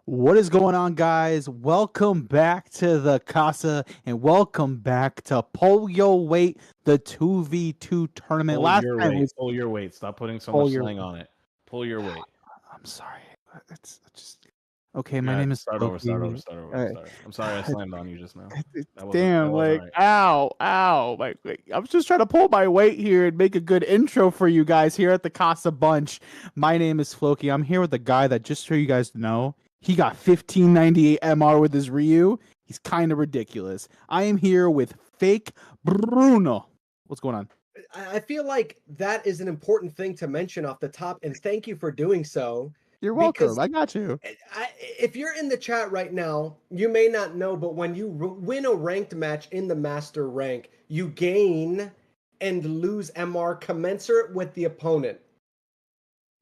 What is going on, guys? Welcome back to the Casa and welcome back to Pull Your Weight, the 2v2 tournament. Pull Last your time weight. was Pull your weight. Stop putting so Pull much Your slang on it. Pull your weight. I'm sorry. It's just okay. My Yeah, name is start over. Loki. I'm sorry. I'm sorry I slammed on you just now. That Damn, wasn't like, right. ow. Like, I was just trying to pull my weight here and make a good intro for you guys here at the Casabunch. My name is Floki. I'm here with a guy that, just so you guys know, he got 1598 MR with his Ryu. He's kind of ridiculous. I am here with fake Bruno. What's going on? I feel like that is an important thing to mention off the top, and thank you for doing so. You're Because welcome. I got you. if you're in the chat right now, you may not know, but when you win a ranked match in the master rank, you gain and lose MR commensurate with the opponent.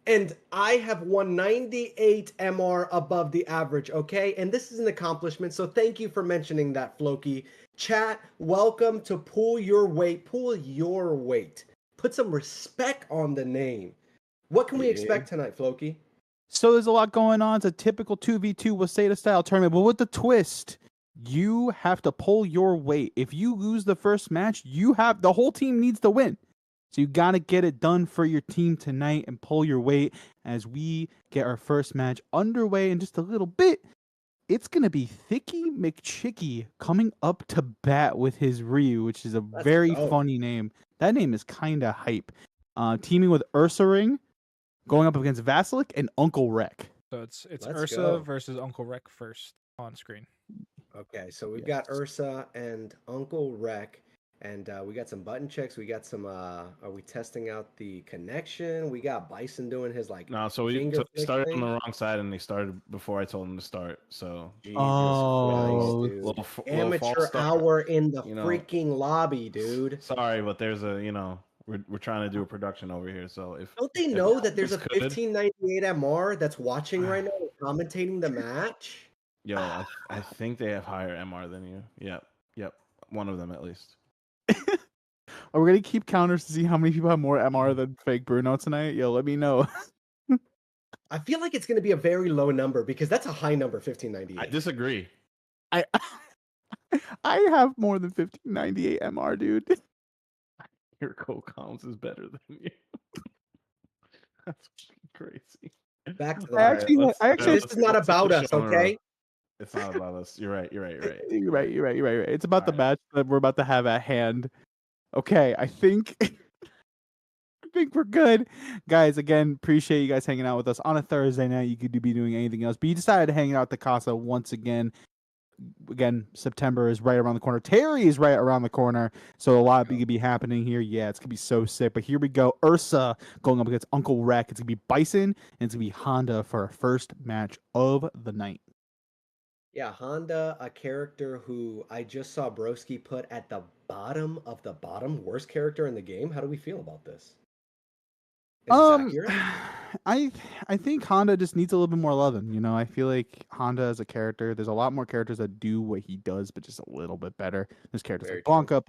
And I have 198 MR above the average, okay? And this is an accomplishment, so thank you for mentioning that, Floki. Chat, welcome to Pull Your Weight. Pull your weight. Put some respect on the name. What can we expect tonight, Floki? So there's a lot going on. It's a typical 2v2 Waseda style tournament, but with the twist, you have to pull your weight. If you lose the first match, the whole team needs to win. So you got to get it done for your team tonight and pull your weight as we get our first match underway in just a little bit. It's going to be Thicky McChicky coming up to bat with his Ryu, which is a very funny name. That name is kind of hype. Teaming with Ursa Ring, going up against Vasilik and Uncle Rec. So it's Ursa versus Uncle Rec first on screen. Okay, so we've got Ursa and Uncle Rec. And we got some button checks. We got some. Are we testing out the connection? We got Bison doing his like. No, so we started on the wrong side, and they started before I told them to start. So Jesus Christ, dude. Amateur hour in the freaking lobby, dude. Sorry, but there's a we're trying to do a production over here. So don't they know that there's a 1598 MR that's watching right now, commentating the match? Yo, I think they have higher MR than you. Yep, one of them at least. Are we gonna keep counters to see how many people have more MR than fake Bruno tonight? Yo, let me know. I feel like it's gonna be a very low number because that's a high number, 1598. I disagree. I have more than 1598 MR, dude. Your co-coms is better than you. That's crazy. Back to the this is not about us, okay? It's not about us. You're right. You're right. It's about the match that we're about to have at hand. Okay, I think we're good. Guys, again, appreciate you guys hanging out with us on a Thursday night. You could be doing anything else, but you decided to hang out at the Casa once again. Again, September is right around the corner. Terry is right around the corner, so a lot could be happening here. Yeah, it's going to be so sick, but here we go. Ursa going up against Uncle Rec. It's going to be Bison, and it's going to be Honda for our first match of the night. Yeah, Honda, a character who I just saw Broski put at the bottom of the bottom, worst character in the game. How do we feel about this? I think Honda just needs a little bit more loving. I feel like Honda as a character, there's a lot more characters that do what he does, but just a little bit better. There's characters like Blanca,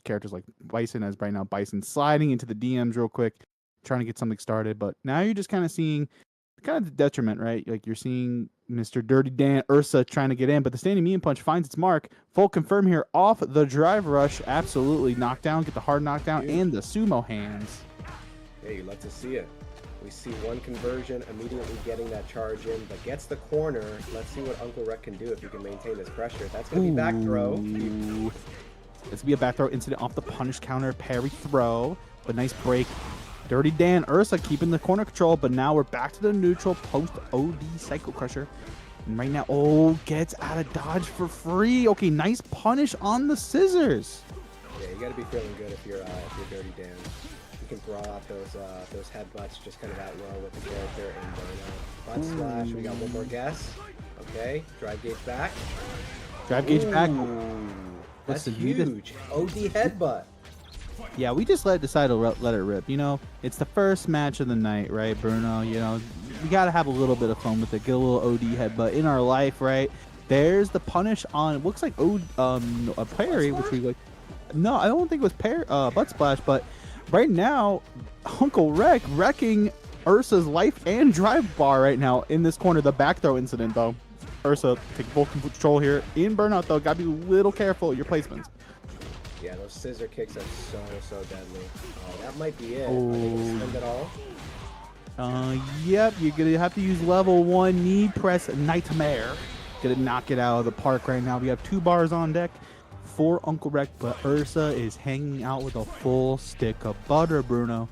characters like Bison, as right now Bison sliding into the DMs real quick, trying to get something started. But now you're just kind of seeing the detriment, right? Like you're seeing Mr. Dirty Dan Ursa trying to get in, but the standing medium punch finds its mark. Full confirm here off the drive rush. Absolutely knockdown, get the hard knockdown and the sumo hands. Yeah, you love to see it. We see one conversion, immediately getting that charge in, but gets the corner. Let's see what Uncle Rec can do if he can maintain this pressure. That's going to be back throw. This will be a back throw incident off the punish counter, parry throw, but nice break. Dirty Dan Ursa keeping the corner control, but now we're back to the neutral post OD Psycho Crusher. And right now, gets out of dodge for free. Okay, nice punish on the scissors. Yeah, you got to be feeling good if you're Dirty Dan. You can throw out those headbutts just kind of at will with the character and butt slash. We got one more guess. Okay, drive gauge back. Drive gauge back. That's huge. OD headbutt. Yeah, we just decided to let it rip. It's the first match of the night, right, Bruno? We got to have a little bit of fun with it. Get a little OD headbutt in our life, right? There's the punish on, it looks like a parry, which we like. No, I don't think it was butt splash, but right now, Uncle Rec wrecking Ursa's life and drive bar right now in this corner. The back throw incident, though. Ursa take full control here. In burnout, though, gotta be a little careful at your placements. Yeah, those scissor kicks are so deadly. Oh, that might be it. Oh. Are they gonna spend it all? Yep, you're gonna have to use level 1 knee press nightmare. Gonna knock it out of the park right now. We have 2 bars on deck for Uncle Rec, but Ursa is hanging out with a full stick of butter, Bruno.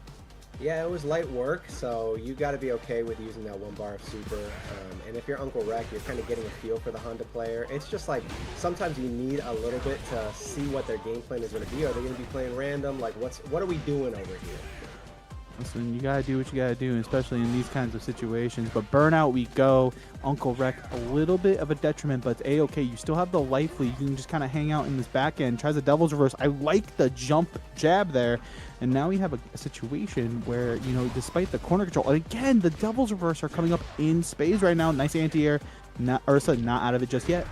Yeah, it was light work, so you got to be okay with using that 1 bar of super. And if you're Uncle Rec, you're kind of getting a feel for the Honda player. It's just like sometimes you need a little bit to see what their game plan is going to be. Are they going to be playing random? Like, what are we doing over here? Listen, you gotta do what you gotta do, especially in these kinds of situations. But burnout we go. Uncle Rec, a little bit of a detriment, but it's A-okay. You still have the life lead. You can just kind of hang out in this back end. Tries a devil's reverse. I like the jump jab there. And now we have a situation where, you know, despite the corner control, and again, the devil's reverse are coming up in space right now. Nice anti-air. Ursa not out of it just yet.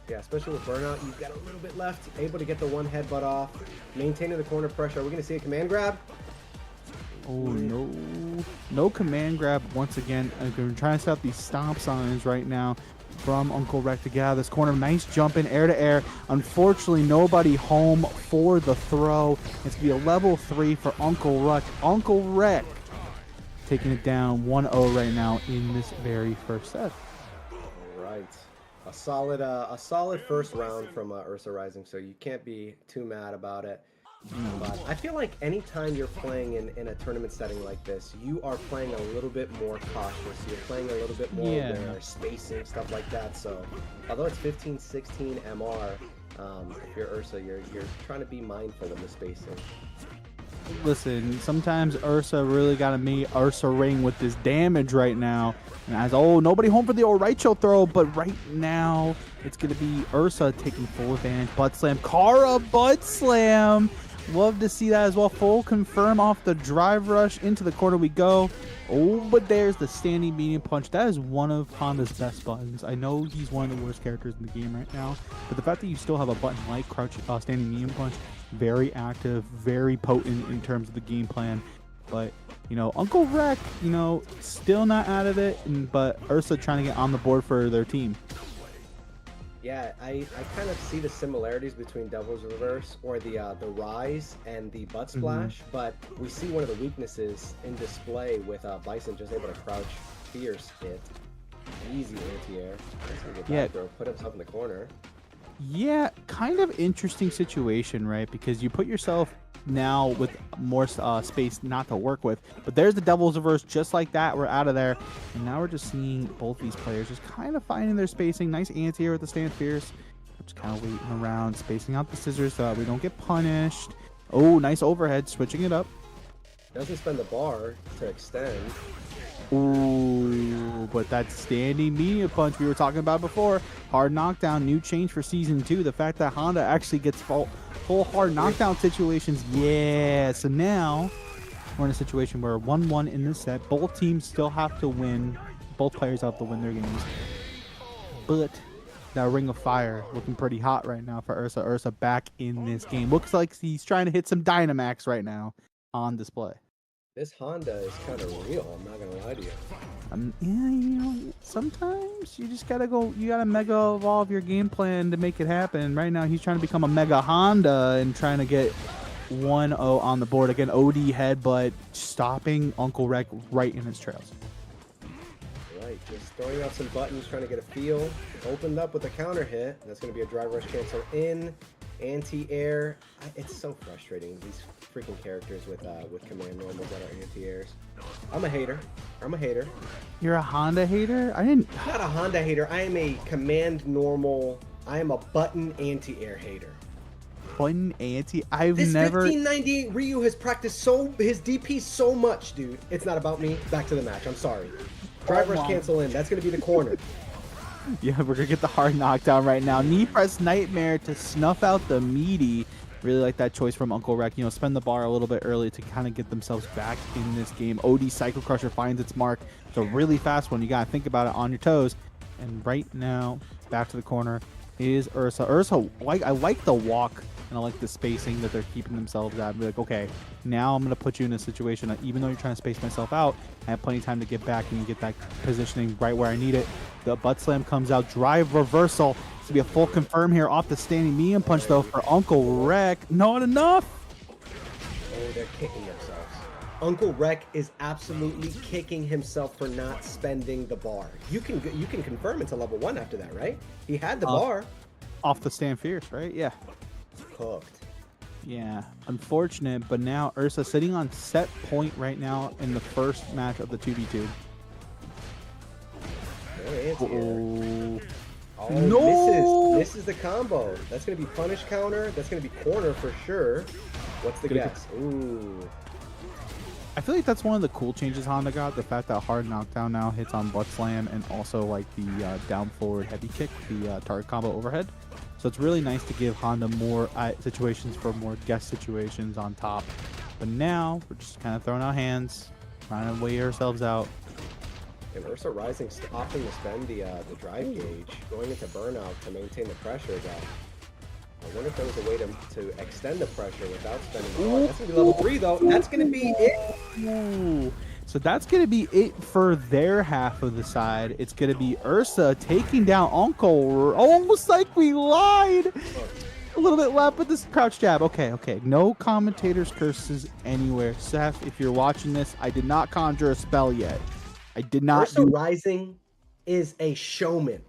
Yeah, especially with burnout, you've got a little bit left. Able to get the 1 headbutt off. Maintaining the corner pressure. Are we going to see a command grab? Oh, no. No command grab once again. I'm trying to set up these stomp signs right now from Uncle Rec to get out of this corner. Nice jump in air to air. Unfortunately, nobody home for the throw. It's going to be a level 3 for Uncle Rec. Uncle Rec taking it down 1-0 right now in this very first set. All right. A solid first round from Ursa Rising, so you can't be too mad about it. But I feel like anytime you're playing in a tournament setting like this, you are playing a little bit more cautious. You're playing a little bit more aware, spacing, stuff like that. So although it's 15-16 MR, if you're Ursa, you're trying to be mindful of the spacing. Listen, sometimes Ursa really got to meet Ursa Ring with this damage right now. And as, oh, nobody home for the Oricho throw, but right now it's going to be Ursa taking full advantage. Butt slam. Kara butt slam. Love to see that as well. Full confirm off the drive rush. Into the corner we go. Oh, but there's the standing medium punch. That is one of Honda's best buttons. I know he's one of the worst characters in the game right now, but the fact that you still have a button like crouch, standing medium punch, very active, very potent in terms of the game plan. But, you know, Uncle Rec, you know, still not out of it, but Ursa trying to get on the board for their team. Yeah, I kind of see the similarities between Devil's Reverse or the Rise and the Butt Splash, but we see one of the weaknesses in display with Bison just able to crouch fierce hit. Easy anti-air. Yeah. Put himself in the corner. Yeah, kind of interesting situation, right? Because you put yourself now with more space not to work with, but there's the Devil's Reverse just like that. We're out of there, and now we're just seeing both these players just kind of finding their spacing. Nice anti-air with the stand fierce. Just kind of waiting around, spacing out the scissors so we don't get punished. Oh, nice overhead, switching it up. Doesn't spend the bar to extend. Ooh, but that standing medium punch we were talking about before. Hard knockdown, new change for Season 2. The fact that Honda actually gets full hard knockdown situations. Yeah, so now we're in a situation where 1-1 in this set. Both teams still have to win. Both players have to win their games. But that Ring of Fire looking pretty hot right now for Ursa. Ursa back in this game. Looks like he's trying to hit some Dynamax right now on display. This Honda is kind of real, I'm not going to lie to you. Yeah, you know, sometimes you just got to go, you got to mega evolve your game plan to make it happen. Right now, he's trying to become a mega Honda and trying to get 1-0 on the board. Again, OD headbutt, stopping Uncle Rec right in his trails. Right, just throwing out some buttons, trying to get a feel. Opened up with a counter hit. That's going to be a drive rush cancel in. Anti-air. It's so frustrating, these freaking characters with command normals that are anti-airs. I'm a hater. You're a Honda hater? I didn't. I'm not a Honda hater. I am a command normal. I am a button anti-air hater. Button anti? I've this never. 1598 Ryu has practiced his DP so much, dude. It's not about me. Back to the match. I'm sorry. Drive rush cancel in. That's gonna be the corner. Yeah, we're gonna get the hard knockdown right now. Knee press nightmare to snuff out the meaty. Really like that choice from Uncle Rec. You know, spend the bar a little bit early to kind of get themselves back in this game. OD Cycle Crusher finds its mark. It's a really fast one. You gotta think about it on your toes. And right now, back to the corner. is Ursa. Ursa, I like the walk, and I like the spacing that they're keeping themselves at. Be like, okay, now I'm going to put you in a situation that even though you're trying to space myself out, I have plenty of time to get back and get that positioning right where I need it. The butt slam comes out. Drive reversal. It's going to be a full confirm here off the standing medium punch, though, for Uncle Rec. Not enough. Oh, they're kicking themselves. Uncle Rec is absolutely kicking himself for not spending the bar. You can confirm into level 1 after that, right? He had the bar. Off the stand fierce, right? Yeah. Cooked. Yeah, unfortunate, but now Ursa sitting on set point right now in the first match of the 2v2. There it is here. Oh, No! misses the combo. That's going to be punish counter. That's going to be corner for sure. What's the guess? Ooh. I feel like that's one of the cool changes Honda got. The fact that hard knockdown now hits on butt slam and also like the down forward heavy kick, the target combo overhead. So it's really nice to give Honda more situations for more guest situations on top. But now we're just kind of throwing out hands, trying to weigh ourselves out. And Ursa Rising opting to spend the drive gauge, going into burnout to maintain the pressure. I wonder if there was a way to extend the pressure without spending the bar. That's going to be level 3, though. That's going to be it. Ooh. So that's going to be it for their half of the side. It's going to be Ursa taking down Uncle. Almost like we lied. A little bit left with this crouch jab. Okay. No commentators' curses anywhere. Seth, if you're watching this, I did not conjure a spell yet. I did not. Ursa Rising is a showman.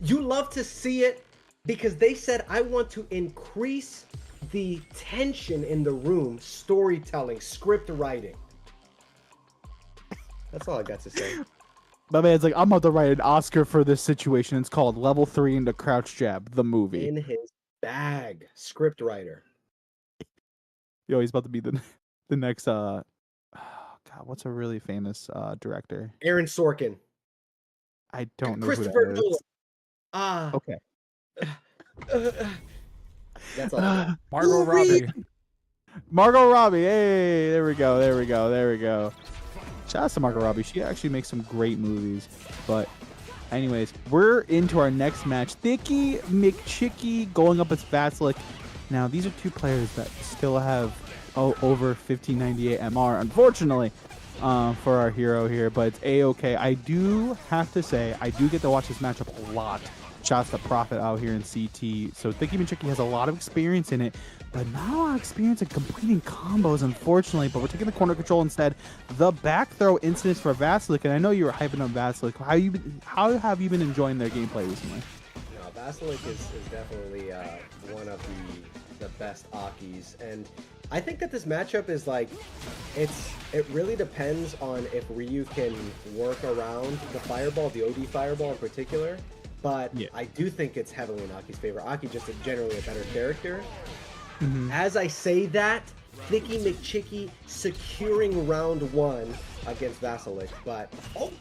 You love to see it because they said, I want to increase the tension in the room, storytelling, script writing. That's all I got to say. My man's like, I'm about to write an Oscar for this situation. It's called Level 3 into Crouch Jab, the movie. In his bag, script writer. Yo, he's about to be the next, God, what's a really famous director? Aaron Sorkin. I don't know Christopher who that is. Okay. That's all. Margot Robbie. Margot Robbie. Hey, there we go. Shout out to Margot Robbie. She actually makes some great movies. But anyways, we're into our next match. Thicky McChicky going up against Vatslik. Now, these are two players that still have over 1598 MR, unfortunately, for our hero here. But it's A-okay. I do have to say, I do get to watch this matchup a lot. Shouts to Profit out here in CT. So Thicky McChicky has a lot of experience in it, but not a lot of experience in completing combos, unfortunately. But we're taking the corner control instead. The back throw incidents for Vatslik, and I know you were hyping up Vatslik. How have you been enjoying their gameplay recently? No, Vatslik is definitely one of the best Akis, and I think that this matchup is like, it really depends on if Ryu can work around the fireball, the OD fireball in particular. But yeah. I do think it's heavily in Aki's favor. Aki just generally a better character. Mm-hmm. As I say that, Thicky McChicky securing round 1 against Vatslik. But, oh,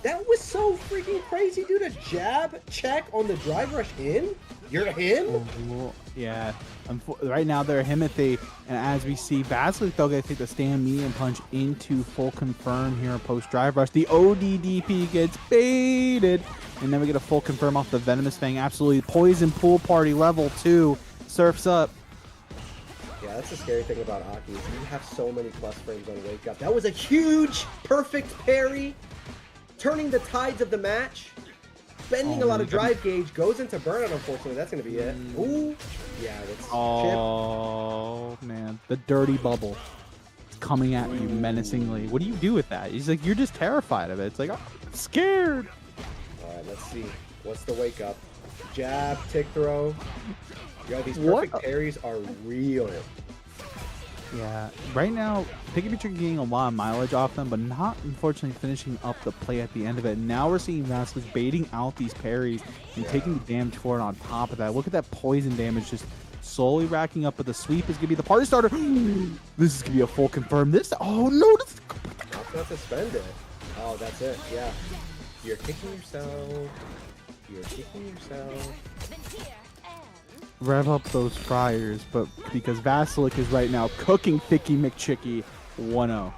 that was so freaking crazy, dude. A jab check on the drive rush in? You're him? Oh, yeah. Right now, they're Himothy. And as we see, Vatslik, though, going to take the stand medium punch into full confirm here post drive rush. The ODDP gets baited. And then we get a full confirm off the Venomous Fang. Absolutely poison pool party level 2. Surfs up. Yeah, that's the scary thing about Aki. Is you have so many plus frames on Wake Up. That was a huge, perfect parry. Turning the tides of the match. Spending a lot of drive gauge. Goes into burnout, unfortunately. That's going to be it. Ooh. Yeah, that's chip. Man. The dirty bubble. It's coming at you menacingly. What do you do with that? He's like, you're just terrified of it. It's like, oh, I'm scared. Let's see. What's the wake up? Jab, tick throw. Yo, these perfect parries are real. Yeah. Right now, Thicky McChicky getting a lot of mileage off them, but not unfortunately finishing up the play at the end of it. Now we're seeing Vatslik baiting out these parries and taking the damage for it on top of that. Look at that poison damage just slowly racking up, but the sweep is going to be the party starter. This is going to be a full confirm. Oh, no. Not suspended. Oh, that's it. Yeah. You're kicking yourself. Rev up those fryers, but because Vatslik is right now cooking Thicky McChicky 1-0.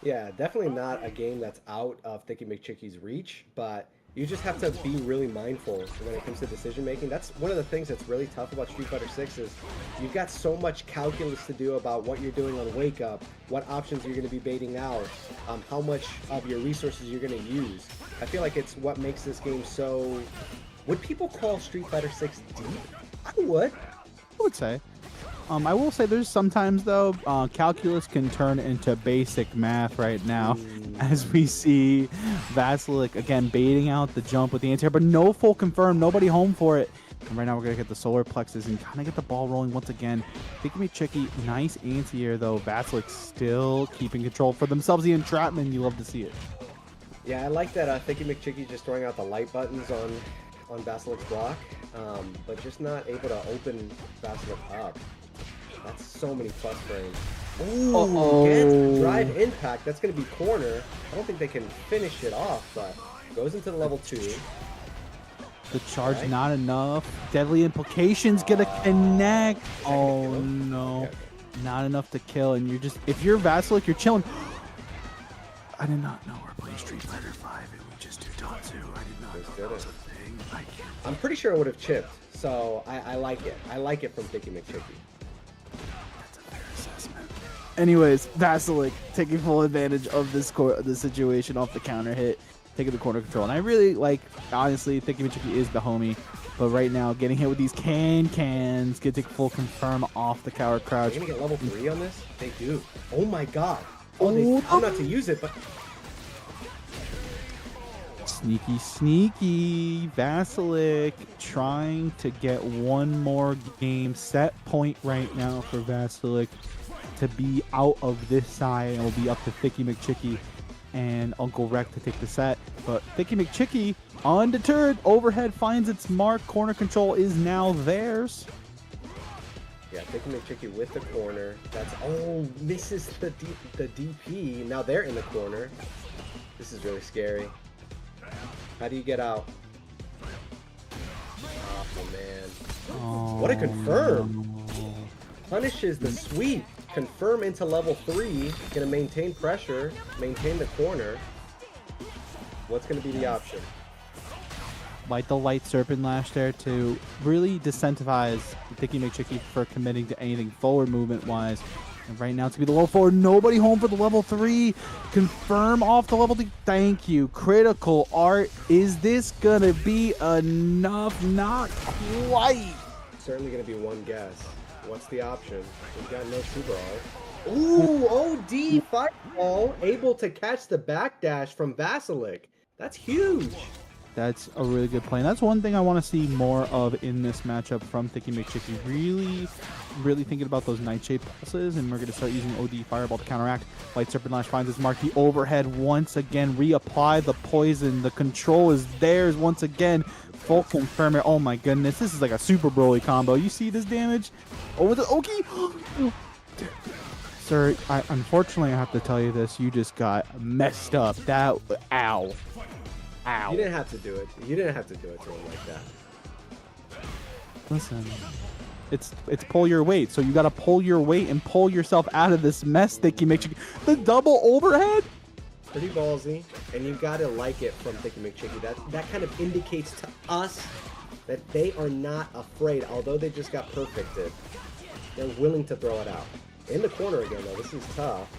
Yeah, definitely not a game that's out of Thicky McChicky's reach, but You just have to be really mindful when it comes to decision making. That's one of the things that's really tough about Street Fighter 6 is you've got so much calculus to do about what you're doing on wake up, what options you're going to be baiting out, how much of your resources you're going to use. I feel like it's what makes this game so... Would people call Street Fighter 6 deep? I would. I would say. I will say there's sometimes, though, calculus can turn into basic math right now, as we see Vasilik, again, baiting out the jump with the anti-air, but no full confirm, nobody home for it. And right now we're going to get the solar plexus and kind of get the ball rolling once again. Think me Chicky, nice anti-air, though. Vasilik still keeping control for themselves. The entrapment, you love to see it. Yeah, I like that Thicky McChicky just throwing out the light buttons on Vasilik's block, but just not able to open Vasilik up. That's so many plus frames. Ooh, gets drive impact. That's going to be corner. I don't think they can finish it off, but goes into the level 2. The charge not enough. Deadly implications gonna connect. Oh no. Okay. Not enough to kill. And you're just, if you're Vasilik, you're chilling. I did not know we're playing Street Fighter 5 and we just do Tatsu. I did not know that was a thing. I'm pretty sure it would have chipped, so I like it. I like it from Thicky McChicky. Anyways, Vasilik taking full advantage of this situation off the counter hit, taking the corner control. And I really like, honestly, Thicky McChicky is the homie. But right now, getting hit with these cans, gonna take full confirm off the coward crouch. They're gonna get level 3 on this? They do. Oh my god. Oh, they found not to use it, but... Sneaky, sneaky. Vasilik trying to get one more game. Set point right now for Vasilik to be out of this side. It'll be up to Thicky McChicky and Uncle Rec to take the set. But Thicky McChicky, undeterred, overhead finds its mark. Corner control is now theirs. Yeah, Thicky McChicky with the corner. That's, oh, misses the DP. Now they're in the corner. This is really scary. How do you get out? Oh, man. Oh, What a confirm. Punishes the sweep. Confirm into level 3. Gonna maintain pressure. Maintain the corner. What's gonna be the option? Light the light serpent lash there to really disincentivize Thicky McChicky for committing to anything forward movement wise. And right now it's gonna be the level 4. Nobody home for the level 3. Confirm off the level 3. Thank you. Critical art. Is this gonna be enough? Not quite. Certainly gonna be one guess. What's the option? We've got no super art. Ooh, OD fireball. Able to catch the backdash from Vasilik. That's huge. That's a really good play. And that's one thing I want to see more of in this matchup from Thicky McChicky. Really thinking about those nightshade pulses, and we're going to start using OD Fireball to counteract. Light Serpent Lash finds its mark. The overhead once again. Reapply the poison. The control is theirs once again. Full confirm it. Oh my goodness. This is like a Super Broly combo. You see this damage? Over the Oki. Sir, unfortunately I have to tell you this. You just got messed up. That, ow. Ow. You didn't have to do it. You didn't have to do it to him like that. Listen, it's pull your weight. So you got to pull your weight and pull yourself out of this mess. Thicky McChicky. The double overhead. Pretty ballsy, and you gotta like it from Thicky McChicky. That kind of indicates to us that they are not afraid, although they just got perfected. They're willing to throw it out. In the corner again, though. This is tough.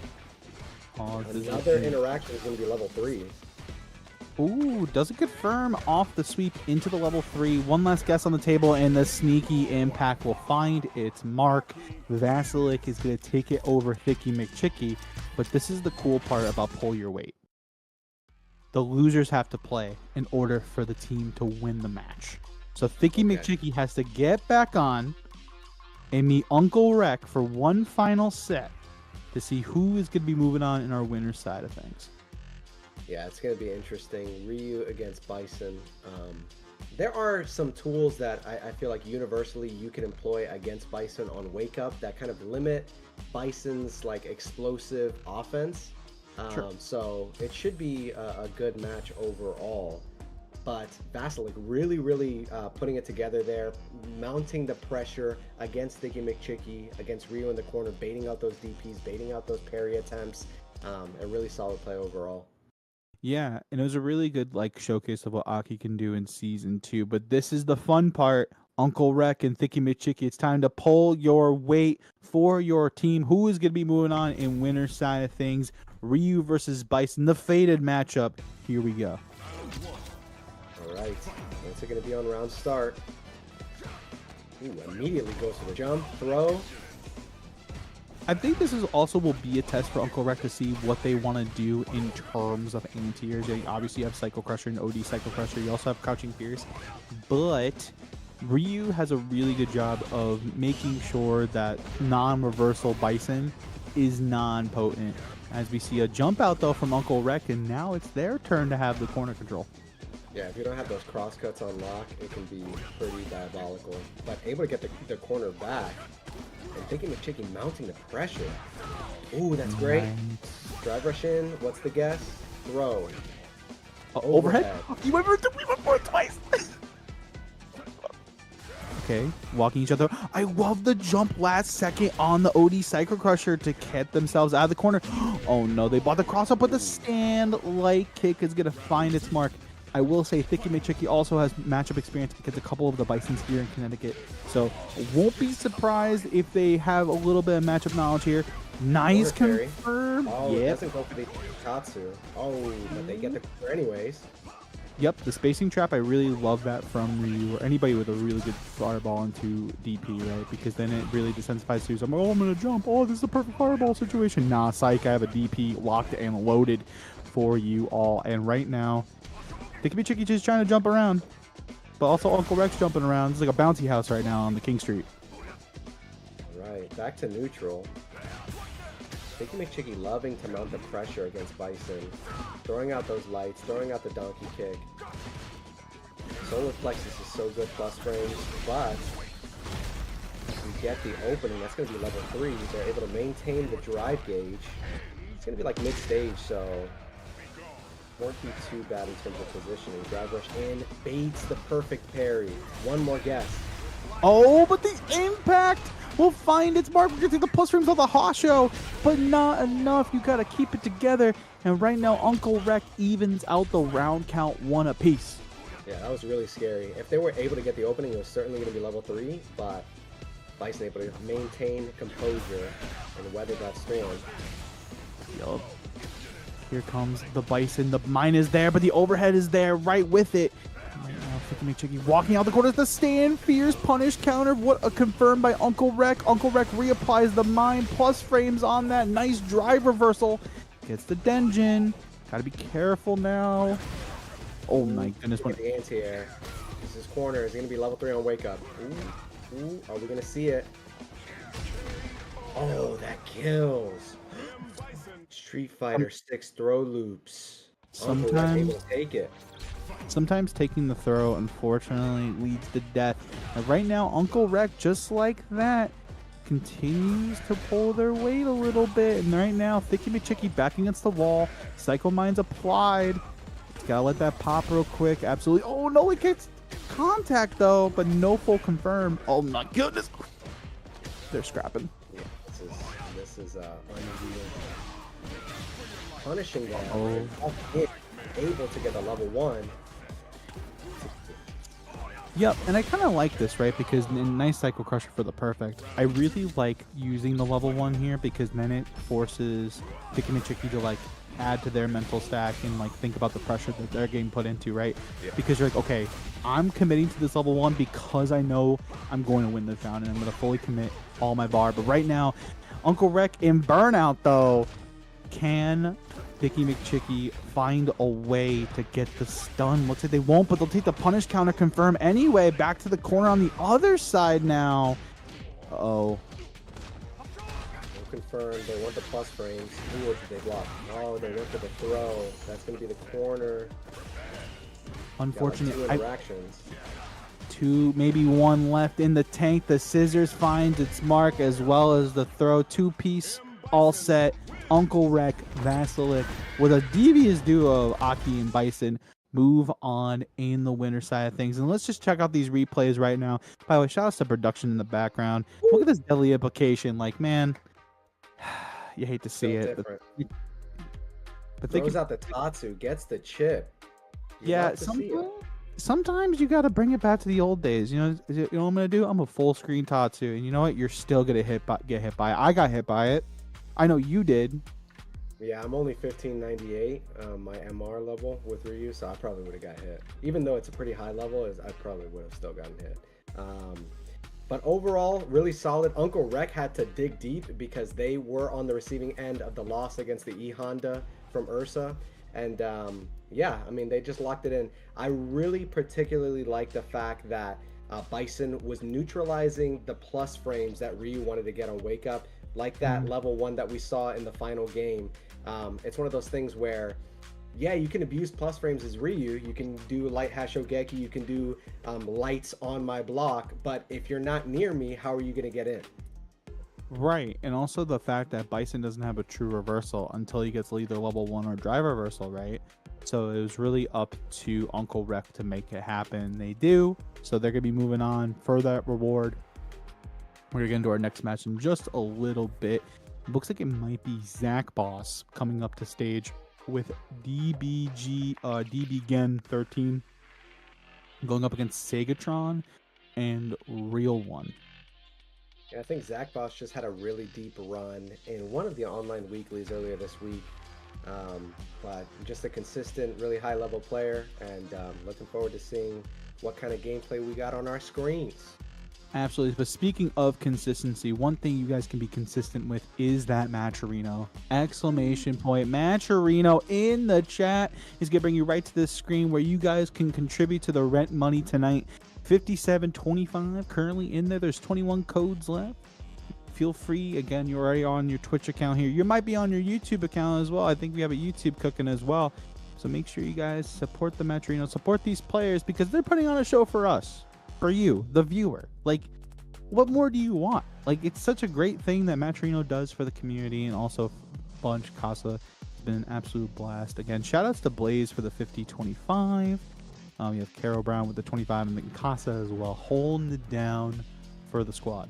Oh, Another interaction is going to be level 3. Ooh, does it confirm off the sweep into the level 3. One last guess on the table, and the sneaky impact will find its mark. Vasilik is going to take it over Thicky McChicky, but this is the cool part about pull your weight. The losers have to play in order for the team to win the match. So Thicky McChicky has to get back on and meet Uncle Rec for one final set to see who is going to be moving on in our winner's side of things. Yeah, it's going to be interesting. Ryu against Bison. There are some tools that I feel like universally you can employ against Bison on Wake Up that kind of limit Bison's like explosive offense. Sure. So it should be a good match overall. But Vasilik really putting it together there, mounting the pressure against Thicky McChicky, against Ryu in the corner, baiting out those DPs, baiting out those parry attempts. A really solid play overall. Yeah, and it was a really good like showcase of what Aki can do in season 2. But this is the fun part, Uncle Rek and Thicky McChicky. It's time to pull your weight for your team. Who is going to be moving on in winner side of things? Ryu versus Bison, the fated matchup. Here we go. All right, what's it going to be on round start? Ooh, immediately goes for the jump, throw. I think this is also will be a test for Uncle Rek to see what they want to do in terms of anti-airs. Obviously, you have Psycho Crusher and OD Psycho Crusher. You also have Crouching Pierce. But Ryu has a really good job of making sure that non-reversal Bison is non-potent. As we see a jump out, though, from Uncle Rek, and now it's their turn to have the corner control. Yeah, if you don't have those crosscuts on lock, it can be pretty diabolical. But able to get the corner back, and Thicky McChicky mounting the pressure. Ooh, that's great. Nice. Drive rush in, what's the guess? Throw. Overhead? You went for it twice! Okay, walking each other. I love the jump last second on the OD Psycho Crusher to get themselves out of the corner. Oh no, they bought the cross up, but the stand light kick is going to find its mark. I will say Thicky McChicky also has matchup experience because a couple of the Bisons here in Connecticut. So won't be surprised if they have a little bit of matchup knowledge here. Nice confirm. Oh, it doesn't go for the Tatsu. Oh, but they get the corner anyways. Yep, the spacing trap, I really love that from Ryu or anybody with a really good fireball into DP, right? Because then it really desensitizes you. So I'm like, oh, I'm going to jump. Oh, this is a perfect fireball situation. Nah, psych, I have a DP locked and loaded for you all. And right now, Thicky McChicky just trying to jump around. But also Uncle Rek's jumping around. It's like a bouncy house right now on the King Street. Right, back to neutral. Thicky McChicky loving to mount the pressure against Bison. Throwing out those lights, throwing out the donkey kick. Solar Plexus is so good plus frames, but you get the opening. That's going to be level 3. They're able to maintain the drive gauge. It's going to be like mid-stage, so won't be too bad in terms of positioning. Drive rush in, baits the perfect parry. One more guess. Oh, but the impact will find its mark. We're going to take the plus frames of the Hasho, but not enough. You got to keep it together. And right now, Uncle Rek evens out the round count 1 apiece. Yeah, that was really scary. If they were able to get the opening, it was certainly going to be level 3, but Bison able to maintain composure and weather that storm. Yup. Here comes the Bison. The mine is there, but the overhead is there right with it. Right now, Thicky McChicky walking out the corners. The stand, fierce punish counter. What a confirmed by Uncle Rek. Uncle Rek reapplies the mine. Plus frames on that. Nice drive reversal. Gets the Denjin. Gotta be careful now. Oh my goodness. The anti-air. This is corner. Is going to be level 3 on wake up. Ooh, are we going to see it? Oh, that kills. Street Fighter 6 throw loops. Sometimes able to take it. Sometimes taking the throw, unfortunately, leads to death. And right now, Uncle Rek, just like that, continues to pull their weight a little bit. And right now, Thicky McChicky back against the wall. Psycho Mine's applied. It's gotta let that pop real quick. Absolutely. Oh, no, it gets contact, though, but no full confirm. Oh, my goodness. They're scrapping. Yeah, this is unreal. Punishing that. Oh. Able to get a level 1. Yep, and I kind of like this, right? Because in nice Psycho Crusher for the perfect, I really like using the level 1 here because then it forces Thicky McChicky to like add to their mental stack and like think about the pressure that they're getting put into, right? Yeah. Because you're like, okay, I'm committing to this level 1 because I know I'm going to win this round and I'm going to fully commit all my bar. But right now, Uncle Rek in Burnout, though, can Thicky McChicky find a way to get the stun? Looks like they won't, but they'll take the punish counter confirm anyway. Back to the corner on the other side now. Uh-oh. No confirmed. They want the plus frames. Ooh, what did they block? Oh, they went for the throw. That's going to be the corner. Unfortunate. Got like 2 interactions. 2, maybe 1 left in the tank. The scissors finds its mark as well as the throw. 2-piece all set. Uncle Rek, Vasilik, with a devious duo of Aki and Bison, move on in the winner side of things. And let's just check out these replays right now. By the way, shout out to production in the background. Look at this deadly implication. Like, man, you hate to see So it. different. But throws out the Tatsu, gets the chip. Yeah, sometimes you got to bring it back to the old days. You know what I'm gonna do? I'm a full screen Tatsu, and you know what? You're still gonna get hit by it. I got hit by it. I know you did. Yeah, I'm only 1598, my MR level with Ryu, so I probably would have got hit. Even though it's a pretty high level, I probably would have still gotten hit. But overall, really solid. Uncle Rek had to dig deep because they were on the receiving end of the loss against the E-Honda from Ursa. And yeah, I mean, they just locked it in. I really particularly like the fact that Bison was neutralizing the plus frames that Ryu wanted to get on Wake Up, like that level 1 that we saw in the final game. It's one of those things where, yeah, you can abuse plus frames as Ryu. You can do light Hashogeki, you can do lights on my block, but if you're not near me, how are you going to get in? Right, and also the fact that Bison doesn't have a true reversal until he gets either level 1 or drive reversal, right? So it was really up to Uncle Rek to make it happen. They do, so they're going to be moving on for that reward. We're going to get into our next match in just a little bit. Looks like it might be Zach Boss coming up to stage with DB Gen 13 going up against Segatron and Real One. Yeah, I think Zach Boss just had a really deep run in one of the online weeklies earlier this week. But just a consistent, really high-level player, and looking forward to seeing what kind of gameplay we got on our screens. Absolutely. But speaking of consistency, one thing you guys can be consistent with is that Matcherino. Exclamation point. Matcherino in the chat is going to bring you right to this screen where you guys can contribute to the rent money tonight. 57.25 currently in there. There's 21 codes left. Feel free. Again, you're already on your Twitch account here. You might be on your YouTube account as well. I think we have a YouTube cooking as well. So make sure you guys support the Matcherino. Support these players because they're putting on a show for us. For you, the viewer. Like, what more do you want? Like, it's such a great thing that Matcherino does for the community, and also Bunch Casa. It's been an absolute blast. Again, shout outs to Blaze for the 50.25. You have Caro Brown with the 25, and then Casa as well, holding it down for the squad.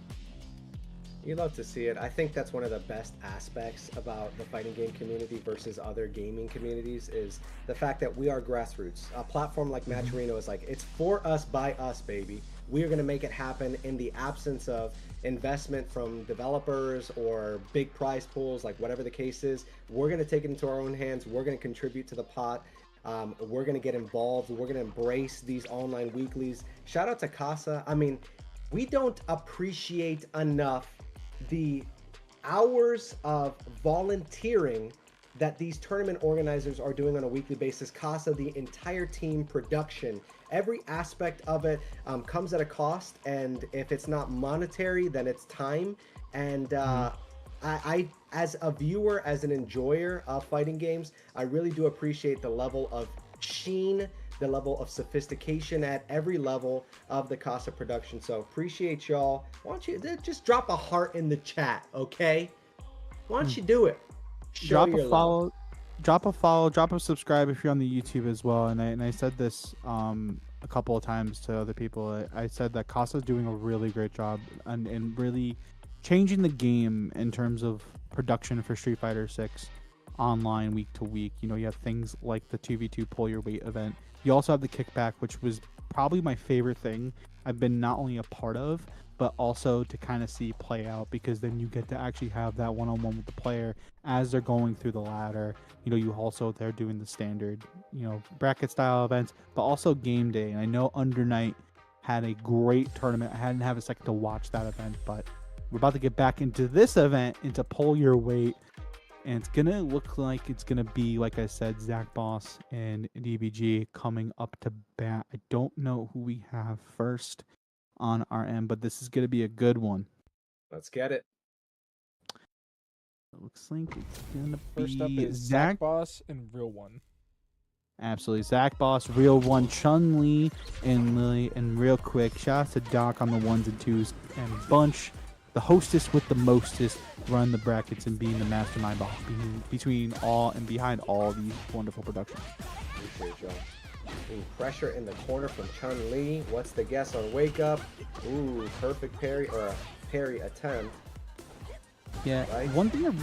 You love to see it. I think that's one of the best aspects about the fighting game community versus other gaming communities is the fact that we are grassroots. A platform like Matcherino is like, it's for us, by us, baby. We are going to make it happen in the absence of investment from developers or big prize pools, like whatever the case is. We're going to take it into our own hands. We're going to contribute to the pot. We're going to get involved. We're going to embrace these online weeklies. Shout out to Casa. I mean, we don't appreciate enough the hours of volunteering that these tournament organizers are doing on a weekly basis. Casa, the entire team, production, every aspect of it comes at a cost, and if it's not monetary, then it's time. And I as a viewer, as an enjoyer of fighting games, I really do appreciate the level of sheen, the level of sophistication at every level of the Casa production. So appreciate y'all. Why don't you just drop a heart in the chat, okay? Why don't you do it? Drop a follow, drop a subscribe if you're on the YouTube as well. And I said this a couple of times to other people. I said that Casa is doing a really great job and really changing the game in terms of production for Street Fighter 6 online week to week. You know, you have things like the 2v2 pull your weight event. You also have the kickback, which was probably my favorite thing I've been not only a part of, but also to kind of see play out, because then you get to actually have that one-on-one with the player as they're going through the ladder. You know, you also, they're doing the standard, you know, bracket style events, but also game day. And I know Under Night had a great tournament. I hadn't have a second to watch that event, but we're about to get back into this event, into pull your weight. And it's going to look like it's going to be, like I said, Zach Boss and DBG coming up to bat. I don't know who we have first on our end, but this is going to be a good one. Let's get it. It looks like it's going to be First up is Zach Boss and Real One. Absolutely. Zach Boss, Real One, Chun-Li, and Lily. And real quick, shout out to Doc on the ones and twos, and Bunch, the hostess with the mostest, run the brackets and being the mastermind between all and behind all these wonderful productions. Appreciate y'all. Ooh, pressure in the corner from Chun-Li. What's the guess on Wake Up? Ooh, perfect parry, or a parry attempt. Yeah, right? one thing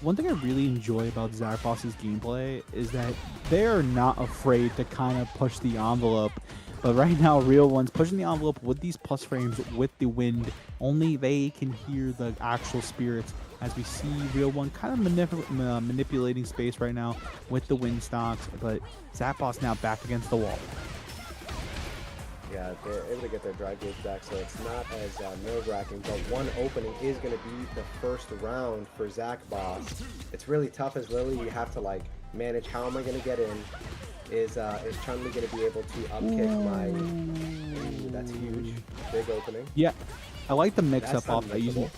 one thing I really enjoy about Zach Boss's gameplay is that they are not afraid to kind of push the envelope. But right now, Real One's pushing the envelope with these plus frames, with the wind. Only they can hear the actual spirits, as we see Real One kind of manipulating space right now with the wind stocks. But Zach Boss now back against the wall. Yeah, they're able to get their drive gauge back, so it's not as nerve-wracking. But one opening is going to be the first round for Zach Boss. It's really tough as Lily. You have to like manage how am I going to get in. Is Chun-Li going to be able to upkick my... Ooh, that's huge. Big opening. Yeah, I like the mix-up off that using...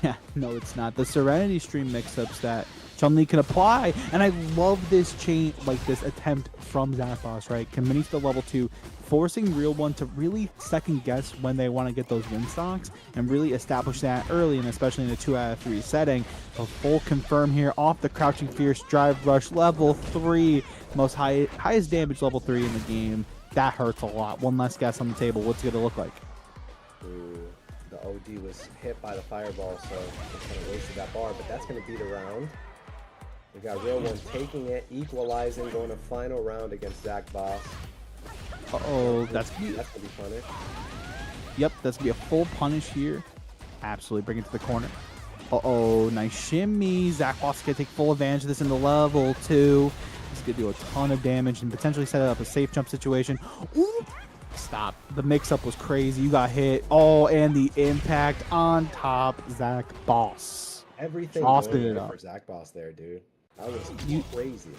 Yeah, no, it's not. The Serenity Stream mix-ups that Chun-Li can apply, and I love this chain, like this attempt from Zach Boss, right? Committing to the level 2, forcing Real One to really second guess when they want to get those win stocks and really establish that early, and especially in a 2 out of 3 setting. A full confirm here off the Crouching Fierce Drive Rush level 3, highest damage level 3 in the game. That hurts a lot. One less guess on the table. What's it going to look like? Ooh, the OD was hit by the fireball, so it's kind of wasted that bar, but that's going to beat a round. We got Real One taking it, equalizing, going to final round against Zach Boss. Uh-oh, that's gonna be punished. Yep, that's gonna be a full punish here. Absolutely, bring it to the corner. Uh-oh, nice shimmy. Zach Boss is gonna take full advantage of this in the level 2. He's gonna do a ton of damage and potentially set up a safe jump situation. Ooh, stop. The mix-up was crazy. You got hit. Oh, and the impact on top, Zach Boss. Everything going for Zach Boss there, dude. That was crazy.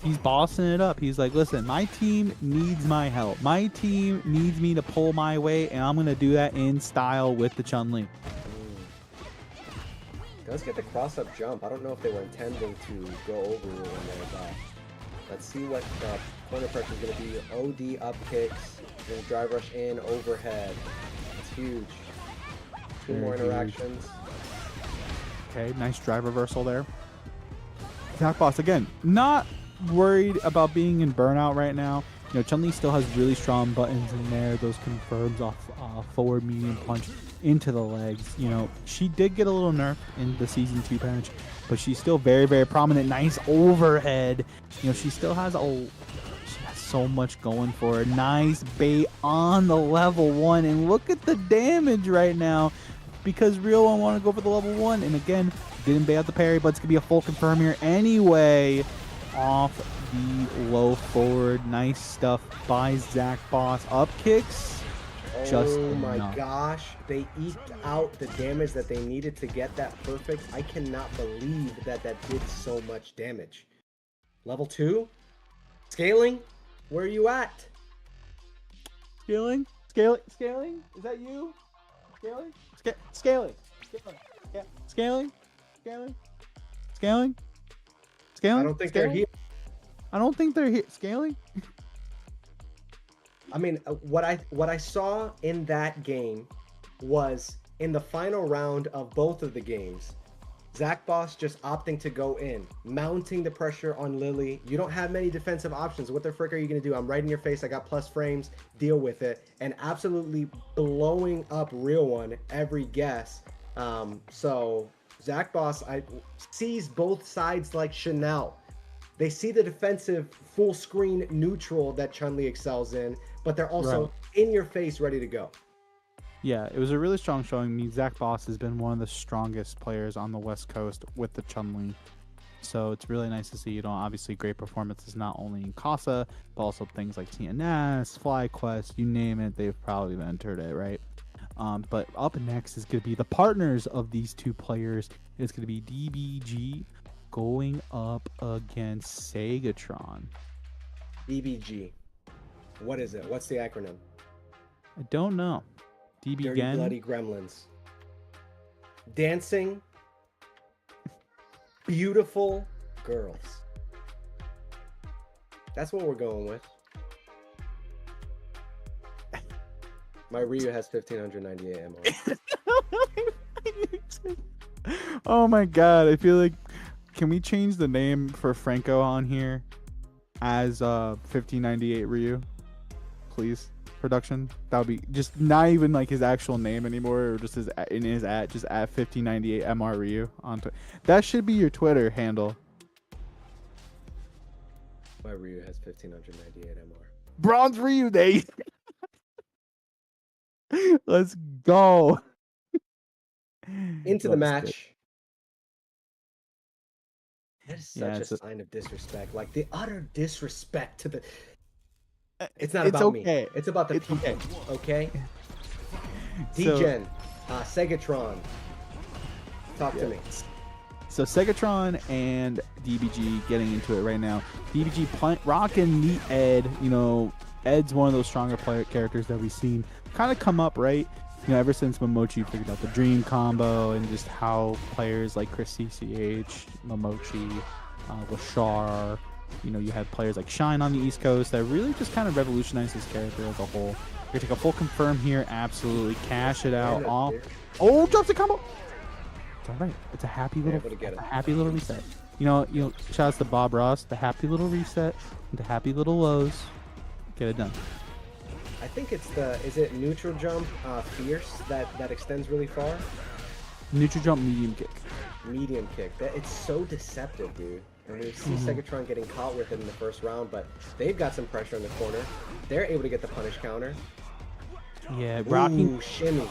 He's bossing it up. He's like, listen, my team needs my help. My team needs me to pull my weight, and I'm going to do that in style with the Chun-Li. Does get the cross-up jump. I don't know if they were intending to go over when they're back. Let's see what the corner pressure is going to be. OD up kicks. Then drive rush in, overhead. It's huge. Two more interactions. Okay, nice drive reversal there. Zach Boss, again, not worried about being in burnout right now. You know, Chun-Li still has really strong buttons in there. Those confirms off forward medium punch into the legs. You know, she did get a little nerfed in the Season 2 patch, but she's still very, very prominent. Nice overhead. You know, she still has so much going for her. Nice bait on the level 1. And look at the damage right now, because Real One want to go for the level 1. And again, didn't bait out the parry, but it's going to be a full confirm here anyway. Off the low forward. Nice stuff by Zach Boss. Up kicks. Oh my gosh. They eked out the damage that they needed to get that perfect. I cannot believe that did so much damage. Level 2? Scaling? Where are you at? Scaling? Scaling? Is that you? Scaling? Scaling? Scaling? I don't think they're here. I don't think they're here. Scaling? I mean, what I saw in that game was in the final round of both of the games, Zach Boss just opting to go in, mounting the pressure on Lily. You don't have many defensive options. What the frick are you going to do? I'm right in your face. I got plus frames. Deal with it. And absolutely blowing up Real One every guess. So Zach Boss sees both sides like Chanel. They see the defensive full screen neutral that Chun-Li excels in, but they're also in your face, ready to go. Yeah, it was a really strong showing. I mean, Zach Boss has been one of the strongest players on the West Coast with the Chun-Li. So it's really nice to see, you know, obviously great performances not only in Casa, but also things like TNS, FlyQuest, you name it, they've probably entered it, right? But up next is going to be the partners of these two players. It's going to be DBG going up against Segatron. DBG. What is it? What's the acronym? I don't know. DB Dirty again? Bloody Gremlins. Dancing. Beautiful girls. That's what we're going with. My Ryu has 1598 ammo. Oh my god, I feel like, can we change the name for Franco on here as 1598 Ryu, please? production. That would be just not even like his actual name anymore, or just just at 1598 MR Ryu on that should be your Twitter handle. My Ryu has 1598 MR. Bronze Ryu Day. Let's go. Into the Let's go. match. That is such a sign of disrespect. Like the utter disrespect to the. It's not about me. It's about the people. Okay. D-Gen, Segatron. Talk to me. So Segatron and DBG getting into it right now. DBG rocking the Ed. You know, Ed's one of those stronger characters that we've seen kind of come up, right? You know, ever since Momochi figured out the Dream combo and just how players like Chris CCH, Momochi, Lashar, you know, you had players like Shine on the East Coast that really just kind of revolutionized his character as a whole. We're gonna take a full confirm here, absolutely cash it out. Oh, drops the combo. It's all right. It's a happy little reset. You know, shout outs to Bob Ross, the happy little reset, the happy little lows. Get it done. I think it's is it neutral jump fierce that extends really far? Neutral jump medium kick. Medium kick. It's so deceptive, dude. And we see Segatron getting caught with it in the first round, but they've got some pressure in the corner. They're able to get the punish counter. Yeah, rocking shimmy.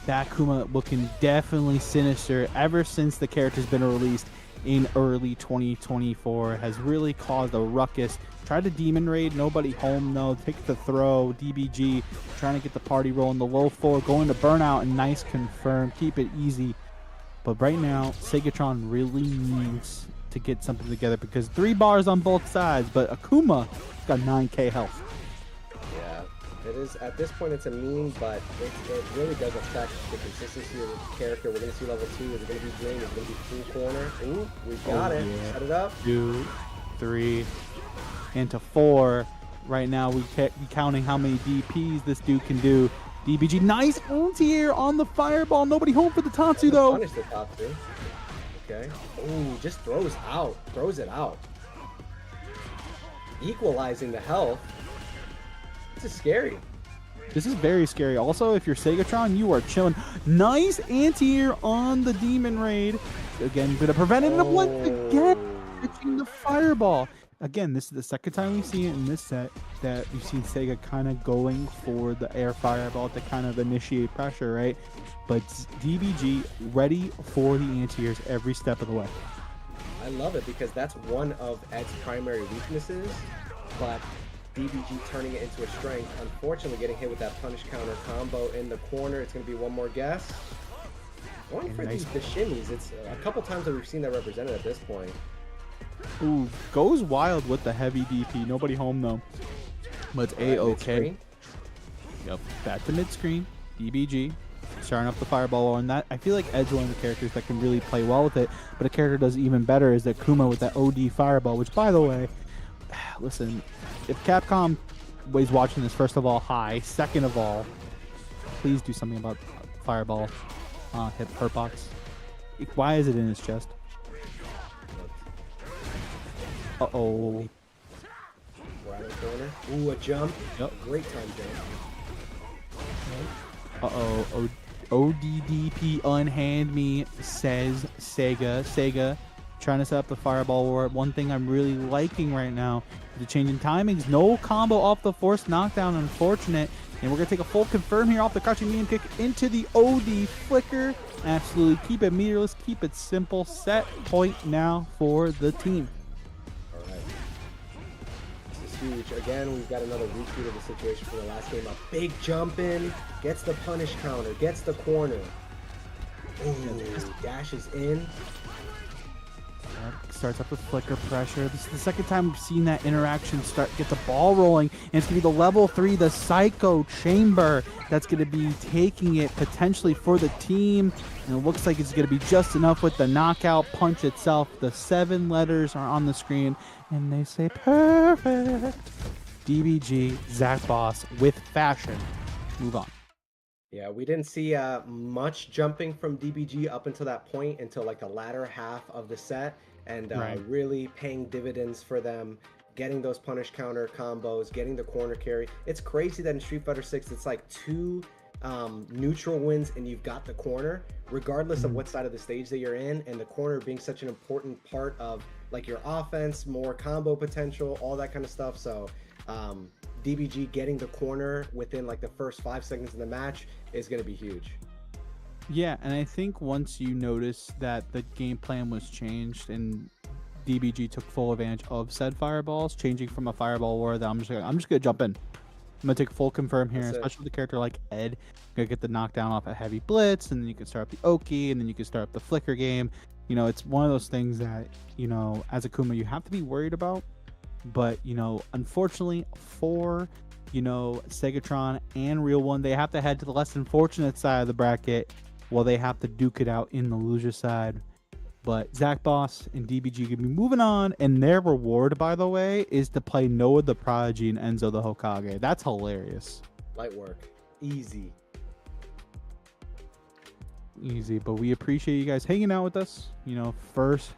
That Kuma looking definitely sinister ever since the character's been released in early 2024. Has really caused a ruckus. Tried to demon raid, nobody home though. Take the throw, DBG trying to get the party rolling. The low 4 going to burnout and nice confirm. Keep it easy. But right now, Segatron really needs to get something together because 3 bars on both sides, but Akuma got 9k health. Yeah, it is. At this point, it's a meme, but it really does affect the consistency of the character. We're going to see level 2. Is it going to be Dream? Is it going to be full corner? Ooh, we got it. Yeah. Set it up. 2, 3, into 4. Right now, we counting how many DPs this dude can do. DBG, nice anti-air on the fireball. Nobody home for the Tatsu, though. Punish the Tatsu. Okay. Ooh, just throws it out. Equalizing the health. This is scary. This is very scary. Also, if you're Segatron, you are chilling. Nice anti-air on the Demon Raid. Again, gonna prevent it once again. Pitching the fireball. Again, this is the second time we've seen it in this set that we've seen Sega kind of going for the air fireball to kind of initiate pressure, right? But DBG ready for the anti-airs every step of the way. I love it because that's one of Ed's primary weaknesses, but DBG turning it into a strength. Unfortunately, getting hit with that punish counter combo in the corner. It's going to be one more guess. Going for the shimmies. It's a couple times that we've seen that represented at this point. Ooh, goes wild with the heavy DP. Nobody home though. But it's A-OK. Yep, back to mid-screen. DBG starting up the fireball on that. I feel like Ed's one of the characters that can really play well with it, but a character does even better is that Kuma with that OD fireball, which by the way, listen, if Capcom is watching this, first of all, hi. Second of all, please do something about fireball hurt box. Why is it in his chest? Uh-oh. Right in the corner. Ooh, a jump. Yep. Great time jump. Uh-oh. ODDP unhand me, says Sega. Sega trying to set up the fireball war. One thing I'm really liking right now is the change in timings. No combo off the forced knockdown, unfortunate. And we're going to take a full confirm here off the crouching medium kick into the OD flicker. Absolutely. Keep it meterless. Keep it simple. Set point now for the team. Huge. Again, we've got another repeat of the situation from the last game. A big jump in, gets the punish counter, gets the corner. Ooh, dashes in. Starts up with flicker pressure. This is the second time we've seen that interaction get the ball rolling. And it's going to be the level 3, the Psycho Chamber, that's going to be taking it potentially for the team. And it looks like it's going to be just enough with the knockout punch itself. The 7 letters are on the screen, and they say perfect. DBG, Zach Boss with fashion. Move on. Yeah, we didn't see much jumping from DBG up until that point, until like the latter half of the set, and really paying dividends for them getting those punish counter combos, getting the corner carry. It's crazy that in Street Fighter 6 it's like 2 neutral wins and you've got the corner, regardless of what side of the stage that you're in, and the corner being such an important part of like your offense, more combo potential, all that kind of stuff. So DBG getting the corner within like the first 5 seconds of the match is going to be huge. Yeah, and I think once you notice that the game plan was changed and DBG took full advantage of said fireballs, changing from a fireball war that I'm just gonna jump in. I'm gonna take full confirm here, especially with a character like Ed. Gonna get the knockdown off a heavy blitz, and then you can start up the Oki, and then you can start up the flicker game. You know, it's one of those things that, you know, as a Kuma you have to be worried about. But, you know, unfortunately for, you know, Segatron and Real One, they have to head to the less than fortunate side of the bracket, while they have to duke it out in the loser side. But Zach Boss and DBG can be moving on, and their reward, by the way, is to play Noah the Prodigy and Enzo the Hokage. That's hilarious. Light work. Easy. Easy, but we appreciate you guys hanging out with us. You know, first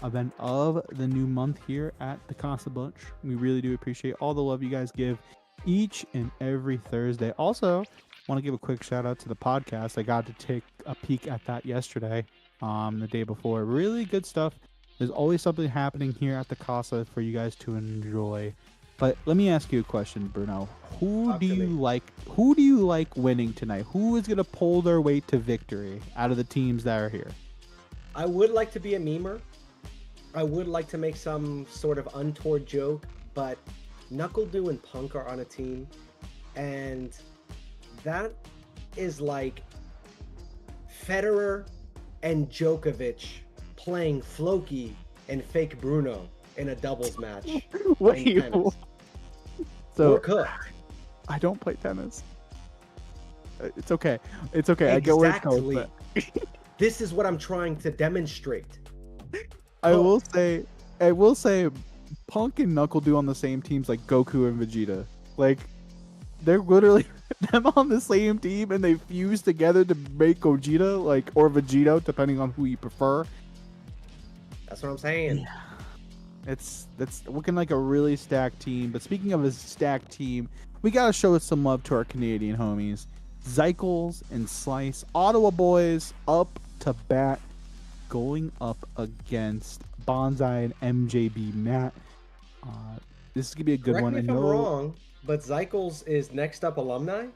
event of the new month here at the Casabunch. We really do appreciate all the love you guys give each and every Thursday. Also, want to give a quick shout out to the podcast. I got to take a peek at that yesterday, the day before. Really good stuff. There's always something happening here at the Casa for you guys to enjoy. But let me ask you a question, Bruno. Who do you like winning tonight? Who is gonna pull their way to victory out of the teams that are here? I would like to be a memer. I would like to make some sort of untoward joke, but NuckleDu and Punk are on a team, and that is like Federer and Djokovic playing Floki and fake Bruno in a doubles match. Wait, so we're cooked. I don't play tennis. It's okay. It's okay. Exactly. I get where it's going with that. This is what I'm trying to demonstrate. I will say, Punk and NuckleDu on the same teams like Goku and Vegeta. Like, they're literally them on the same team, and they fuse together to make Gogeta, like, or Vegito, depending on who you prefer. That's what I'm saying. Yeah. It's looking like a really stacked team. But speaking of a stacked team, we gotta show some love to our Canadian homies. Zycles and Slice, Ottawa boys, up to bat, going up against Bonsai and MJB Matt. This is gonna be a good one. Correct me if I'm wrong, but Zycles is next up alumni?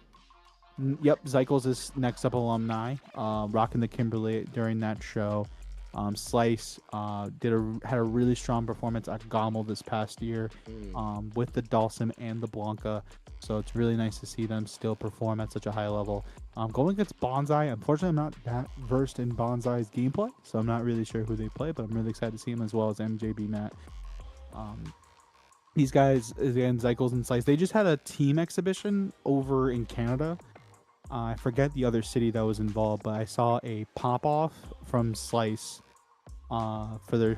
Yep, Zycles is next up alumni. Rocking the Kimberly during that show. Slice had a really strong performance at Gommel this past year with the Dawson and the Blanca. So it's really nice to see them still perform at such a high level. Going against Bonsai, unfortunately, I'm not that versed in Bonsai's gameplay, so I'm not really sure who they play, but I'm really excited to see him as well as MJB Matt. These guys, again, Zycles and Slice, they just had a team exhibition over in Canada. I forget the other city that was involved, but I saw a pop-off from Slice for the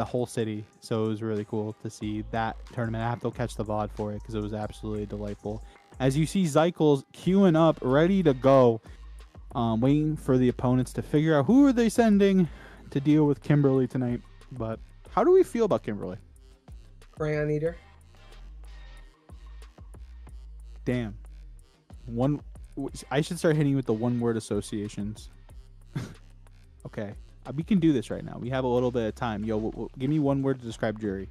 whole city, so it was really cool to see that tournament. I have to catch the VOD for it because it was absolutely delightful. As you see Zycles queuing up, ready to go, waiting for the opponents to figure out who are they sending to deal with Kimberly tonight. But how do we feel about Kimberly? Crayon eater. Damn. I should start hitting you with the one-word associations. Okay. We can do this right now. We have a little bit of time. Yo, give me one word to describe Jury.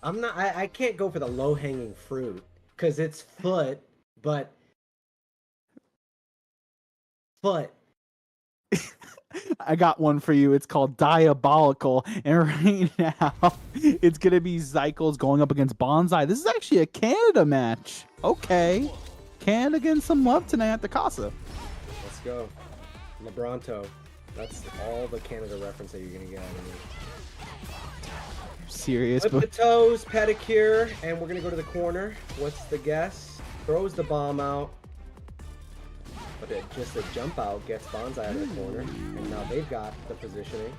I can't go for the low-hanging fruit because it's foot, but foot. I got one for you. It's called Diabolical. And right now, it's going to be Zycles going up against Bonsai. This is actually a Canada match. Okay. Canada getting some love tonight at the Casa. Let's go. Lebronto. That's all the Canada reference that you're going to get out of me. Serious? Flip the toes, pedicure, and we're going to go to the corner. What's the guess? Throws the bomb out. But just a jump out gets Bonsai out of the corner, and now they've got the positioning.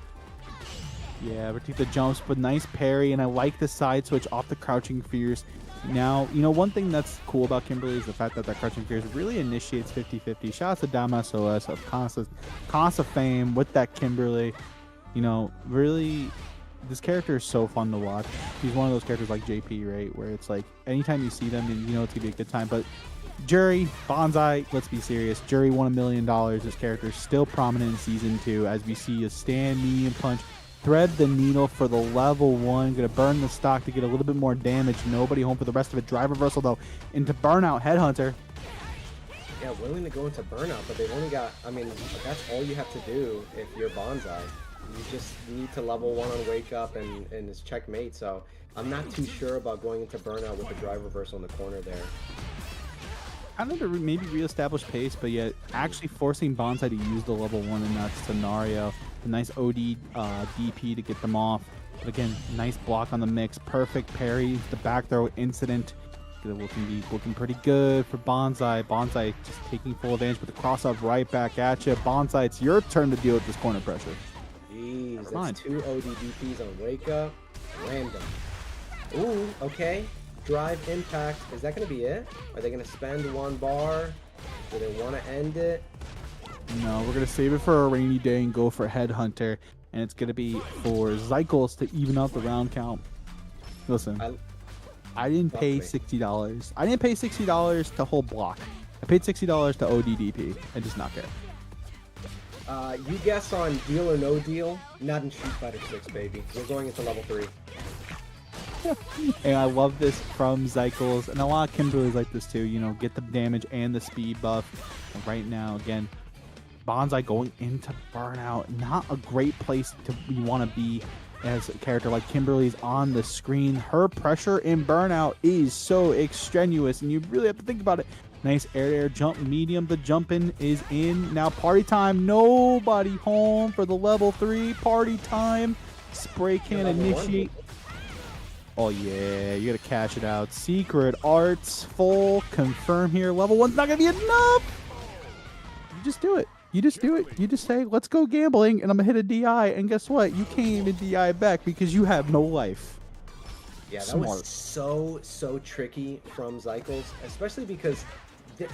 Yeah, Batista jumps, but nice parry, and I like the side switch off the crouching fierce Now, you know, one thing that's cool about Kimberly is the fact that Crouching Fears really initiates 50-50. Shout out to Dama SOS of Casa fame with that Kimberly. You know, really, this character is so fun to watch. He's one of those characters like JP, right? Where it's like, anytime you see them, you know it's going to be a good time. But Jury, Bonsai, let's be serious. Jury won $1 million. This character is still prominent in Season 2 as we see a stand, medium punch, thread the needle for the level 1. Gonna burn the stock to get a little bit more damage. Nobody home for the rest of it. Drive reversal though into burnout. Headhunter. Yeah, willing to go into burnout, but they've only got, I mean, that's all you have to do if you're Bonsai. You just need to level 1 on Wake Up and it's checkmate. So I'm not too sure about going into burnout with the drive reversal in the corner there. Kind of to maybe reestablish pace, but yet actually forcing Bonsai to use the level 1 in that scenario. A nice OD DP to get them off. But again, nice block on the mix. Perfect parry. The back throw incident. Looking pretty good for Bonsai. Bonsai just taking full advantage with the cross up right back at you. Bonsai, it's your turn to deal with this corner pressure. Jeez, that's 2 OD DPs on Wake Up. Random. Ooh, okay. Drive impact. Is that going to be it? Are they going to spend 1 bar? Do they want to end it? No, we're going to save it for a rainy day and go for Headhunter. And it's going to be for Zycles to even out the round count. Listen, I didn't pay $60. I didn't pay $60 to hold block. I paid $60 to ODDP. I just not care. You guess on deal or no deal? Not in Street Fighter 6, baby. We're going into level 3. And I love this from Zycles, and a lot of Kimberly's like this too, you know, get the damage and the speed buff. And right now, again, Bonsai going into burnout, not a great place to want to be as a character like Kimberly's on the screen. Her pressure in burnout is so extraneous, and you really have to think about it. Nice air jump, medium, the jumping is in. Now party time, nobody home for the level 3, party time. Spray can initiate. Oh yeah, you gotta cash it out. Secret Arts, full confirm here. Level 1's not gonna be enough. You just do it. You just do it. You just say, let's go gambling, and I'm gonna hit a DI, and guess what? You can't even DI back because you have no life. Yeah, that was so tricky from Zycles, especially because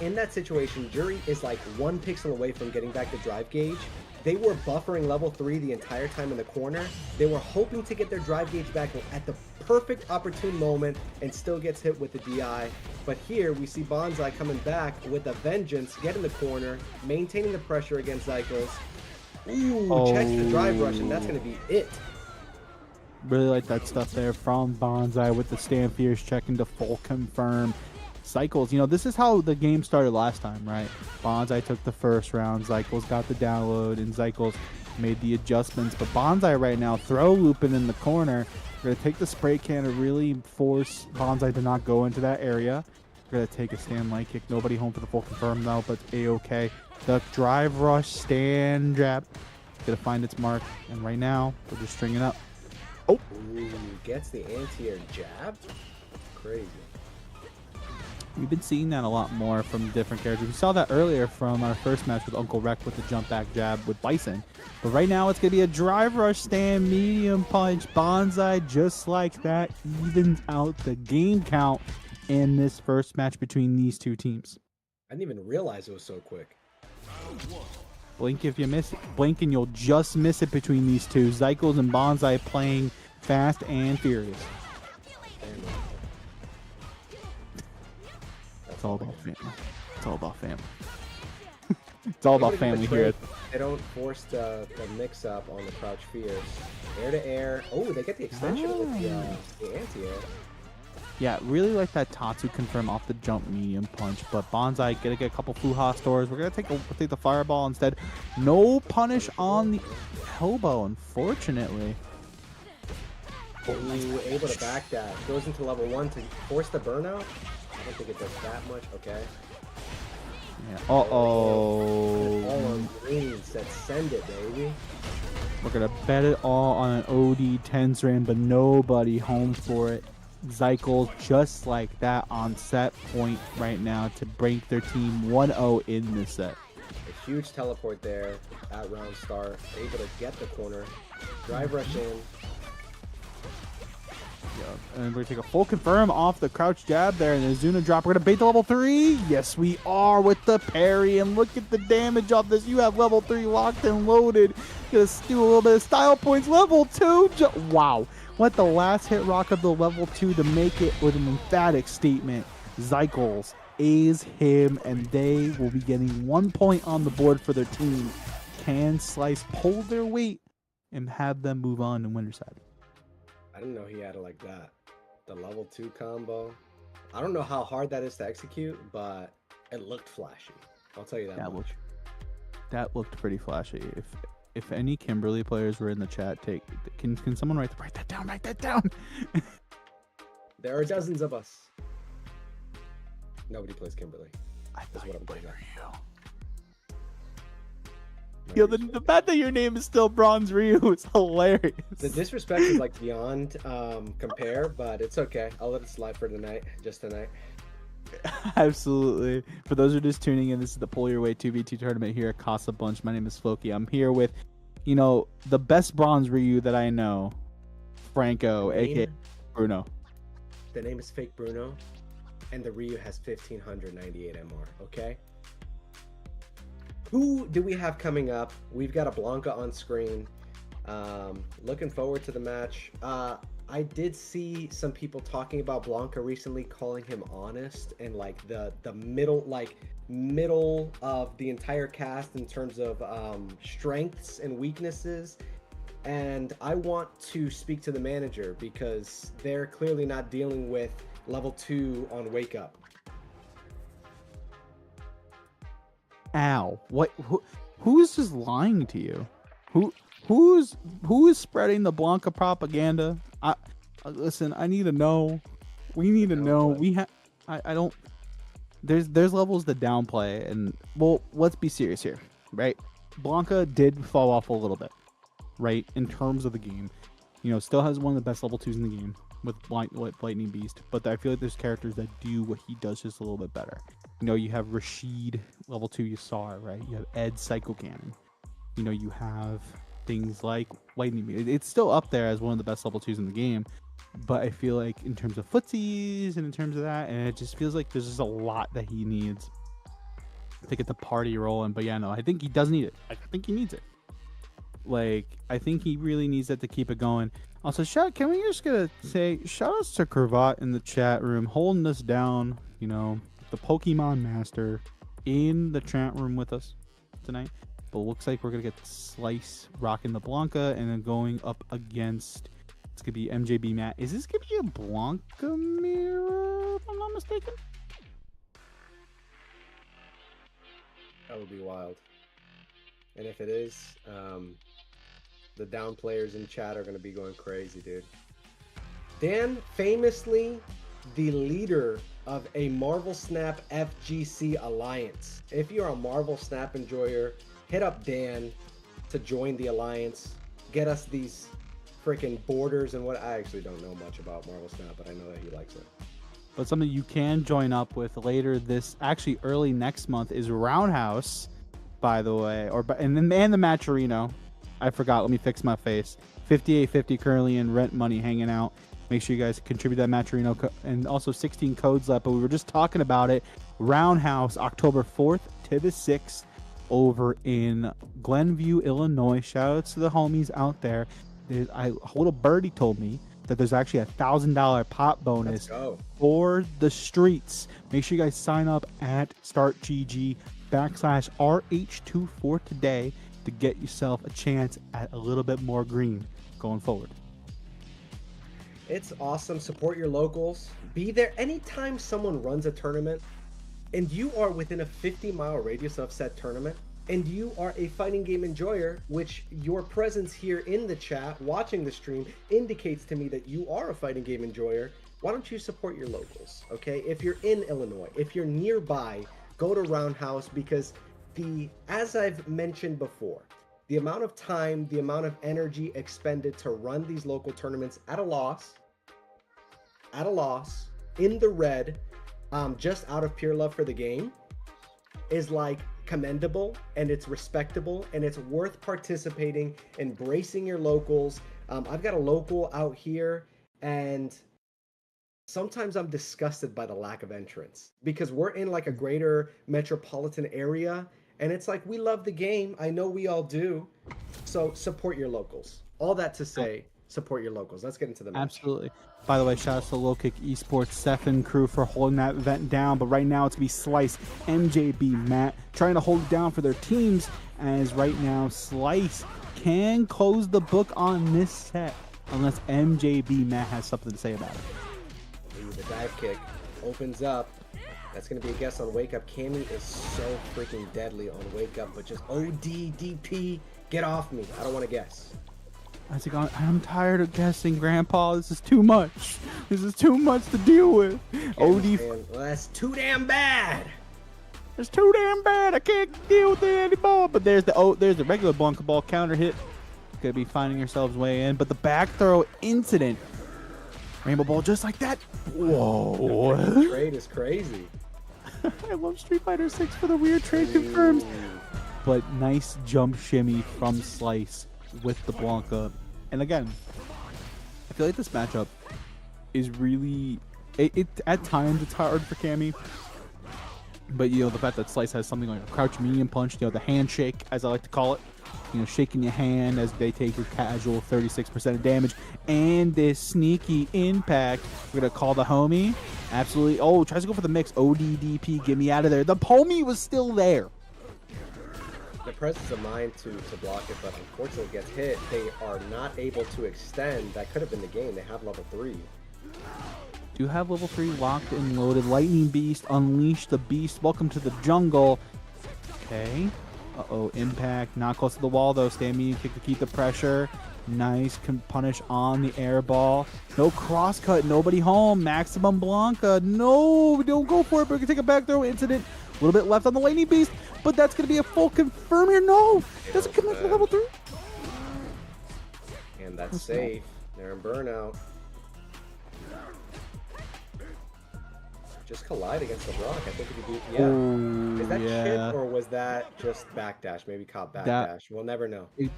in that situation, Jury is like 1 pixel away from getting back the drive gauge. They were buffering level 3 the entire time in the corner. They were hoping to get their drive gauge back at the perfect opportune moment and still gets hit with the DI. But here we see Bonsai coming back with a vengeance, get in the corner, maintaining the pressure against Zycles. Ooh, checks the drive rush, and that's going to be it. Really like that stuff there from Bonsai with the stand fierce checking to full confirm. Zycles, you know, this is how the game started last time, right? Bonsai took the first round, Zycles got the download, and Zycles made the adjustments. But Bonsai right now, throw looping in the corner. We're going to take the spray can to really force Bonsai to not go into that area. We're going to take a stand light kick. Nobody home for the full confirm though, but A-okay. The drive rush stand jab. Going to find its mark. And right now, we're just stringing up. Oh! Ooh, gets the anti-air jab. Crazy. We've been seeing that a lot more from different characters. We saw that earlier from our first match with Uncle Rec with the jump back jab with Bison. But right now it's going to be a drive rush stand, medium punch. Bonsai, just like that, evens out the game count in this first match between these two teams. I didn't even realize it was so quick. Blink if you miss it. Blink and you'll just miss it between these two. Zycles and Bonsai playing fast and furious. It's all about family. It's all about family. It's all about family here. They don't force the mix-up on the crouch fierce. Air to air. Oh, they get the extension with the anti-air. Yeah, really like that Tatsu confirm off the jump medium punch, but Bonsai gonna get a couple Fuha stores. We're gonna take the fireball instead. No punish on the elbow, unfortunately. Ooh, able to back that. Goes into level 1 to force the burnout. I don't think it does that much. Okay. Yeah. Uh-oh. All on green. Said send it, baby. We're gonna bet it all on an OD Tensran, but nobody home for it. Zycles just like that on set point right now to break their team 1-0 in this set. A huge teleport there at round start. Able to get the corner. Drive rush in. Yeah, and we're gonna take a full confirm off the crouch jab there, and the Zuna drop. We're gonna bait the level 3. Yes, we are with the parry, and look at the damage off this. You have level 3 locked and loaded. Gonna do a little bit of style points. Level 2. Wow. Let the last hit rock of the level 2 to make it with an emphatic statement. Zycles A's him, and they will be getting 1 point on the board for their team. Can Slice pull their weight and have them move on to winner's side? I didn't know he had it like that. The level 2 combo. I don't know how hard that is to execute, but it looked flashy. I'll tell you that much. That looked pretty flashy. If any Kimberly players were in the chat, can someone write that down? Write that down. There are dozens of us. Nobody plays Kimberly. That's what I'm playing. Yo, the fact that your name is still Bronze Ryu is hilarious. The disrespect is like beyond compare, but it's okay. I'll let it slide for tonight, just tonight. Absolutely. For those who are just tuning in, this is the Pull Your Weight 2v2 tournament here at Casabunch. My name is Floki. I'm here with, the best Bronze Ryu that I know, Franco, aka Bruno. The name is Fake Bruno, and the Ryu has 1598 MR, okay? Who do we have coming up? We've got a Blanca on screen. Looking forward to the match. I did see some people talking about Blanca recently, calling him honest and like the middle of the entire cast in terms of strengths and weaknesses. And I want to speak to the manager because they're clearly not dealing with level 2 on Wake Up. Ow! What? Who is just lying to you? Who is spreading the Blanca propaganda? Listen. I need to know. We need to know. We have. I don't. There's levels to downplay, and well, let's be serious here, right? Blanca did fall off a little bit, right, in terms of the game. Still has one of the best level 2s in the game with Lightning Beast, but I feel like there's characters that do what he does just a little bit better. You have Rashid, level 2, you saw it, right? You have Ed, Psycho Cannon. You have things like Lightning Beast. It's still up there as one of the best level 2s in the game, but I feel like in terms of footsies and in terms of that, and it just feels like there's just a lot that he needs to get the party rolling. But yeah, no, I think he does need it. I think he needs it. I think he really needs that to keep it going. Also, can we just say shout outs to Cravat in the chat room, holding us down, the Pokemon Master in the chat room with us tonight. But looks like we're going to get Slice rocking the Blanca and then going up against, it's going to be MJB Matt. Is this going to be a Blanca mirror, if I'm not mistaken? That would be wild. And if it is, the down players in chat are going to be going crazy, dude. Dan, famously the leader of a Marvel Snap FGC alliance. If you're a Marvel Snap enjoyer, hit up Dan to join the alliance. Get us these freaking borders and what. I actually don't know much about Marvel Snap, but I know that he likes it. But something you can join up with later actually early next month is Roundhouse, by the way, and the Matcherino. I forgot. Let me fix my face. 5850 currently in rent money hanging out. Make sure you guys contribute that Matcherino and also 16 codes left. But we were just talking about it. Roundhouse, October 4th to the 6th over in Glenview, Illinois. Shout outs to the homies out there. A little birdie told me that there's actually a $1,000 pop bonus for the streets. Make sure you guys sign up at startgg/RH24 today to get yourself a chance at a little bit more green going forward. It's awesome. Support your locals. Be there anytime someone runs a tournament and you are within a 50-mile radius of said tournament and you are a fighting game enjoyer, which your presence here in the chat watching the stream indicates to me that you are a fighting game enjoyer. Why don't you support your locals? Okay, if you're in Illinois, if you're nearby, go to Roundhouse, because as I've mentioned before, the amount of time, the amount of energy expended to run these local tournaments at a loss, in the red, just out of pure love for the game, is like commendable, and it's respectable, and it's worth participating, embracing your locals. I've got a local out here And sometimes I'm disgusted by the lack of entrance because we're in like a greater metropolitan area, and it's like we love the game. I know we all do. So support your locals. All that to say, support your locals. Let's get into the match. Absolutely. By the way, shout out to Low Kick Esports, Seth and crew for holding that event down. But right now it's going to be Slice, MJB, Matt, trying to hold it down for their teams. As right now, Slice can close the book on this set. Unless MJB, Matt, has something to say about it. Ooh, the dive kick opens up. That's going to be a guess on Wake Up. Cammy is so freaking deadly on Wake Up. But just ODDP, get off me. I don't want to guess. I was like, I'm tired of guessing, Grandpa. This is too much. This is too much to deal with. OD. Well, that's too damn bad. It's too damn bad. I can't deal with it anymore. But there's the regular Blanca ball counter hit. Gonna be finding yourselves way in. But the back throw incident. Rainbow ball just like that. Whoa. The trade is crazy. I love Street Fighter 6 for the weird trade confirms. But nice jump shimmy from Slice with the Blanca. And again, I feel like this matchup is really it at times it's hard for Cammy. But you know, the fact that Slice has something like a crouch medium punch, you know, the handshake as I like to call it. You know, shaking your hand as they take your casual 36% of damage. And this sneaky impact. We're gonna call the homie. Absolutely. Oh, tries to go for the mix. ODDP, get me out of there. The homie was still there. The presence of mind to block it, but unfortunately gets hit. They are not able to extend. That could have been the game. They have level 3. Do have level 3 locked and loaded. Lightning Beast, unleash the beast. Welcome to the jungle. Okay. Uh-oh, impact. Not close to the wall, though. Stand medium kick to keep the pressure. Nice. Can punish on the air ball. No crosscut. Nobody home. Maximum Blanca. No, don't go for it. But we can take a back throw incident. A little bit left on the Lightning Beast. But that's going to be a full confirm here. No. Doesn't connect to level 3. And that's safe. They're in burnout. Just collide against the block. I think if you do, yeah. Ooh, is that yeah. chip or was that just backdash? Maybe caught backdash. We'll never know. It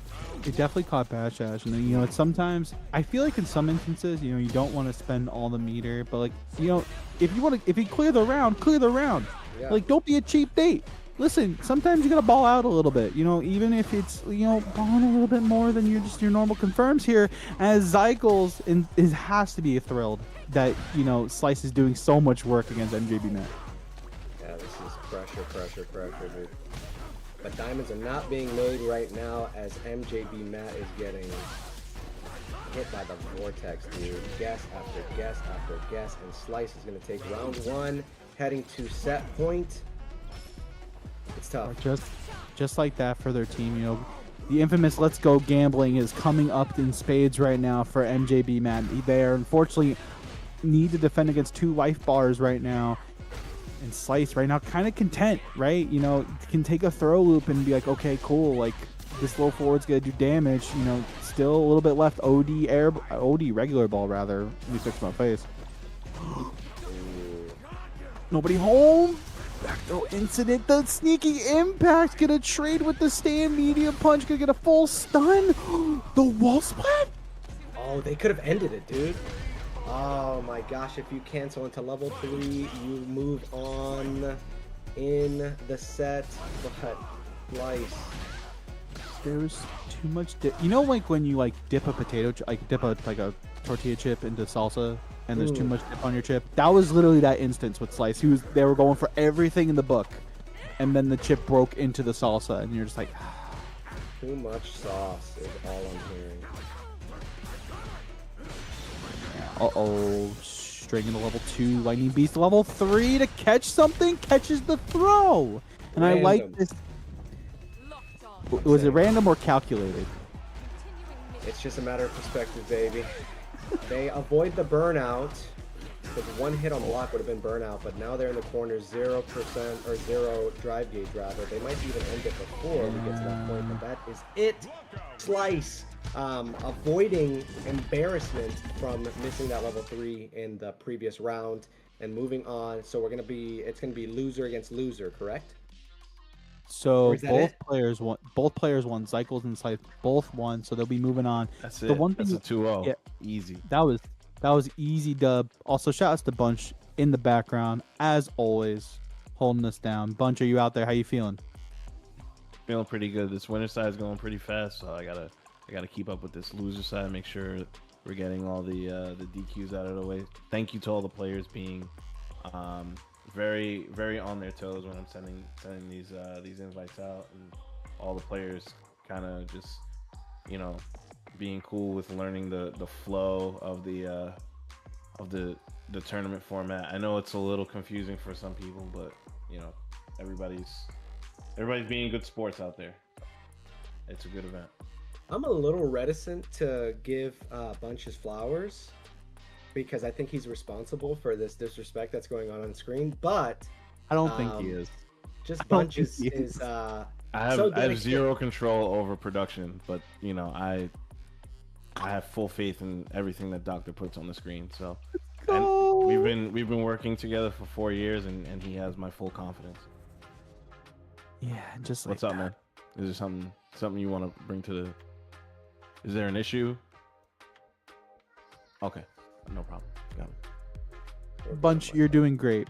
definitely caught backdash, and then you know, it's sometimes I feel like in some instances, you know, you don't want to spend all the meter, but like, you know, if you clear the round, clear the round. Yeah. Like, don't be a cheap date. Listen, sometimes you gotta ball out a little bit, you know, even if it's, you know, balling a little bit more than your normal confirms here. As Zycles has to be thrilled that, you know, Slice is doing so much work against MJB Matt. Yeah, this is pressure, dude. But diamonds are not being made right now as MJB Matt is getting hit by the vortex, dude. Guess after guess after guess, and Slice is gonna take round 1, heading to set point. It's tough. Just like that for their team, you know. The infamous Let's Go Gambling is coming up in spades right now for MJB Matt. They are unfortunately need to defend against 2 life bars right now. And Slice right now kind of content, right? You know, can take a throw loop and be like, okay, cool, like this low forward's gonna do damage. You know, still a little bit left. OD regular ball rather. Let me fix my face. Nobody home. Back throw incident. The sneaky impact. Gonna trade with the stand medium punch. Gonna get a full stun. The wall splat. Oh, they could have ended it, dude. Oh my gosh, if you cancel into level 3, you move on in the set. But Slice. There's too much dip. You know, like when you like dip a potato, like dip a tortilla chip into salsa, and there's too much dip on your chip. That was literally that instance with Slice. They were going for everything in the book, and then the chip broke into the salsa, and you're just like, too much sauce is all I'm hearing. uh-oh, string into level 2, Lightning Beast level 3 to catch something, catches the throw. And random. I like this. Was it random or calculated? It's just a matter of perspective, baby. They avoid the burnout, because 1 hit on block would have been burnout, but now they're in the corner, 0% or 0 drive gauge rather. They might even end it before we get to that point, but that is it. Slice. Avoiding embarrassment from missing that level 3 in the previous round and moving on. So it's gonna be loser against loser, correct? So both players won. Zycles and Slice both won. So they'll be moving on. That's it. That's a 2-0. Yeah, easy. That was That was easy dub. Also, shout outs to Bunch in the background, as always, holding us down. Bunch, are you out there? How you feeling? Feeling pretty good. This winner side is going pretty fast, so I gotta keep up with this loser side. Make sure we're getting all the DQs out of the way. Thank you to all the players being very on their toes when I'm sending these invites out, and all the players kind of just being cool with learning the flow of the tournament format. I know it's a little confusing for some people, but everybody's being good sports out there. It's a good event. I'm a little reticent to give Bunch his flowers because I think he's responsible for this disrespect that's going on screen. But I don't think he is. Just Bunch is I have zero control over production, but I have full faith in everything that Doctor puts on the screen. So, and we've been working together for 4 years, and he has my full confidence. Yeah, just like what's up, man? Is there something you want to bring to the? Is there an issue? Okay, no problem. Got it. Bunch, you're doing great.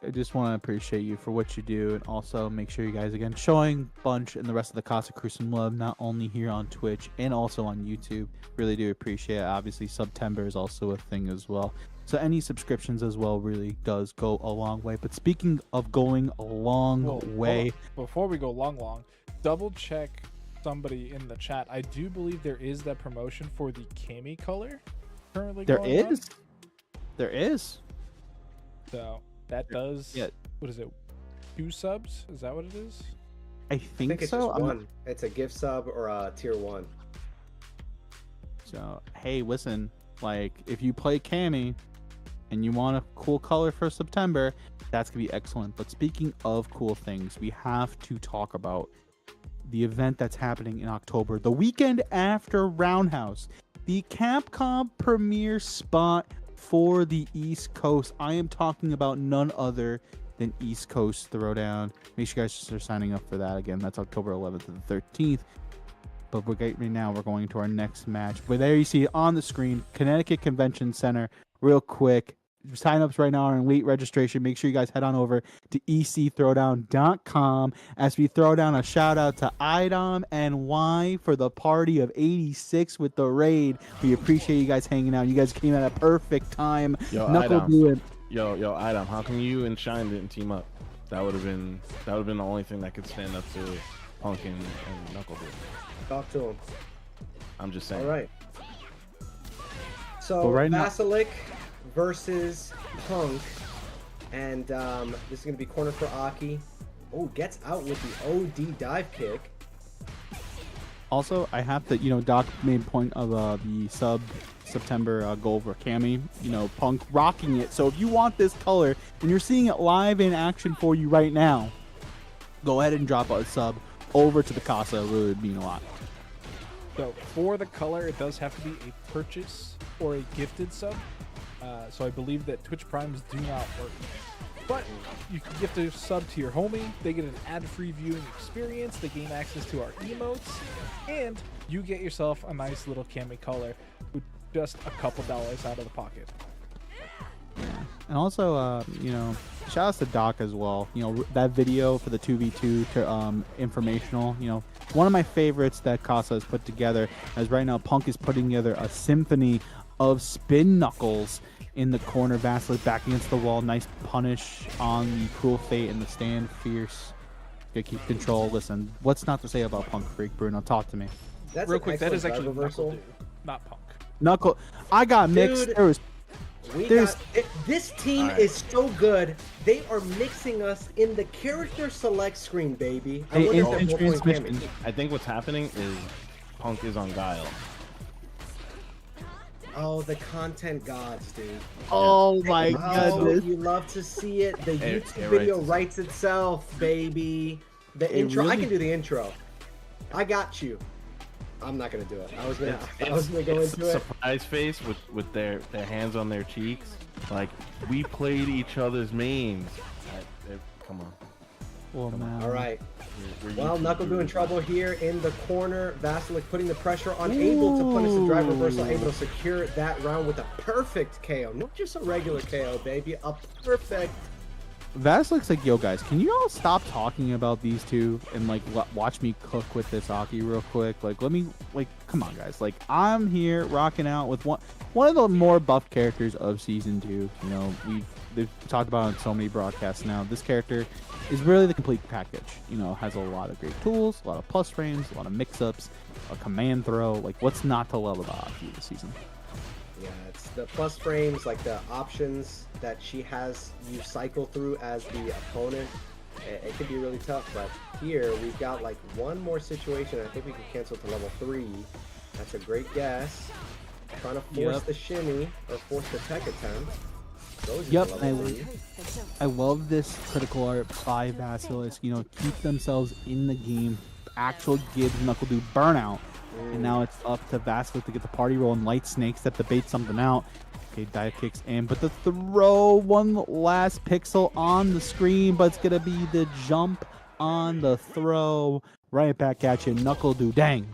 I just want to appreciate you for what you do, and also make sure you guys again showing Bunch and the rest of the Casa crew some love, not only here on Twitch and also on YouTube. Really do appreciate it. Obviously, September is also a thing as well. So any subscriptions as well really does go a long way. But speaking of going a long way, before we go long, double check somebody in the chat. I do believe there is that promotion for the Kami color currently. There is. So. That does. Yeah. What is it? 2 subs? Is that what it is? I think it's so. Just one. It's a gift sub or a tier 1. So hey, listen. Like, if you play Kami and you want a cool color for September, that's gonna be excellent. But speaking of cool things, we have to talk about the event that's happening in October, the weekend after Roundhouse, the Capcom premiere spot for the East Coast. I am talking about none other than East Coast Throwdown. Make sure you guys are signing up for that. Again, that's October 11th to the 13th. But right now, we're going to our next match. But there you see it on the screen, Connecticut Convention Center. Real quick, sign-ups right now are in late registration. Make sure you guys head on over to ecthrowdown.com as we throw down a shout-out to IDOM and Y for the party of 86 with the raid. We appreciate you guys hanging out. You guys came at a perfect time. Yo, IDOM, how come you and Shine didn't team up? That would have been the only thing that could stand up to Punk and Knuckle Dude. Talk to him. I'm just saying. All right. So Vasilic versus Punk, and this is going to be corner for Aki. Oh, gets out with the OD dive kick. Also, I have to, Doc made point of the September goal for Kami, Punk rocking it. So if you want this color and you're seeing it live in action for you right now, go ahead and drop a sub over to the Casa. It really would mean a lot. So for the color, it does have to be a purchase or a gifted sub. So I believe that Twitch Primes do not work. But you can gift a sub to your homie, they get an ad-free viewing experience, they gain access to our emotes, and you get yourself a nice little Kami color with just a couple dollars out of the pocket. Yeah. And also, shout outs to Doc as well. That video for the 2v2 informational, one of my favorites that Casa has put together, as right now Punk is putting together a symphony of spin knuckles in the corner. Vasilic back against the wall. Nice punish on the Cruel Fate and the stand fierce. Gotta keep control. Listen, what's not to say about Punk Freak, Bruno? Talk to me. That's real quick. That is actually reversal, not Punk. Knuckle. I got mixed. Dude, this team is so good. They are mixing us in the character select screen, baby. I think what's happening is Punk is on Guile. Oh, the content gods, dude. Oh my goodness. You love to see it. The YouTube video writes itself, baby. The intro. I can do the intro. I got you. I'm not gonna do it. I was gonna go into it. Surprise face with their hands on their cheeks. Like, we played each other's mains. Come on. Well, man. All right. Well, NuckleDoo in trouble here in the corner. Vasilik putting the pressure on, able to punish the drive reversal, able to secure that round with a perfect KO. Not just a regular KO, baby. A perfect. Vasilik's like, yo, guys, can you all stop talking about these two and, like, watch me cook with this Aki real quick? Like, let me, like, come on, guys. Like, I'm here rocking out with one of the more buff characters of Season 2. You know, they've talked about it on so many broadcasts now. This character is really the complete package. You know, has a lot of great tools, a lot of plus frames, a lot of mix-ups, a command throw. Like, what's not to love about Aki this season? Yeah, it's the plus frames, like the options that she has you cycle through as the opponent. It could be really tough, but here we've got like one more situation. I think we can cancel to level 3. That's a great guess. Trying to force the shimmy or force the tech attempt. Yep, I love this critical art by Basilisk. You know, keep themselves in the game. Actual gives NuckleDoo burnout. And now it's up to Basilisk to get the party roll and Light Snake step to bait something out. Okay, dive kicks in, but the throw, one last pixel on the screen, but it's going to be the jump on the throw. Right back at you, NuckleDoo. Dang.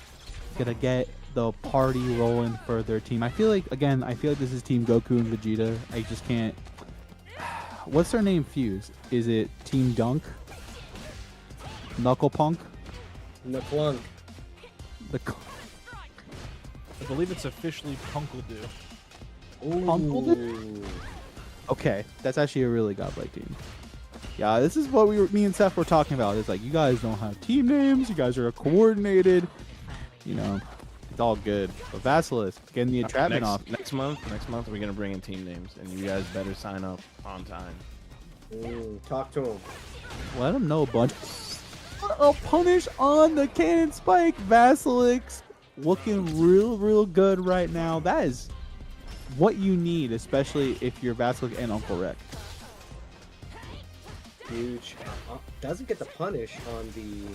Gonna get the party rolling for their team. I feel like this is Team Goku and Vegeta. I just can't. What's their name? Fuse? Is it Team Dunk? Knucklepunk? Knucklunk. I believe it's officially PunkleDoo. PunkleDoo? Okay, that's actually a really godlike team. Yeah, this is what me and Seth were talking about. It's like, you guys don't have team names. You guys are coordinated. You know, it's all good. But Basilisk getting the entrapment off. Next month, we're gonna bring in team names, and you guys better sign up on time. Talk to him. Let him know, Bunch. A punish on the cannon spike. Basilisk looking real good right now. That is what you need, especially if you're Basilisk and Uncle Rick. Huge. Doesn't get the punish on the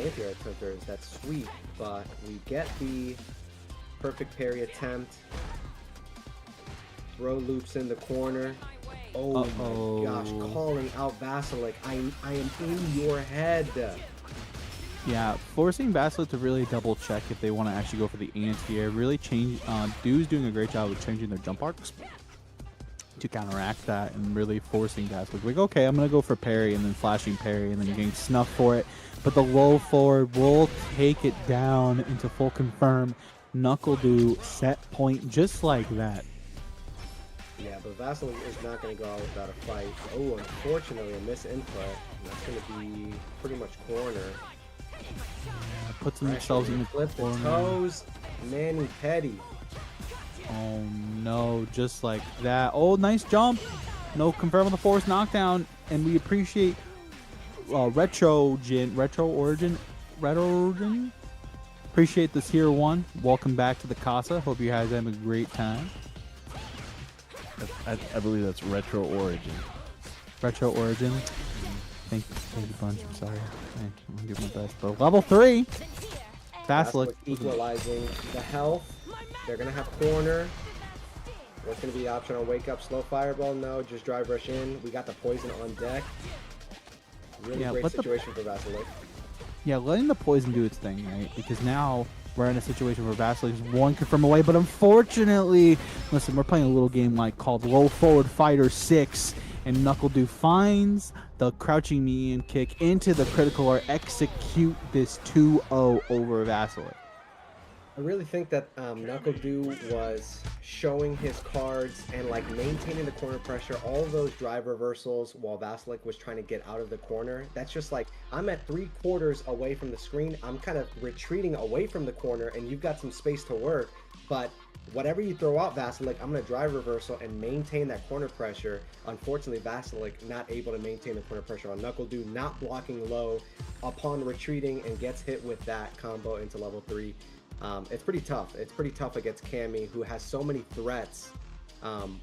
anti-air attempters. That's sweet, but we get the perfect parry attempt. Throw loops in the corner. Oh my gosh, calling out Basilisk. I am in your head. Yeah, forcing Basilisk to really double check if they want to actually go for the anti-air. Really change. Doo's doing a great job of changing their jump arcs to counteract that and really forcing Basilisk. Like, okay, I'm going to go for parry and then flashing parry and then you're getting snuffed for it. But the low forward will take it down into full confirm. NuckleDoo set point just like that. Yeah, but Basilisk is not going to go out without a fight. Oh, unfortunately, a misinput. That's going to be pretty much corner. Yeah, puts themselves in the flip corner. The toes, Manny Petty. Oh no, just like that. Oh, nice jump. No confirm on the force knockdown, and we appreciate Retro Origin. Appreciate this here one. Welcome back to the Casa. Hope you guys have a great time. I believe that's Retro Origin. Retro Origin. Thank you, Bunch. I'm sorry. I'm gonna do my best. But level 3. Basilisk equalizing the health. They're gonna have corner. What's gonna be the option on wake up? Slow fireball? No, just drive rush in. We got the poison on deck. Really great situation for Basilisk. Yeah, letting the poison do its thing, right? Because now we're in a situation where Basilisk is one confirm away, but unfortunately, listen, we're playing a little game like called Low Forward Fighter 6, and NuckleDoo finds the crouching knee and kick into the critical or execute this 2-0 over Basilisk. I really think that NuckleDoo was showing his cards and like maintaining the corner pressure, all of those drive reversals while Basilisk was trying to get out of the corner. That's just like, I'm at 3/4 away from the screen. I'm kind of retreating away from the corner and you've got some space to work. But whatever you throw out, Basilisk, I'm going to drive reversal and maintain that corner pressure. Unfortunately, Basilisk not able to maintain the corner pressure on NuckleDoo, not blocking low upon retreating and gets hit with that combo into level 3. It's pretty tough. It's pretty tough against Cammy, who has so many threats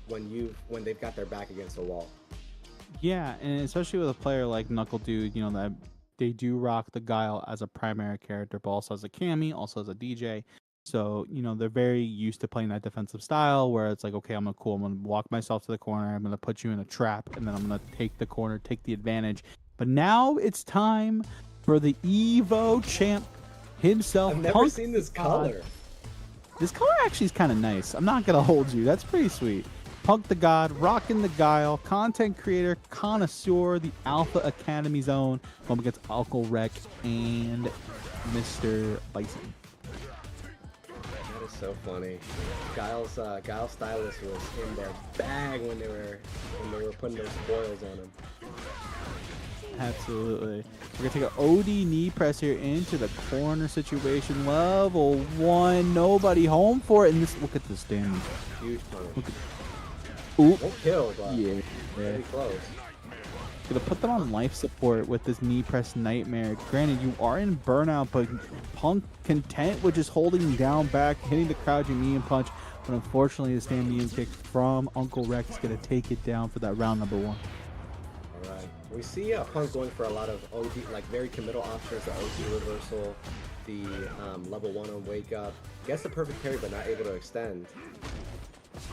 when they've got their back against the wall. Yeah, and especially with a player like NuckleDoo, you know, that they do rock the Guile as a primary character, but also as a Cammy, also as a DJ. So, you know, they're very used to playing that defensive style where it's like, okay, I'm gonna walk myself to the corner, I'm gonna put you in a trap, and then I'm gonna take the corner, take the advantage, But now it's time for the Evo champ himself. I've never seen this color. This color actually is kind of nice. I'm not going to hold you. That's pretty sweet. Punk the God, rocking the Guile, content creator, connoisseur, the Alpha Academy Zone, going against Uncle Rec and Mr. Bison. That is so funny. Guile Stylus was in their bag when they were putting those spoils on him. Absolutely. We're going to take an OD knee press here into the corner situation. Level 1. Nobody home for it. And this, look at this damage. Huge punish. Oop. Won't kill, but Yeah. pretty close. Gonna put them on life support with this knee press nightmare. Granted, you are in burnout, but Punk content with just holding down back, hitting the crouching knee and punch. But unfortunately, the stand medium kick from Uncle Rex is gonna take it down for that round number 1. All right. We see Punk going for a lot of OD, like very committal options, the OD reversal, the level 1 on wake up. Gets the perfect parry, but not able to extend.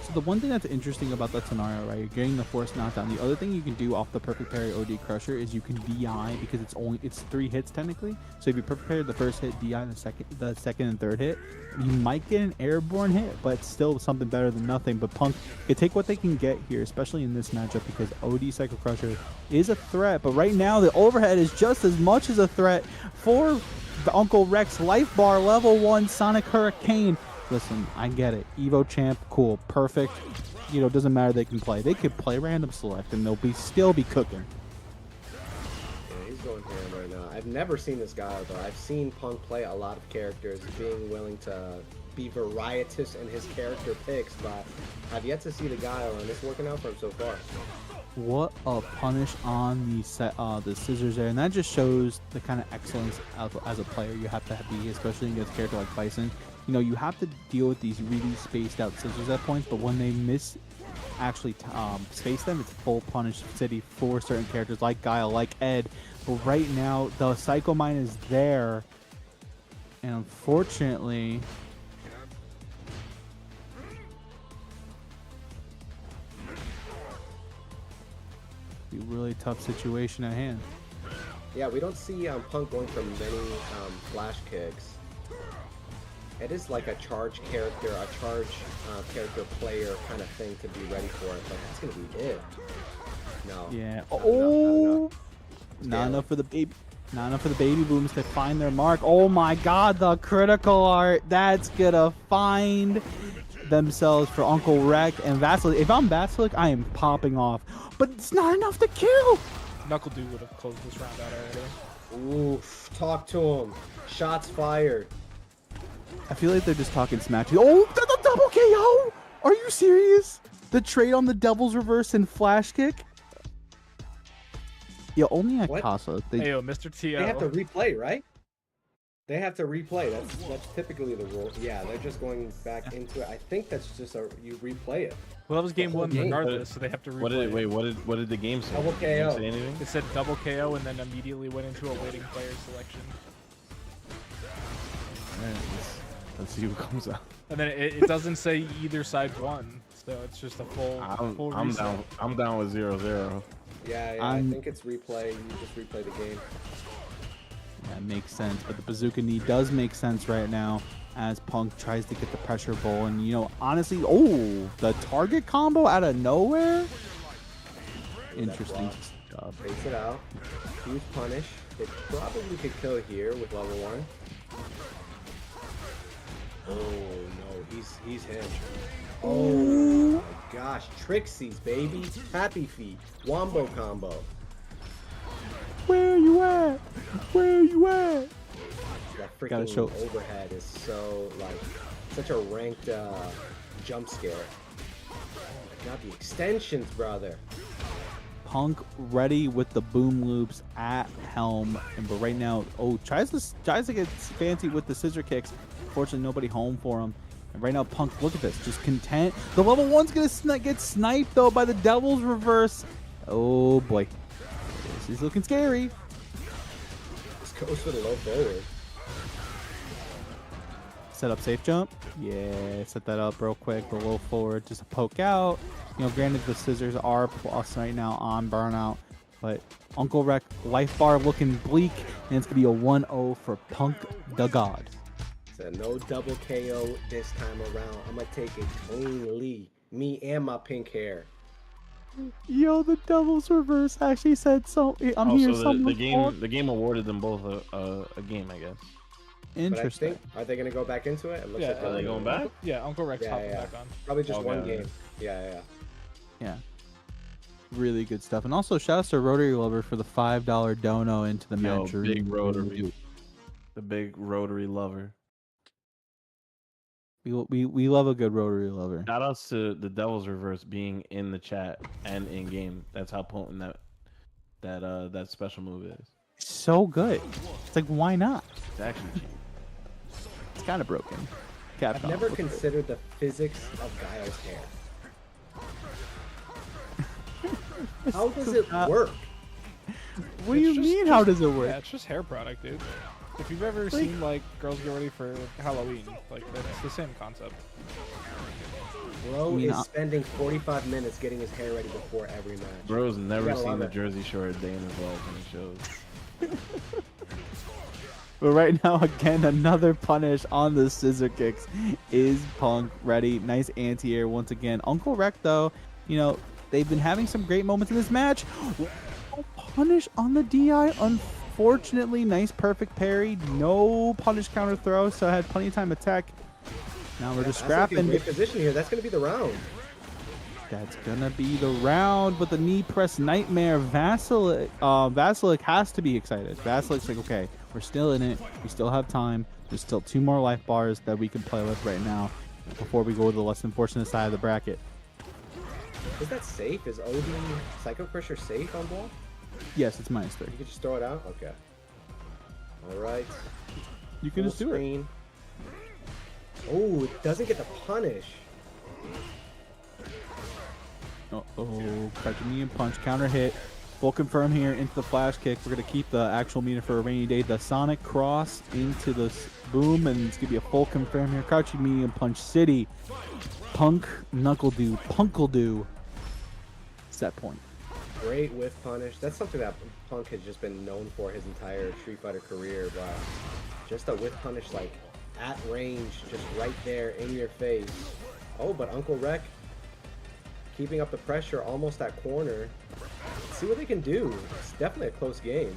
So the one thing that's interesting about that scenario, right? You're getting the force knockdown. The other thing you can do off the perfect parry OD crusher is you can DI because it's 3 hits technically. So if you perfect parry the first hit, DI the second and third hit, you might get an airborne hit, but it's still something better than nothing. But Punk can take what they can get here, especially in this matchup, because OD Psycho Crusher is a threat. But right now the overhead is just as much as a threat for the Uncle Rex life bar level 1 Sonic Hurricane. Listen, I get it. Evo champ, cool, perfect. You know, doesn't matter. They can play. They could play random select, and they'll still be cooking. Yeah, he's going ham right now. I've never seen this guy though. I've seen Punk play a lot of characters, being willing to be varietous in his character picks, but I've yet to see the guy, and it's working out for him so far. What a punish on the scissors there, and that just shows the kind of excellence as a player you have to be, especially against a character like Bison. You know, you have to deal with these really spaced out scissors at points, but when they space them, it's full punish city for certain characters like Guile, like Ed. But right now, the Psycho Mine is there, and unfortunately, a really tough situation at hand. Yeah, we don't see Punk going for many flash kicks. It is like a charge character, character player kind of thing to be ready for it, but that's gonna be it. No. Yeah. Not Not enough for the baby. Not enough for the baby booms to find their mark. Oh my God, the critical art. That's gonna find themselves for Uncle Rec and Vasilic. If I'm Vasilic, I am popping off. But it's not enough to kill. Knuckle Dude would have closed this round out already. Oof, talk to him. Shots fired. I feel like they're just talking smack. Oh, the double KO! Are you serious? The trade on the Devil's Reverse and Flash Kick? Yeah, only at What? Casa. Hey, yo, Mr. T.O. They have to replay, right? They have to replay. That's typically the rule. Yeah, they're just going back into it. I think that's just you replay it. Well, that was game whole 1 game. regardless, so they have to replay. What did the game say? Double Did KO. it say anything? It said double KO and then immediately went into a waiting player selection. Alright, let's see who comes out. And then it doesn't say either side won, so it's just a full I'm reset. I'm down with 0-0. Yeah, I think it's replay. You just replay the game. That makes sense, but the bazooka knee does make sense right now as Punk tries to get the pressure bowl. And, you know, honestly, oh, the target combo out of nowhere? Interesting stuff. Face it out. Huge punish. They probably could kill here with level 1. Oh no, he's him. Oh my gosh, Trixie's baby. Happy Feet. Wombo combo. Where you at? Where you at? That Gotta show. freaking overhead is so, like, such a ranked jump scare. Oh my god, the extensions, brother. Punk ready with the boom loops at helm, and but right now, oh, tries to get fancy with the scissor kicks. Fortunately, nobody home for him. And right now, Punk, look at this, just content. The level 1's gonna get sniped though by the Devil's Reverse. Oh boy, this is looking scary. Just goes for the low forward. Set up safe jump. Yeah, set that up real quick. The low forward, just a poke out. You know, granted the scissors are plus right now on burnout, But Uncle Rec, life bar looking bleak, and it's going to be a 1-0 for Punk the God. So no double KO this time around. I'm going to take it cleanly. Me and my pink hair. Yo, the Devil's Reverse actually said so. I'm oh, here. So the game awarded them both a game, I guess. Interesting. Are they going to go back into it? It looks like are they going back? Yeah, Uncle Rex hopping back on. Probably just one game. Yeah. Really good stuff. And also, shout out to Rotary Lover for the $5 dono into the match. Big Rotary. The big Rotary Lover. We love a good Rotary Lover. Shout outs to the Devil's Reverse being in the chat and in game. That's how potent that special move is. So good. It's like, why not? It's actually cheap. It's kind of broken. I've never considered the physics of Guile's hair. How does it work? What do you mean, how does it work? Yeah, it's just hair product, dude. If you've ever seen, like, girls get ready for Halloween, like, that's the same concept. Bro is spending 45 minutes getting his hair ready before every match. Bro's never seen the Jersey Shore a day in his life when he shows. But right now, again, another punish on the scissor kicks. Is Punk ready? Nice anti-air once again. Uncle Rec, though, you know, they've been having some great moments in this match. Punish on the DI. Unfortunately, nice perfect parry. No punish counter throw, so I had plenty of time to attack. Now we're just scrapping. Great position here. That's going to be the round. That's going to be the round with the knee press nightmare. Vasilik has to be excited. Vasilik's like, okay, we're still in it. We still have time. There's still 2 more life bars that we can play with right now before we go to the less unfortunate side of the bracket. Is that safe? Is OD Psycho Crusher safe on ball? Yes, it's -3. You can just throw it out? Okay. All right. You can just do it. Oh, it doesn't get the punish. Uh-oh. Catching me and punch. Counter hit. Full confirm here into the flash kick. We're going to keep the actual meter for a rainy day. The Sonic Cross into the boom, and it's going to be a full confirm here. Crouching medium punch city. Punk, knuckle do, punkle do. Set point. Great whiff punish. That's something that Punk has just been known for his entire Street Fighter career. Wow. Just a whiff punish, like, at range, just right there in your face. Oh, but Uncle Rec keeping up the pressure almost at corner. Let's see what they can do. It's definitely a close game.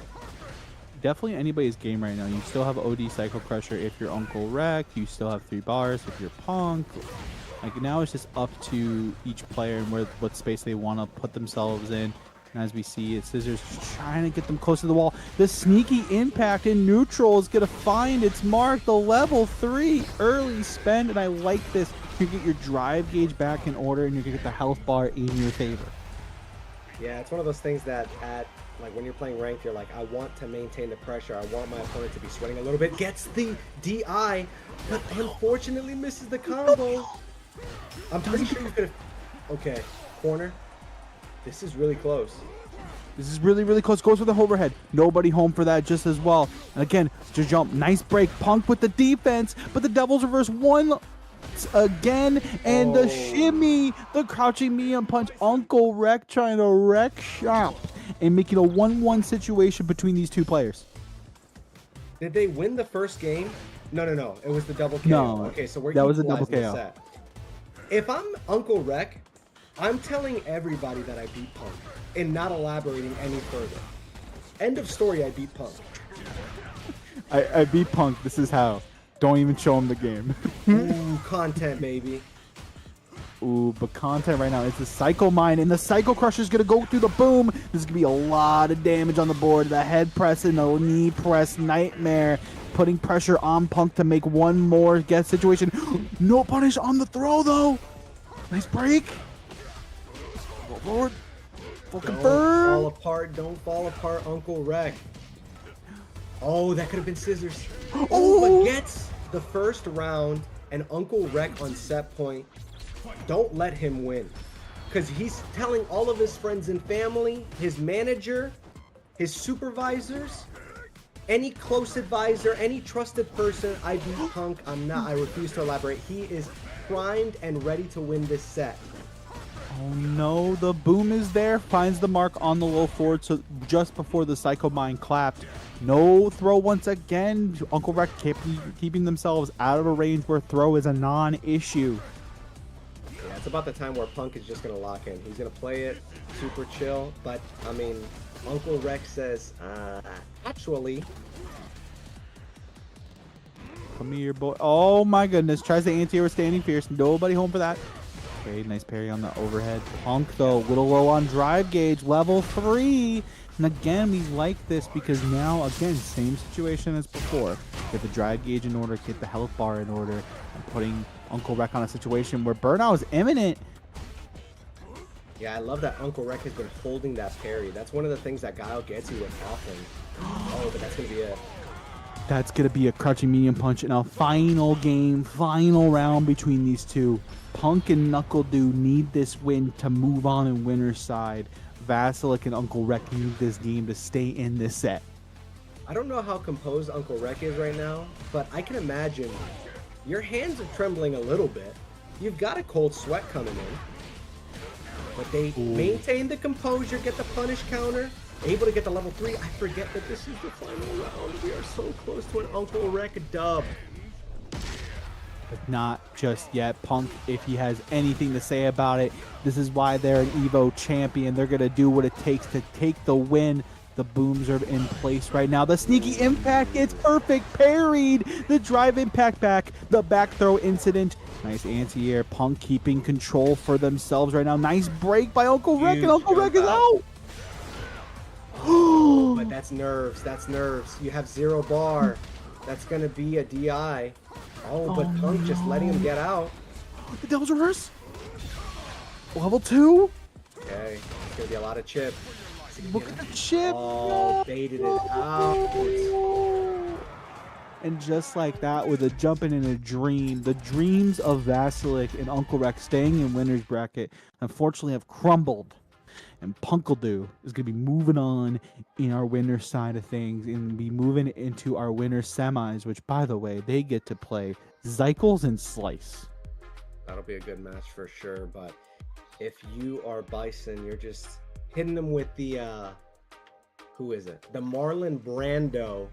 Definitely anybody's game right now. You still have OD Psycho Crusher if you're Uncle Rec. You still have 3 bars if you're Punk. Like, now it's just up to each player and what space they want to put themselves in. And as we see, it's Scissors trying to get them close to the wall. The sneaky impact in neutral is going to find its mark. The level 3 early spend, and I like this. You get your drive gauge back in order, and you can get the health bar in your favor. Yeah, it's one of those things that like when you're playing ranked, you're like, I want to maintain the pressure. I want my opponent to be sweating a little bit. Gets the DI, but unfortunately misses the combo. I'm pretty sure he's gonna. Okay, corner. This is really close. This is really, really close. Goes for the overhead. Nobody home for that just as well. And again, to jump. Nice break. Punk with the defense, but the Devil's Reverse won again. And the shimmy, the crouching medium punch. Uncle Rec trying to wreck shop and making a 1-1 situation between these 2 players. Did they win the first game? No. It was the double KO. No. Okay, so we're that was a double equalizing KO. the set. If I'm Uncle Rec, I'm telling everybody that I beat Punk and not elaborating any further. End of story, I beat Punk. I beat Punk. This is how. Don't even show him the game. Ooh, content, baby. Ooh, but content right now is the Psycho Mine, and the Psycho Crusher is going to go through the boom. This is going to be a lot of damage on the board. The head press and the knee press nightmare. Putting pressure on Punk to make one more get situation. No punish on the throw, though. Nice break. Go forward. Full confirm. Don't fall apart, Uncle Rec. Oh, that could have been Scissors. Oh, but gets the first round, and Uncle Rec on set point. Don't let him win. Because he's telling all of his friends and family, his manager, his supervisors, any close advisor, any trusted person, I beat Punk. I refuse to elaborate. He is primed and ready to win this set. Oh no, the boom is there. Finds the mark on the low forward, so just before the Psycho Mind clapped. No throw once again. Uncle Rec keeping themselves out of a range where throw is a non-issue. Yeah, it's about the time where Punk is just going to lock in. He's going to play it super chill, but, I mean, Uncle Rec says, actually... Come here, boy. Oh my goodness. Tries the anti-air with Standing Fierce. Nobody home for that. Okay, nice parry on the overhead. Punk, though, a little low on drive gauge. Level 3. And again, we like this because now, again, same situation as before. Get the drive gauge in order, get the health bar in order, and putting Uncle Rec on a situation where burnout is imminent. Yeah, I love that Uncle Rec has been holding that parry. That's one of the things that Guile gets you with often. Oh, but that's going to be it. That's going to be a crouching medium punch in a final game, final round between these two. Punk and NuckleDu need this win to move on in winner's side. Vasilik and Uncle Rec need this game to stay in this set. I don't know how composed Uncle Rec is right now, but I can imagine your hands are trembling a little bit. You've got a cold sweat coming in. But they maintain the composure, get the punish counter, able to get the level 3. I forget that this is the final round. We are so close to an Uncle Rec dub. But not just yet. Punk, if he has anything to say about it, this is why they're an EVO champion. They're going to do what it takes to take the win. The booms are in place right now. The sneaky impact gets perfect parried. The drive impact back. The back throw incident. Nice anti-air. Punk keeping control for themselves right now. Nice break by Uncle Rec, and Uncle Rec is out. But that's nerves. That's nerves. You have 0 bar. That's going to be a DI. Oh, but Punk just letting him get out. The Devil's Reverse. Level 2. Okay. It's going to be a lot of chip. Look at the chip. Oh, baited it out. And just like that, with a jumping in a dream, the dreams of Vasilik and Uncle Rec staying in winner's bracket unfortunately have crumbled. And Punkledoo is going to be moving on in our winner side of things and be moving into our winner semis, which, by the way, they get to play Zycles and Slice. That'll be a good match for sure. But if you are Bison, you're just hitting them with the, who is it? The Marlon Brando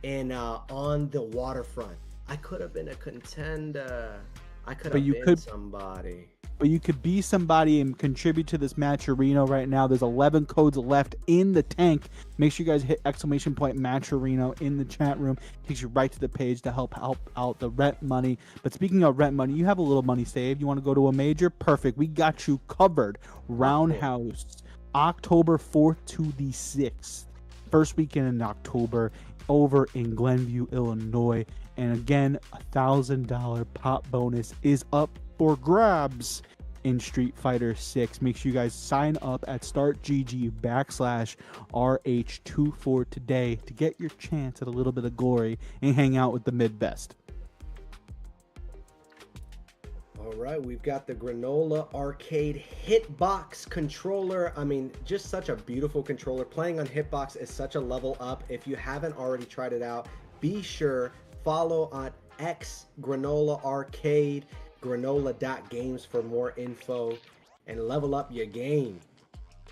in On the Waterfront. I could have been a contender. I could have been somebody. But you could be somebody and contribute to this Matcherino right now. There's 11 codes left in the tank. Make sure you guys hit ! Matcherino in the chat room. Takes you right to the page to help out the rent money. But speaking of rent money, you have a little money saved. You want to go to a major? Perfect. We got you covered. Roundhouse, October 4th to the 6th. First weekend in October over in Glenview, Illinois. And again, $1,000 pop bonus is up for grabs in Street Fighter 6. Make sure you guys sign up at startgg/RH24 today to get your chance at a little bit of glory and hang out with the mid-best. All right, we've got the Granola Arcade Hitbox controller. I mean, just such a beautiful controller. Playing on Hitbox is such a level up. If you haven't already tried it out, be sure follow on X Granola Arcade, granola.games for more info, and level up your game.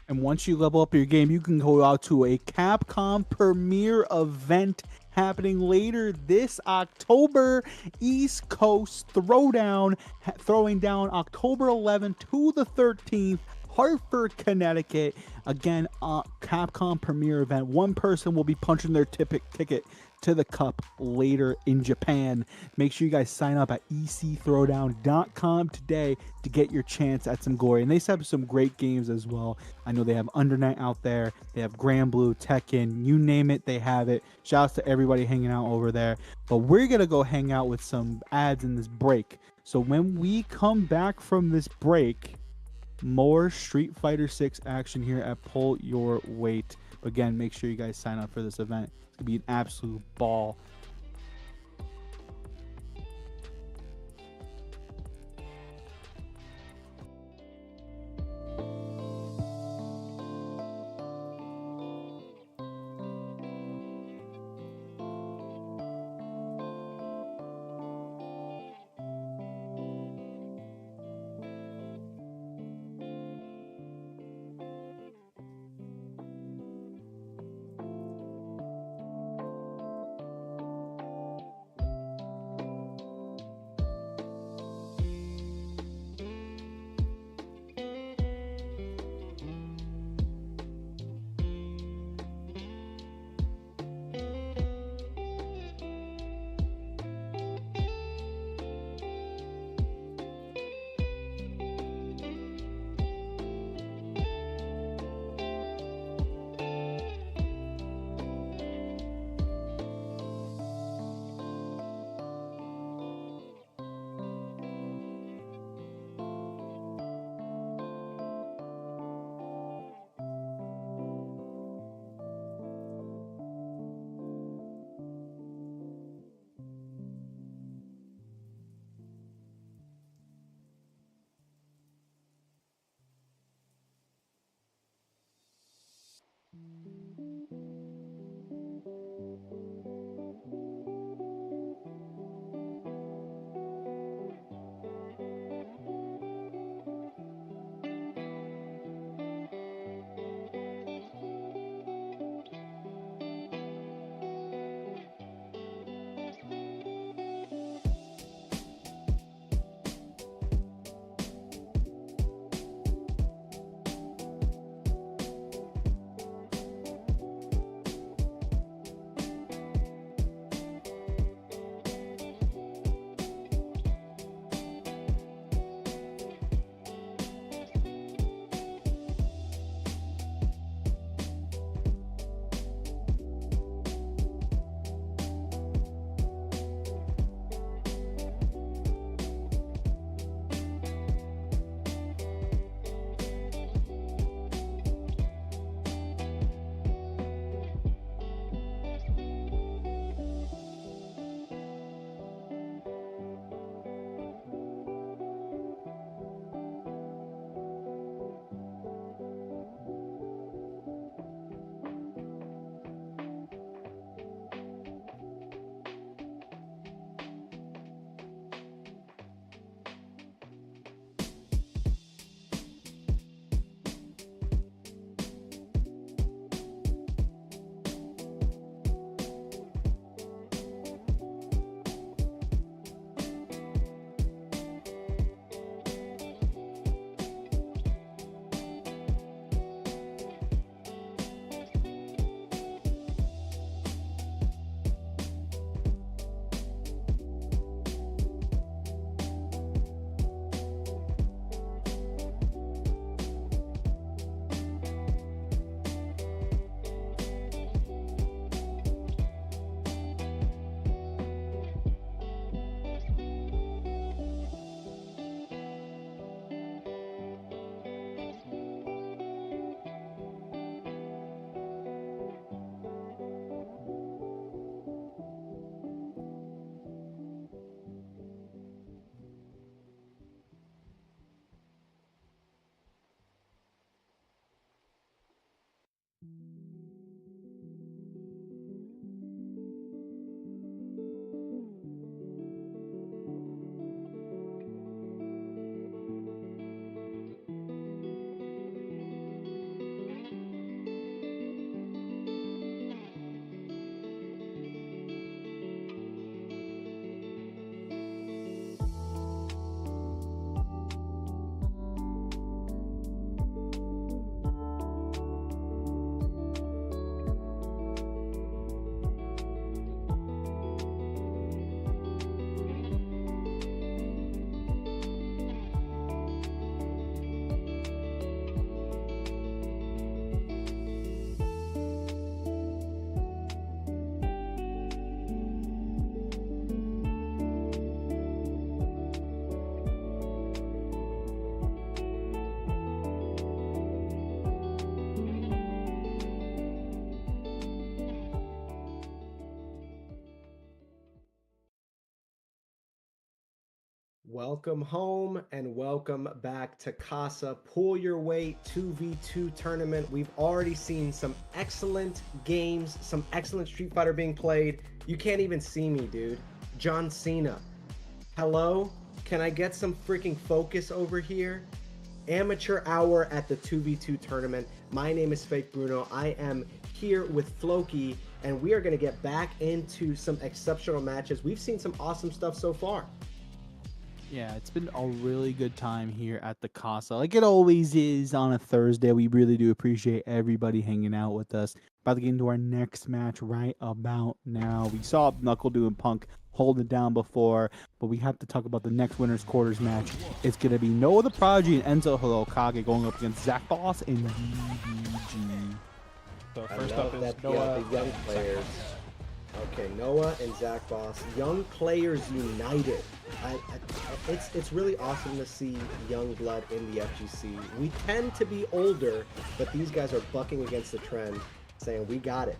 And once you level up your game, you can go out to a Capcom premiere event happening later this October. East Coast Throwdown, throwing down October 11th to the 13th. Hartford, Connecticut. Again, Capcom premiere event. One person will be punching their ticket to the cup later in Japan. Make sure you guys sign up at ecthrowdown.com today to get your chance at some glory. And they have some great games as well. I know they have Undernight out there. They have Grand Blue, Tekken, you name it, they have it. Shouts to everybody hanging out over there. But we're going to go hang out with some ads in this break. So when we come back from this break, more Street Fighter 6 action here at Pull Your Weight. Again, make sure you guys sign up for this event. It's going to be an absolute ball. Welcome home and welcome back to Casa Pull Your Weight 2v2 tournament. We've already seen some excellent games, some excellent Street Fighter being played. You can't even see me, dude. John Cena. Hello? Can I get some freaking focus over here? Amateur hour at the 2v2 tournament. My name is Fake Bruno. I am here with Floki, and we are going to get back into some exceptional matches. We've seen some awesome stuff so far. Yeah, it's been a really good time here at the Casa, like it always is on a Thursday. We really do appreciate everybody hanging out with us. About to get into our next match right about now. We saw Knuckle doing Punk hold it down before, but we have to talk about the next winner's quarters match. It's going to be Noah the Prodigy and Enzo Hokage going up against Zach Boss and DBG. So first up is Noah. The young players. Okay, Noah and Zach Boss, young players united. It's really awesome to see young blood in the FGC. We tend to be older, but these guys are bucking against the trend, saying we got it.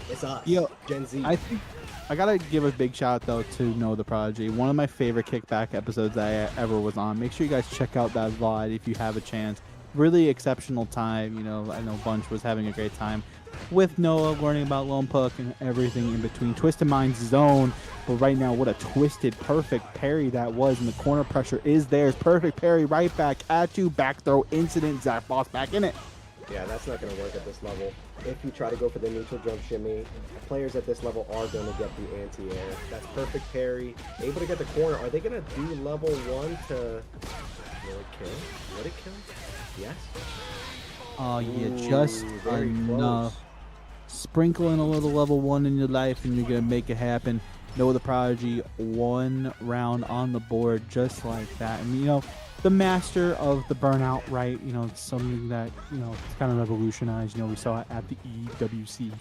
It's us, Gen Z. I think I gotta give a big shout out though to Noah the Prodigy. One of my favorite kickback episodes I ever was on. Make sure you guys check out that VOD if you have a chance. Really exceptional time. You know, I know Bunch was having a great time with Noah, learning about Lone Puck and everything in between. Twisted Mind's zone, but right now, what a twisted, perfect parry that was, and the corner pressure is theirs. Perfect parry right back at you, back throw incident, Zach Boss back in it. Yeah, that's not going to work at this level. If you try to go for the neutral jump shimmy, players at this level are going to get the anti-air. That's perfect parry, able to get the corner. Are they going to do level 1 to... Will it kill? Would it kill? Yes. Yeah, just enough. Close. Sprinkle in a little level 1 in your life, and you're gonna make it happen. Noah the Prodigy, 1 round on the board, just like that. And you know, the master of the burnout, right? You know, it's something that it's kind of revolutionized. You know, we saw it at the EWC.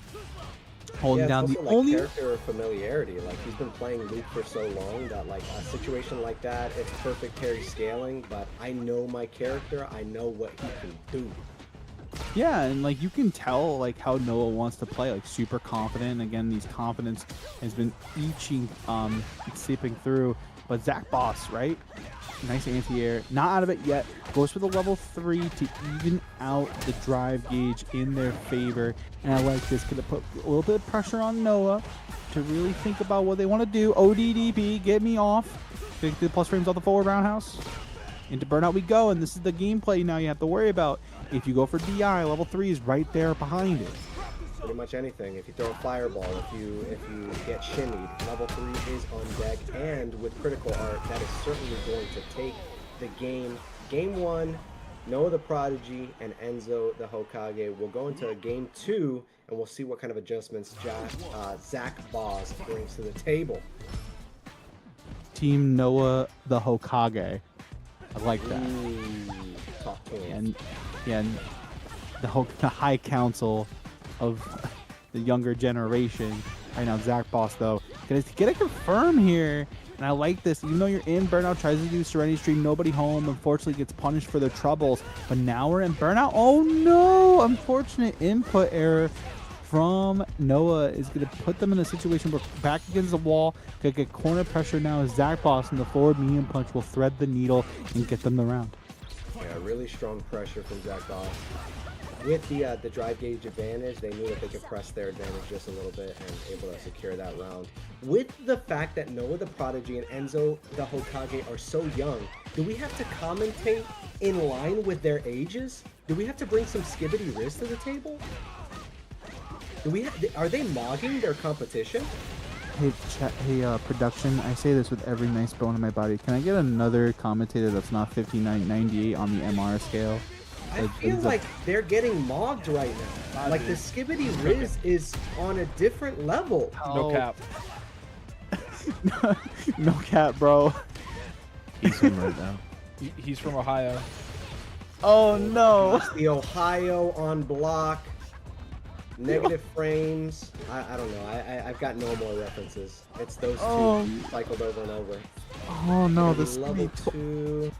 Holding down the only character familiarity. Like, he's been playing Luke for so long that like a situation like that, it's perfect parry scaling. But I know my character. I know what he can do. Yeah, and like you can tell like how Noah wants to play, like super confident. Again, these confidence has been seeping through. But Zach Boss, right? Nice anti-air, not out of it yet. Goes for the level 3 to even out the drive gauge in their favor. And I like this, gonna put a little bit of pressure on Noah to really think about what they want to do. ODDP, get me off. 50 plus frames off the forward roundhouse. Into burnout we go, and this is the gameplay now you have to worry about. If you go for DI, level 3 is right there behind it. Pretty much anything. If you throw a fireball, if you get shimmied, level 3 is on deck. And with critical art, that is certainly going to take the game. Game 1, Noah the Prodigy and Enzo the Hokage will go into game 2, and we'll see what kind of adjustments Zach Boss brings to the table. Team Noah the Hokage. I like that. Talk to him. And the high council of the younger generation. Right now, Zach Boss though, gonna get a confirm here, and I like this. Even though you're in burnout, tries to do Serenity Stream, nobody home. Unfortunately, gets punished for their troubles. But now we're in burnout. Oh no! Unfortunate input error from Noah is gonna put them in a situation where back against the wall. Gonna get corner pressure now. Zach Boss and the forward medium punch will thread the needle and get them the round. Yeah, really strong pressure from Zach Boss. With the drive gauge advantage, they knew that they could press their advantage just a little bit and able to secure that round. With the fact that Noah the Prodigy and Enzo the Hokage are so young, do we have to commentate in line with their ages? Do we have to bring some skibbity wrist to the table? Are they mogging their competition? Hey, production, I say this with every nice bone in my body. Can I get another commentator that's not 5998 on the MR scale? I feel like they're getting mogged right now. Like the Skibbity Riz is on a different level. No cap. No cap, bro. He's him right now. He's from Ohio. Oh no. The Ohio on block. Negative frames. I don't know. I've got no more references. It's those two cycled over and over. Oh no, this level 2.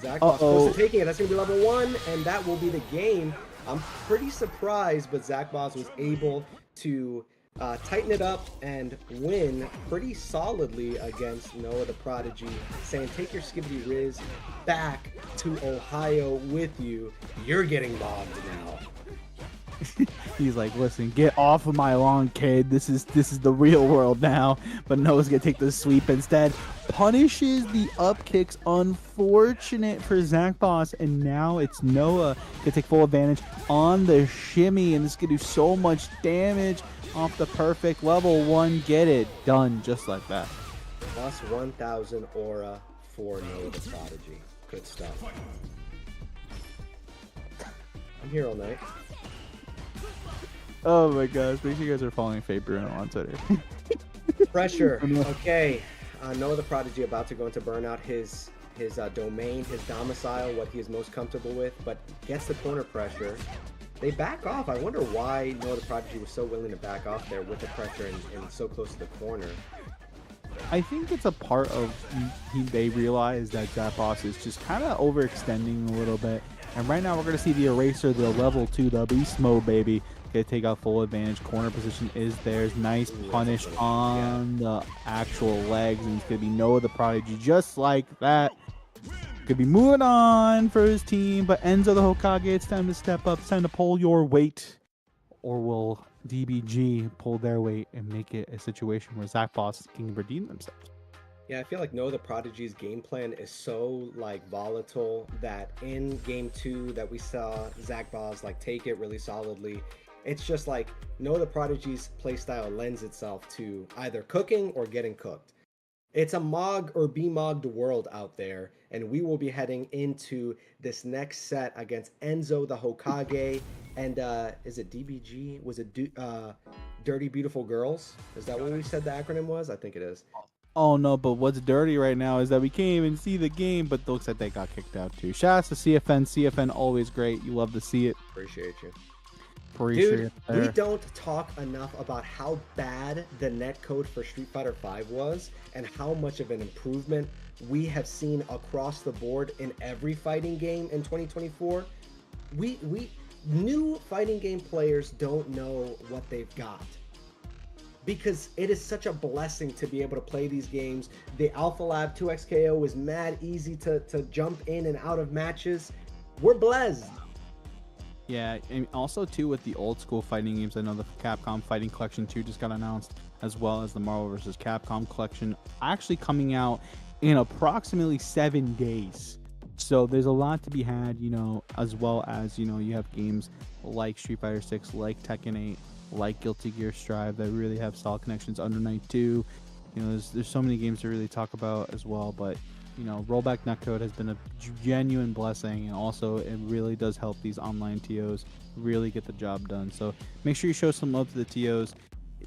Zach Boss close to taking it. That's gonna be level 1, and that will be the game. I'm pretty surprised, but Zach Boss was able to tighten it up and win pretty solidly against Noah the Prodigy, saying take your Skibidi Riz back to Ohio with you. You're getting mobbed now. He's like, listen, get off of my lawn, kid. This is the real world now. But Noah's gonna take the sweep instead. Punishes the up kicks. Unfortunate for Zach Boss, and now it's Noah gonna take full advantage on the shimmy, and this is gonna do so much damage off the perfect level 1. Get it done just like that. Plus 1,000 aura for Noah the Prodigy. Good stuff. I'm here all night. Oh my gosh, make sure you guys are following Faye Bruno on Twitter. Pressure. Okay. Noah the Prodigy about to go into burnout. His domain, his domicile, what he is most comfortable with, but gets the corner pressure. They back off. I wonder why Noah the Prodigy was so willing to back off there with the pressure and so close to the corner. I think it's a part of they realize that Zappos is just kind of overextending a little bit. And right now we're going to see the Eraser, the level 2, the Beast Mode, baby. Going to take out full advantage. Corner position is theirs. Nice punish on the actual legs. And it's going to be Noah the Prodigy just like that. Could be moving on for his team. But Enzo the Hokage, it's time to step up. It's time to pull your weight. Or will DBG pull their weight and make it a situation where Zach Boss can redeem themselves? Yeah, I feel like Noah the Prodigy's game plan is so like volatile that in game 2 that we saw Zach Boss like take it really solidly. It's just like Noah the Prodigy's playstyle lends itself to either cooking or getting cooked. It's a Mog or be Mogged world out there, and we will be heading into this next set against Enzo the Hokage and is it DBG? Was it Dirty Beautiful Girls? Is that what we said the acronym was? I think it is. Oh no, but what's dirty right now is that we can't even see the game, but looks like they got kicked out too. Shout out to CFN. CFN always great. You love to see it. Appreciate you. Dude, we don't talk enough about how bad the netcode for Street Fighter V was and how much of an improvement we have seen across the board in every fighting game in 2024. We new fighting game players don't know what they've got, because it is such a blessing to be able to play these games. The Alpha Lab 2XKO is mad easy to jump in and out of matches. We're blessed. Yeah, and also too with the old school fighting games, I know the Capcom Fighting Collection 2 just got announced, as well as the Marvel vs. Capcom Collection actually coming out in approximately 7 days. So there's a lot to be had, you know, as well as, you know, you have games like Street Fighter 6, like Tekken 8, like Guilty Gear Strive that really have solid connections. Under Night 2, you know, there's so many games to really talk about as well. But you know, rollback netcode has been a genuine blessing, and also it really does help these online TOs really get the job done. So make sure you show some love to the TOs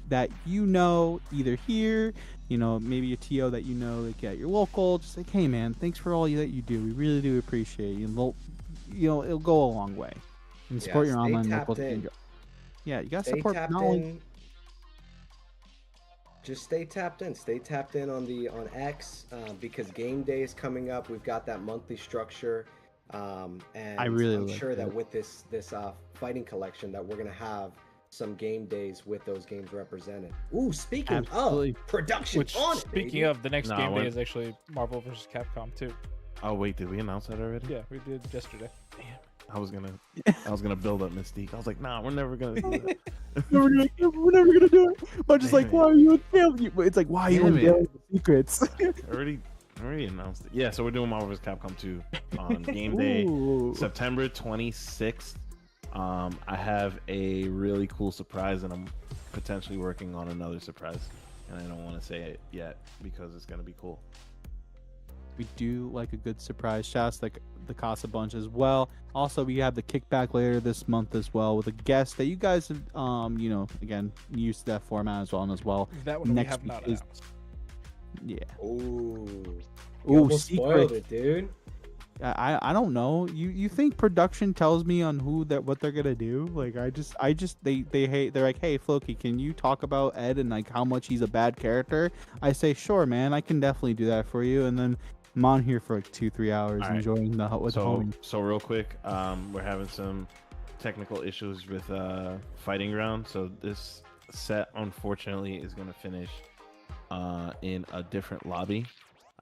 that you know, either here, you know, maybe a TO that you know, like at your local, just like, hey man, thanks for all that you do. We really do appreciate you. And you know, it'll go a long way. And support your online local. Yeah, you gotta support not only. Just stay tapped in. Stay tapped in on X because game day is coming up. We've got that monthly structure, and I'm sure that with this fighting collection that we're gonna have some game days with those games represented. Ooh, speaking of production, speaking of the next game day is actually Marvel vs. Capcom 2. Oh wait, did we announce that already? Yeah, we did yesterday. Damn. I was gonna build up Mystique. I was like, nah, we're never gonna do that. we're never gonna do it. I'm just like, why are you unveiling? It's like, why are you unveiling the secrets? already announced it. Yeah, so we're doing Marvel vs. Capcom 2 on game day, September 26th. I have a really cool surprise, and I'm potentially working on another surprise, and I don't want to say it yet because it's gonna be cool. We do like a good surprise. Shouts like the Casabunch as well. Also, we have the kickback later this month as well with a guest that you guys have, you know, again, used to that format as well. That one next we have not announced. Yeah. Ooh, spoiled it, dude. I don't know. You think production tells me on what they're gonna do? Like they're like, hey Floki, can you talk about Ed and like how much he's a bad character? I say sure, man, I can definitely do that for you. And then I'm on here for like 2-3 hours enjoying the homie. So real quick, we're having some technical issues with Fighting Ground. So this set, unfortunately, is going to finish in a different lobby.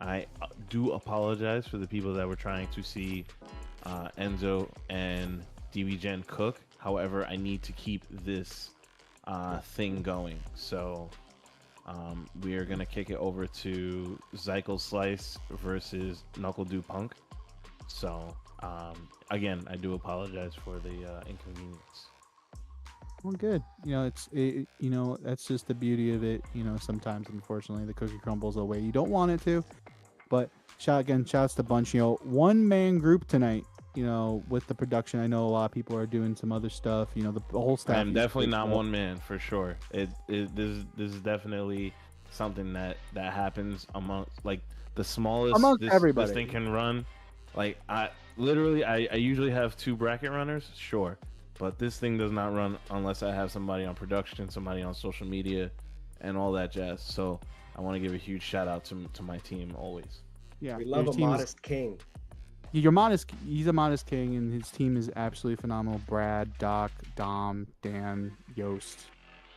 I do apologize for the people that were trying to see Enzo and DBGen cook. However, I need to keep this thing going. So we are going to kick it over to Zykel Slice versus Knuckle Do Punk. So again, I do apologize for the inconvenience. Well, good. That's just the beauty of it. Sometimes, unfortunately, the cookie crumbles the way you don't want it to. But shouts to Bunch. One man group tonight. With the production, I know a lot of people are doing some other stuff. The whole staff. I'm definitely not one man for sure. This is definitely something that happens amongst like the smallest. Everybody. This thing can run. Like I usually have 2 bracket runners, sure, but this thing does not run unless I have somebody on production, somebody on social media, and all that jazz. So I want to give a huge shout out to my team always. Yeah, we love a modest king. He's a modest king, and his team is absolutely phenomenal. Brad, Doc, Dom, Dan, Yost,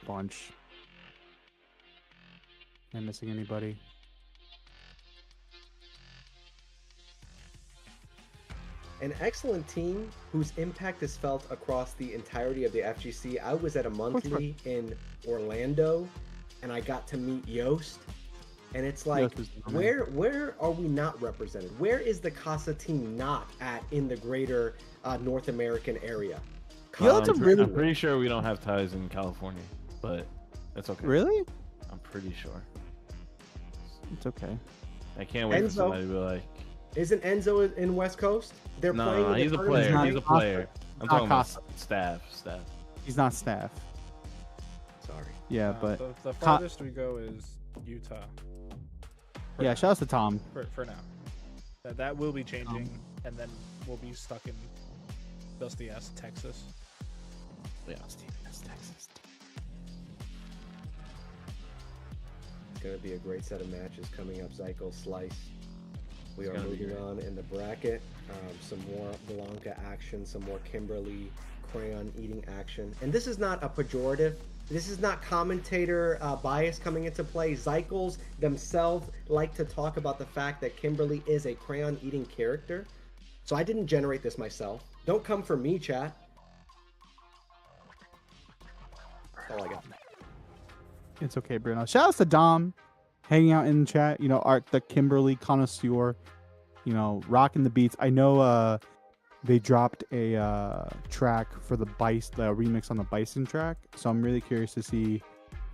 Bunch. Am I missing anybody? An excellent team whose impact is felt across the entirety of the FGC. I was at a monthly in Orlando, and I got to meet Yost. And it's like, where are we not represented? Where is the Casa team not at in the greater North American area? I'm pretty sure we don't have ties in California, but that's okay. Really? I'm pretty sure. It's okay. I can't wait for somebody to be like, isn't Enzo in West Coast? They're playing. He's a player. He's a player. I'm talking about staff. He's not staff. Sorry. Yeah, but the farthest we go is Utah. Yeah, shout out to Tom. For now. That will be changing, and then we'll be stuck in Dusty ass Texas. Yeah. Dusty ass Texas. It's going to be a great set of matches coming up. Zykel Slice. We are moving on in the bracket. Some more Blanca action, some more Kimberly crayon eating action. And this is not a pejorative. This is not commentator bias coming into play. Zykels themselves like to talk about the fact that Kimberly is a crayon eating character. So I didn't generate this myself. Don't come for me, chat. That's all I got. It's okay, Bruno. Shout out to Dom hanging out in the chat. Art the Kimberly connoisseur. Rocking the beats. I know they dropped a track for the remix on the Bison track. So I'm really curious to see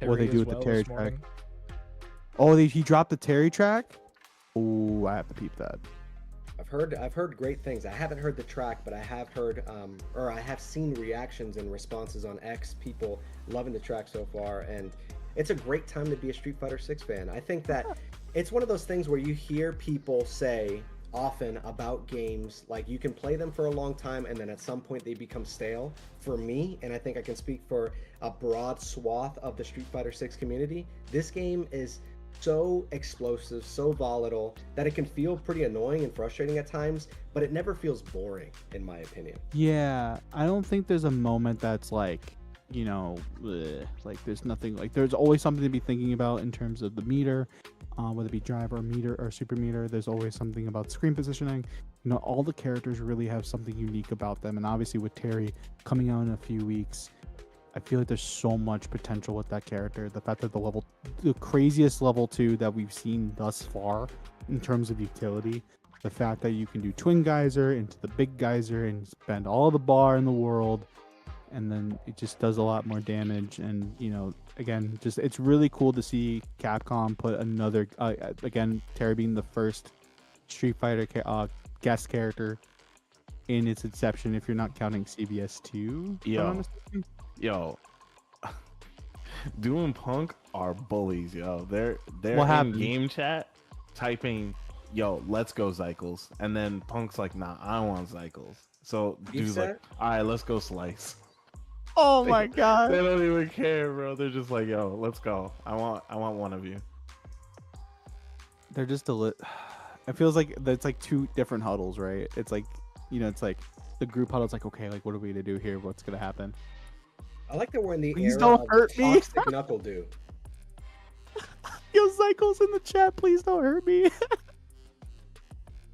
what they do with the Terry track. Oh, he dropped the Terry track? Oh, I have to peep that. I've heard great things. I haven't heard the track, but I have heard or I have seen reactions and responses on X, people loving the track so far, and it's a great time to be a Street Fighter 6 fan. I think that it's one of those things where you hear people say often about games, like you can play them for a long time and then at some point they become stale. For me, and I think I can speak for a broad swath of the Street Fighter 6 community, this game is so explosive, so volatile, that it can feel pretty annoying and frustrating at times, but it never feels boring, in my opinion. Yeah, I don't think there's a moment that's like, like there's nothing, like there's always something to be thinking about in terms of the meter, whether it be driver, meter, or super meter. There's always something about screen positioning. All the characters really have something unique about them, and obviously with Terry coming out in a few weeks, I feel like there's so much potential with that character. The fact that the craziest level 2 that we've seen thus far in terms of utility, the fact that you can do twin geyser into the big geyser and spend all the bar in the world, and then it just does a lot more damage. And again, just it's really cool to see Capcom put another again, Terry being the first Street Fighter guest character in its inception, if you're not counting CBS 2. Yo, Doom and Punk are bullies, yo. They're in game chat typing, yo, let's go Zykels, and then Punk's like, nah, I don't want Zykels. So dude's like, all right, let's go Slice. Oh my god, they don't even care, bro. They're just like, yo, let's go. I want one of you. They're just it feels like it's like 2 different huddles, right? It's like, it's like the group huddle's like, okay, like what are we gonna do here? What's gonna happen? I like that we're in the Please era don't of hurt me. toxic Knuckle Dew. Yo, Cycles in the chat, please don't hurt me.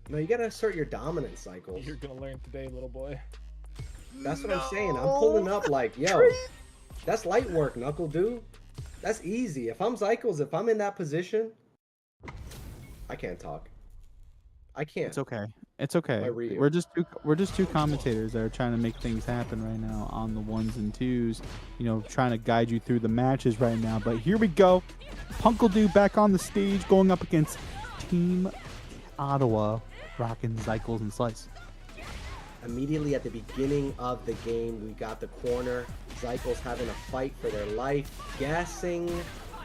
No, you gotta assert your dominance, Cycles. You're gonna learn today, little boy. That's what I'm saying. I'm pulling up like, yo, that's light work, Knuckle Dew. That's easy. If I'm Cycles, if I'm in that position, I can't talk. I can't. It's okay. It's okay. Ryu. We're just two commentators that are trying to make things happen right now on the ones and twos. You know, trying to guide you through the matches right now. But here we go. Punkledoo back on the stage, going up against Team Ottawa, rocking Cycles and Slice. Immediately at the beginning of the game, we got the corner. Cycles having a fight for their life, guessing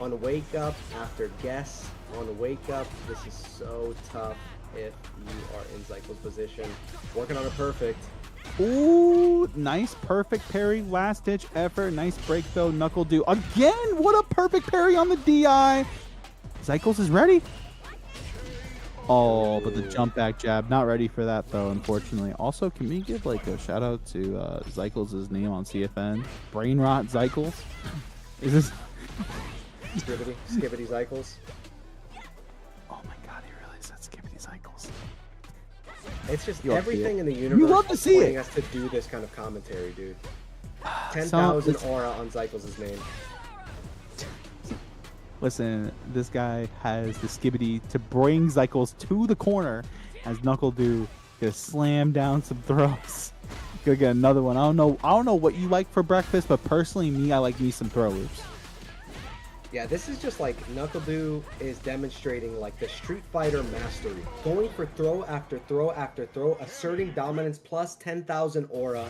on wake up after guess on wake up. This is so tough if you are in Cycles' position. Working on a perfect. Ooh, nice perfect parry, last ditch effort. Nice break though, Knuckle Dew. Again, what a perfect parry on the DI. Cycles is ready. Oh, but the jump back jab, not ready for that though, unfortunately. Also, can we give like a shout out to Cycles' name on CFN? Brain Rot Cycles? Is this Skibbity Cycles? Oh my god, he really said Skibbity Cycles. It's just everything in the universe you love to see wanting it. us to do this kind of commentary, dude. 10,000 aura on Cycles' name. Listen, this guy has the Skibbity to bring Cycles to the corner as Knuckle Dew gonna slam down some throws. Gonna get another one. I don't know what you like for breakfast, but personally, I like me some throw loops. Yeah, this is just like Knuckle Dew is demonstrating like the Street Fighter mastery. Going for throw after throw after throw, asserting dominance plus 10,000 aura.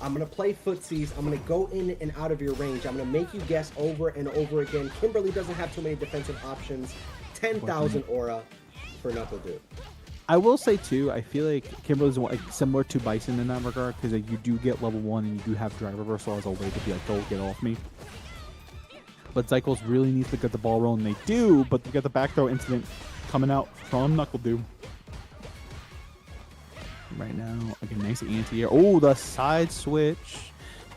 I'm going to play footsies. I'm going to go in and out of your range. I'm going to make you guess over and over again. Kimberly doesn't have too many defensive options. 10,000 aura for Knuckle Dew. I will say too, I feel like Kimberly's like similar to Bison in that regard because like, you do get level 1 and you do have drive reversal as a way to be like, don't get off me. But Cycles really needs to get the ball rolling. They do, but they got the back throw incident coming out from Knuckle Dew. Right now, again, nice anti-air. Oh, the side switch.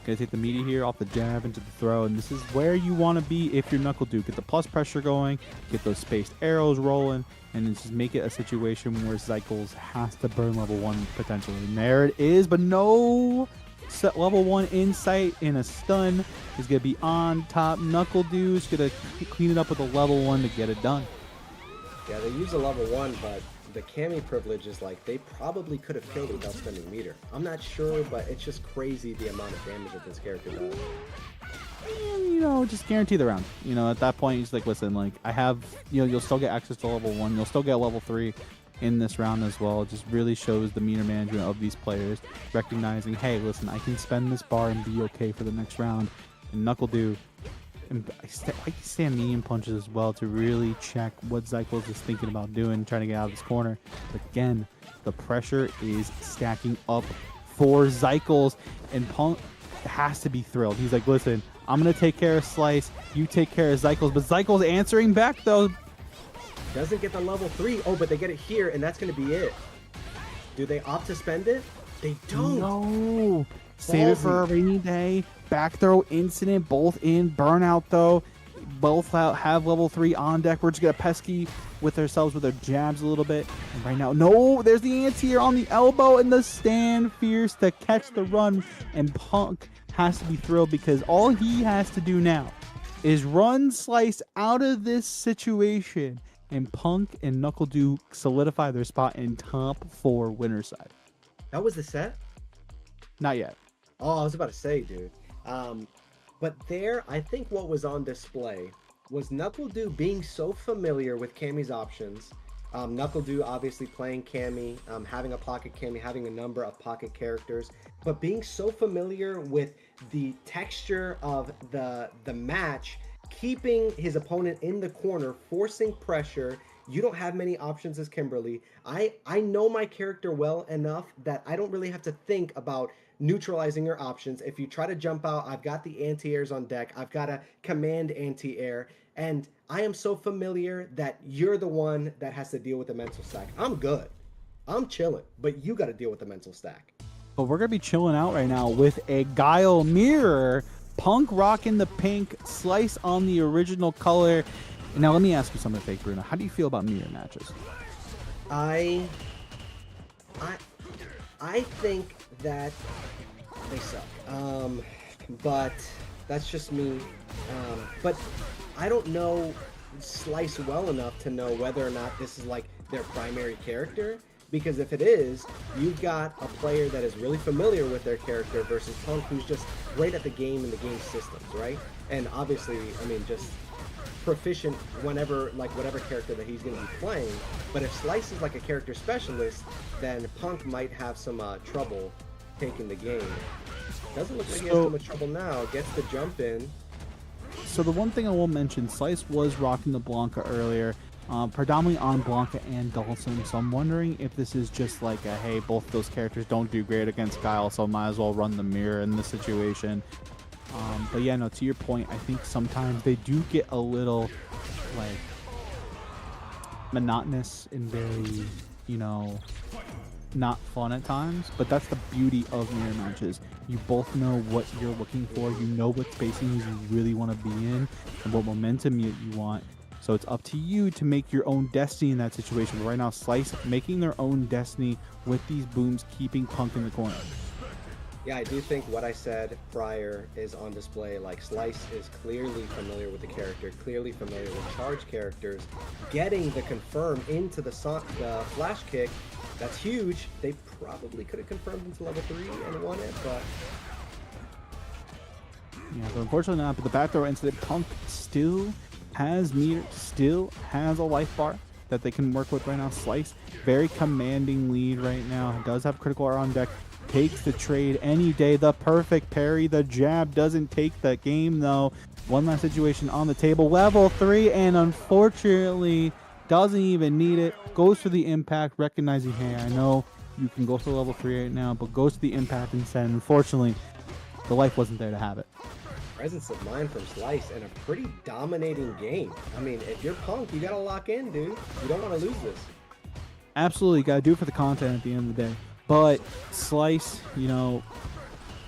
Gonna take the meaty here off the jab into the throw, and this is where you want to be if you're Knuckle Dew. Get the plus pressure going, get those spaced arrows rolling, and then just make it a situation where Cycles has to burn level 1 potentially. And there it is, but no set level 1 insight in a stun is going to be on top. Knuckle Dew is going to clean it up with a level 1 to get it done. Yeah, they use a level 1, but the Cammy privilege is like they probably could have killed it without spending meter. I'm not sure, but it's just crazy the amount of damage that this character does. And, you know, just guarantee the round. You know, at that point, he's like, listen, like, I have, you know, you'll still get access to level 1. You'll still get level 3 in this round as well. It just really shows the meter management of these players, recognizing, hey, listen, I can spend this bar and be okay for the next round. And Knuckle Dew, and I can stand medium punches as well to really check what Cycles is thinking about doing, trying to get out of this corner. But again, the pressure is stacking up for Cycles, and Punk has to be thrilled. He's like, listen, I'm going to take care of Slice, you take care of Cycles. But Cycles answering back, though. Doesn't get the level 3. Oh, but they get it here, and that's going to be it. Do they opt to spend it? They don't. No. Save it for a rainy day. Back throw incident, both in. Burnout, though. Both have level 3 on deck. We're just going to pesky with ourselves with our jabs a little bit. And right now, no, there's the anti-air on the elbow, and the stand fierce to catch the run. And Punk has to be thrilled because all he has to do now is run Slice out of this situation. And Punk and Knuckle Dew solidify their spot in top 4 winner side. That was the set? Not yet. Oh, I was about to say, dude. But there, I think what was on display was Knuckle Dew being so familiar with Cammy's options. Knuckle Dew obviously playing Cammy, having a pocket Cammy, having a number of pocket characters, but being so familiar with the texture of the match, keeping his opponent in the corner, forcing pressure. You don't have many options as Kimberly. I know my character well enough that I don't really have to think about neutralizing your options. If you try to jump out, I've got the anti-airs on deck. I've got a command anti-air. And I am so familiar that you're the one that has to deal with the mental stack. I'm good. I'm chilling. But you got to deal with the mental stack. But we're going to be chilling out right now with a Guile Mirror Punk rocking the pink, Slice on the original color. And now let me ask you something, Fake Bruno. How do you feel about mirror matches? I think that they suck. But that's just me. But I don't know Slice well enough to know whether or not this is like their primary character. Because if it is, you've got a player that is really familiar with their character versus Punk, who's just great at the game and the game systems, right? And obviously, I mean, just proficient whenever, like, whatever character that he's going to be playing. But if Slice is like a character specialist, then Punk might have some trouble taking the game. Doesn't look like he has too much trouble now. Gets the jump in. So the one thing I will mention, Slice was rocking the Blanca earlier. Predominantly on Blanca and Dawson, so I'm wondering if this is just like a, hey, both of those characters don't do great against Guile, so might as well run the mirror in this situation. But yeah, no, to your point, I think sometimes they do get a little, like, monotonous and very, you know, not fun at times, but that's the beauty of mirror matches. You both know what you're looking for, you know what spacing you really want to be in, and what momentum you want. So it's up to you to make your own destiny in that situation. But right now, Slice making their own destiny with these booms, keeping Punk in the corner. Yeah, I do think what I said prior is on display. Like, Slice is clearly familiar with the character, clearly familiar with charge characters. Getting the confirm into the flash kick, that's huge. They probably could have confirmed into level 3 and won it, but... Yeah, but unfortunately not. But the back throw incident, Punk still has meter, still has a life bar that they can work with right now. Slice, very commanding lead right now. Does have critical R on deck. Takes the trade any day. The perfect parry. The jab doesn't take the game though. One last situation on the table. Level 3, and unfortunately doesn't even need it. Goes for the impact, recognizing, hey, I know you can go for level 3 right now, but goes to the impact instead. Unfortunately, the life wasn't there to have it. Presence of mind from Slice and a pretty dominating game. I mean, if you're Punk, you gotta lock in, dude. You don't want to lose this. Absolutely, gotta do it for the content at the end of the day. But Slice, you know,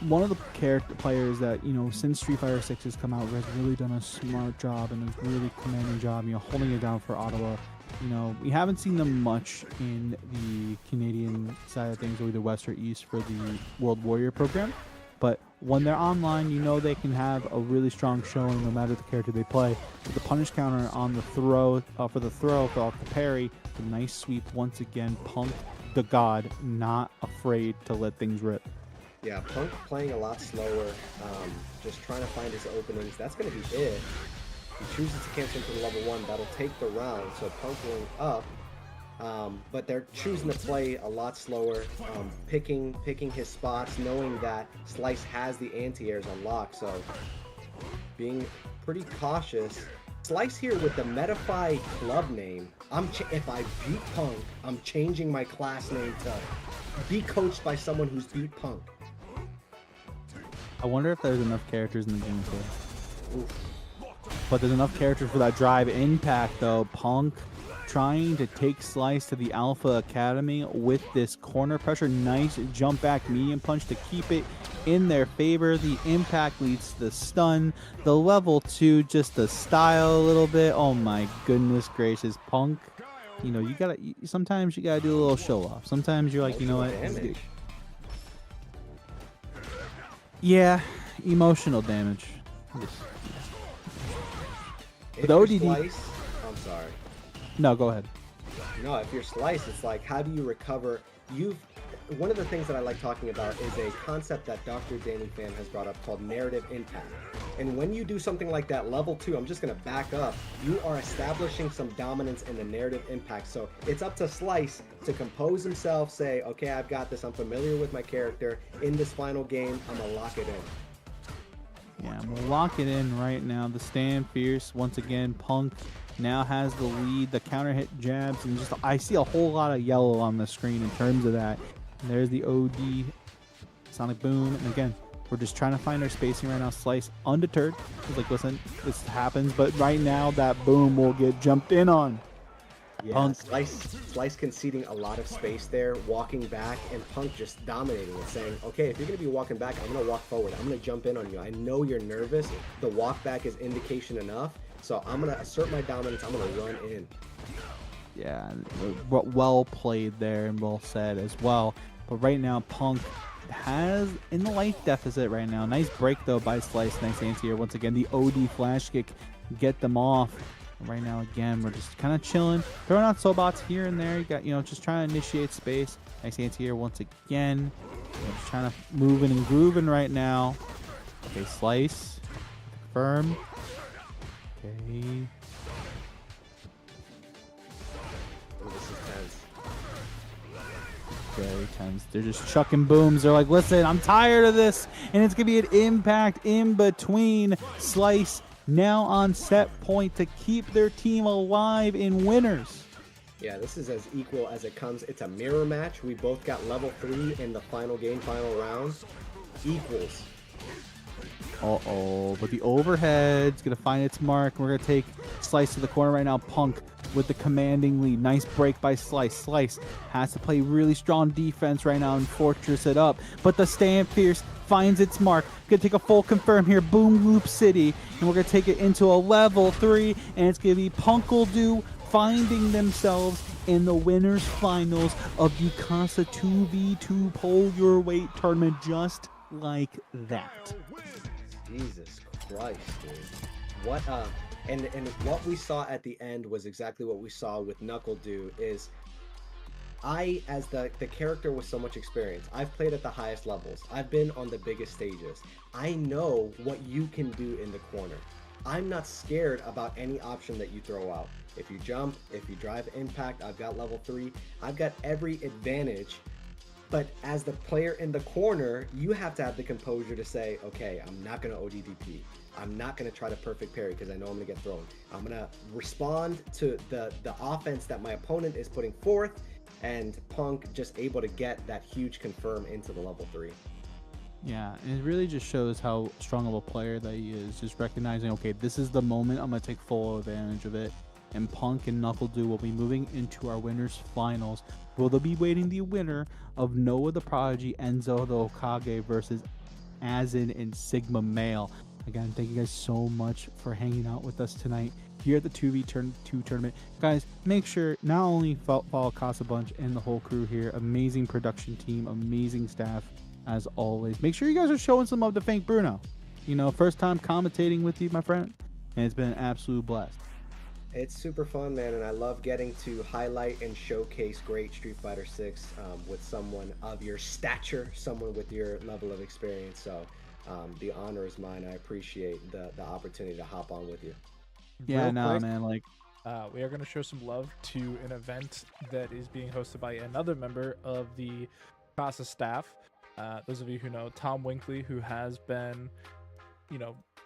one of the character players that, you know, since Street Fighter 6 has come out, has really done a smart job and a really commanding job, you know, holding it down for Ottawa. You know, we haven't seen them much in the Canadian side of things, or either West or East for the World Warrior program. But when they're online, you know they can have a really strong showing no matter the character they play. With the punish counter on the throw, for the parry, the nice sweep once again. Punk, the god, not afraid to let things rip. Yeah, Punk playing a lot slower, just trying to find his openings. That's going to be it. He chooses to cancel into the level 1. That'll take the round, so Punk going up. But they're choosing to play a lot slower, picking his spots, knowing that Slice has the anti-airs unlocked, so being pretty cautious. Slice here with the Metafy club name. If I beat Punk, I'm changing my class name to be coached by someone who's beat Punk. I wonder if there's enough characters in the game for it. But there's enough characters for that drive impact, though. Punk trying to take Slice to the Alpha Academy with this corner pressure. Nice jump back medium punch to keep it in their favor. The impact leads to the stun. The level 2, just the style a little bit. Oh my goodness gracious. Punk, you know, sometimes you gotta do a little show off. Sometimes you're like, you know what? Yeah, emotional damage. If the ODD... Slice, I'm sorry. No, go ahead. No, if you're Slice, it's like, how do you recover? One of the things that I like talking about is a concept that Dr. Danny Fan has brought up called narrative impact. And when you do something like that, level 2, I'm just going to back up, you are establishing some dominance in the narrative impact. So it's up to Slice to compose himself, say, okay, I've got this, I'm familiar with my character. In this final game, I'm going to lock it in. Yeah, I'm going to lock it in right now. The stand fierce, once again, Punk now has the lead, the counter hit jabs, and just I see a whole lot of yellow on the screen in terms of that. And there's the OD Sonic Boom, and again, we're just trying to find our spacing right now. Slice undeterred. It's like, listen, this happens, but right now that boom will get jumped in on. Yeah, Punk. Slice conceding a lot of space there, walking back, and Punk just dominating it, saying, okay, if you're going to be walking back, I'm going to walk forward. I'm going to jump in on you. I know you're nervous. The walk back is indication enough, so I'm going to assert my dominance. I'm going to run in. Yeah, well played there and well said as well. But right now, Punk has in the life deficit right now. Nice break, though, by Slice. Nice anti-air. Once again, the OD flash kick, get them off. Right now, again, we're just kind of chilling, throwing out Sobots here and there. You got, just trying to initiate space. Nice anti-air once again. Just trying to moving and grooving right now. Okay, Slice, confirm. Okay. Oh, this is tense. Very tense. They're just chucking booms. They're like, listen, I'm tired of this, and it's gonna be an impact in between. Slice now on set point to keep their team alive in winners. Yeah, this is as equal as it comes. It's a mirror match. We both got level 3 in the final game, final round. Equals. Uh-oh, but the overhead's going to find its mark. We're going to take Slice to the corner right now. Punk with the commanding lead. Nice break by Slice. Slice has to play really strong defense right now and fortress it up. But the Stand Fierce finds its mark. Going to take a full confirm here. Boom Loop City. And we're going to take it into a level 3. And it's going to be Punkledoo finding themselves in the winners finals of the Casa 2v2 Pull Your Weight tournament, just like that. Jesus Christ, dude. What and what we saw at the end was exactly what we saw with NuckleDoo. Is I, as the character with so much experience, I've played at the highest levels. I've been on the biggest stages. I know what you can do in the corner. I'm not scared about any option that you throw out. If you jump, if you drive impact, I've got level 3. I've got every advantage. But as the player in the corner, you have to have the composure to say, okay, I'm not going to ODDP. I'm not going to try to perfect parry because I know I'm going to get thrown. I'm going to respond to the offense that my opponent is putting forth, and Punk just able to get that huge confirm into the level 3. Yeah, and it really just shows how strong of a player that he is. Just recognizing, okay, this is the moment. I'm going to take full advantage of it. And Punk and NuckleDoo will be moving into our winners finals. Will they be waiting the winner of Noah the Prodigy, Enzo the Okage versus Azin and Sigma Male. Again, thank you guys so much for hanging out with us tonight here at the 2v2 tournament. Guys, make sure not only follow Casabunch and the whole crew here, amazing production team, amazing staff as always. Make sure you guys are showing some love to Fank Bruno. First time commentating with you, my friend, and it's been an absolute blast. It's super fun, man, and I love getting to highlight and showcase great Street Fighter 6 with someone of your stature, someone with your level of experience. So the honor is mine. I appreciate the opportunity to hop on with you. Yeah, man. We are going to show some love to an event that is being hosted by another member of the Casa staff. Those of you who know Tom Winkley, who has been,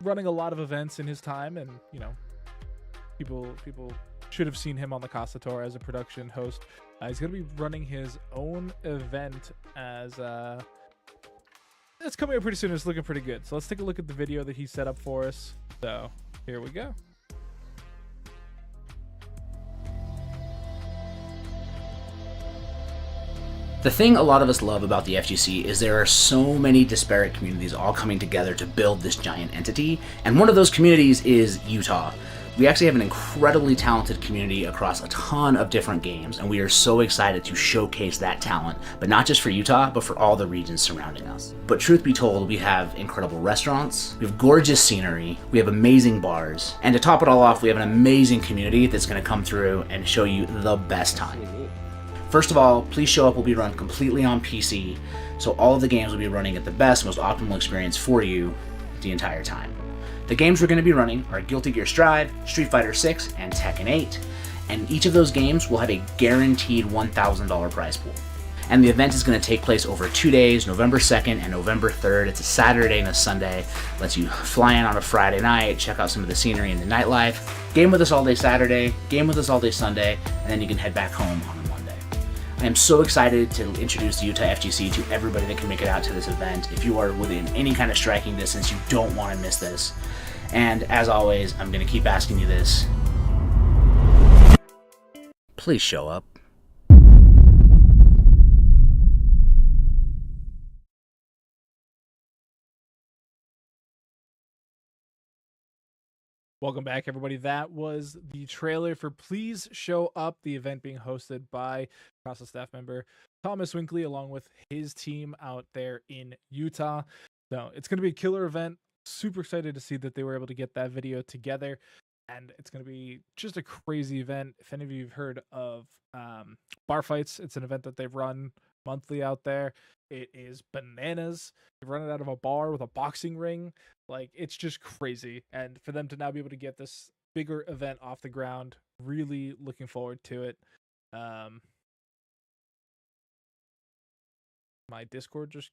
running a lot of events in his time, and people should have seen him on the Casa Tour as a production host. He's going to be running his own event as it's coming up pretty soon. It's looking pretty good. So let's take a look at the video that he set up for us. So here we go. The thing a lot of us love about the FGC is there are so many disparate communities all coming together to build this giant entity, and one of those communities is Utah. We actually have an incredibly talented community across a ton of different games, and we are so excited to showcase that talent, but not just for Utah, but for all the regions surrounding us. But truth be told, we have incredible restaurants, we have gorgeous scenery, we have amazing bars, and to top it all off, we have an amazing community that's going to come through and show you the best time. First of all, please show up. Will be run completely on PC, so all of the games will be running at the best, most optimal experience for you the entire time. The games we're going to be running are Guilty Gear Strive, Street Fighter 6, and Tekken 8, and each of those games will have a guaranteed $1,000 prize pool. And the event is going to take place over 2 days, November 2nd and November 3rd. It's a Saturday and a Sunday. Lets you fly in on a Friday night, check out some of the scenery and the nightlife. Game with us all day Saturday, game with us all day Sunday, and then you can head back home on a Monday. I am so excited to introduce the Utah FGC to everybody that can make it out to this event. If you are within any kind of striking distance, you don't want to miss this. And as always, I'm going to keep asking you this. please show up. Welcome back, everybody. That was the trailer for Please Show Up, the event being hosted by Casa staff member Thomas Winkley, along with his team out there in Utah. So it's going to be a killer event. Super excited to see that they were able to get that video together. And it's going to be just a crazy event. If any of you have heard of Bar Fights, it's an event that they've run monthly out there. It is bananas. They've run it out of a bar with a boxing ring. Like, it's just crazy. And for them to now be able to get this bigger event off the ground, really looking forward to it. My Discord just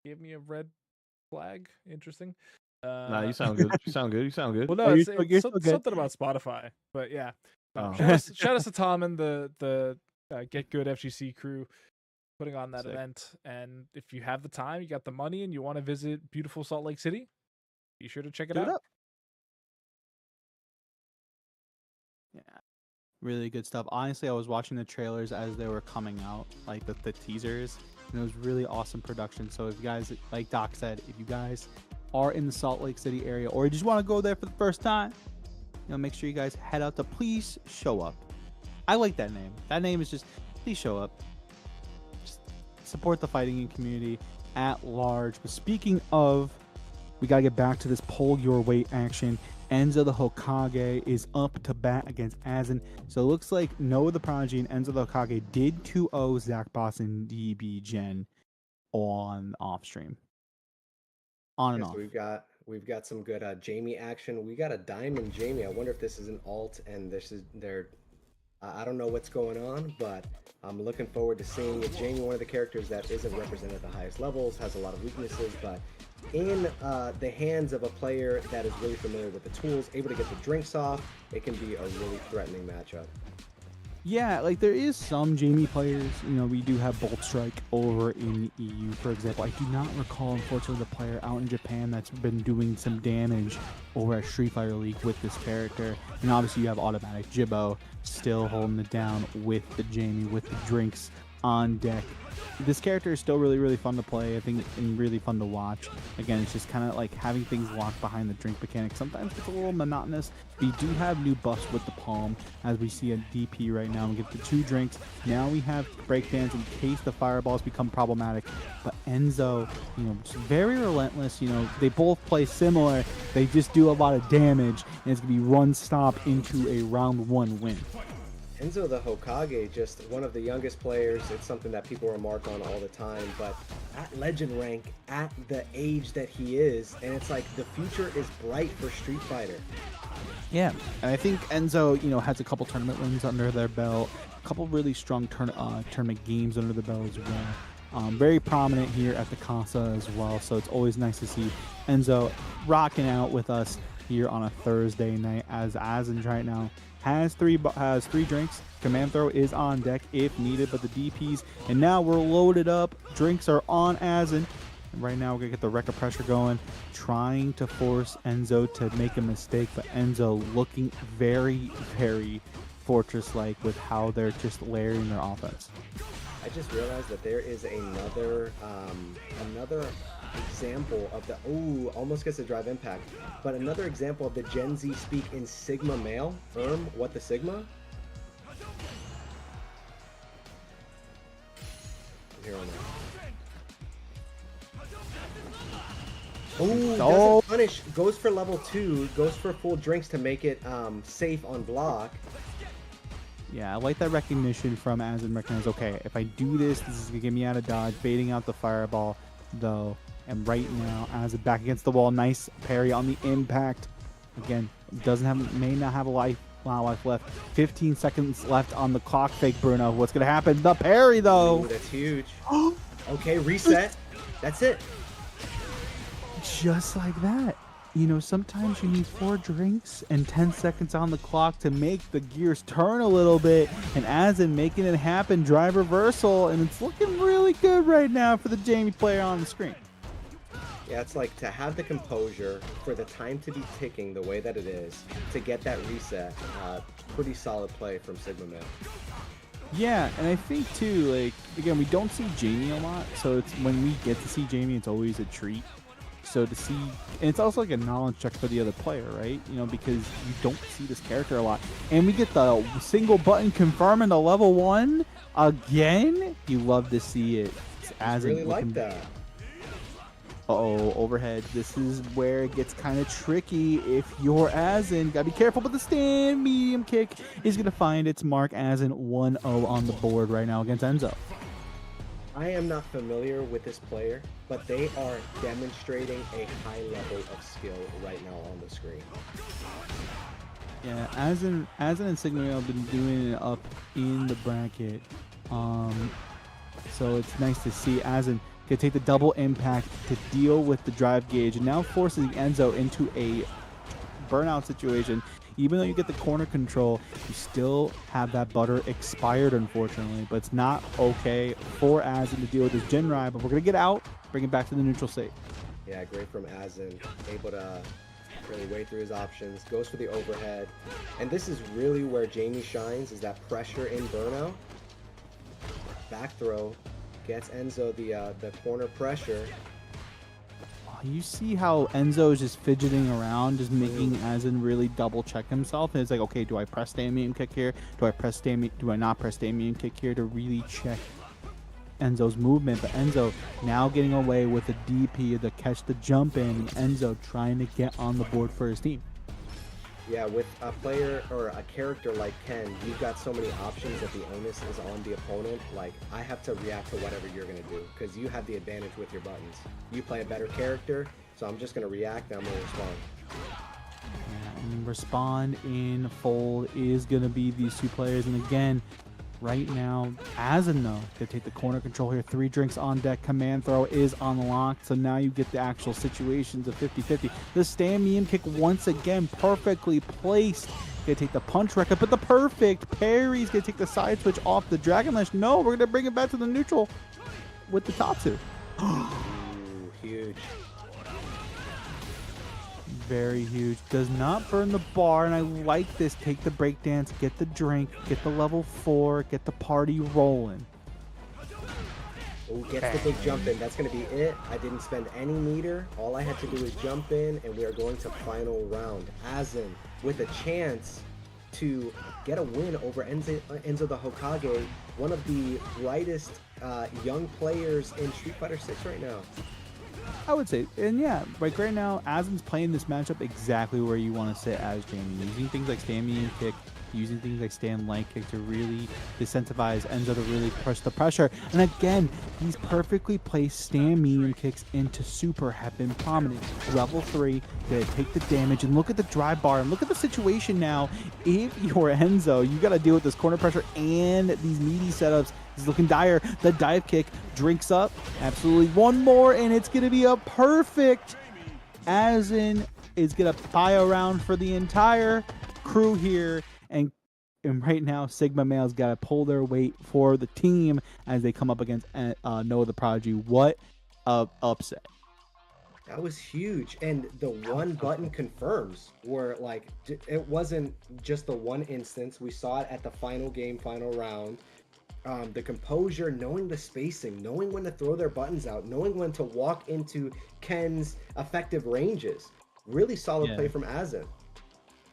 gave me a red flag. Interesting. Nah, you sound good. You sound good. You sound good. Well, no, Oh, it's you're still good. something about Spotify. But yeah. Oh. Shout out to Tom and the Get Good FGC crew putting on that Sick. event. And if you have the time, you got the money, and you want to visit beautiful Salt Lake City, be sure to check it Do out. it up. Yeah, really good stuff. Honestly, I was watching the trailers as they were coming out, like the teasers, and it was really awesome production. So if you guys, like Doc said, if you guys are in the Salt Lake City area or you just want to go there for the first time, make sure you guys head out to Please Show Up. I like that name. That name is just Please Show Up. Just support the fighting community at large. But speaking of, we got to get back to this pull your weight action. Enzo the Hokage is up to bat against Azen. So it looks like Noah the Prodigy and Enzo the Hokage did 2-0 Zach Boss and DB Gen on off stream. On and Yes, off. we've got some good Jamie action. We got a Diamond Jamie. I wonder if this is an alt and this is their. I don't know what's going on, but I'm looking forward to seeing it. Jamie, one of the characters that isn't represented at the highest levels, has a lot of weaknesses, but in the hands of a player that is really familiar with the tools, able to get the drinks off, it can be a really threatening matchup. Yeah, like there is some Jamie players, we do have Bolt Strike over in the EU, for example. I do not recall, unfortunately, the player out in Japan that's been doing some damage over at Street Fighter League with this character. And obviously you have Automatic Jibbo still holding it down with the Jamie, with the drinks on deck. This character is still really, really fun to play, I think, and really fun to watch. Again, it's just kind of like having things locked behind the drink mechanic. Sometimes it's a little monotonous. We do have new buffs with the palm, as we see a DP right now. We get the 2 drinks. Now we have breakdance in case the fireballs become problematic. But Enzo, just very relentless. They both play similar. They just do a lot of damage, and it's going to be run stop into a round 1 win. Enzo the Hokage, just one of the youngest players. It's something that people remark on all the time, but at legend rank, at the age that he is, and it's like the future is bright for Street Fighter. Yeah, and I think Enzo, has a couple tournament wins under their belt, a couple really strong tournament games under the belt as well. Very prominent here at the Casa as well, so it's always nice to see Enzo rocking out with us here on a Thursday night, as Azen right now has three drinks. Command throw is on deck if needed, but the DPs, and now we're loaded up. Drinks are on Azen. And right now we're gonna get the Wrecker pressure going, trying to force Enzo to make a mistake, but Enzo looking very, very Fortress-like with how they're just layering their offense. I just realized that there is another example of the almost gets a drive impact, but another example of the Gen Z speak in Sigma male. What the Sigma? Here on that. Doesn't punish. Goes for level 2. Goes for full drinks to make it safe on block. Yeah, I like that recognition from Azen. Recognize, okay, if I do this, this is gonna get me out of dodge, baiting out the fireball though. And right now, Azen back against the wall, nice parry on the impact. Again, may not have a lot of life left. 15 seconds left on the clock. Fake Bruno. What's gonna happen? The parry though. Ooh, that's huge. Okay, reset. That's it. Just like that. Sometimes you need 4 drinks and 10 seconds on the clock to make the gears turn a little bit. And Azen making it happen, drive reversal, and it's looking really good right now for the Jamie player on the screen. Yeah, it's like to have the composure for the time to be ticking the way that it is, to get that reset. Pretty solid play from Sigma Man. Yeah, and I think too, like, again, we don't see Jamie a lot, so it's when we get to see Jamie, it's always a treat. So to see, and it's also like a knowledge check for the other player, right? You know, because you don't see this character a lot, and we get the single button confirming the level 1 again. You love to see it. I really like that. Uh-oh, overhead. This is where it gets kind of tricky if you're Asin. Gotta be careful, but the stand medium kick is gonna find its mark. Asin 1-0 on the board right now against Enzo. I am not familiar with this player, but they are demonstrating a high level of skill right now on the screen. Yeah, Asin and Sigma have been doing it up in the bracket. So it's nice to see Asin can take the double impact to deal with the drive gauge, and now forcing Enzo into a burnout situation. Even though you get the corner control, you still have that butter expired, unfortunately. But it's not okay for Asin to deal with this Jinrai, but we're going to get out, bring it back to the neutral state. Yeah, great from Asin. Able to really wade through his options, goes for the overhead. And this is really where Jamie shines, is that pressure in burnout. Back throw. Gets Enzo the corner pressure. You see how Enzo is just fidgeting around, just making Asin really double check himself. And it's like, okay, do I press stand medium kick here? Do I not press stand medium kick here to really check Enzo's movement? But Enzo now getting away with the DP to catch the jump in, and Enzo trying to get on the board for his team. Yeah, with a player or a character like Ken, you've got so many options that the onus is on the opponent. Like, I have to react to whatever you're going to do because you have the advantage with your buttons. You play a better character, so I'm just going to react and I'm going to respond. Yeah, and respond in fold is going to be these two players. And again, right now, Asin though, to take the corner control here. 3 drinks on deck. Command throw is unlocked. So now you get the actual situations of 50-50. The stand medium kick once again perfectly placed. Gonna take the punch record, but the perfect parry's gonna take the side switch off the Dragon Lash. No, we're gonna bring it back to the neutral with the Tatsu. Ooh, huge. Very huge. Does not burn the bar, and I like this. Take the breakdance, get the drink, get the level 4, get the party rolling. Oh, gets the big jump in. That's going to be it. I didn't spend any meter. All I had to do was jump in, and we are going to final round. Asin with a chance to get a win over Enzo the Hokage, one of the brightest young players in Street Fighter 6 right now. I would say, and yeah, like right now, Asin's playing this matchup exactly where you want to sit as Jamie, using things like stand medium kick, using things like stand light kick to really disincentivize Enzo to really push the pressure. And again, these perfectly placed stand medium kicks into super have been prominent. Level 3, gonna take the damage, and look at the drive bar, and look at the situation now. If you're Enzo, you gotta deal with this corner pressure and these meaty setups. It's looking dire. The dive kick drinks up. Absolutely. One more, and it's going to be a perfect. Asin is going to buy around for the entire crew here. And right now, Sigma Male's got to pull their weight for the team as they come up against Noah the Prodigy. What a upset. That was huge. And the one button confirms where, like, it wasn't just the one instance. We saw it at the final game, final round. The composure, knowing the spacing, knowing when to throw their buttons out, knowing when to walk into Ken's effective ranges. Really solid play from Asin.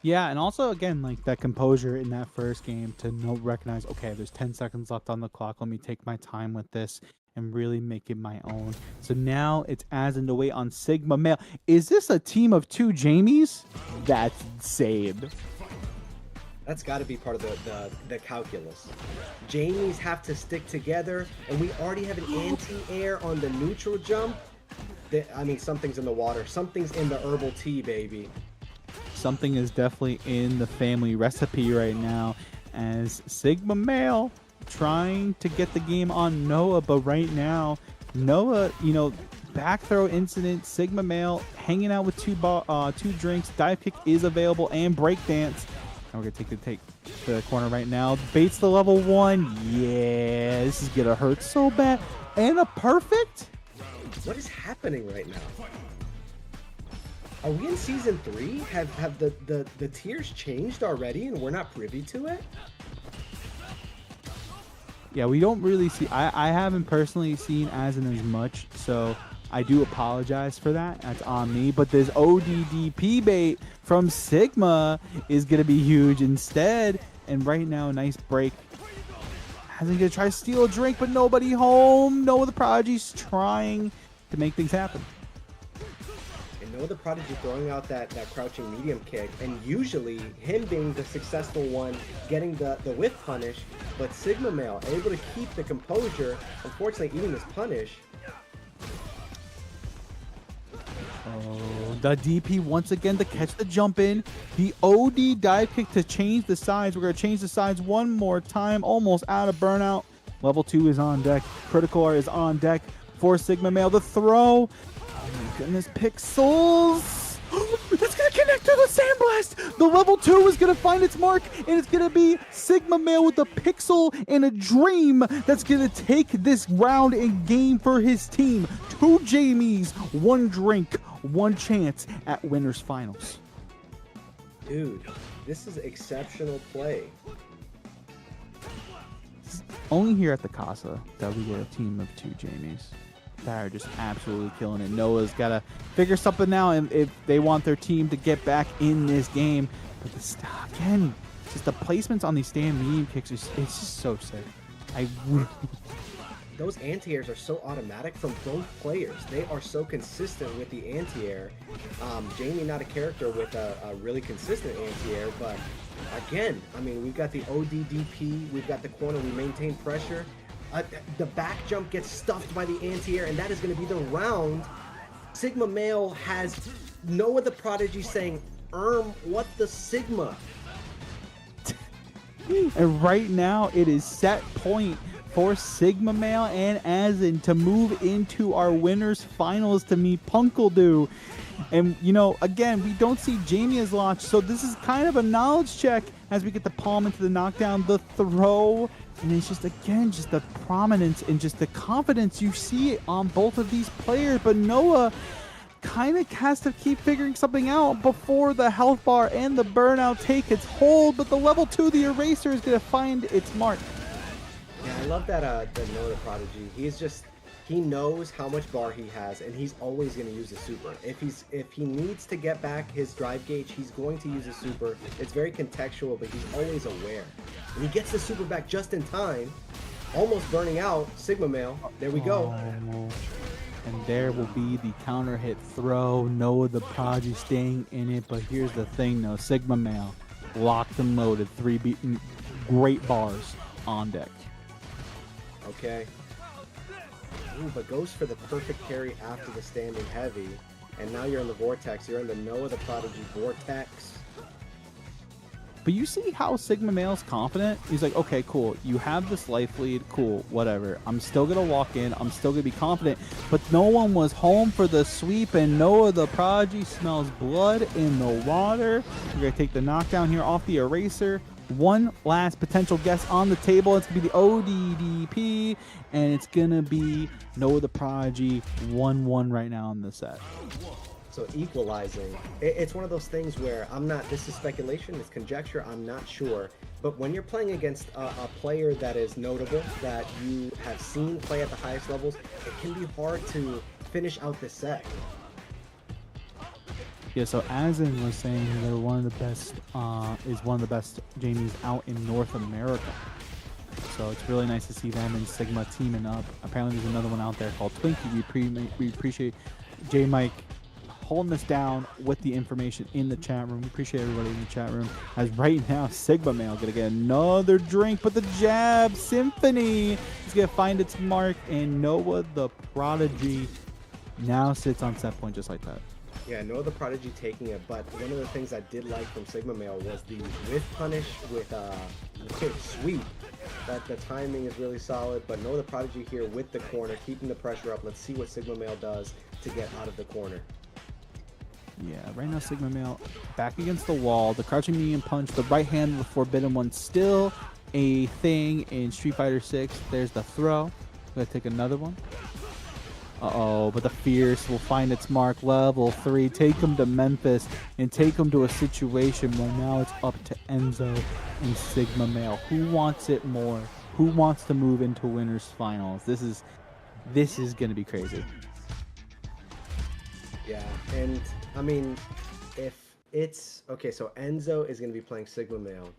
Yeah, and also, again, like that composure in that first game to recognize, okay, there's 10 seconds left on the clock. Let me take my time with this and really make it my own. So now it's Asin to wait on Sigma Male. Is this a team of 2 Jamies? That's insane. That's got to be part of the calculus. Jamies have to stick together, and we already have an anti-air on the neutral jump. I mean, something's in the water. Something's in the herbal tea, baby. Something is definitely in the family recipe right now as Sigma Male trying to get the game on Noah, but right now, Noah, you know, back throw incident, Sigma Male hanging out with 2 drinks. Dive kick is available and breakdance. And we're going to take the corner right now. Baits the level 1. Yeah, this is going to hurt so bad. And a perfect? What is happening right now? Are we in season 3? Have the tiers changed already and we're not privy to it? Yeah, we don't really see. I haven't personally seen Asin as much, so I do apologize for that. That's on me. But this ODDP bait from Sigma is going to be huge instead. And right now, nice break. Asin going to try to steal a drink, but nobody home. Noah the Prodigy's trying to make things happen. And Noah the Prodigy throwing out that crouching medium kick, and usually him being the successful one getting the whiff punish, but Sigma Male able to keep the composure, unfortunately eating this punish. Oh, the DP once again to catch the jump in. The OD dive kick to change the sides. We're going to change the sides one more time. Almost out of burnout. Level 2 is on deck. Critical R is on deck for Sigma Male. The throw. Oh my goodness, Pixels. It's going to connect to the Sandblast. The level 2 is going to find its mark, and it's going to be Sigma Male with a Pixel and a Dream that's going to take this round and game for his team. 2 Jamies, 1 drink, 1 chance at winners finals. Dude, this is exceptional play. Only here at the Casa that we get a team of 2 Jamies that are just absolutely killing it. Noah's got to figure something out if they want their team to get back in this game. But this, again, just the placements on these stand medium kicks, it's just so sick. Those anti-airs are so automatic from both players. They are so consistent with the anti-air. Jamie not a character with a really consistent anti-air, but again, I mean, we've got the ODDP, we've got the corner, we maintain pressure. The back jump gets stuffed by the anti-air, and that is going to be the round. Sigma Male has Noah the Prodigy saying, what the Sigma? And right now, it is set point for Sigma Male and Asin to move into our winners finals to meet Punkledoo. And, you know, again, we don't see Jamie as launched, so this is kind of a knowledge check as we get the palm into the knockdown, the throw, and it's just, again, just the prominence and just the confidence you see on both of these players. But Noah kind of has to keep figuring something out before the health bar and the burnout take its hold, but the level 2, the eraser, is going to find its mark. Yeah, I love that the Noah the Prodigy. He knows how much bar he has, and he's always going to use a super. If he needs to get back his drive gauge, he's going to use a super. It's very contextual, but he's always aware. And he gets the super back just in time, almost burning out Sigma Male. There we go. And there will be the counter hit throw. Noah the Prodigy staying in it, but here's the thing though, Sigma Male locked and loaded, 3 great bars on deck. Okay. Ooh, but goes for the perfect carry after the standing heavy. And now you're in the Vortex. You're in the Noah the Prodigy Vortex. But you see how Sigma Male's confident? He's like, okay, cool. You have this life lead. Cool, whatever. I'm still going to walk in. I'm still going to be confident. But no one was home for the sweep, and Noah the Prodigy smells blood in the water. We're going to take the knockdown here off the eraser. One last potential guess on the table. It's going to be the ODDP, and it's going to be Noah the Prodigy 1-1 right now in the set. So equalizing, it's one of those things where this is speculation, it's conjecture, I'm not sure. But when you're playing against a player that is notable, that you have seen play at the highest levels, it can be hard to finish out the set. Yeah, so Asin was saying they're one of the best, is one of the best Jamies out in North America. So it's really nice to see them and Sigma teaming up. Apparently there's another one out there called Twinkie. We appreciate J Mike holding us down with the information in the chat room. We appreciate everybody in the chat room. As right now, Sigma Male gonna get another drink, but the jab Symphony is gonna find its mark, and Noah the Prodigy now sits on set point just like that. Yeah, Noah the Prodigy taking it, but one of the things I did like from Sigma Male was the whiff punish with sweep. That the timing is really solid, but Noah the Prodigy here with the corner, keeping the pressure up. Let's see what Sigma Male does to get out of the corner. Yeah, right now Sigma Male back against the wall. The crouching medium punch, the right hand of the forbidden one, still a thing in Street Fighter 6. There's the throw. We're gonna take another one. Uh-oh, but the Fierce will find its mark. Level 3, take him to Memphis and take him to a situation where now it's up to Enzo and Sigma Male. Who wants it more? Who wants to move into winners finals? This is going to be crazy. Yeah, and I mean, if it's okay, so Enzo is going to be playing Sigma Male.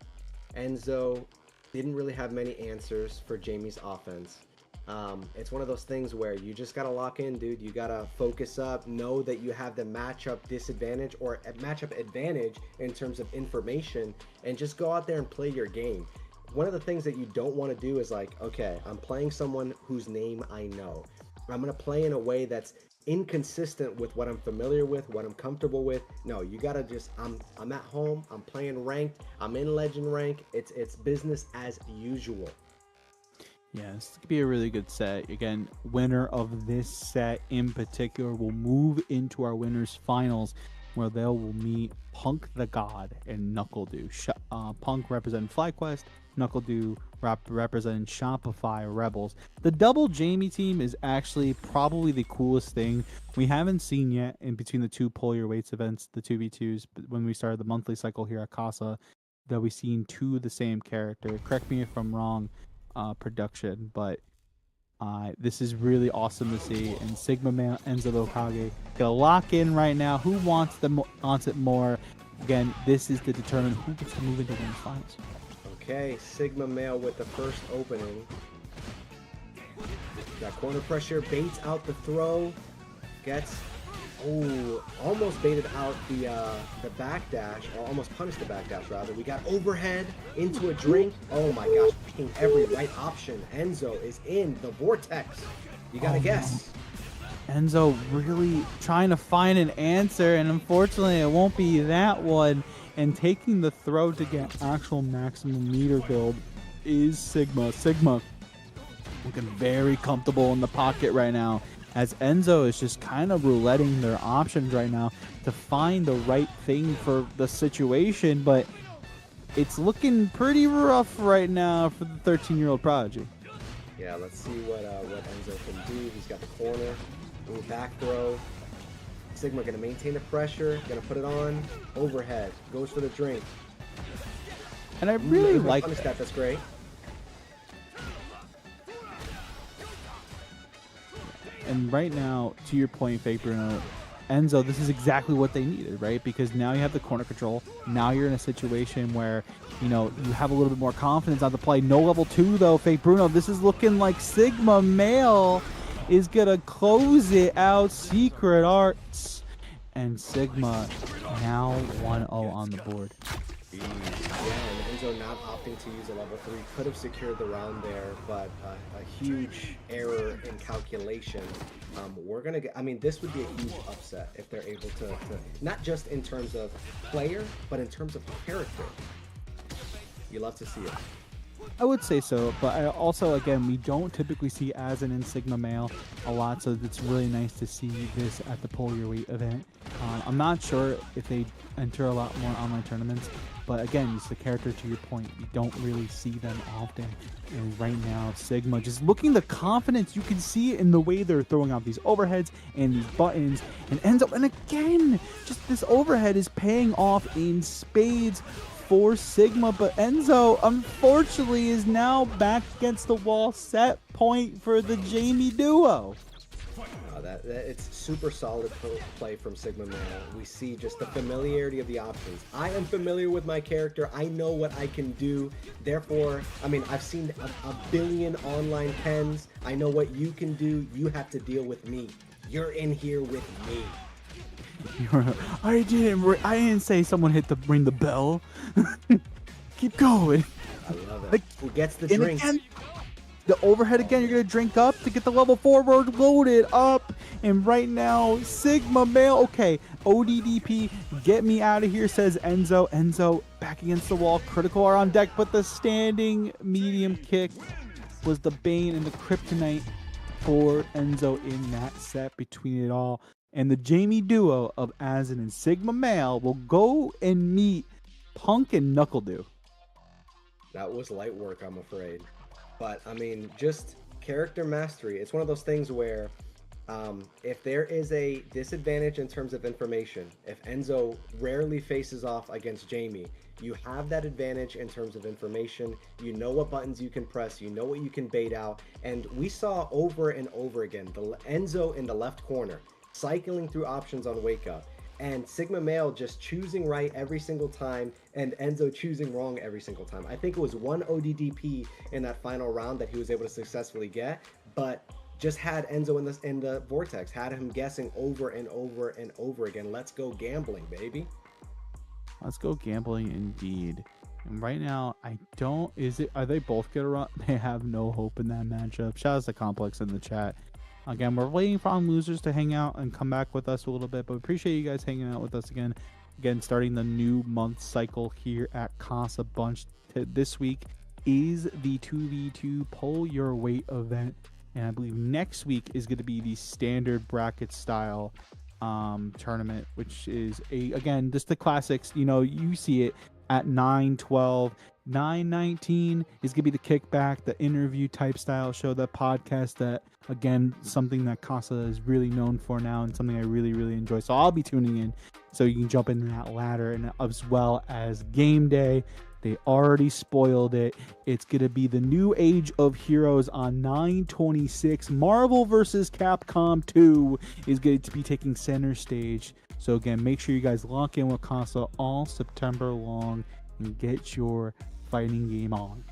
Enzo didn't really have many answers for Jamie's offense. It's one of those things where you just gotta lock in, dude. You gotta focus up, know that you have the matchup disadvantage or a matchup advantage in terms of information, and just go out there and play your game. One of the things that you don't want to do is like, okay, I'm playing someone whose name I know. I'm gonna play in a way that's inconsistent with what I'm familiar with, what I'm comfortable with. No, you gotta just, I'm at home, I'm playing ranked, I'm in legend rank. It's business as usual. Yeah, this could be a really good set. Again, winner of this set in particular will move into our winners finals, where they will meet Punk the God and NuckleDu. Punk representing FlyQuest, NuckleDu representing Shopify Rebels. The double Jamie team is actually probably the coolest thing we haven't seen yet in between the two Pull Your Weights events, the 2v2s, when we started the monthly cycle here at Casa, that we've seen two of the same character. Correct me if I'm wrong, production, but this is really awesome to see. And Sigma Male, Enzo Okage, gonna lock in right now. Who wants it more? Again, this is to determine who gets to move into winners finals. Okay, Sigma Male with the first opening. Got corner pressure, baits out the throw, gets, almost baited out the backdash, or almost punished the backdash rather. We got overhead into a drink. Oh my gosh, picking every right option. Enzo is in the vortex. You gotta guess. Enzo really trying to find an answer, and unfortunately it won't be that one. And taking the throw to get actual maximum meter build is Sigma. Sigma looking very comfortable in the pocket right now, as Enzo is just kind of rouletting their options right now to find the right thing for the situation, but it's looking pretty rough right now for the 13-year-old prodigy. Yeah, let's see what Enzo can do. He's got the corner, little back throw. Sigma gonna maintain the pressure, gonna put it on, overhead, goes for the drink. And I really like that. That's great. And right now, to your point, Fake Bruno, Enzo, this is exactly what they needed, right? Because now you have the corner control. Now you're in a situation where, you have a little bit more confidence on the play. No level 2, though, Fake Bruno. This is looking like Sigma Male is going to close it out. Secret Arts. And Sigma now 1-0 on the board. Yeah, and Enzo not opting to use a level 3 could have secured the round there, but a huge error in calculation. We're gonna get. I mean, this would be a huge upset if they're able to not just in terms of player, but in terms of character. You love to see it. I would say so, but I also, again, we don't typically see Asin and Sigma Male a lot, so it's really nice to see this at the Pull Your Weight event. I'm not sure if they enter a lot more online tournaments, but again, it's the character, to your point, you don't really see them often. And right now, Sigma just looking the confidence, you can see it in the way they're throwing out these overheads and these buttons, and Enzo, and again, just this overhead is paying off in spades for Sigma, but Enzo unfortunately is now back against the wall. Set point for the Jamie duo. It's super solid play from Sigma Male. We see just the familiarity of the options. I am familiar with my character. I know what I can do. Therefore, I mean, I've seen a billion online pens. I know what you can do. You have to deal with me. You're in here with me. I didn't say someone hit the ring the bell. Keep going. I love it. Who gets the drink? Again, the overhead again. You're gonna drink up to get the level 4 word loaded up. And right now, Sigma Male. Okay, ODDP, get me out of here, says Enzo. Enzo back against the wall. Critical are on deck, but the standing medium kick was the bane and the kryptonite for Enzo in that set between it all. And the Jamie duo of Asin and Sigma Male will go and meet Punk and NuckleDu. That was light work, I'm afraid. But, I mean, just character mastery. It's one of those things where If there is a disadvantage in terms of information, if Enzo rarely faces off against Jamie, you have that advantage in terms of information. You know what buttons you can press, you know what you can bait out, and we saw over and over again the Enzo in the left corner cycling through options on Wake Up, and Sigma Male just choosing right every single time, and Enzo choosing wrong every single time. I think it was one ODDP in that final round that he was able to successfully get, but just had Enzo in the vortex, had him guessing over and over and over again. Let's go gambling, baby. Let's go gambling indeed. And right now, are they both gonna run? They have no hope in that matchup. Shout out to Complex in the chat. Again, we're waiting for on losers to hang out and come back with us a little bit, but we appreciate you guys hanging out with us again. Again, starting the new month cycle here at Casabunch. This week is the 2v2 Pull Your Weight event, and I believe next week is going to be the standard bracket style tournament, which is again just the classics. You know, you see it at 9-12. 9-19 is going to be the kickback, the interview type style show, the podcast that, again, something that Casa is really known for now and something I really, really enjoy. So I'll be tuning in so you can jump into that ladder, and as well as game day. They already spoiled it. It's going to be the new Age of Heroes on 9/26. Marvel vs. Capcom 2 is going to be taking center stage. So again, make sure you guys lock in with Casa all September long and get your fighting game on.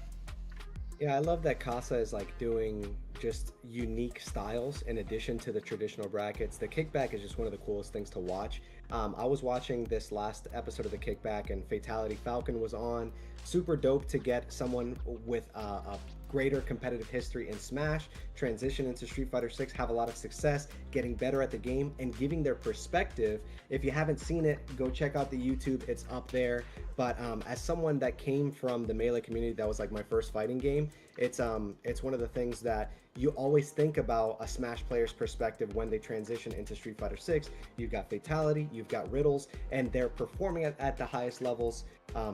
Yeah, I love that Casa is like doing just unique styles in addition to the traditional brackets. The kickback is just one of the coolest things to watch. I was watching this last episode of the kickback, and Fatality Falcon was on. Super dope to get someone with a greater competitive history in Smash, transition into Street Fighter 6, have a lot of success, getting better at the game, and giving their perspective. If you haven't seen it, go check out the YouTube, it's up there. But as someone that came from the Melee community, that was like my first fighting game, it's one of the things that you always think about a Smash player's perspective when they transition into Street Fighter 6. You've got Fatality, you've got Riddles, and they're performing at the highest levels.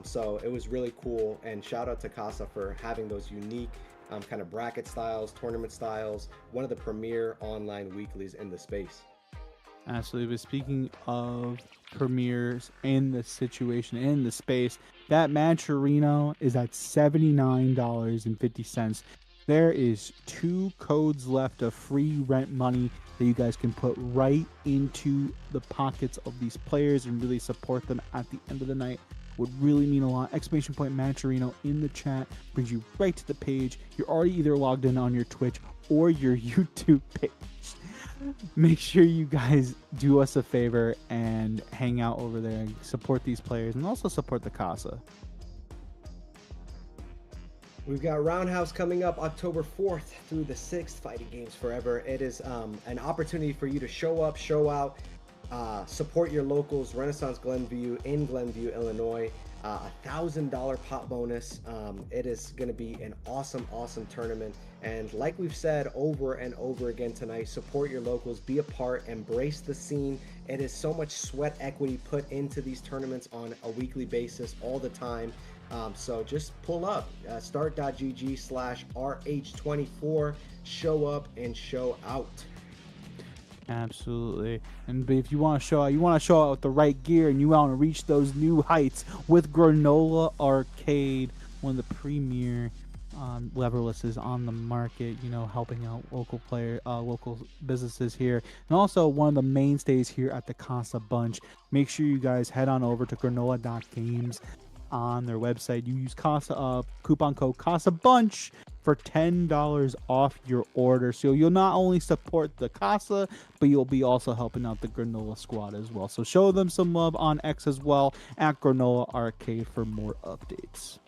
So it was really cool, and shout out to Casa for having those unique kind of bracket styles, tournament styles, one of the premier online weeklies in the space. Absolutely. But speaking of premieres in the situation, in the space, that Matcherino is at $79.50. There is 2 codes left of free rent money that you guys can put right into the pockets of these players and really support them at the end of the night. Would really mean a lot. Exclamation point Matcherino in the chat brings you right to the page. You're already either logged in on your Twitch or your YouTube page. Make sure you guys do us a favor and hang out over there and support these players and also support the Casa. We've got Roundhouse coming up October 4th through the 6th, Fighting Games Forever. It is an opportunity for you to show up, show out, support your locals. Renaissance Glenview in Glenview, Illinois. $1,000 pot bonus. It is going to be an awesome tournament, and like we've said over and over again tonight, support your locals, be a part, embrace the scene. It is so much sweat equity put into these tournaments on a weekly basis all the time. So just pull up, start.gg/RH24, show up and show out. Absolutely. And if you want to show out, with the right gear, and you want to reach those new heights with Granola Arcade, one of the premier leverlesses on the market, you know, helping out local businesses here, and also one of the mainstays here at the Casabunch. Make sure you guys head on over to granola.games on their website. You use coupon code Casabunch for $10 off your order. So you'll not only support the Casa, but you'll be also helping out the Granola squad as well. So show them some love on X as well, at Granola Arcade, for more updates.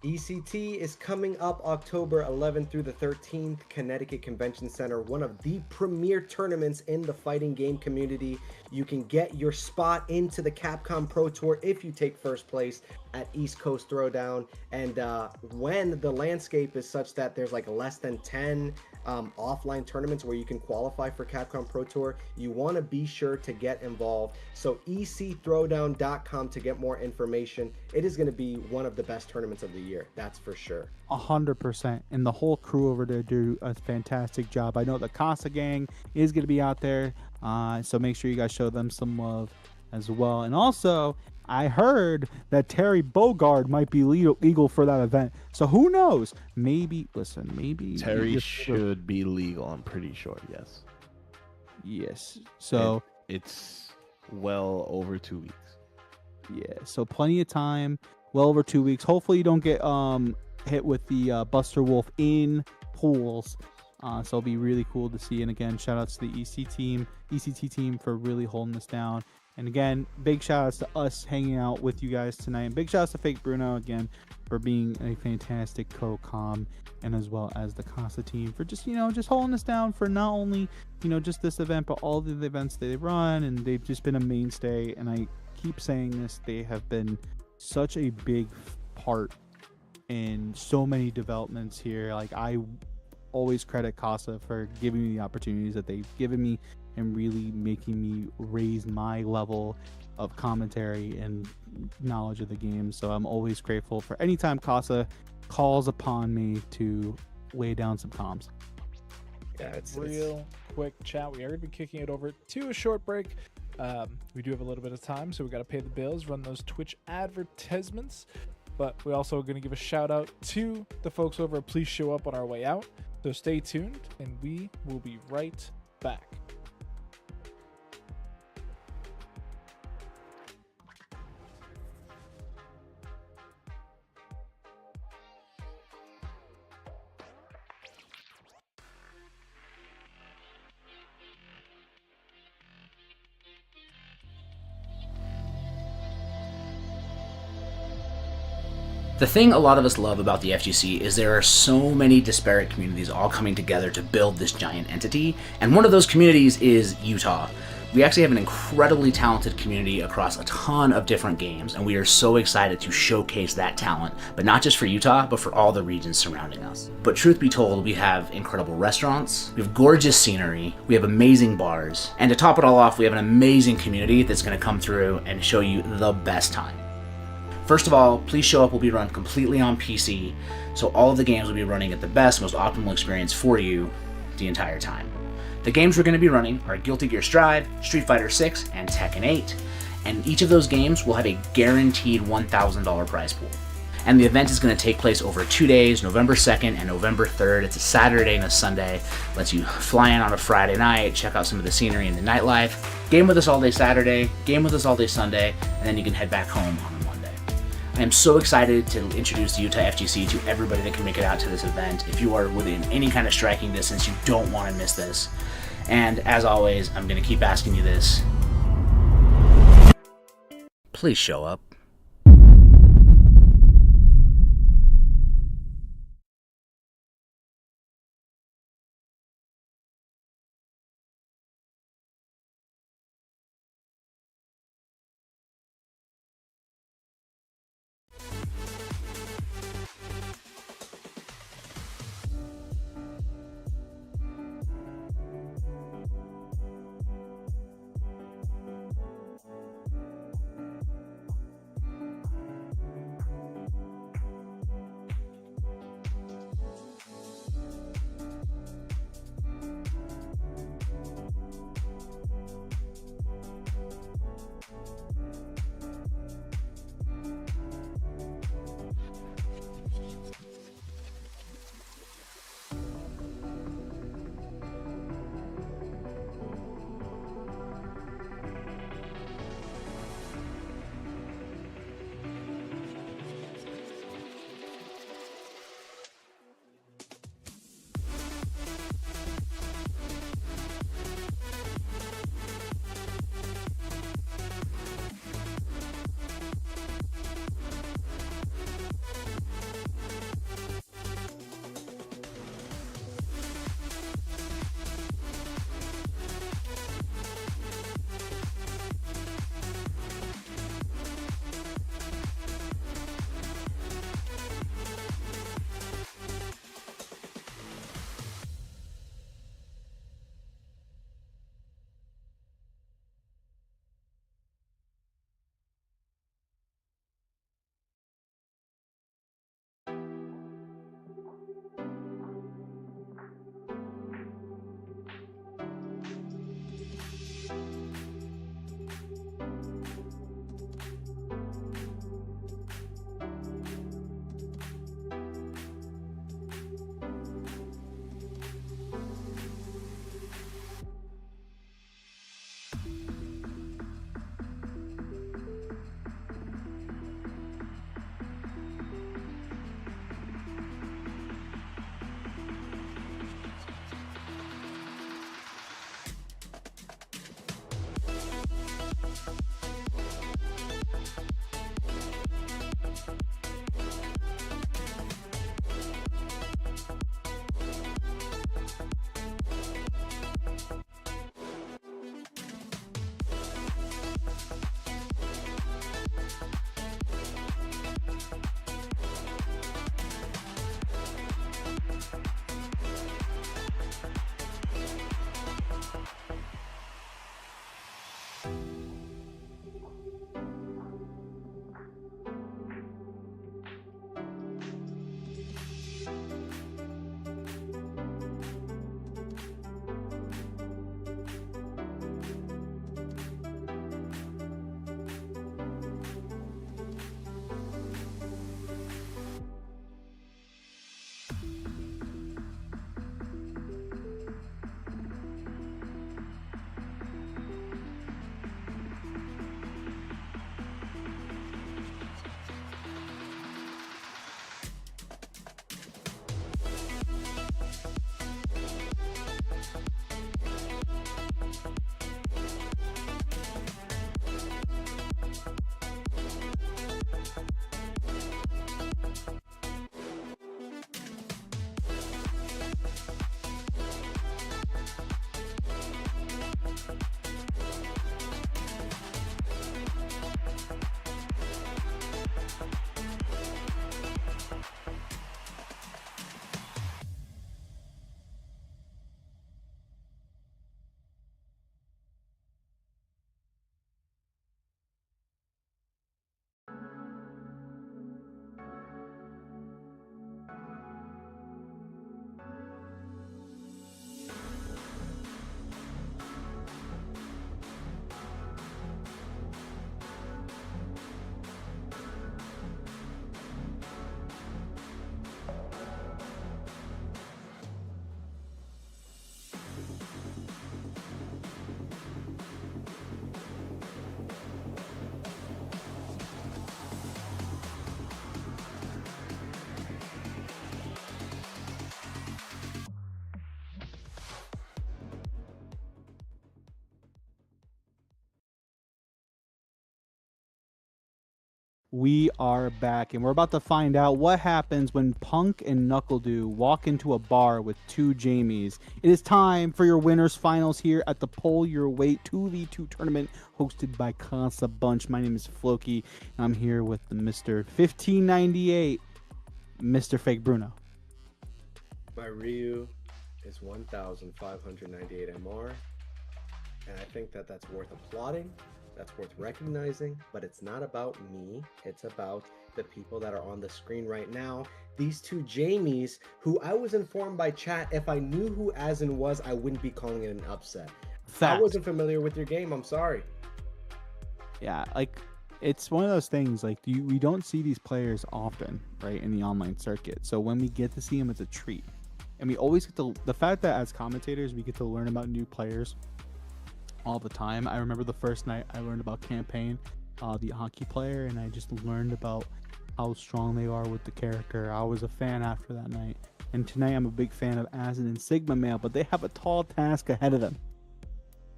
ECT is coming up October 11th through the 13th, Connecticut Convention Center, one of the premier tournaments in the fighting game community. You can get your spot into the Capcom Pro Tour if you take first place at East Coast Throwdown. And when the landscape is such that there's like less than 10 offline tournaments where you can qualify for Capcom Pro Tour, you want to be sure to get involved. So ecthrowdown.com to get more information. It is going to be one of the best tournaments of the year, that's for sure. 100%. And the whole crew over there do a fantastic job. I know the Casa gang is going to be out there, so make sure you guys show them some love as well. And also, I heard that Terry Bogard might be legal for that event. So who knows? Maybe Terry should be legal. I'm pretty sure. Yes. Yes. So it's well over 2 weeks. Yeah. So plenty of time. Well over 2 weeks. Hopefully you don't get hit with the Buster Wolf in pools. So it'll be really cool to see. And again, shout outs to the ECT team for really holding this down. And again, big shout outs to us hanging out with you guys tonight. And big shout outs to Fake Bruno again for being a fantastic co-com, and as well as the Casa team for just holding us down for not only, just this event, but all the events they run. And they've just been a mainstay. And I keep saying this, they have been such a big part in so many developments here. Like, I always credit Casa for giving me the opportunities that they've given me and really making me raise my level of commentary and knowledge of the game. So I'm always grateful for any time Casa calls upon me to lay down some comms. Yeah, it's real quick chat. We are going to be kicking it over to a short break. We do have a little bit of time, so we got to pay the bills, run those Twitch advertisements. But we also going to give a shout out to the folks over at Please Show Up on our way out. So stay tuned, and we will be right back. The thing a lot of us love about the FGC is there are so many disparate communities all coming together to build this giant entity, and one of those communities is Utah. We actually have an incredibly talented community across a ton of different games, and we are so excited to showcase that talent, but not just for Utah, but for all the regions surrounding us. But truth be told, we have incredible restaurants, we have gorgeous scenery, we have amazing bars, and to top it all off, we have an amazing community that's going to come through and show you the best time. First of all, Please Show Up will be run completely on PC, so all of the games will be running at the best, most optimal experience for you the entire time. The games we're going to be running are Guilty Gear Strive, Street Fighter 6, and Tekken 8, and each of those games will have a guaranteed $1,000 prize pool. And the event is going to take place over 2 days, November 2nd and November 3rd. It's a Saturday and a Sunday. Lets you fly in on a Friday night, check out some of the scenery and the nightlife. Game with us all day Saturday, game with us all day Sunday, and then you can head back home on a Monday. I am so excited to introduce the Utah FGC to everybody that can make it out to this event. If you are within any kind of striking distance, you don't want to miss this. And as always, I'm going to keep asking you this. Please show up. We are back, and we're about to find out what happens when Punk and NuckleDu walk into a bar with two Jamies. It is time for your winners finals here at the Pull Your Weight 2v2 tournament hosted by Casabunch. My name is Floki, and I'm here with the Mr. 1598, Mr. Fake Bruno. My Ryu is 1,598 MR, and I think that that's worth applauding. That's worth recognizing, but it's not about me. It's about the people that are on the screen right now. These two Jamies, who I was informed by chat, if I knew who Asin was, I wouldn't be calling it an upset. Fact. I wasn't familiar with your game. I'm sorry. Yeah, like, it's one of those things, like, we don't see these players often, right, in the online circuit. So when we get to see them, it's a treat. And we always get to, the fact that as commentators, we get to learn about new players all the time. I remember the first night I learned about Campaign, the hockey player, and I just learned about how strong they are with the character. I was a fan after that night. And tonight I'm a big fan of Asin and Sigma Male, but they have a tall task ahead of them.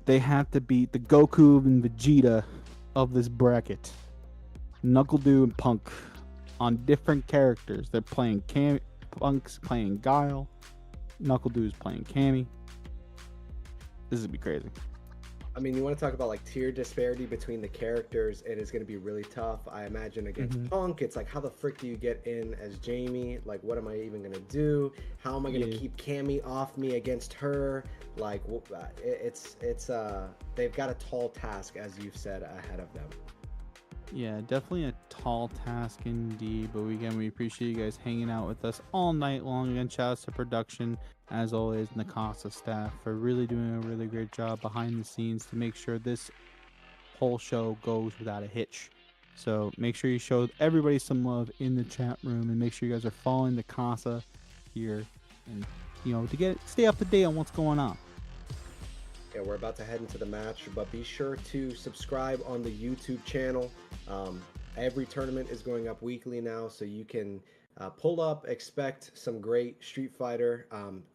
They have to beat the Goku and Vegeta of this bracket. NuckleDu and Punk on different characters. They're playing Punk's playing Guile. NuckleDu is playing Cammy. This is gonna be crazy. I mean, you want to talk about like tier disparity between the characters, and it's going to be really tough. I imagine against Punk, it's like, how the frick do you get in as Jamie? Like, what am I even going to do? How am I going to keep Cammy off me against her? Like, they've got a tall task, as you've said, ahead of them. Yeah, definitely a tall task indeed. But we appreciate you guys hanging out with us all night long. Again, shout out to production, as always, and the Casa staff for really doing a really great job behind the scenes to make sure this whole show goes without a hitch. So make sure you show everybody some love in the chat room, and make sure you guys are following the Casa here, and to stay up to date on what's going on. Yeah, we're about to head into the match, but be sure to subscribe on the YouTube channel. Every tournament is going up weekly now, so you can pull up, expect some great Street Fighter,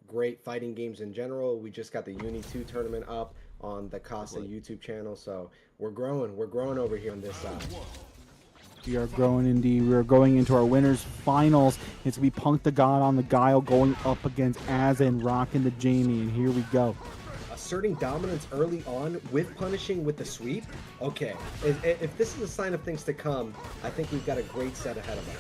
great fighting games in general. We just got the Uni 2 tournament up on the Casa YouTube channel, so we're growing over here on this side. We are growing indeed. We are going into our winners finals. It's gonna be Punk the God on the Guile going up against Asin rocking the Jamie, and here we go. Asserting dominance early on with punishing with the sweep. Okay, if this is a sign of things to come, I think we've got a great set ahead of us.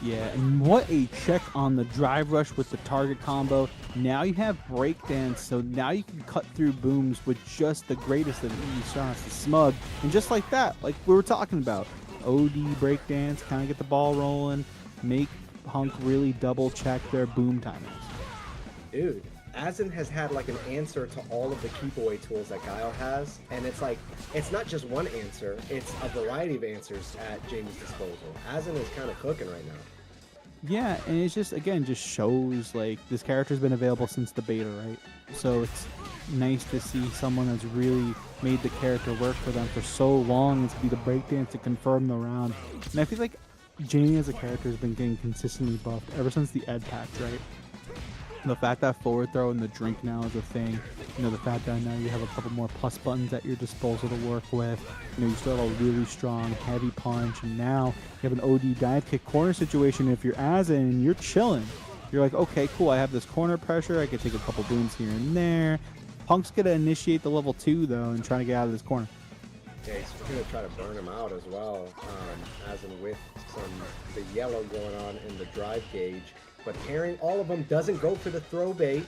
Yeah, and what a check on the drive rush with the target combo. Now you have breakdance, so now you can cut through booms with just the greatest of ease shots, the smug. And just like that, like we were talking about, OD breakdance, kind of get the ball rolling, make Punk really double check their boom timings. Dude, Asin has had like an answer to all of the keep away tools that Guile has, and it's like, it's not just one answer, it's a variety of answers at Jamie's disposal. Asin is kind of cooking right now. Yeah, and it's just, again, just shows like this character's been available since the beta, right? So it's nice to see someone that's really made the character work for them for so long, and to be the breakdance to confirm the round. And I feel like Jamie as a character has been getting consistently buffed ever since the Ed patch, right? The fact that forward throw and the drink now is a thing. The fact that now you have a couple more plus buttons at your disposal to work with. You still have a really strong heavy punch, and now you have an OD dive kick corner situation. If you're Asin, you're chilling. You're like, okay, cool, I have this corner pressure. I can take a couple booms here and there. Punk's gonna initiate the level 2 though and try to get out of this corner. Yeah, he's gonna try to burn him out as well. Asin with the yellow going on in the drive gauge. But pairing all of them doesn't go for the throw bait.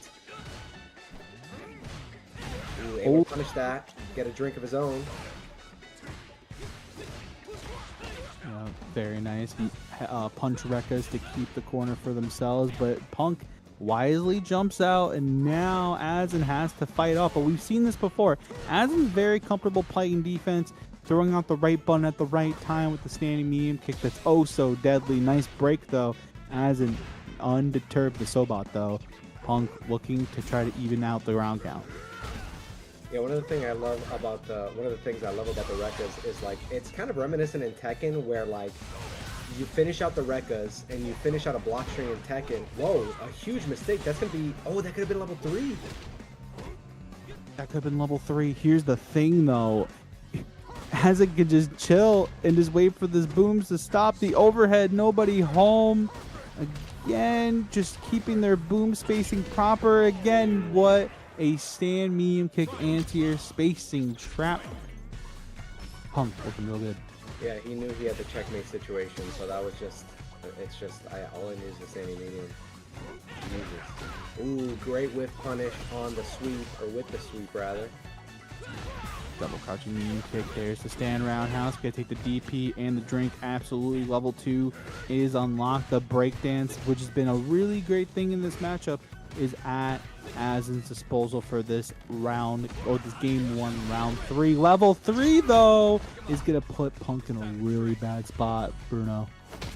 Ooh, able to punish that. Get a drink of his own. Very nice. Punch Rekkas to keep the corner for themselves, but Punk wisely jumps out, and now Asin has to fight off. But we've seen this before. Asin's very comfortable playing defense, throwing out the right button at the right time with the standing medium kick that's oh so deadly. Nice break though. Asin undeterred the Sobot though. Punk looking to try to even out the round count. Yeah, one of the things I love about the Rekkas is like it's kind of reminiscent in Tekken where like you finish out the Rekkas and you finish out a block string in Tekken. Whoa, a huge mistake. That's gonna be that could have been level 3. That could have been level 3. Here's the thing though. Azin could just chill and just wait for this booms to stop. The overhead, nobody home. Again, just keeping their boom spacing proper. Again, what a stand medium kick anti-air spacing trap. Punk looking real good. Yeah, he knew he had the checkmate situation, so that was just, all I knew is the standing medium. Jesus. Ooh, great whiff punish on the sweep, or with the sweep rather. Double crouching medium kick. There's the stand roundhouse. Gonna take the DP and the drink. Absolutely. Level 2 is unlocked. The breakdance, which has been a really great thing in this matchup, is at Azin's disposal for this round, or this game 1, round 3. Level 3, though, is gonna put Punk in a really bad spot, Bruno.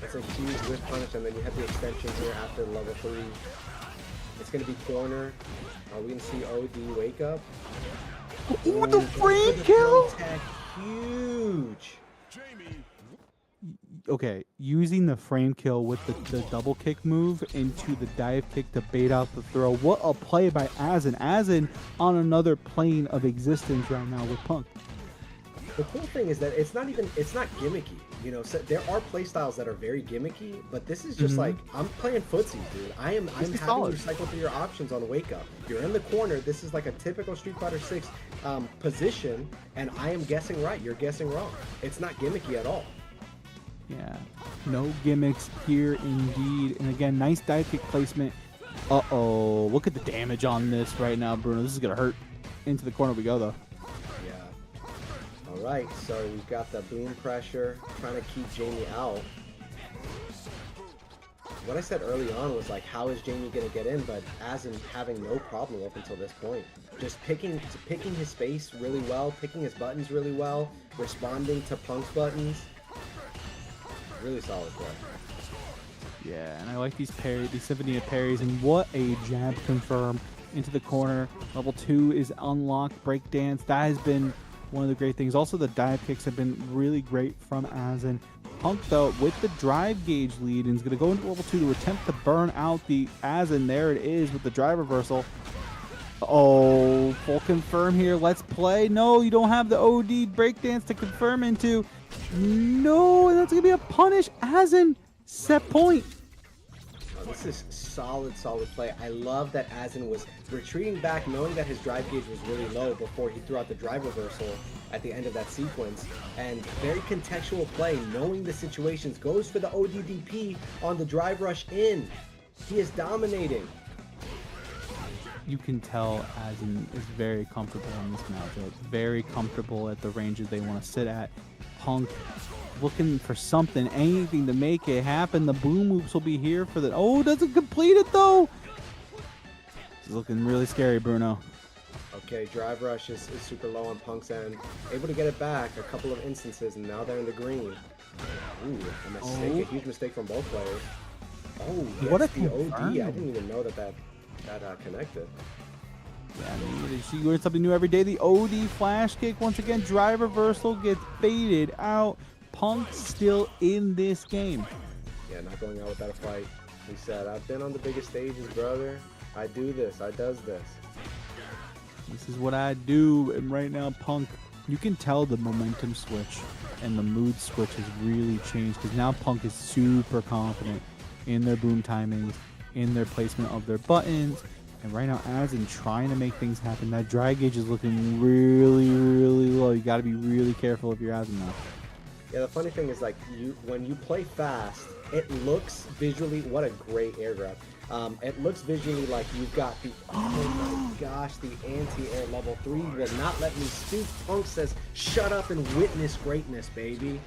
That's a huge whiff punish, and then you have the extension here after level 3. It's gonna be corner. Are we gonna see OD wake up? Ooh, the frame kill! Huge. Okay, using the frame kill with the double kick move into the dive kick to bait out the throw. What a play by Azin. Azin on another plane of existence right now with Punk. The cool thing is that it's not gimmicky. You know, so there are playstyles that are very gimmicky, but this is just like, I'm playing footsies, dude. I'm having you cycle through your options on wake up. You're in the corner. This is like a typical Street Fighter 6 position, and I am guessing right. You're guessing wrong. It's not gimmicky at all. Yeah, no gimmicks here indeed. And again, nice dive kick placement. Uh-oh, look at the damage on this right now, Bruno. This is going to hurt. Into the corner we go, though. Alright, so we've got the boom pressure, trying to keep Jamie out. What I said early on was like, how is Jamie going to get in? But Azin having no problem up until this point. Just picking his space really well, picking his buttons really well, responding to Punk's buttons. Really solid play. Yeah, and I like these parries, these Symphony of parries, and what a jab confirm into the corner. Level 2 is unlocked, breakdance. That has been one of the great things. Also, the dive kicks have been really great from Azin. Punk, though, with the drive gauge lead, and is going to go into level 2 to attempt to burn out the Azin. There it is with the drive reversal. Oh, full confirm here. Let's play. No, you don't have the OD breakdance to confirm into. No, and that's going to be a punish. Azin, set point. This is solid play. I love that Azin was retreating back, knowing that his drive gauge was really low before he threw out the drive reversal at the end of that sequence. And very contextual play, knowing the situations, goes for the ODDP on the drive rush in. He is dominating. You can tell Azin is very comfortable in this matchup. Very comfortable at the ranges they want to sit at. Punk looking for something, anything to make it happen. The boom oops will be here for the... Oh, doesn't complete it, though! It's looking really scary, Bruno. Okay, drive rush is super low on Punk's end. Able to get it back a couple of instances, and now they're in the green. Ooh, a mistake, a huge mistake from both players. Oh, what a the OD. I didn't even know that connected. Yeah, I mean, you learn something new every day. The OD flash kick, once again, drive reversal gets baited out. Punk still in this game. Yeah, not going out without a fight. He said, I've been on the biggest stages, brother. I do this. I does this. This is what I do. And right now, Punk, you can tell the momentum switch and the mood switch has really changed, because now Punk is super confident in their boom timings, in their placement of their buttons. And right now, Azin trying to make things happen. That dry gauge is looking really, really low. You got to be really careful if you're Azin now. Yeah, the funny thing is, like, when you play fast, it looks visually, what a great air grab. It looks visually like you've got the, oh my gosh, the anti-air level 3 will not let me speak. Punk says, shut up and witness greatness, baby.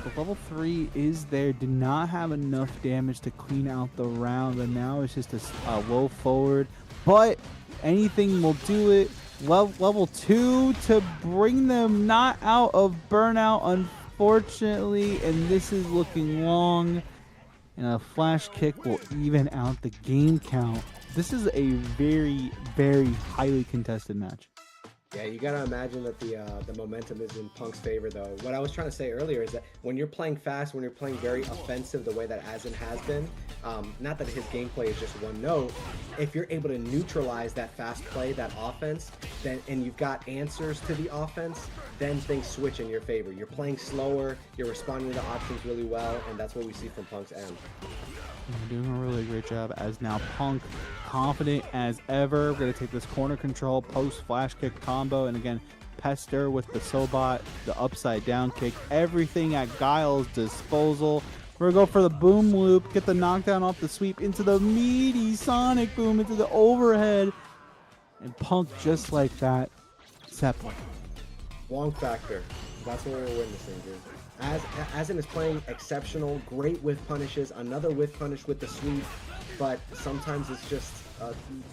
The level 3 is there, did not have enough damage to clean out the round, and now it's just a low forward. But anything will do it. Level 2 to bring them not out of burnout, unfortunately, and this is looking long. And a flash kick will even out the game count. This is a very, very highly contested match. Yeah, you gotta imagine that the momentum is in Punk's favor, though. What I was trying to say earlier is that when you're playing fast, when you're playing very offensive, the way that Asin has been, not that his gameplay is just one note. If you're able to neutralize that fast play, that offense, then and you've got answers to the offense, then things switch in your favor. You're playing slower, you're responding to options really well, and that's what we see from Punk's end. You're doing a really great job as now Punk confident as ever. We're going to take this corner control, post flash kick combo, and again, Pester with the Sobot, the upside down kick, everything at Guile's disposal. We're going to go for the boom loop, get the knockdown off the sweep into the meaty Sonic boom into the overhead. And Punk just like that, Zeppelin. Wong factor. That's what we're witnessing, dude. Asin is playing exceptional, great whiff punishes, another whiff punish with the sweep, but sometimes it's just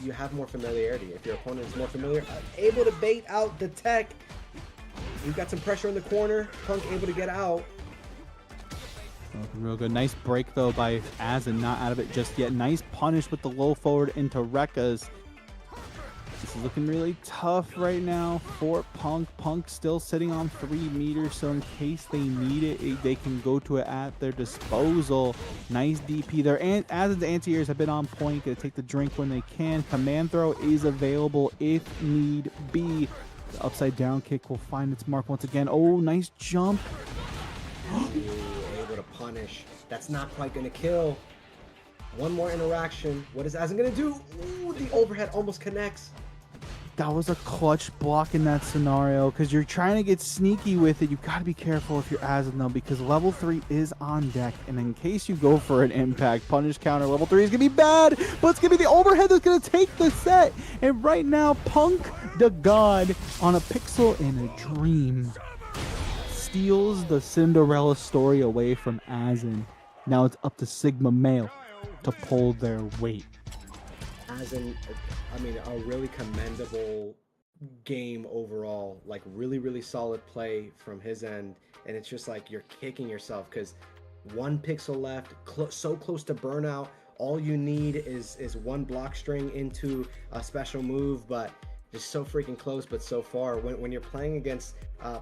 you have more familiarity. If your opponent is more familiar, able to bait out the tech. You've got some pressure in the corner. Punk able to get out. Looking real good. Nice break though by Asin, not out of it just yet. Nice punish with the low forward into Rekka's. This is looking really tough right now for Punk. Punk still sitting on 3 meters, so in case they need it, they can go to it at their disposal. Nice DP there. And as the anti-airs have been on point, gonna take the drink when they can. Command throw is available if need be. The upside down kick will find its mark once again. Oh, nice jump. Ooh, able to punish. That's not quite gonna kill. One more interaction. What is Asin gonna do? Ooh, the overhead almost connects. That was a clutch block in that scenario because you're trying to get sneaky with it. You got to be careful if you're Asin though, because level 3 is on deck, and in case you go for an impact punish counter, level 3 is gonna be bad, but it's gonna be the overhead that's gonna take the set. And right now, Punk the God on a pixel in a dream steals the Cinderella story away from Asin. Now it's up to Sigma Male to pull their weight. Asin, I mean, a really commendable game overall. Like, really solid play from his end. And it's just like you're kicking yourself because 1 pixel left, so close to burnout. All you need is 1 block string into a special move, but just so freaking close, but so far. When you're playing against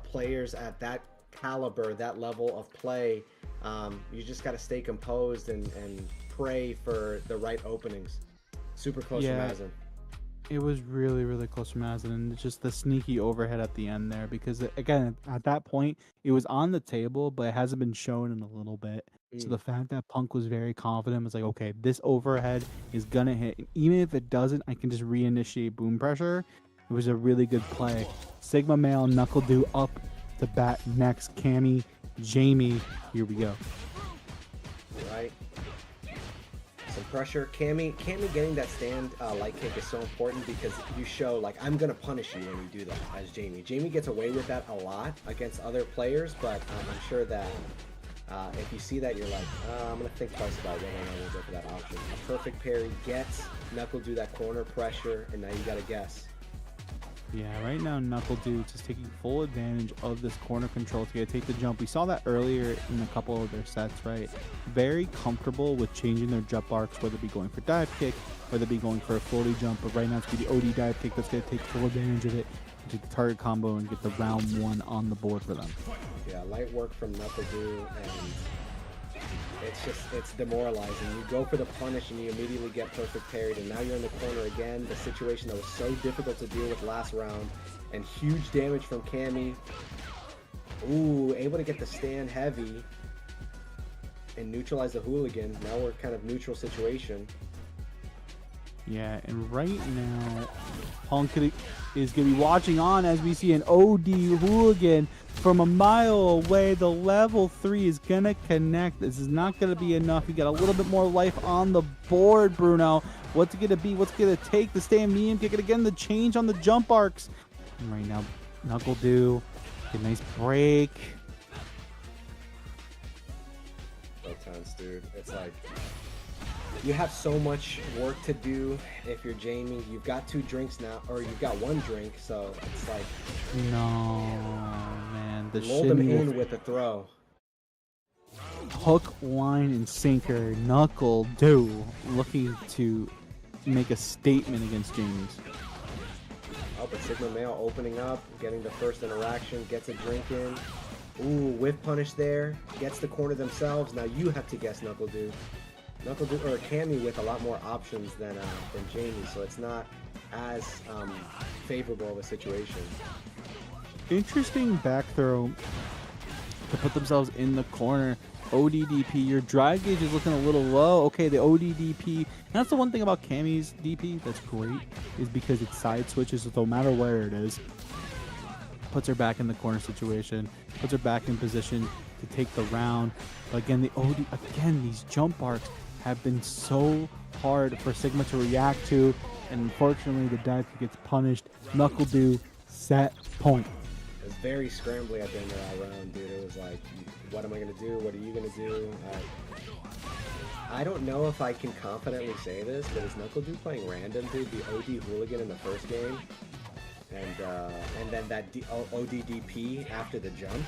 players at that caliber, that level of play, you just got to stay composed and pray for the right openings. Super close from Asin. It was really close from Asin, and just the sneaky overhead at the end there, because again, at that point, it was on the table, but it hasn't been shown in a little bit. So the fact that Punk was very confident was like, okay, this overhead is gonna hit, and even if it doesn't, I can just reinitiate boom pressure. It was a really good play. Sigma Male, Knuckle Do up to bat next. Cammy, Jamie, here we go. Right. Some pressure. Cammy getting that stand light kick is so important because you show, like, I'm going to punish you when you do that as Jamie. Jamie gets away with that a lot against other players, but I'm sure that if you see that, you're like, I'm going to think twice about whether or not we'll go for that option. A perfect parry gets Knuckle Do that corner pressure, and now you got to guess. Yeah, right now Knuckle Dude's just taking full advantage of this corner control to take the jump. We saw that earlier in a couple of their sets, right? Very comfortable with changing their jump arcs, whether it be going for dive kick, whether it be going for a floaty jump, but right now it's going to be OD dive kick that's going to take full advantage of it, take the target combo and get the round 1 on the board for them. Yeah, light work from Knuckle Dude, and it's demoralizing. You go for the punish and you immediately get perfect parried, and now you're in the corner again. The situation that was so difficult to deal with last round, and huge damage from Cammy. Ooh, able to get the stand heavy and neutralize the hooligan. Now we're kind of neutral situation. Yeah, and right now, Punk is going to be watching on as we see an OD hooligan from a mile away. The level 3 is going to connect. This is not going to be enough. You got a little bit more life on the board, Bruno. What's it going to be? What's going to take? The stand medium kick it again. The change on the jump arcs. And right now, Knuckle Do, a nice break. So tense, dude. It's like you have so much work to do if you're Jamie. You've got 2 drinks now, or you've got 1 drink, so it's like, no, man. The roll them in with a throw. Hook, line, and sinker. Knuckle Do looking to make a statement against Jamie's. Oh, but Sigma Male opening up, getting the first interaction, gets a drink in. Ooh, whiff punish there. Gets the corner themselves. Now you have to guess Knuckle Dude. Knuckle Dude or Cammy with a lot more options than Jamie, so it's not as favorable of a situation. Interesting back throw to put themselves in the corner. ODDP, your drive gauge is looking a little low. Okay, the ODDP, and that's the one thing about Cammy's DP that's great, is because it side switches, so no matter where it is, puts her back in the corner situation, puts her back in position to take the round. But again, these jump arcs have been so hard for Sigma to react to, and unfortunately the dive gets punished. Knuckle do set point. It was very scrambly at the end of that round, dude. It was like, what am I going to do? What are you going to do? I don't know if I can confidently say this, but is Knuckle Dude playing random, dude? The OD hooligan in the first game, and then that ODDP after the jump.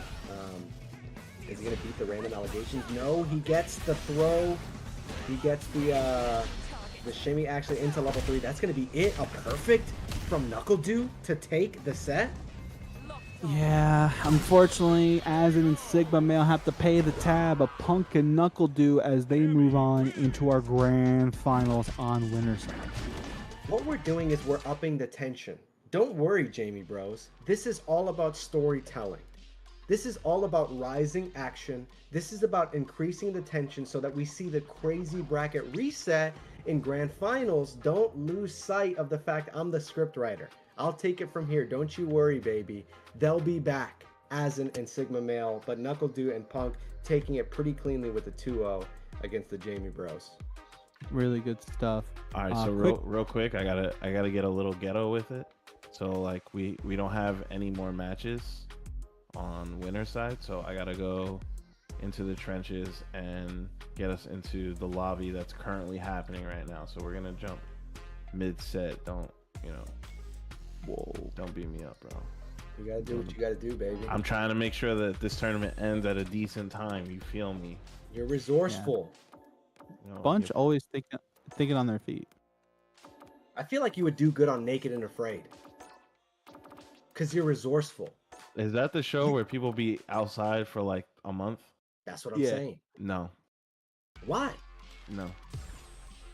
Is he going to beat the random allegations? No, he gets the throw. He gets the shimmy actually into level 3. That's going to be it. A perfect from Knuckle Dude to take the set. Yeah, unfortunately, Azin and Sigma Male have to pay the tab of Punk and Knuckle Do as they move on into our grand finals on Winner's Side. What we're doing is we're upping the tension. Don't worry, Jamie Bros. This is all about storytelling. This is all about rising action. This is about increasing the tension so that we see the crazy bracket reset in grand finals. Don't lose sight of the fact I'm the script writer. I'll take it from here. Don't you worry, baby. They'll be back, Azin and Sigma Male, but Knuckle Do and Punk taking it pretty cleanly with a 2-0 against the Jamie Bros. Really good stuff. All right, so real quick, I gotta get a little ghetto with it. So like we don't have any more matches on Winner's Side, so I gotta go into the trenches and get us into the lobby that's currently happening right now. So we're gonna jump mid-set. Don't beat me up, bro. You gotta do what you gotta do, baby. I'm trying to make sure that this tournament ends at a decent time. You feel me? You're resourceful. You know, Bunch always thinking on their feet. I feel like you would do good on Naked and Afraid. Because you're resourceful. Is that the show where people be outside for like a month? That's what I'm saying. No. Why? No.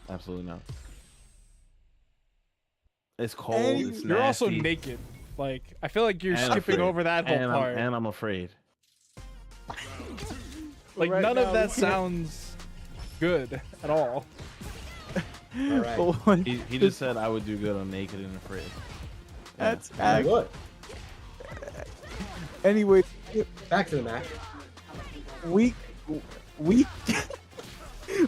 Absolutely not. It's cold. It's You're also nasty, naked. Like, I feel like you're and skipping afraid. over that whole part. And I'm afraid. Like, Right none now, of that we can't- sounds good at all. All right. He just said I would do good on Naked and Afraid. That's I would. anyway. Back to the match. We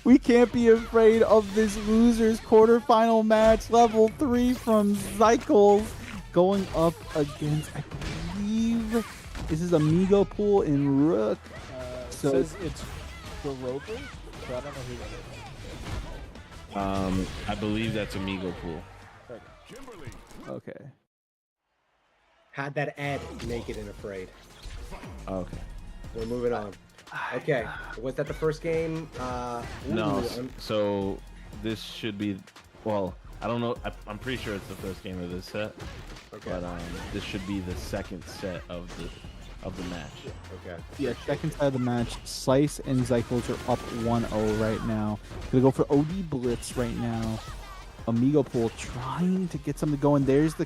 we can't be afraid of this losers quarterfinal match. Level 3 from Zycles going up against, I believe this is Amigo Pool in Rook. So says it's the Rover, so I don't know who that is. I believe that's Amigo Pool. Okay. Had that Ed Naked and Afraid. Okay. We're moving on. Okay. Was that the first game? No. ooh, So this should be. Well, I don't know. I'm pretty sure it's the first game of this set. Okay. But this should be the second set of the match. Okay. Yeah, second side of the match. Slice and Zycles are up 1-0 right now. Gonna go for OD Blitz right now. Amigo Pool trying to get something going. There's the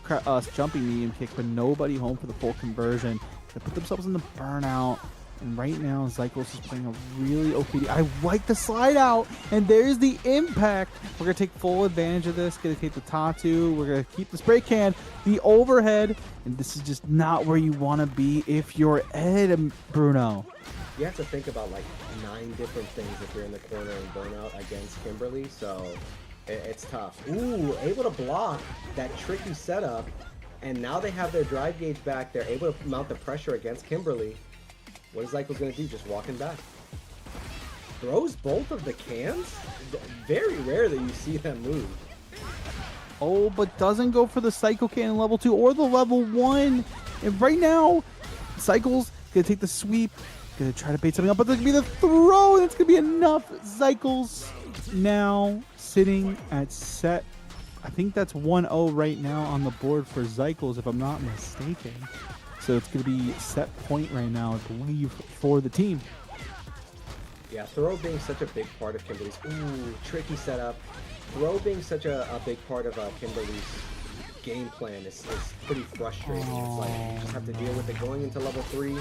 jumping medium kick, but nobody home for the full conversion. They put themselves in the burnout. And right now, Zycles is playing a really OPD. I like the slide out, and there's the impact. We're going to take full advantage of this. Going to take the Tatu. We're going to keep the spray can, the overhead, and this is just not where you want to be if you're Ed, Bruno. You have to think about like 9 different things if you're in the corner and burnout against Kimberly, so it's tough. Ooh, able to block that tricky setup, and now they have their drive gauge back. They're able to mount the pressure against Kimberly. What is Zycles going to do? Just walking back. Throws both of the cans? Very rare that you see them move. Oh, but doesn't go for the Psycho Cannon level 2 or the level 1. And right now, Zycles going to take the sweep. Going to try to bait something up, but there's going to be the throw, and it's going to be enough. Zycles now sitting at set I think that's 1-0 right now on the board for Zycles, if I'm not mistaken. So it's going to be set point right now, I believe, for the team. Yeah, throw being such a big part of Kimberly's. Ooh, tricky setup. Throw being such a big part of Kimberly's game plan is pretty frustrating. It's like you just have to deal with it going into level 3.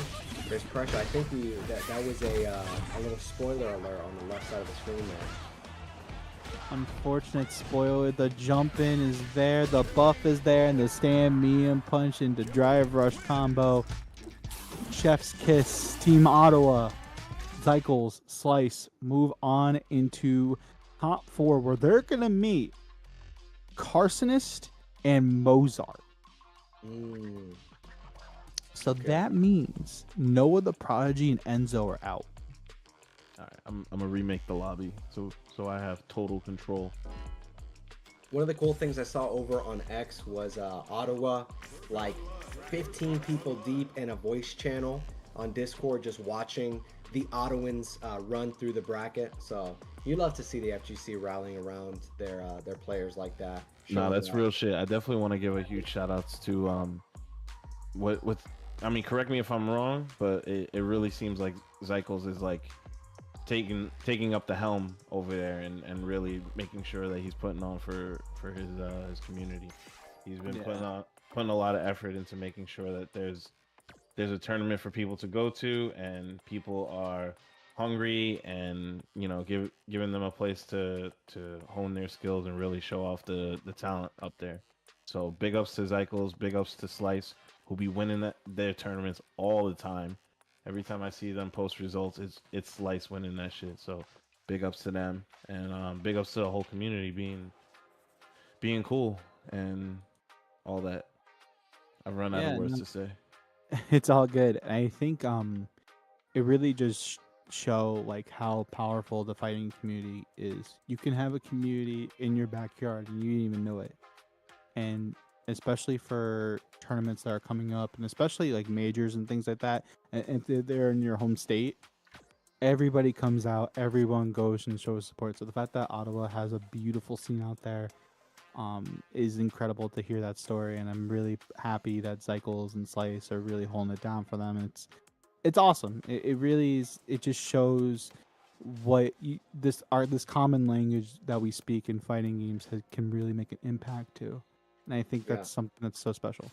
There's pressure. I think that was a little spoiler alert on the left side of the screen there. Unfortunate spoiler. The jump in is there, the buff is there, and the stand medium punch into drive rush combo. Chef's kiss. Team Ottawa. Zycles, Slice move on into top 4, where they're gonna meet Carsonist and Mozart. So that means Noah the Prodigy and Enzo are out. All right, I'm gonna remake the lobby so I have total control. One of the cool things I saw over on X was Ottawa, like 15 people deep in a voice channel on Discord, just watching the Ottawans run through the bracket. So you love to see the FGC rallying around their players like that. No, that's real shit. I definitely want to give a huge shout outs to I mean, correct me if I'm wrong, but it really seems like Zycles is like taking up the helm over there and really making sure that he's putting on for his community. He's been putting a lot of effort into making sure that there's a tournament for people to go to, and people are hungry, and giving them a place to hone their skills and really show off the talent up there. So big ups to Zycles, big ups to Slice, who be winning their tournaments all the time. Every time I see them post results, it's Slice winning that shit. So big ups to them, and big ups to the whole community being cool and all that. I've run out of words to say. It's all good. I think it really just show like how powerful the fighting community is. You can have a community in your backyard and you didn't even know it. And especially for tournaments that are coming up, and especially like majors and things like that, and if they're in your home state, everybody comes out, everyone goes and shows support. So the fact that Ottawa has a beautiful scene out there is incredible to hear that story, and I'm really happy that Zycles and Slice are really holding it down for them. And it's awesome. It really is. It just shows what this common language that we speak in fighting games can really make an impact to. And I think that's something that's so special.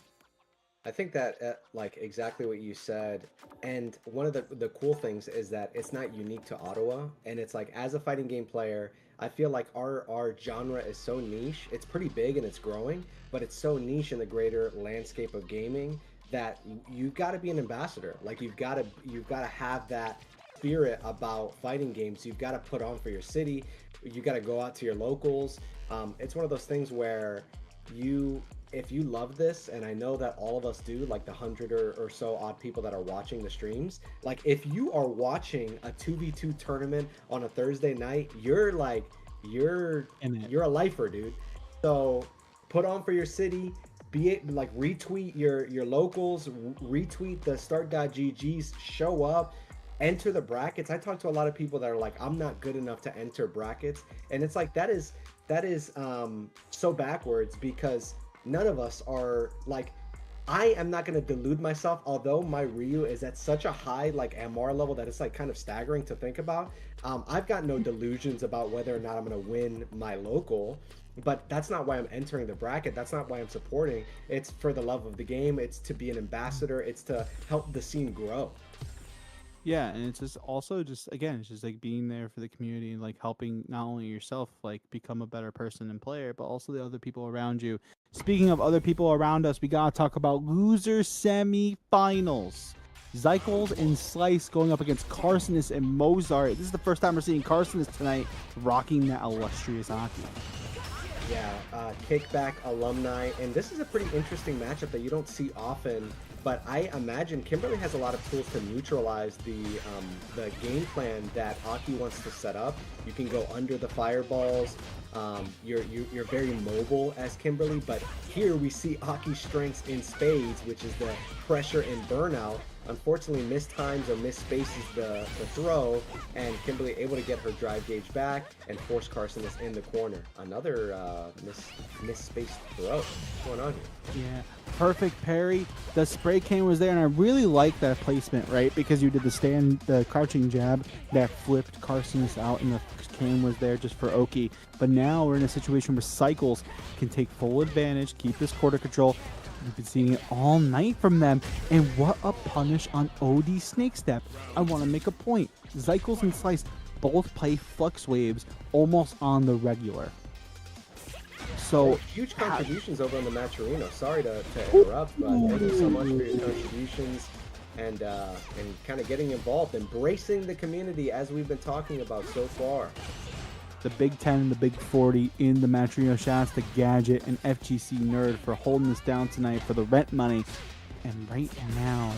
I think that like exactly what you said, and one of the cool things is that it's not unique to Ottawa, and it's like, as a fighting game player, I feel like our genre is so niche. It's pretty big and it's growing, but it's so niche in the greater landscape of gaming that you've got to be an ambassador. Like you've got to have that spirit about fighting games. You've got to put on for your city. You got to go out to your locals. It's one of those things where if you love this, and I know that all of us do, like the 100 or so odd people that are watching the streams, like if you are watching a 2v2 tournament on a Thursday night, you're a lifer, dude. So put on for your city, be it like retweet your locals, retweet the start.gg's, show up, enter the brackets. I talk to a lot of people that are like, I'm not good enough to enter brackets, and it's like that is so backwards, because none of us are like, I am not going to delude myself, although my Ryu is at such a high like MR level that it's like kind of staggering to think about. I've got no delusions about whether or not I'm going to win my local, but that's not why I'm entering the bracket. That's not why I'm supporting. It's for the love of the game. It's to be an ambassador. It's to help the scene grow. Yeah, and it's just also again, it's just like being there for the community and like helping not only yourself like become a better person and player, but also the other people around you. Speaking of other people around us, we gotta talk about loser semi-finals. Zycles and Slice going up against Carsonist and Mozart. This is the first time we're seeing Carsonist tonight rocking that illustrious hockey. Yeah, Kickback alumni, and this is a pretty interesting matchup that you don't see often. But I imagine Kimberly has a lot of tools to neutralize the game plan that Aki wants to set up. You can go under the fireballs. You're very mobile as Kimberly, but here we see Aki's strengths in spades, which is the pressure and burnout. unfortunately mistimes or misspaces the throw, and Kimberly able to get her drive gauge back and force Carcinus in the corner. Another misspaced throw. What's going on here? Yeah, perfect parry. The spray can was there, and I really like that placement, right? Because you did the crouching jab that flipped Carcinus out, and the can was there just for Oki. But now we're in a situation where Cycles can take full advantage, keep this quarter control. You've been seeing it all night from them. And what a punish on OD Snake Step. I want to make a point. Cycles and Slice both play Flux Waves almost on the regular. So huge contributions over on the Matcherino. Sorry to interrupt, but thank you so much for your contributions and kind of getting involved, embracing the community as we've been talking about so far. The Big 10 and the Big 40 in the Matcherino. Shouts to Gadget and FGC Nerd for holding us down tonight for the rent money. And right now,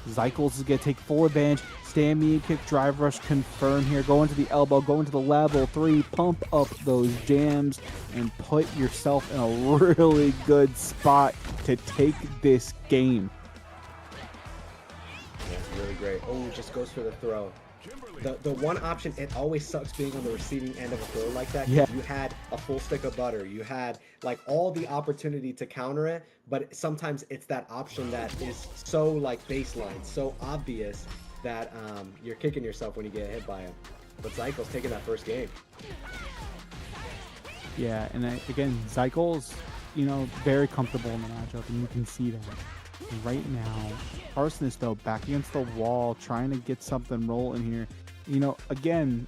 Cycles is going to take full advantage. Stand medium kick, drive rush, confirm here. Go into the elbow, go into the level 3, pump up those jams, and put yourself in a really good spot to take this game. That's really great. Oh, just goes for the throw. The one option, it always sucks being on the receiving end of a throw like that. Yeah. You had a full stick of butter. You had like all the opportunity to counter it, but sometimes it's that option that is so like baseline, so obvious that you're kicking yourself when you get hit by it. But Cycles taking that first game. Yeah, and again, Cycles, very comfortable in the matchup, and you can see that. Right now, Carcinus, though, back against the wall, trying to get something rolling here. Again,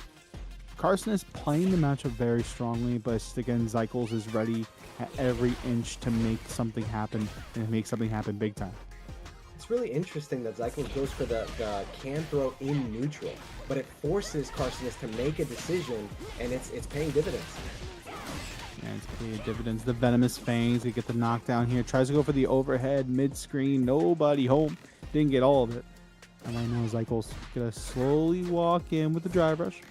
Carcinus playing the matchup very strongly, but again, Cycles is ready at every inch to make something happen, and make something happen big time. It's really interesting that Cycles goes for the can throw in neutral, but it forces Carcinus to make a decision, and it's paying dividends. Yeah, it's paying dividends. The Venomous Fangs, they get the knockdown here. Tries to go for the overhead, mid-screen, nobody home. Didn't get all of it. And right now, Cycles gonna slowly walk in with the drive rush.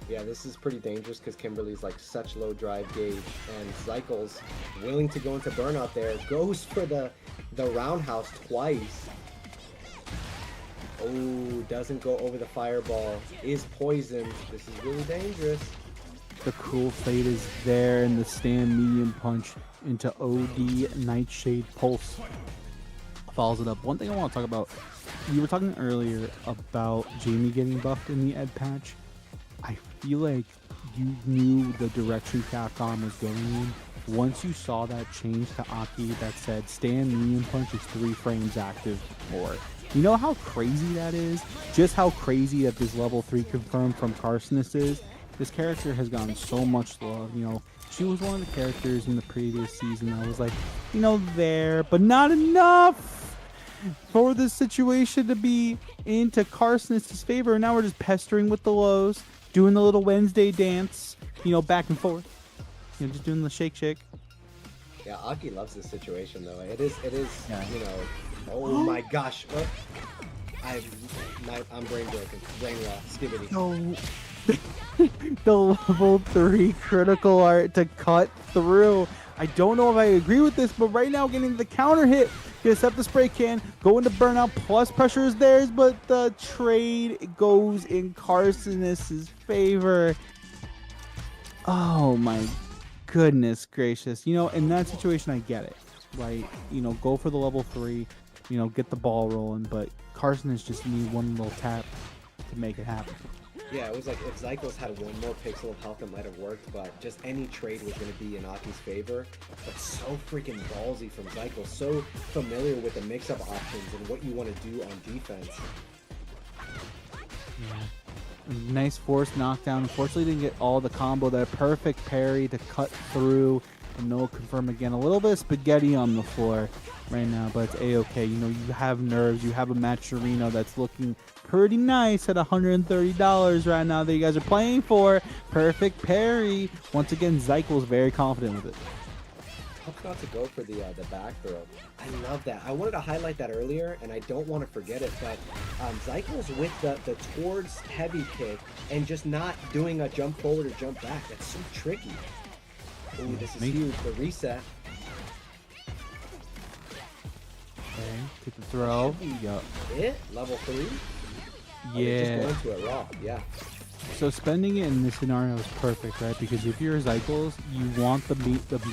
Yeah, this is pretty dangerous because Kimberly's like such low drive gauge, and Cycles willing to go into burnout there. Goes for the roundhouse twice. Oh, doesn't go over the fireball. Is poisoned. This is really dangerous. The Cruel Fate is there, and the stand medium punch into OD Nightshade Pulse follows it up. One thing I want to talk about, you were talking earlier about Jamie getting buffed in the Ed patch. I feel like you knew the direction Capcom was going in. Once you saw that change to Aki that said stand medium punch is 3 frames active more. You know how crazy that is? Just how crazy that this level 3 confirmed from Carcinus is? This character has gotten so much love. She was one of the characters in the previous season that was like, there, but not enough for this situation to be into Carcinus' favor. And now we're just pestering with the lows, doing the little Wednesday dance, back and forth. Just doing the shake. Yeah, Aki loves this situation though. It is, Yeah. Oh my gosh. Oh, I'm brain broken. Brain rot. Skibbity. No. The level 3 critical art to cut through. I don't know if I agree with this, but right now getting the counter hit. Gets up the spray can, go into burnout, plus pressure is theirs, but the trade goes in Carcinus' favor. Oh my goodness gracious. In that situation I get it. Right? Go for the level 3, get the ball rolling, but Carcinus just need one little tap to make it happen. Yeah, it was like if Cycles had one more pixel of health, it might have worked, but just any trade was going to be in Aki's favor. But so freaking ballsy from Cycles, so familiar with the mix-up options and what you want to do on defense. Yeah. Nice force knockdown. Unfortunately, didn't get all the combo there. Perfect parry to cut through. And no confirm again. A little bit of spaghetti on the floor right now, but it's A-okay. You have nerves. You have a Matcherino that's looking pretty nice at $130 right now that you guys are playing for. Perfect parry. Once again, Cycles very confident with it. Tough not to go for the back throw. I love that. I wanted to highlight that earlier, and I don't want to forget it, but Cycles with the towards heavy kick and just not doing a jump forward or jump back. That's so tricky. Ooh, this is huge. The reset. Okay. Take the throw. Yup. It? Level 3? Yeah. Just go into it raw. Yeah. So spending it in this scenario is perfect, right? Because if you're Zycles, you want the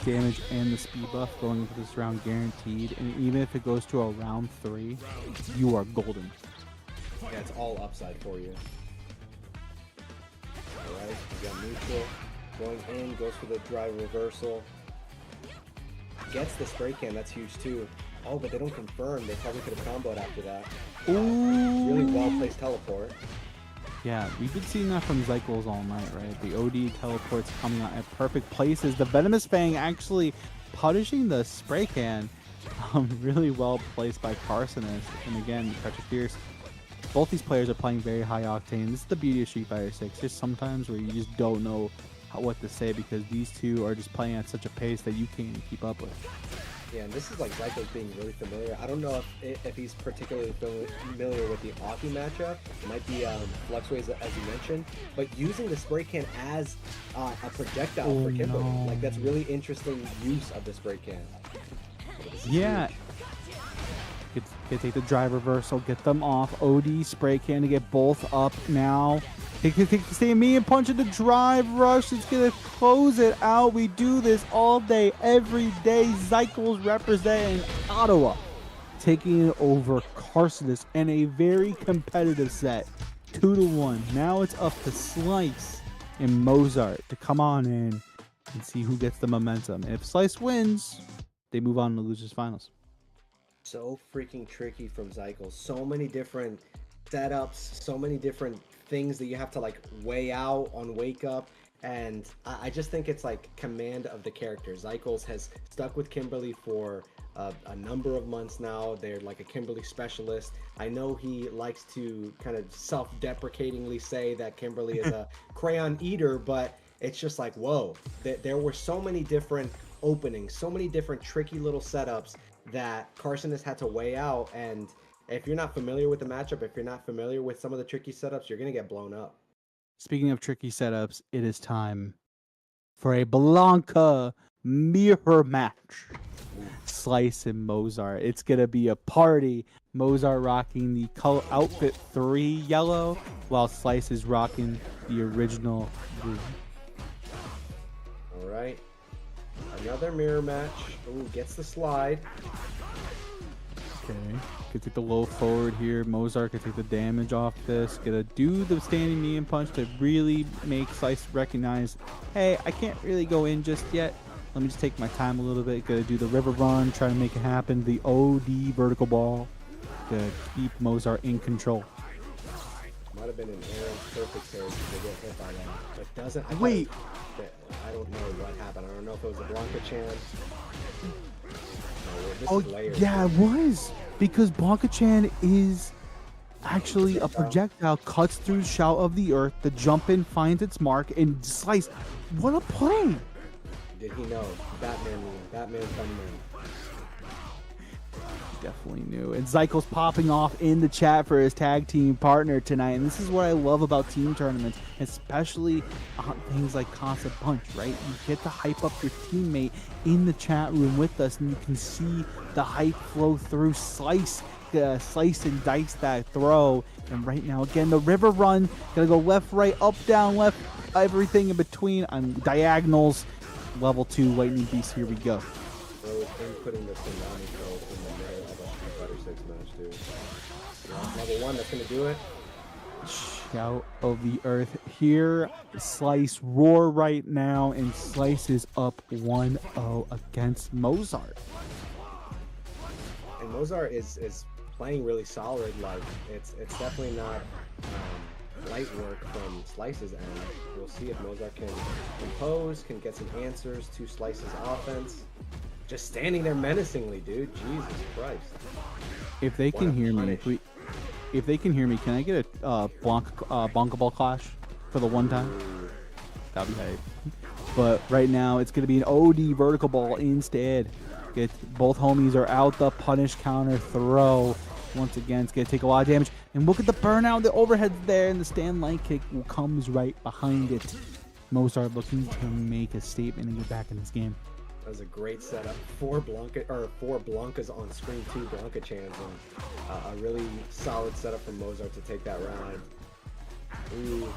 damage and the speed buff going into this round guaranteed. And even if it goes to a round 3, you are golden. Yeah, it's all upside for you. Alright, you got neutral. Going in, goes for the drive reversal. Gets the spray can, that's huge too. Oh, but they don't confirm. They probably could have comboed after that. Ooh. Really well-placed teleport. Yeah, we've been seeing that from Zycles all night, right? The OD teleports coming out at perfect places. The Venomous Fang actually punishing the spray can. Really well placed by Carsonist. And again, Petra Fierce. Both these players are playing very high octane. This is the beauty of Street Fighter 6. There's sometimes where you just don't know what to say because these two are just playing at such a pace that you can't even keep up with. Yeah, and this is like Zycles being really familiar. I don't know if he's particularly familiar with the Aki matchup. It might be Fluxways, as you mentioned, but using the spray can as a projectile for Kimberly. No. Like, that's really interesting use of the spray can. Yeah. Get take the drive reversal, get them off. OD spray can to get both up now. Take the same medium punch in the drive rush. It's gonna close it out. We do this all day, every day. Zycles representing Ottawa, taking it over Carsonist in a very competitive set, 2-1. Now it's up to Slice and Mozart to come on in and see who gets the momentum. If Slice wins, they move on to losers finals. So freaking tricky from Zycles. So many different setups, so many different things that you have to like weigh out on Wake Up, and I just think it's like command of the character. Zycles has stuck with Kimberly for a number of months now. They're like a Kimberly specialist. I know he likes to kind of self-deprecatingly say that Kimberly is a crayon eater, but it's just like, whoa, there were so many different openings, so many different tricky little setups that Carson has had to weigh out. And if you're not familiar with the matchup, if you're not familiar with some of the tricky setups, you're going to get blown up. Speaking of tricky setups, it is time for a Blanca mirror match. Slice and Mozart. It's going to be a party. Mozart rocking the color outfit 3 yellow, while Slice is rocking the original blue. All right. Another mirror match. Ooh, gets the slide. Okay. Could take the low forward here. Mozart could take the damage off this. Gonna do the standing medium punch to really make Slice recognize, hey, I can't really go in just yet. Let me just take my time a little bit. Gonna do the river run, try to make it happen. The OD vertical ball. Gonna keep Mozart in control. Might have been an Aaron's perfect parry to get hit by that. But doesn't. Wait. I don't know what happened. I don't know if it was a Blanca Chan. Oh, yeah, it was. Because Blanca Chan is actually a projectile, cuts through Shout of the Earth, the jump in finds its mark, and Slice. What a play! Did he know? Batman Thunderman. Definitely knew. And Zycles popping off in the chat for his tag team partner tonight. And this is what I love about team tournaments, especially on things like Casabunch, right? You get to hype up your teammate in the chat room with us, and you can see the hype flow through. Slice and dice that throw. And right now, again, the river run. Gonna go left, right, up, down, left, everything in between on diagonals. Level 2 Lightning Beast, here we go. Bro, inputting the Tsunami code in the middle of a Street Fighter 6 match, dude. Level 1, that's gonna do it. Shout of the Earth here. Slice roar right now, and Slice is up 1-0 against Mozart. And Mozart is playing really solid. Like, it's definitely not light work from Slice's end. We'll see if Mozart can compose, can get some answers to Slice's offense. Just standing there menacingly, dude. Jesus Christ. If they can hear me, if they can hear me, can I get a Bonka Ball Clash for the one time? That'd be hype. But right now, it's going to be an OD vertical ball instead. Both homies are out. The punish counter throw. Once again, it's going to take a lot of damage. And look at the burnout. The overhead's there, and the stand line kick comes right behind it. Mozart looking to make a statement and get back in this game. That was a great setup. Four Blancas on screen, 2 Blanca Chans, and a really solid setup from Mozart to take that round. Ooh.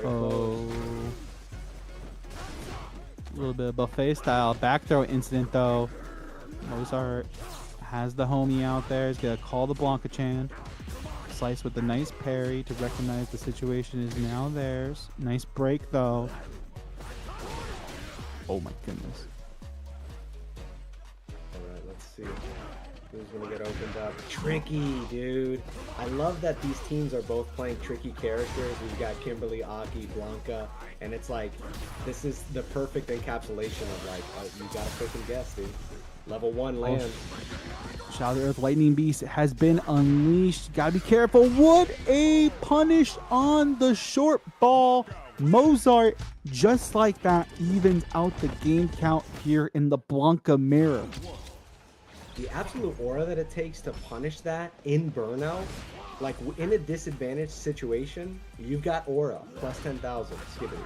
Oh. A little bit of buffet style back throw incident though. Mozart has the homie out there. He's gonna call the Blanca Chan. Slice with a nice parry to recognize the situation is now theirs. Nice break though. Oh my goodness. Alright, let's see who's gonna get opened up. Tricky, dude. I love that these teams are both playing tricky characters. We've got Kimberly, Aki, Blanca, and it's like, this is the perfect encapsulation of like, you gotta freaking guess, dude. Level 1 lands. Shadow of the Earth Lightning Beast has been unleashed. Gotta be careful. What a punish on the short ball. Mozart, just like that, evens out the game count here in the Blanca mirror. The absolute aura that it takes to punish that in burnout, like in a disadvantaged situation, you've got aura plus 10,000. Skibbity.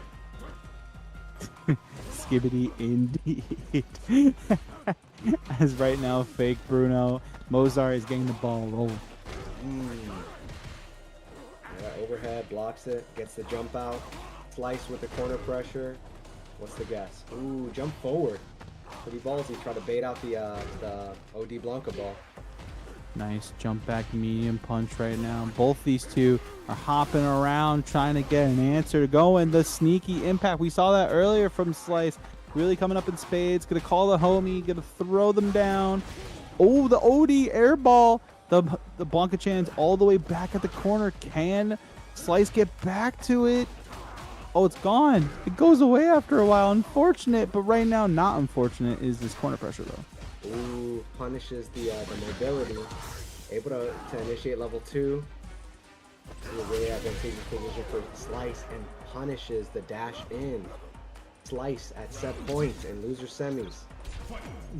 Skibbity indeed. As right now, fake Bruno. Mozart is getting the ball rolling. Yeah, overhead, blocks it, gets the jump out. Slice with the corner pressure. What's the guess? Ooh, jump forward. Pretty ballsy. Try to bait out the OD Blanca ball. Nice jump back medium punch right now. Both these two are hopping around trying to get an answer to go, and the sneaky impact. We saw that earlier from Slice. Really coming up in spades. Gonna call the homie. Gonna throw them down. Oh, the OD air ball. The Blanca Chan's all the way back at the corner. Can Slice get back to it? Oh, it's gone. It goes away after a while. Unfortunate, but right now not unfortunate is this corner pressure though. Ooh, punishes the mobility. Able to initiate level 2. A really advantageous position for Slice, and punishes the dash in. Slice at set points and loser semis.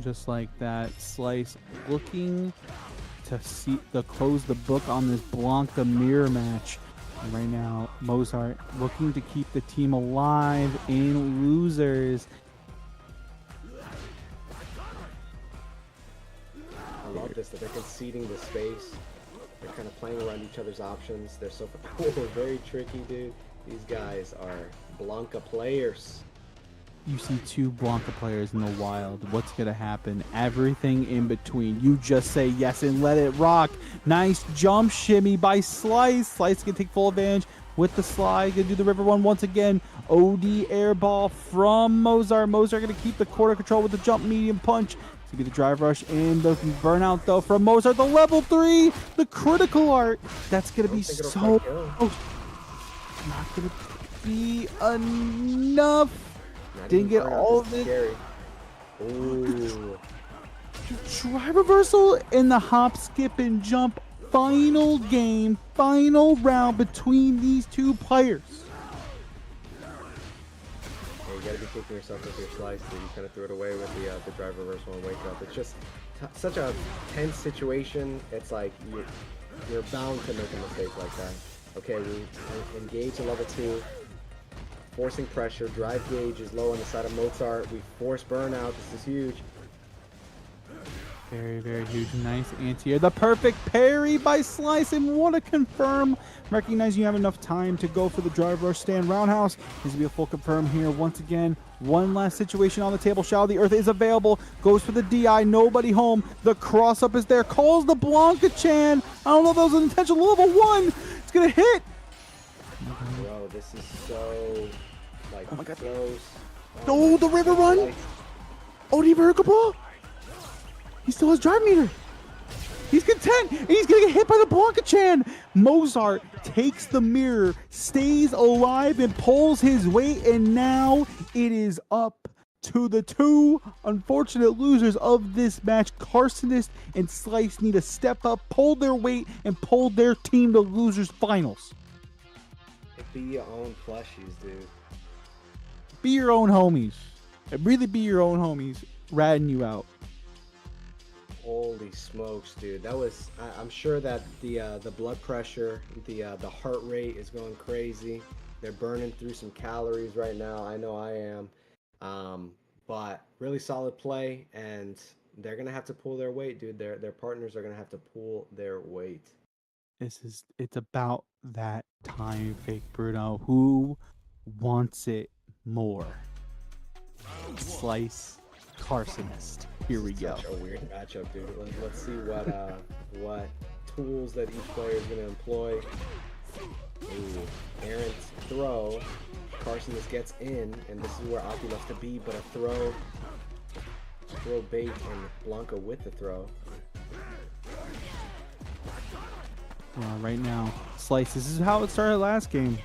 Just like that, Slice looking to close the book on this Blanca mirror match. And right now, Mozart looking to keep the team alive in losers. I love this, that they're conceding the space. They're kind of playing around each other's options. They're so very tricky, dude. These guys are Blanca players. You see 2 Blanca players in the wild. What's going to happen? Everything in between. You just say yes and let it rock. Nice jump shimmy by Slice. Slice can take full advantage with the slide. Going to do the river one once again. OD air ball from Mozart. Mozart going to keep the quarter control with the jump medium punch. It's going to be the drive rush in the burnout though from Mozart. The level 3, the critical art. That's going to be so... not going to be enough. Didn't get all of it. Scary. Ooh. Drive reversal in the hop, skip, and jump. Final game, final round between these 2 players. Yeah, you gotta be kicking yourself with your Slice, so you kind of threw it away with the drive reversal and wake up. It's just such a tense situation. It's like you're bound to make a mistake like that. Okay, we engage a level 2. Forcing pressure. Drive gauge is low on the side of Mozart. We force burnout. This is huge. Very, very huge. Nice anti-air. The perfect parry by Slice, and want to confirm. Recognizing you have enough time to go for the drive rush stand roundhouse. Needs to be a full confirm here. Once again, one last situation on the table. Shadow of the Earth is available. Goes for the DI. Nobody home. The cross up is there. Calls the Blanca Chan. I don't know if that was an intentional. Level 1. It's going to hit. Bro, this is so... like, oh my god. close. Oh, the river run. OD vertical ball. He still has drive meter. He's content. He's going to get hit by the Blanca Chan. Mozart takes the mirror, stays alive, and pulls his weight. And now it is up to the 2 unfortunate losers of this match. Carsonist and Slice need to step up, pull their weight, and pull their team to losers finals. Be your own plushies, dude. Be your own homies. Really be your own homies. Ratting you out. Holy smokes, dude! That was. I'm sure that the blood pressure, the heart rate is going crazy. They're burning through some calories right now. I know I am. but really solid play, and they're gonna have to pull their weight, dude. Their partners are gonna have to pull their weight. It's about that time, Fake Bruno. Who wants it more? Slice Carsonist. Here we go. Such a weird matchup, dude. Let's see what tools that each player is gonna employ. Ooh, errant throw. Carsonist gets in, and this is where Aki loves to be, but a throw bait, and Blanca with the throw. Right now, Slice, this is how it started last game.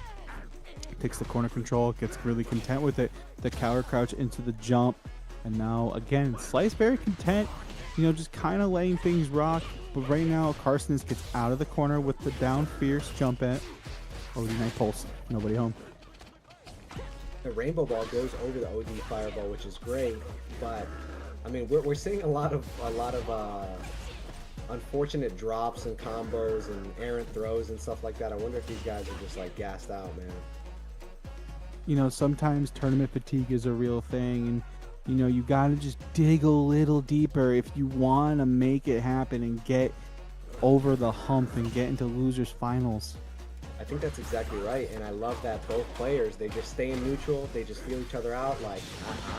Takes the corner control, gets really content with it. The counter crouch into the jump. And now, again, Slice very content, just kind of letting things rock. But right now, Carsonist gets out of the corner with the down fierce jump at. OD Night Pulse. Nobody home. The rainbow ball goes over the OD fireball, which is great. But, I mean, we're seeing a lot of unfortunate drops and combos and errant throws and stuff like that. I wonder if these guys are just like gassed out, man. Sometimes tournament fatigue is a real thing, and you gotta just dig a little deeper if you want to make it happen and get over the hump and get into losers finals. I think that's exactly right, and I love that both players, they just stay in neutral, they just feel each other out. Like,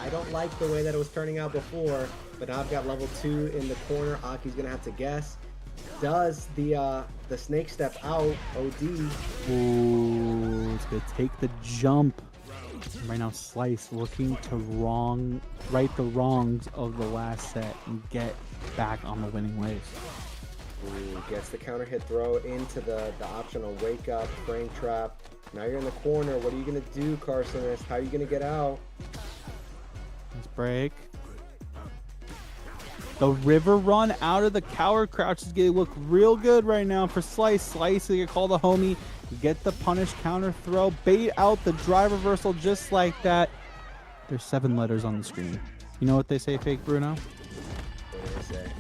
I don't like the way that it was turning out before, but now I've got level 2 in the corner. Aki's gonna have to guess. Does the snake step out? OD. Ooh, it's gonna take the jump. Right now, Slice looking to right the wrongs of the last set and get back on the winning ways. Ooh, gets the counter hit throw into the optional wake up, frame trap. Now you're in the corner. What are you gonna do, Carsonist? How are you gonna get out? Let's break. The river run out of the coward crouch is going to look real good right now for Slice. Slice, you call the homie, get the punish counter throw, bait out the drive reversal just like that. There's 7 letters on the screen. You know what they say, Fake Bruno? What do they say?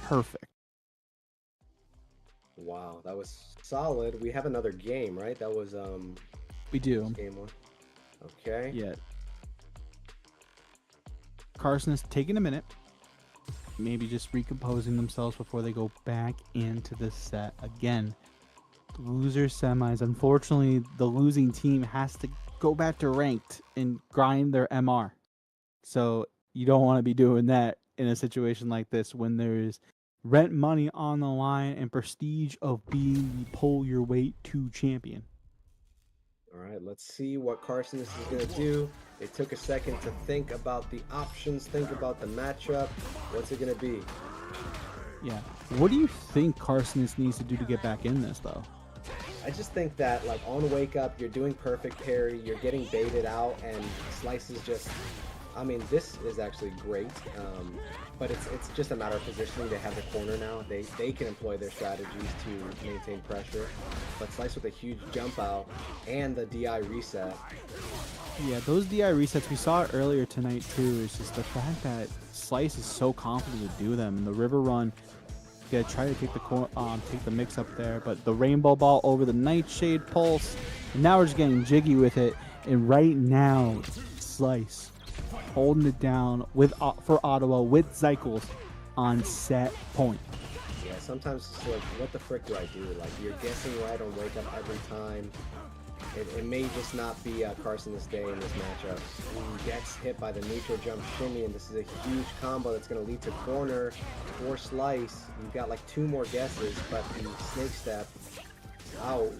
Perfect. Wow, that was solid. We have another game, right? That was We do. game 1. Okay. Yeah. Carson is taking a minute. Maybe just recomposing themselves before they go back into the set again. Loser semis. Unfortunately, the losing team has to go back to ranked and grind their MR. So you don't want to be doing that in a situation like this when there's rent money on the line and prestige of being the pull your weight to champion. All right, let's see what Carsonist is going to do. They took a second to think about the options, think about the matchup. What's it going to be? Yeah. What do you think Carsonist needs to do to get back in this, though? I just think that, like, on wake up, you're doing perfect parry, you're getting baited out, and Slice is just... I mean, this is actually great, but it's just a matter of positioning. They have the corner now. They can employ their strategies to maintain pressure. But Slice with a huge jump out and the DI reset. Yeah, those DI resets, we saw it earlier tonight too. It's just the fact that Slice is so confident to do them. And the river run, yeah, try to take the mix up there, but the rainbow ball over the Nightshade pulse. And now we're just getting jiggy with it. And right now, Slice holding it down for Ottawa with Zycles on set point. Yeah, sometimes it's like, what the frick do I do? Like, you're guessing right on wake up every time. It may just not be Carson this day in this matchup. He gets hit by the neutral jump shimmy, and this is a huge combo that's going to lead to corner for Slice. You've got like 2 more guesses, but the snake step out.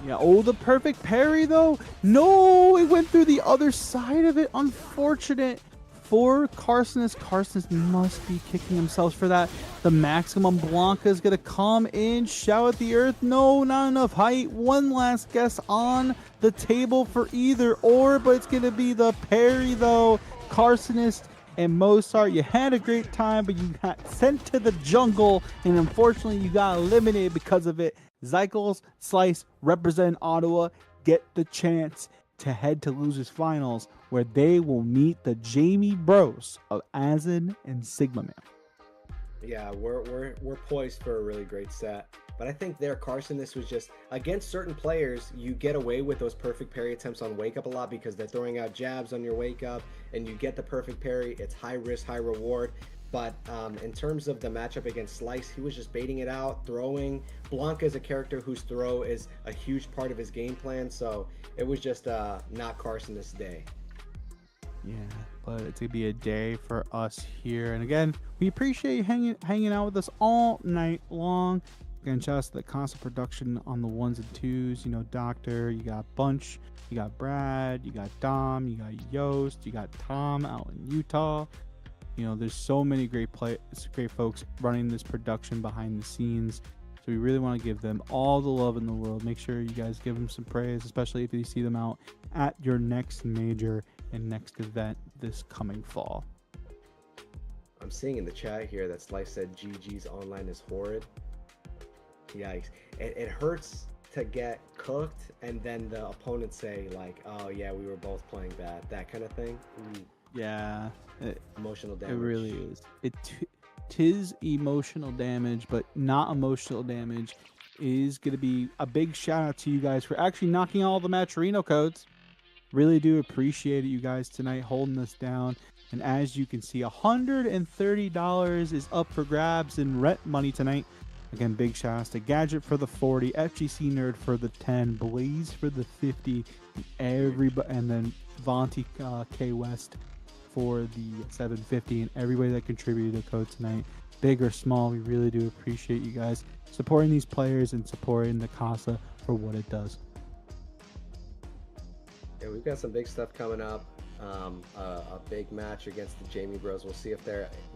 Yeah, oh, the perfect parry, though. No, it went through the other side of it. Unfortunate for Carsonist. Carsonist must be kicking themselves for that. The maximum Blanca is going to come in, shout at the earth. No, not enough height. One last guess on the table for either or, but it's going to be the parry, though. Carsonist and Mozart, you had a great time, but you got sent to the jungle, and unfortunately, you got eliminated because of it. Zycles, Slice, represent Ottawa, get the chance to head to Losers Finals, where they will meet the Jamie Bros of Azin and Sigma Man. Yeah, we're poised for a really great set. But I think there, Carson, this was just against certain players, you get away with those perfect parry attempts on wake up a lot because they're throwing out jabs on your wake up and you get the perfect parry. It's high risk, high reward. But in terms of the matchup against Slice, he was just baiting it out, throwing. Blanca is a character whose throw is a huge part of his game plan, so it was just not Carson this day. Yeah, but it's gonna be a day for us here. And again, we appreciate you hanging out with us all night long. Again, shout out to the Casa production on the 1s and 2s. You know, Doctor, you got Bunch, you got Brad, you got Dom, you got Yost, you got Tom out in Utah. You know, there's so many great folks running this production behind the scenes. So we really want to give them all the love in the world. Make sure you guys give them some praise, especially if you see them out at your next major and next event this coming fall. I'm seeing in the chat here that Slice said GG's online is horrid. Yikes. It hurts to get cooked and then the opponents say like, oh yeah, we were both playing bad, that kind of thing. Yeah, emotional damage. It really is. Tis emotional damage, but not emotional damage is going to be a big shout out to you guys for actually knocking all the Matcherino codes. Really do appreciate it, you guys, tonight holding us down. And as you can see, $130 is up for grabs in rent money tonight. Again, big shout outs to Gadget for the 40, FGC Nerd for the 10, Blaze for the 50, and then Vonti K West for the 750, and everybody that contributed to the code tonight, big or small. We really do appreciate you guys supporting these players and supporting the Casa for what it does. Yeah, we've got some big stuff coming up. A big match against the Jamie Bros. We'll see if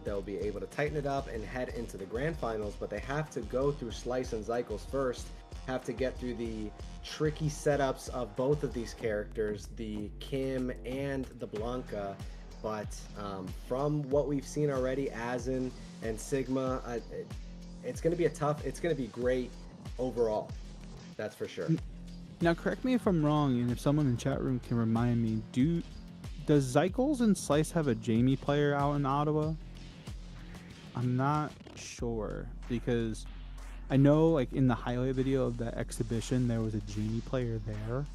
they'll be able to tighten it up and head into the grand finals, but they have to go through Slice and Zycles first, have to get through the tricky setups of both of these characters, the Kim and the Blanca. But from what we've seen already, Asin and Sigma, it's going to be it's going to be great overall. That's for sure. Now, correct me if I'm wrong, and if someone in chat room can remind me, does Zycles and Slice have a Jamie player out in Ottawa? I'm not sure, because I know like in the highlight video of the exhibition, there was a Jamie player there.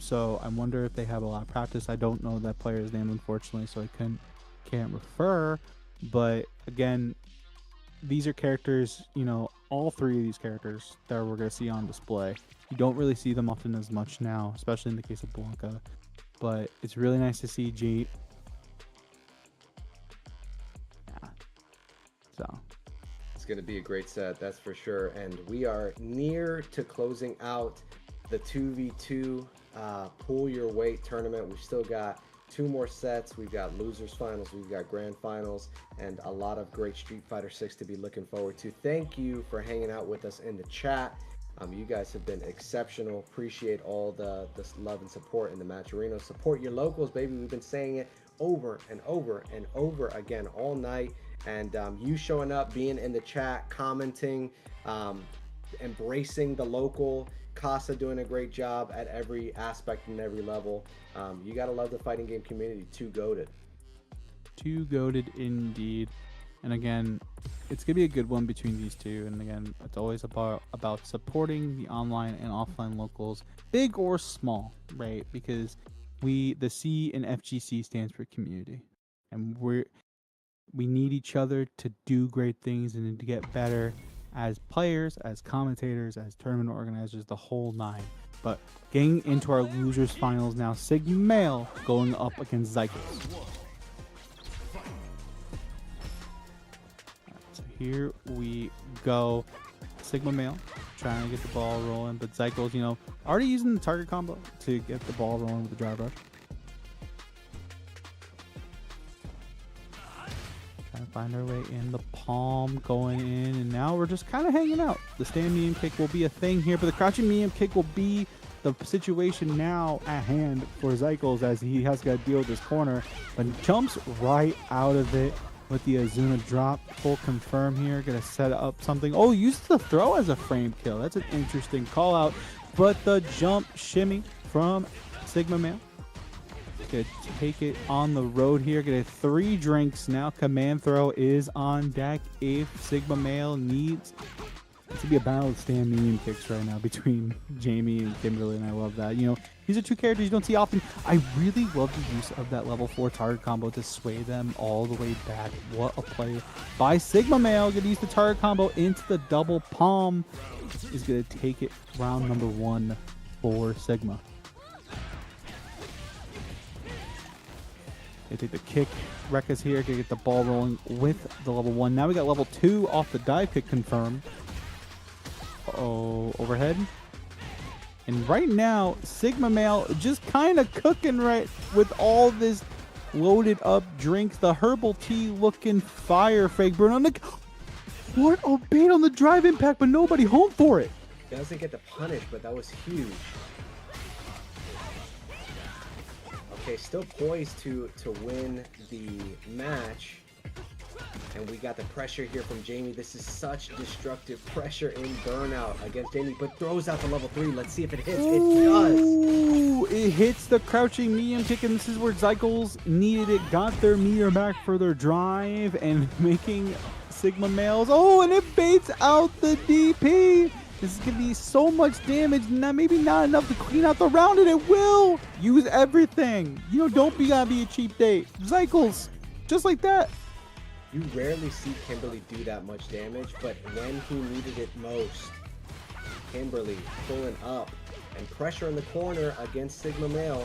So I wonder if they have a lot of practice. I don't know that player's name, unfortunately, so I can't refer. But again, these are characters, you know, all three of these characters that we're going to see on display. You don't really see them often as much now, especially in the case of Blanca. But it's really nice to see G. Yeah. So it's going to be a great set, that's for sure. And we are near to closing out the 2v2 pull your weight tournament. We've still got 2 more sets. We've got losers finals, we've got grand finals, and a lot of great Street Fighter 6 to be looking forward to. Thank you for hanging out with us in the chat. You guys have been exceptional. Appreciate all the love and support in the Matcherino. Support your locals, baby. We've been saying it over and over and over again all night. And you showing up, being in the chat, commenting, embracing the local. Casa doing a great job at every aspect and every level. You gotta love the fighting game community. Too goated indeed. And again, it's gonna be a good one between these two. And again, it's always about supporting the online and offline locals, big or small, right? Because the C in FGC stands for community, and we need each other to do great things and to get better as players, as commentators, as tournament organizers, the whole nine. But getting into our losers finals now, Sigma Male going up against Zycles. So here we go. Sigma Male trying to get the ball rolling, but Zycles, you know, already using the target combo to get the ball rolling with the drive rush. Trying to find our way in, the palm going in, and now we're just kind of hanging out. The stand medium kick will be a thing here, but the crouching medium kick will be the situation now at hand for Zycles as he has got to deal with this corner, but jumps right out of it with the Azuna drop. Full confirm here, gonna set up something. Oh, used the throw as a frame kill. That's an interesting call out, but the jump shimmy from Sigma Male. Gonna take it on the road here. Gonna 3 drinks now. Command throw is on deck if Sigma Male needs It's gonna be a battle of stand medium kicks right now between Jamie and Kimberly, and I love that. You know, these are two characters you don't see often. I really love the use of that level 4 target combo to sway them all the way back. What a play by Sigma Male. Gonna use the target combo into the double palm. Is gonna take it round number 1 for Sigma. They take the kick. Rekka's here. Gonna get the ball rolling with the level 1. Now we got level 2 off the dive kick confirmed. Uh-oh, overhead. And right now, Sigma Male just kind of cooking right with all this loaded up drinks. The herbal tea looking fire, fake burn on the... What a bait on the drive impact, but nobody home for it. Doesn't get the punish, but that was huge. Okay, still poised to win the match. And we got the pressure here from Jamie. This is such destructive pressure in burnout against Jamie, but throws out the level 3. Let's see if it hits. It does. Ooh, it hits the crouching medium kick, and this is where Zycles needed it. Got their meter back for their drive and making Sigma Males. Oh, and it baits out the DP. This is going to be so much damage. Now, maybe not enough to clean out the round, and it will use everything. You know, don't be gotta be a cheap date. Zycles, just like that. You rarely see Kimberly do that much damage, but when he needed it most, Kimberly pulling up and pressure in the corner against Sigma Male.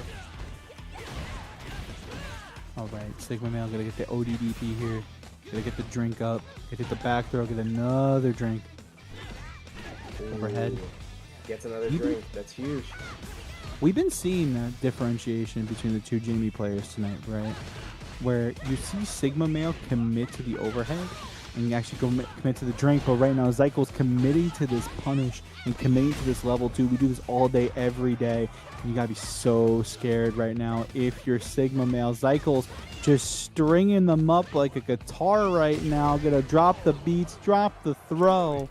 All right, Sigma Male gonna get the ODDP here. Gonna get the drink up. Gonna hit the back throw. Get another drink. Overhead. Gets another drink. That's huge. We've been seeing that differentiation between the two Jamie players tonight, right? Where you see Sigma Male commit to the overhead and actually commit to the drink, but right now Zycles committing to this punish and committing to this level 2. We do this all day, every day, and you gotta be so scared right now if you're Sigma Male. Zycles just stringing them up like a guitar right now. Gonna drop the beats, drop the throw.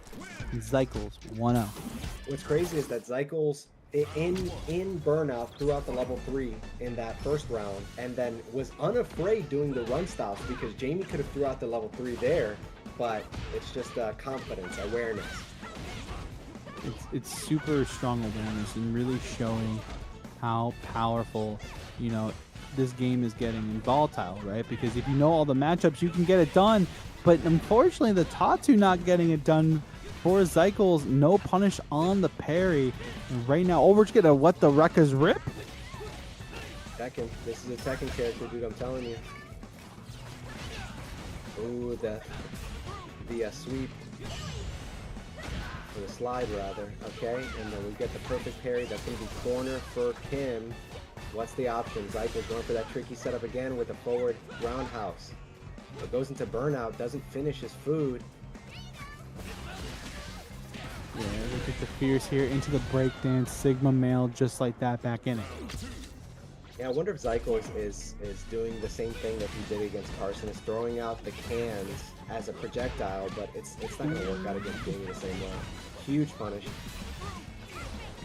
And Zycles 1-0. What's crazy is that Zycles in burnout throughout the level 3 in that first round, and then was unafraid doing the run stops because Jamie could have threw out the level 3 there, but it's just confidence, awareness. It's super strong awareness and really showing how powerful, you know, this game is getting and volatile, right? Because if you know all the matchups, you can get it done, but unfortunately the Tatsu not getting it done for Zycles. No punish on the parry. And right now, we're just gonna let the Rekka's rip. Tekken. This is a Tekken character, dude. I'm telling you. Ooh, the sweep. Or the slide, rather. Okay, and then we get the perfect parry. That's gonna be corner for Kim. What's the option? Zycles going for that tricky setup again with a forward roundhouse. It goes into burnout. Doesn't finish his food. Yeah, they get the Fierce here into the breakdance. Sigma Male just like that back in it. Yeah, I wonder if Zycles is doing the same thing that he did against Carson, is throwing out the cans as a projectile, but it's not going to work out against Jamie the same way. Huge punish.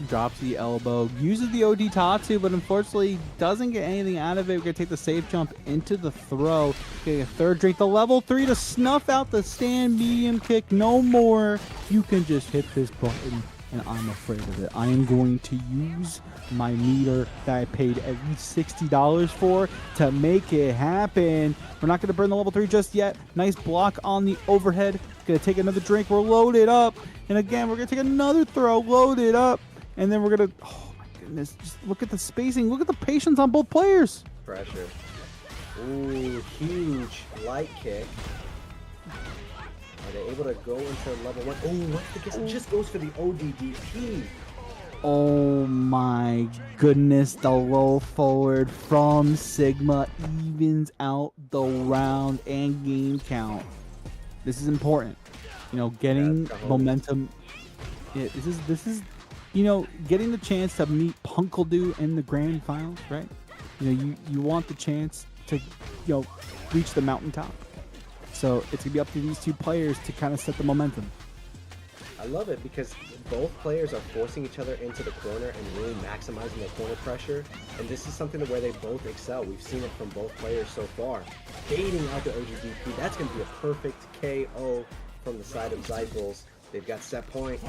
Drops the elbow, uses the OD Tatsu, but unfortunately doesn't get anything out of it. We're going to take the safe jump into the throw. Getting a third drink, the level 3 to snuff out the stand medium kick. No more. You can just hit this button, and I'm afraid of it. I am going to use my meter that I paid at least $60 for to make it happen. We're not going to burn the level 3 just yet. Nice block on the overhead. Going to take another drink. We're loaded up. And again, we're going to take another throw, loaded up. And then we're going to, oh my goodness, just look at the spacing. Look at the patience on both players. Pressure. Ooh, huge light kick. Are they able to go into level 1? Oh, what's the guess? It just goes for the ODDP. Oh my goodness, the low forward from Sigma evens out the round and game count. This is important. You know, getting momentum. Yeah, this is you know, getting the chance to meet Punkledoo in the grand finals, right? You know, you want the chance to, you know, reach the mountaintop. So it's gonna be up to these two players to kind of set the momentum. I love it because both players are forcing each other into the corner and really maximizing their corner pressure. And this is something where they both excel. We've seen it from both players so far. Baiting out the OGDP, that's gonna be a perfect KO from the side of Zycles. They've got set point.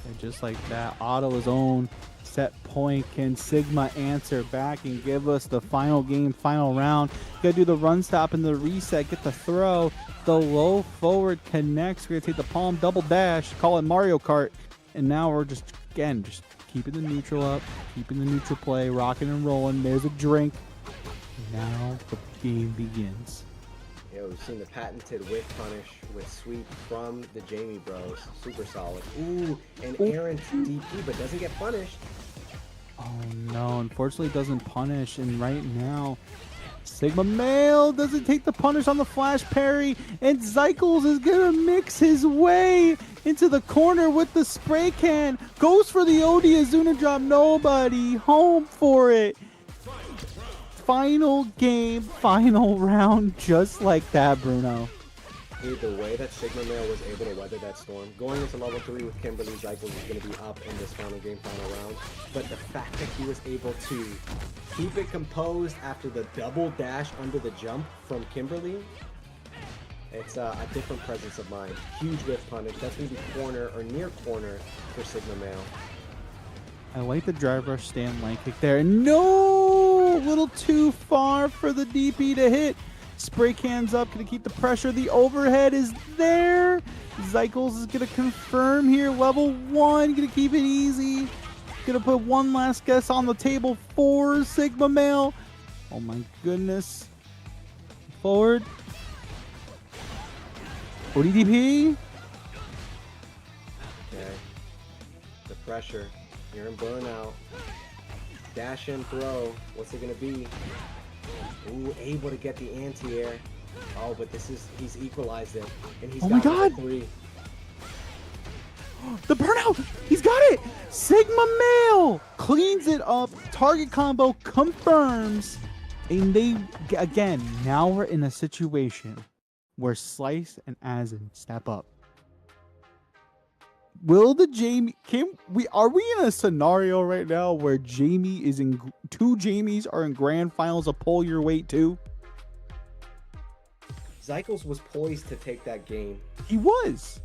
And just like that, auto his own set point. Can Sigma answer back and give us the final game, final round? Gotta do the run stop and the reset, get the throw. The low forward connects. We're gonna take the palm double dash, call it Mario Kart. And now we're just, again, just keeping the neutral up, keeping the neutral play, rocking and rolling. There's a drink. Now the game begins. Yeah, we've seen the patented whiff punish with sweep from the Jamie Bros. Super solid. Ooh, and Aaron's DP, but doesn't get punished. Oh no, unfortunately it doesn't punish. And right now, Sigma Male doesn't take the punish on the flash parry. And Zycles is going to mix his way into the corner with the spray can. Goes for the OD Azuna drop. Nobody home for it. Final game, final round, just like that, Bruno. Dude, the way that Sigma Male was able to weather that storm, going into level 3 with Kimberly, Zycles is going to be up in this final game, final round. But the fact that he was able to keep it composed after the double dash under the jump from Kimberly, it's a different presence of mind. Huge whiff punish. That's going to be corner or near corner for Sigma Male. I like the drive rush stand line kick there. No! A little too far for the DP to hit. Spray cans up, gonna keep the pressure. The overhead is there. Zycles is gonna confirm here. Level 1, gonna keep it easy. Gonna put one last guess on the table for Sigma Male. Oh my goodness. Forward. ODDP. Okay. The pressure. You're in burnout. Dash and throw. What's it gonna be? Ooh, able to get the anti-air. Oh, but he's equalized it. And he's got God. 3. The burnout! He's got it! Sigma Male cleans it up. Target combo confirms. And they, again, now we're in a situation where Slice and Azen step up. Will the Jamie, are we in a scenario right now where Jamie is in, 2 Jamies are in grand finals of Pull Your Weight too? Zycles was poised to take that game. He was.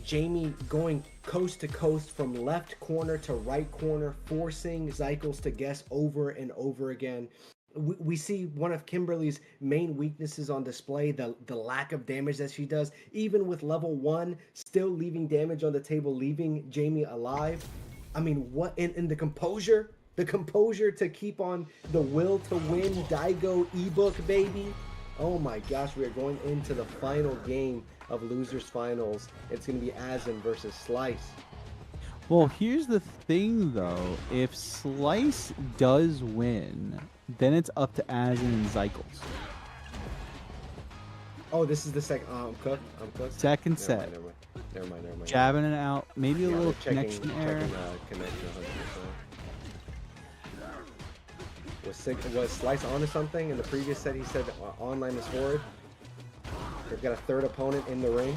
Jamie going coast to coast from left corner to right corner, forcing Zycles to guess over and over again. We see one of Kimberly's main weaknesses on display, the lack of damage that she does, even with level 1, still leaving damage on the table, leaving Jamie alive. I mean, what in the composure to keep on the will to win Daigo ebook, baby. Oh my gosh, we are going into the final game of Losers Finals. It's going to be Azen versus Slice. Well, here's the thing though. If Slice does win, then it's up to Azen and Zycles. Oh, this is the second. I'm cooked. Second set. Never mind. Jabbing it out. Maybe a little connection error. connection error. Was Slice onto something? In the previous set, he said online is forward. They've got a third opponent in the ring.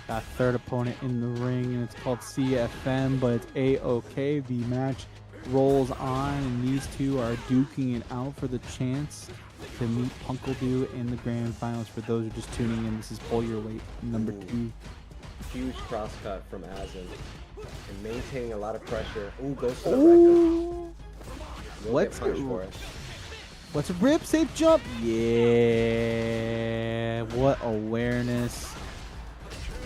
Got third opponent in the ring, and it's called CFM, but it's A-OK. The match rolls on, and these two are duking it out for the chance to meet Punkledoo in the grand finals. For those who are just tuning in, this is Pull Your Weight number 2. Huge cross cut from Azen, and maintaining a lot of pressure. Ooh, goes to the record. What's a rip? Safe jump. Yeah. What awareness.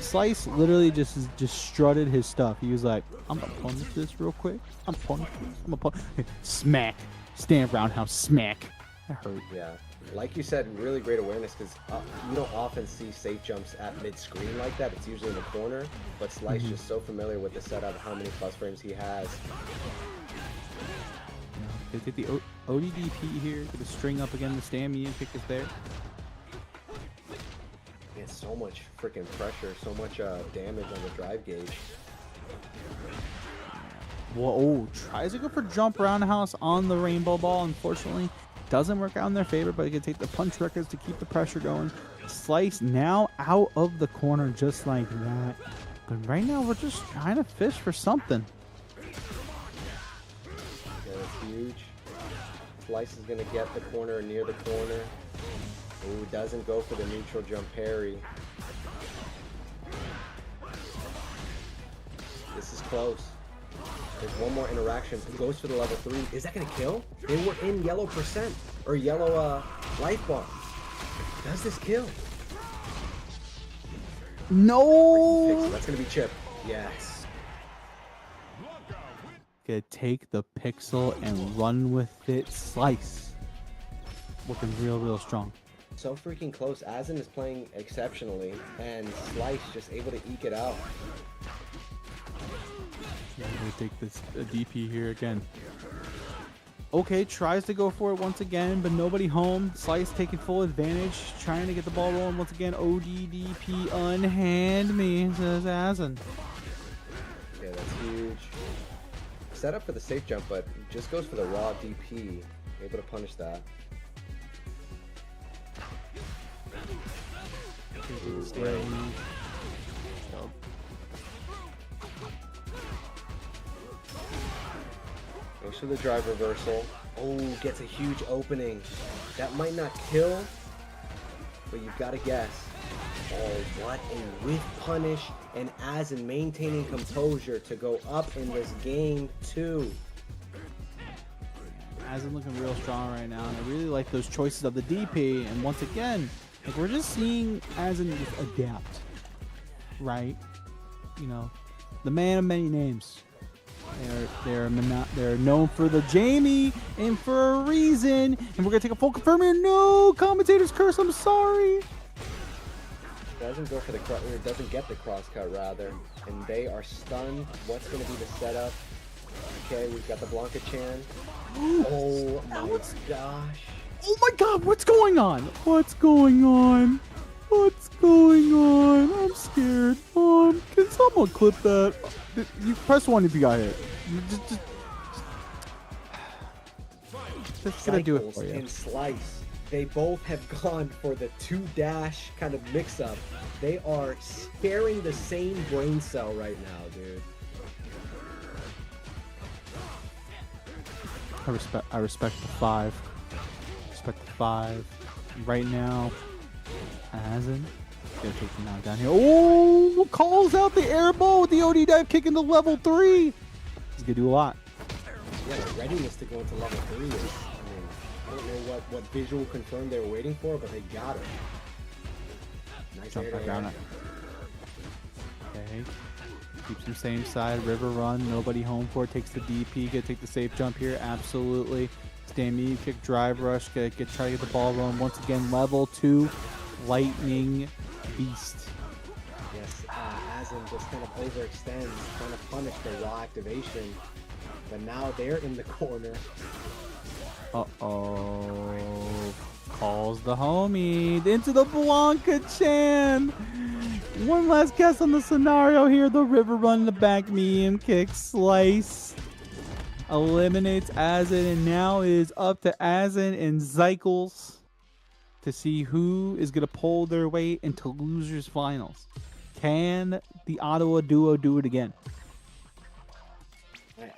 Slice literally just strutted his stuff. He was like, I'm gonna punish this real quick. I'm gonna punish. Smack. Stand roundhouse. Smack. That hurt. Yeah. Like you said, really great awareness because you don't often see safe jumps at mid-screen like that. It's usually in the corner. But Slice just so familiar with the setup, how many plus frames he has. They take the ODDP here. Gonna string up again. The stamina kick is there. It's so much freaking pressure, so much damage on the drive gauge. Whoa, tries to go for jump roundhouse on the rainbow ball. Unfortunately, doesn't work out in their favor, but he can take the punch records to keep the pressure going. Slice now out of the corner just like that. But right now, we're just trying to fish for something. Yeah, that's huge. Slice is going to get the corner or near the corner. Ooh, doesn't go for the neutral jump parry. This is close. There's one more interaction. He goes for the level 3. Is that going to kill? They were in yellow percent. Or yellow life bar. Does this kill? No! That's going to be Chip. Yes. Gonna take the pixel and run with it. Slice. Looking real strong. So freaking close. Azen is playing exceptionally. And Slice just able to eke it out. Yeah, I'm gonna take this DP here again. Okay, tries to go for it once again, but nobody home. Slice taking full advantage, trying to get the ball rolling once again. ODDP unhand me, says Azen. Yeah, that's huge. Set up for the safe jump, but just goes for the raw DP. Able to punish that. Right. Goes for the drive reversal. Oh, gets a huge opening. That might not kill, but you've got to guess. Oh, what a whiff punish, and Azen maintaining composure to go up in this game too. Azen looking real strong right now, and I really like those choices of the DP. And once again, like we're just seeing Azen just adapt, right? You know, the man of many names. They're known for the Jamie, and for a reason. And we're gonna take a full confirm here. No, commentator's curse. I'm sorry. Doesn't go for the or doesn't get the cross cut rather, and they are stunned. What's going to be the setup? Okay, we've got the Blanca Chan. Oh my gosh! Oh my God! What's going on? What's going on? What's going on? I'm scared. Can someone clip that? You press 1 if you got hit. Just gonna do it for you. And Slice. They both have gone for the 2-dash kind of mix-up. They are sparing the same brain cell right now, dude. I respect the 5. Respect the 5. Right now, Azen gonna take him down here. Oh, calls out the air ball with the OD dive kick into level 3. He's gonna do a lot. Yeah, the readiness to go into level 3 is, I don't know what visual confirm they were waiting for, but they got it. Nice Jump air back to on air. it. Okay. Keeps him same side. River run. Nobody home for it. Takes the DP. Gonna take the safe jump here. Absolutely. Stand kick, drive rush. Try to get the ball rolling. Once again, level 2. Lightning Beast. Yes, Azen just kind of overextends, trying to punish the raw activation. But now they're in the corner. Uh-oh. Calls the homie into the Blanca Chan. One last guess on the scenario here. The river run, the back medium kick, Slice. Eliminates Azen, and now is up to Azen and Zycles to see who is going to pull their way into losers finals. Can the Ottawa duo do it again?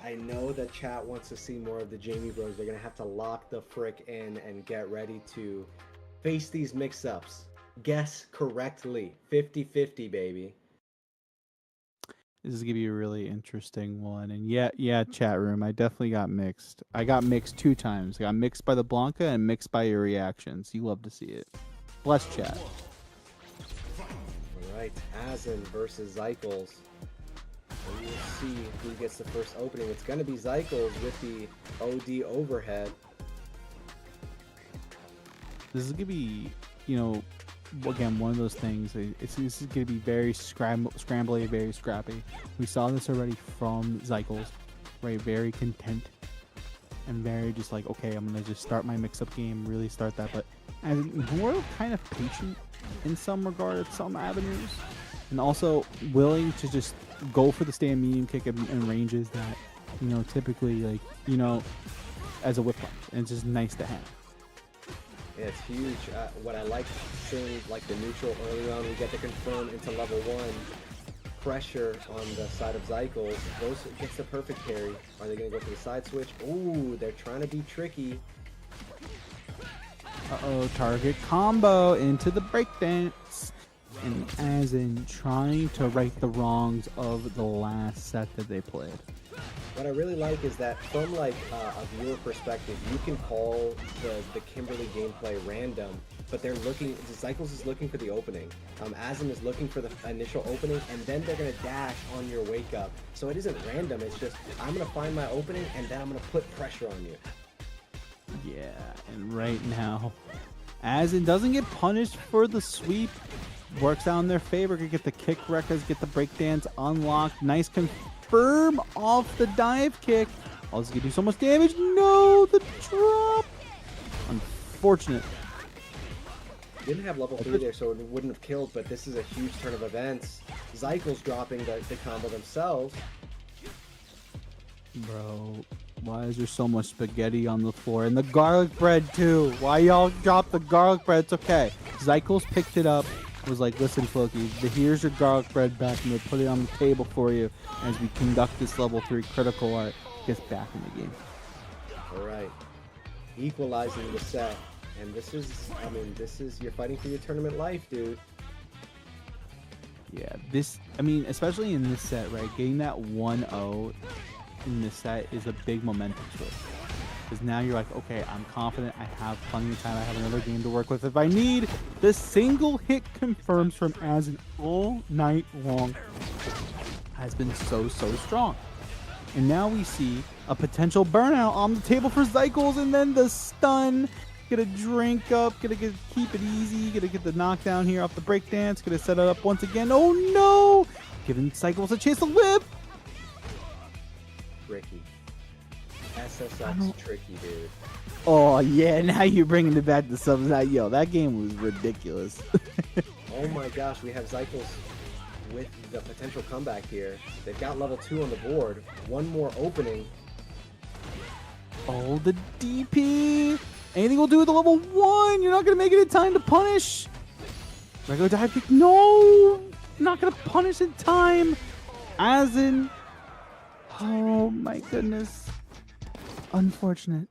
I know that chat wants to see more of the Jamie Bros. They're going to have to lock the frick in and get ready to face these mix-ups. Guess correctly. 50-50, baby. This is going to be a really interesting one. And yeah, chat room, I definitely got mixed. I got mixed 2 times. I got mixed by the Blanca and mixed by your reactions. You love to see it. Bless chat. All right, Azen versus Zycles. And we'll see who gets the first opening. It's going to be Zycles with the OD overhead. This is going to be, again, one of those things. This is going to be very scrambly, very scrappy. We saw this already from Zycles, right? Very content and very just like, okay, I'm going to just start my mix-up game, really start that. But as more kind of patient in some regard, some avenues, and also willing to just go for the stand medium kick in ranges that, typically, as a whip punch. And it's just nice to have. Yeah, it's huge. What I like seeing, the neutral early on, we get to confirm into level 1. Pressure on the side of Zycles. Gets the perfect parry. Are they going to go for the side switch? Ooh, they're trying to be tricky. Uh-oh, target combo into the breakdance. And as in trying to right the wrongs of the last set that they played. What I really like is that from like a viewer perspective, you can call the Kimberly gameplay random, but they're looking, Cycles is looking for the opening. Azim is looking for the initial opening, and then they're going to dash on your wake up. So it isn't random, it's just, I'm going to find my opening, and then I'm going to put pressure on you. Yeah, and right now, Azim doesn't get punished for the sweep. Works out in their favor. Could get the kick records, get the breakdance unlocked. Nice confirm off the dive kick. Oh, this is going to do so much damage. No, the drop. Unfortunate. Didn't have level 3 there, so it wouldn't have killed, but this is a huge turn of events. Zykel's dropping the combo themselves. Bro, why is there so much spaghetti on the floor? And the garlic bread, too. Why y'all drop the garlic bread? It's okay. Zykel's picked it up. Was like, listen, Floki, here's your garlic bread back, and we'll put it on the table for you as we conduct this level 3 critical art. Gets back in the game. All right. Equalizing the set. And this is, I mean, you're fighting for your tournament life, dude. Yeah, especially in this set, right? Getting that 1-0 in this set is a big momentum switch. Because now you're like, okay, I'm confident, I have plenty of time, I have another game to work with if I need. The single hit confirms from Azin all night long has been so strong. And now we see a potential burnout on the table for Zycles, and then the stun. Gonna drink up, gonna keep it easy, gonna get the knockdown here off the breakdance, gonna set it up once again. Oh no! Giving Cycles a chance to live! Tricky. SSX tricky, dude. Oh yeah, now you're bringing it back to something that, yo, that game was ridiculous. Oh my gosh, we have Zycles with the potential comeback here. They've got level 2 on the board. One more opening. Oh, the DP! Anything will do with the level 1! You're not gonna make it in time to punish! Regular dive kick, no! Not gonna punish in time! As in... Oh my goodness. Unfortunate.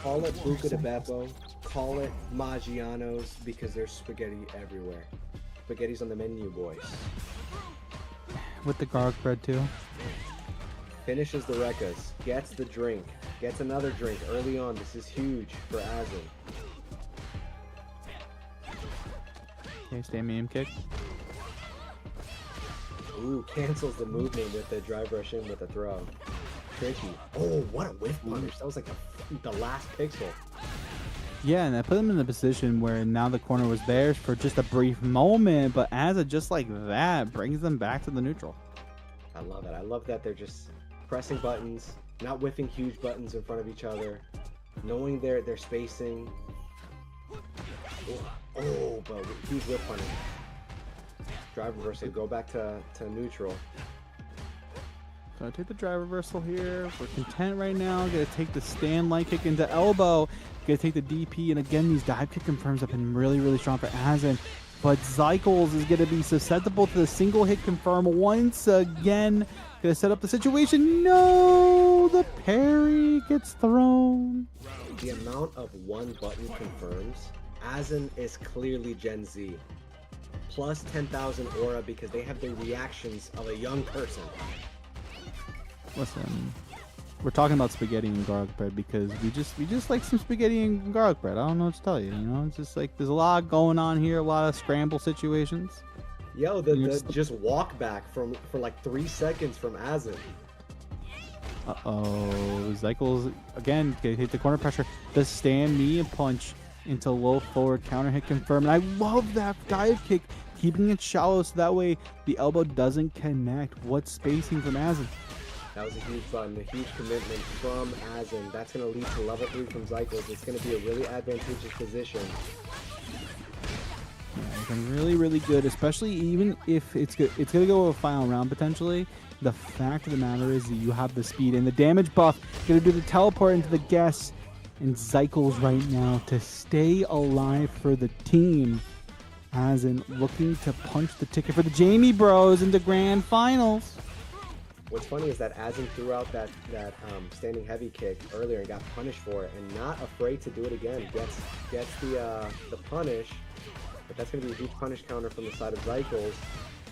Call it Buca de Beppo. Call it Maggiano's, because there's spaghetti everywhere. Spaghetti's on the menu, boys. With the garlic bread too. Finishes the Rekkas. Gets the drink. Gets another drink early on. This is huge for Azim. Okay, stay medium kick. Ooh, cancels the movement with the drive rush in with the throw. Tricky. Oh, what a whiff punish. That was like the last pixel. Yeah, and that put them in a position where now the corner was theirs for just a brief moment, but Azza just like that brings them back to the neutral. I love it. I love that they're just pressing buttons, not whiffing huge buttons in front of each other, knowing their spacing. Oh, but huge whip punish. Drive reversal, go back to neutral. Gonna take the drive reversal here. We're content right now. Gonna take the stand light kick into elbow. Gonna take the DP, and again, these dive kick confirms have been really strong for Azin. But Zycles is gonna be susceptible to the single hit confirm once again. Gonna set up the situation. No, the parry gets thrown. The amount of one button confirms. Azin is clearly Gen Z. Plus 10,000 aura because they have the reactions of a young person. Listen, we're talking about spaghetti and garlic bread because we just like some spaghetti and garlic bread. I don't know what to tell you. You know, it's just like there's a lot going on here, a lot of scramble situations. Yo, just walk back for like 3 seconds from Azin. Zycles again hit the corner pressure. The stand medium punch into low forward counter hit confirm. And I love that dive kick, keeping it shallow so that way the elbow doesn't connect. What spacing from Azin? That was a huge button, a huge commitment from Azin. That's going to lead to level 3 from Zycles. It's going to be a really advantageous position. Yeah, it's been really good, especially even if it's going to go a final round potentially. The fact of the matter is that you have the speed and the damage buff. Going to do the teleport into the guess. And Zycles right now to stay alive for the team. Azin looking to punch the ticket for the Jamie Bros in the grand finals. What's funny is that Asin threw out that standing heavy kick earlier and got punished for it, and not afraid to do it again. Gets the punish, but that's going to be a huge punish counter from the side of Zycles.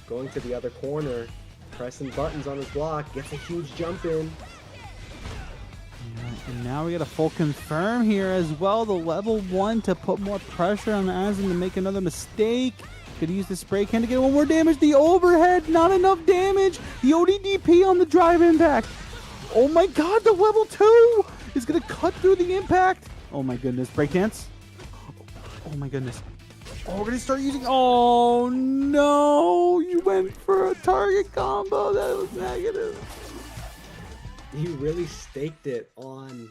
Going to the other corner, pressing buttons on his block, gets a huge jump in. Yeah, and now we got a full confirm here as well. The level 1 to put more pressure on Asin to make another mistake. Could use the spray can to get one more damage. The overhead, not enough damage. The ODDP on the drive impact. Oh my god, the level 2 is going to cut through the impact. Oh my goodness, breakdance. Oh my goodness. Oh, we're going to start using... Oh no, you went for a target combo. That was negative. You really staked it on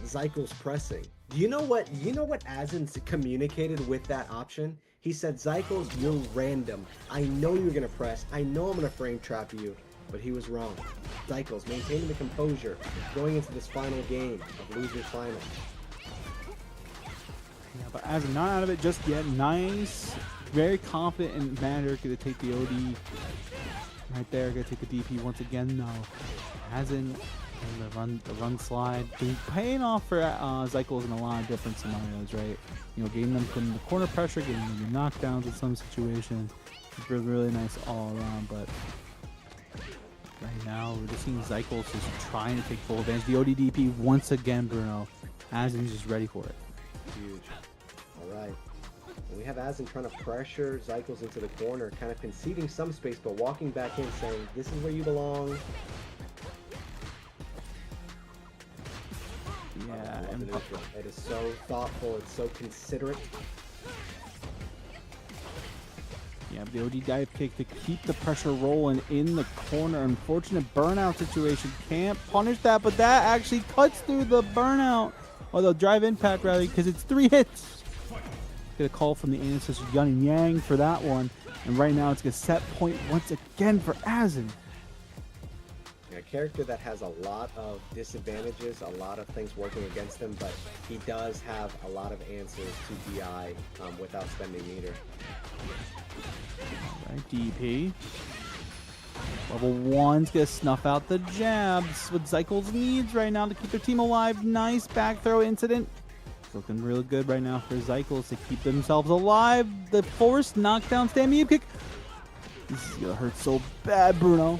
Zycles pressing. You know what Asin communicated with that option? He said, Zycles, you're random. I know you're going to press. I know I'm going to frame trap you. But he was wrong. Zycles maintaining the composure going into this final game of Losers Final. Yeah, but Asin not out of it just yet. Nice. Very confident in manner. Going to take the OD right there. Going to take the DP once again, though. Asin and the run slide. Paying off for Zycles in a lot of different scenarios, right? You know, getting them from the corner pressure, getting them the knockdowns in some situations. It's really, really nice all around, but right now we're just seeing Zycles just trying to take full advantage. The ODDP once again, Bruno. Asin's just ready for it. Huge. All right. And we have Asin trying to pressure Zycles into the corner, kind of conceding some space, but walking back in saying, this is where you belong. Yeah, and it is so thoughtful. It's so considerate. Yeah, the OD dive kick to keep the pressure rolling in the corner. Unfortunate burnout situation. Can't punish that, but that actually cuts through the burnout. Or the drive impact, rather, because it's 3 hits. Get a call from the ancestor Yun and Yang for that one. And right now it's going to set point once again for Asin. A character that has a lot of disadvantages, a lot of things working against him, but he does have a lot of answers to DI without spending meter. Right, DP. Level 1's gonna snuff out the jabs. What Zycles needs right now to keep their team alive. Nice back throw incident. It's looking real good right now for Zycles to keep themselves alive. The forced knockdown stand kick. This is gonna hurt so bad, Bruno.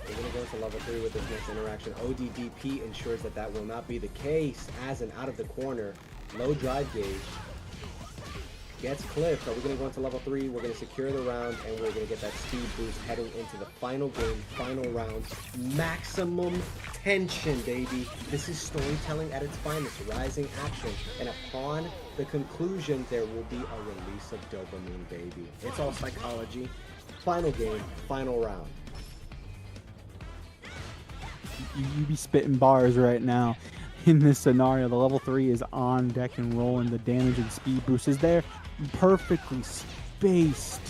We're going to go to level 3 with this next interaction. ODDP ensures that that will not be the case. Asin out of the corner. Low drive gauge. Gets clipped. So we're going to go into level 3. We're going to secure the round, and we're going to get that speed boost heading into the final game, final round. Maximum tension, baby. This is storytelling at its finest. Rising action. And upon the conclusion, there will be a release of dopamine, baby. It's all psychology. Final game, final round. You be spitting bars right now in this scenario. The level 3 is on deck and rolling. The damage and speed boost is there. Perfectly spaced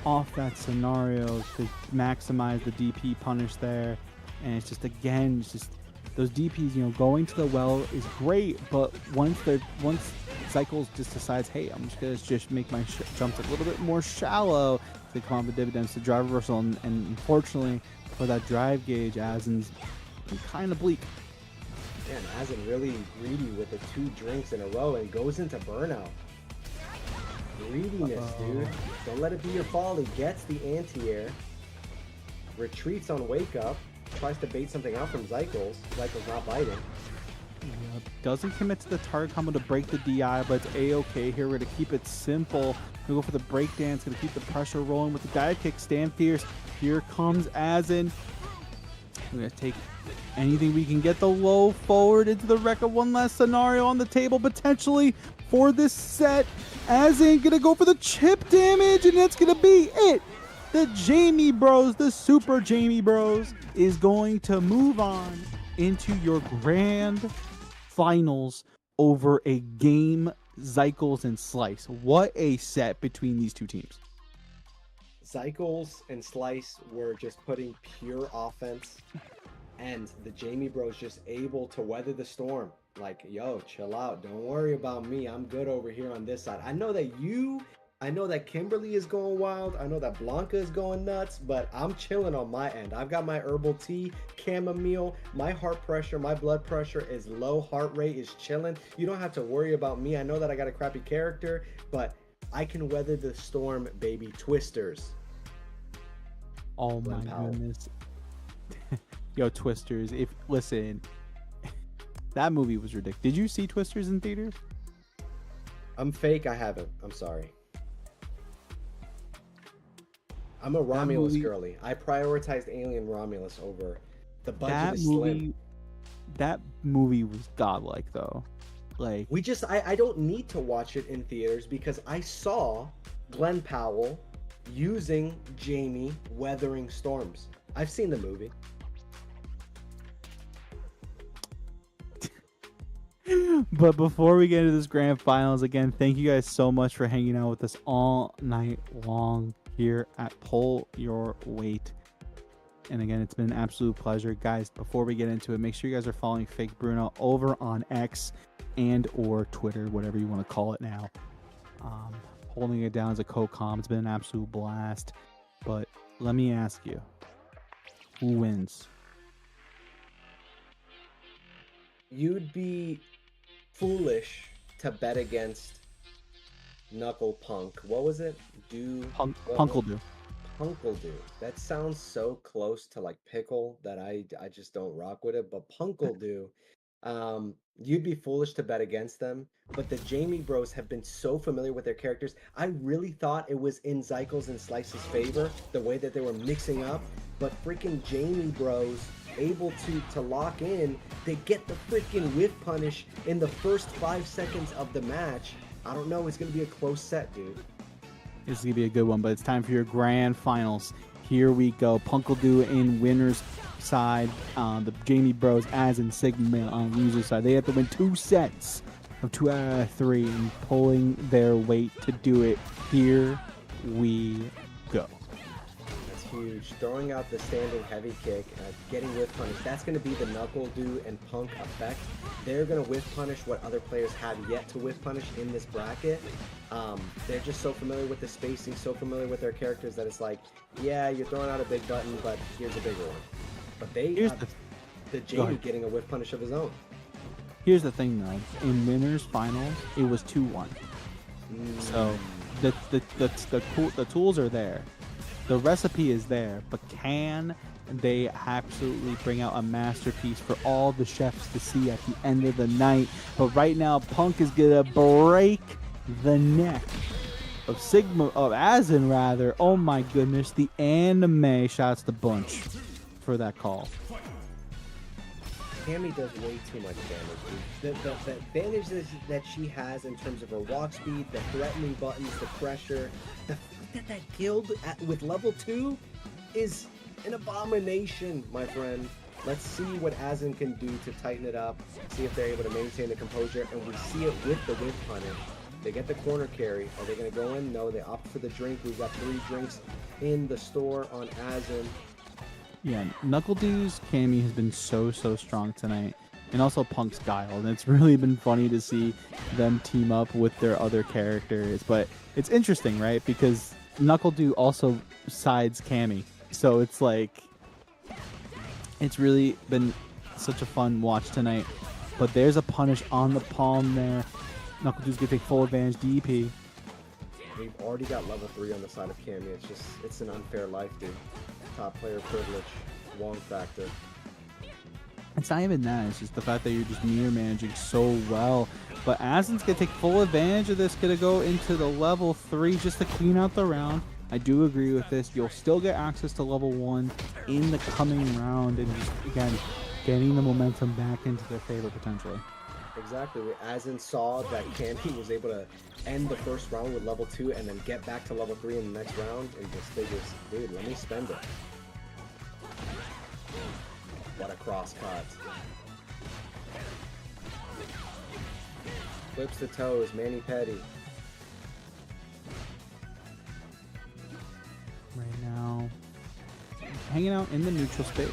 off that scenario to maximize the DP punish there. And it's just, again, it's just those DPs, you know, going to the well is great, but once Zycles just decides, hey, I'm just gonna make my jumps a little bit more shallow, they come on the dividends to drive reversal, and unfortunately for that drive gauge, Asin's kind of bleak. Man, Asin really greedy with the 2 drinks in a row and goes into burnout. Greediness, dude. Don't let it be your fault. He gets the anti-air, retreats on wake up, tries to bait something out from Zycles. Zycles not biting. Doesn't commit to the target combo to break the DI, but it's a-okay here. We're going to keep it simple. We go for the breakdance, going to keep the pressure rolling with the dive kick. Stand fierce. Here comes Asin. We're going to take anything we can get. The low forward into the wreck of one last scenario on the table potentially for this set. Asin going to go for the chip damage, and that's going to be it. The Jamie Bros, the Super Jamie Bros, is going to move on into your grand finals over a game Zycles and Slice. What a set between these two teams. Zycles and Slice were just putting pure offense, and the Jamie Bros just able to weather the storm. Like, yo, chill out. Don't worry about me. I'm good over here on this side. I know that you I know that Kimberly is going wild. I know that Blanca is going nuts, but I'm chilling on my end. I've got my herbal tea, chamomile. My heart pressure, my blood pressure is low. Heart rate is chilling. You don't have to worry about me. I know that I got a crappy character, but I can weather the storm, baby. Twisters. Oh my goodness. Yo, Twisters. Listen, that movie was ridiculous. Did you see Twisters in theaters? I'm fake. I haven't. I'm sorry. I'm a Romulus girly. I prioritized Alien Romulus over the budget is slim. That movie was godlike though. Like I don't need to watch it in theaters because I saw Glenn Powell using Jamie weathering storms. I've seen the movie. But before we get into this grand finals, again, thank you guys so much for hanging out with us all night long here at Pull Your Weight. And again, it's been an absolute pleasure. Guys, before we get into it, make sure you guys are following Fake Bruno over on X and or Twitter, whatever you want to call it now. Holding it down as a co-com. It's been an absolute blast. But let me ask you, who wins? You'd be foolish to bet against Knuckle Punk. What was it? Punkle-do. Punkle-do. That sounds so close to like pickle that I just don't rock with it. But Punkle-do, you'd be foolish to bet against them. But the Jamie Bros have been so familiar with their characters. I really thought it was in Zykel's and Slice's favor, the way that they were mixing up. But freaking Jamie Bros able to lock in. They get the freaking whiff punish in the first 5 seconds of the match. I don't know. It's going to be a close set, dude. This is going to be a good one, but it's time for your grand finals. Here we go. Punkle-do in winner's side. The Jamie Bros, as in Sigma on loser's side. They have to win 2 sets of 2 out of 3 and pulling their weight to do it. Here we go. That's huge. Throwing out the standing heavy kick, getting whiff punish. That's going to be the Knuckle-do and Punk effect. They're going to whiff punish what other players have yet to whiff punish in this bracket. They're just so familiar with the spacing, so familiar with their characters that it's like, yeah, you're throwing out a big button, but here's a bigger one. But the Jamie getting a whiff punish of his own. Here's the thing, though. In winners finals, it was 2-1. So the tools are there. The recipe is there, but can they absolutely bring out a masterpiece for all the chefs to see at the end of the night? But right now, Punk is gonna break the neck of Asin rather. Oh my goodness, the anime shots to Bunch for that call. Cammy does way too much damage, dude. The advantages that she has in terms of her walk speed, the threatening buttons, the pressure, the fact that killed with level 2 is an abomination, my friend. Let's see what Asin can do to tighten it up, see if they're able to maintain the composure, and we see it with the whiff punish. They get the corner carry. Are they going to go in? No, they opt for the drink. We've got 3 drinks in the store on Asin. Yeah, Knuckle-do's Cammy has been so strong tonight. And also Punk's Guile. And it's really been funny to see them team up with their other characters. But it's interesting, right? Because Knuckle-do also sides Cammy. So it's like, it's really been such a fun watch tonight. But there's a punish on the palm there. Knuckle-do's going to take full advantage. DP. We've already got level 3 on the side of Cammy. It's an unfair life, dude. Top player privilege, Wong factor. It's not even that. It's just the fact that you're just mirror managing so well. But Asin's going to take full advantage of this. Going to go into the level 3 just to clean out the round. I do agree with this. You'll still get access to level 1 in the coming round. And just, again, getting the momentum back into their favor potentially. Exactly. Asin saw that Cammy was able to end the first round with level 2 and then get back to level 3 in the next round and just figures, dude, let me spend it. What a cross cut. Flips the toes, Manny Petty. Right now, hanging out in the neutral space.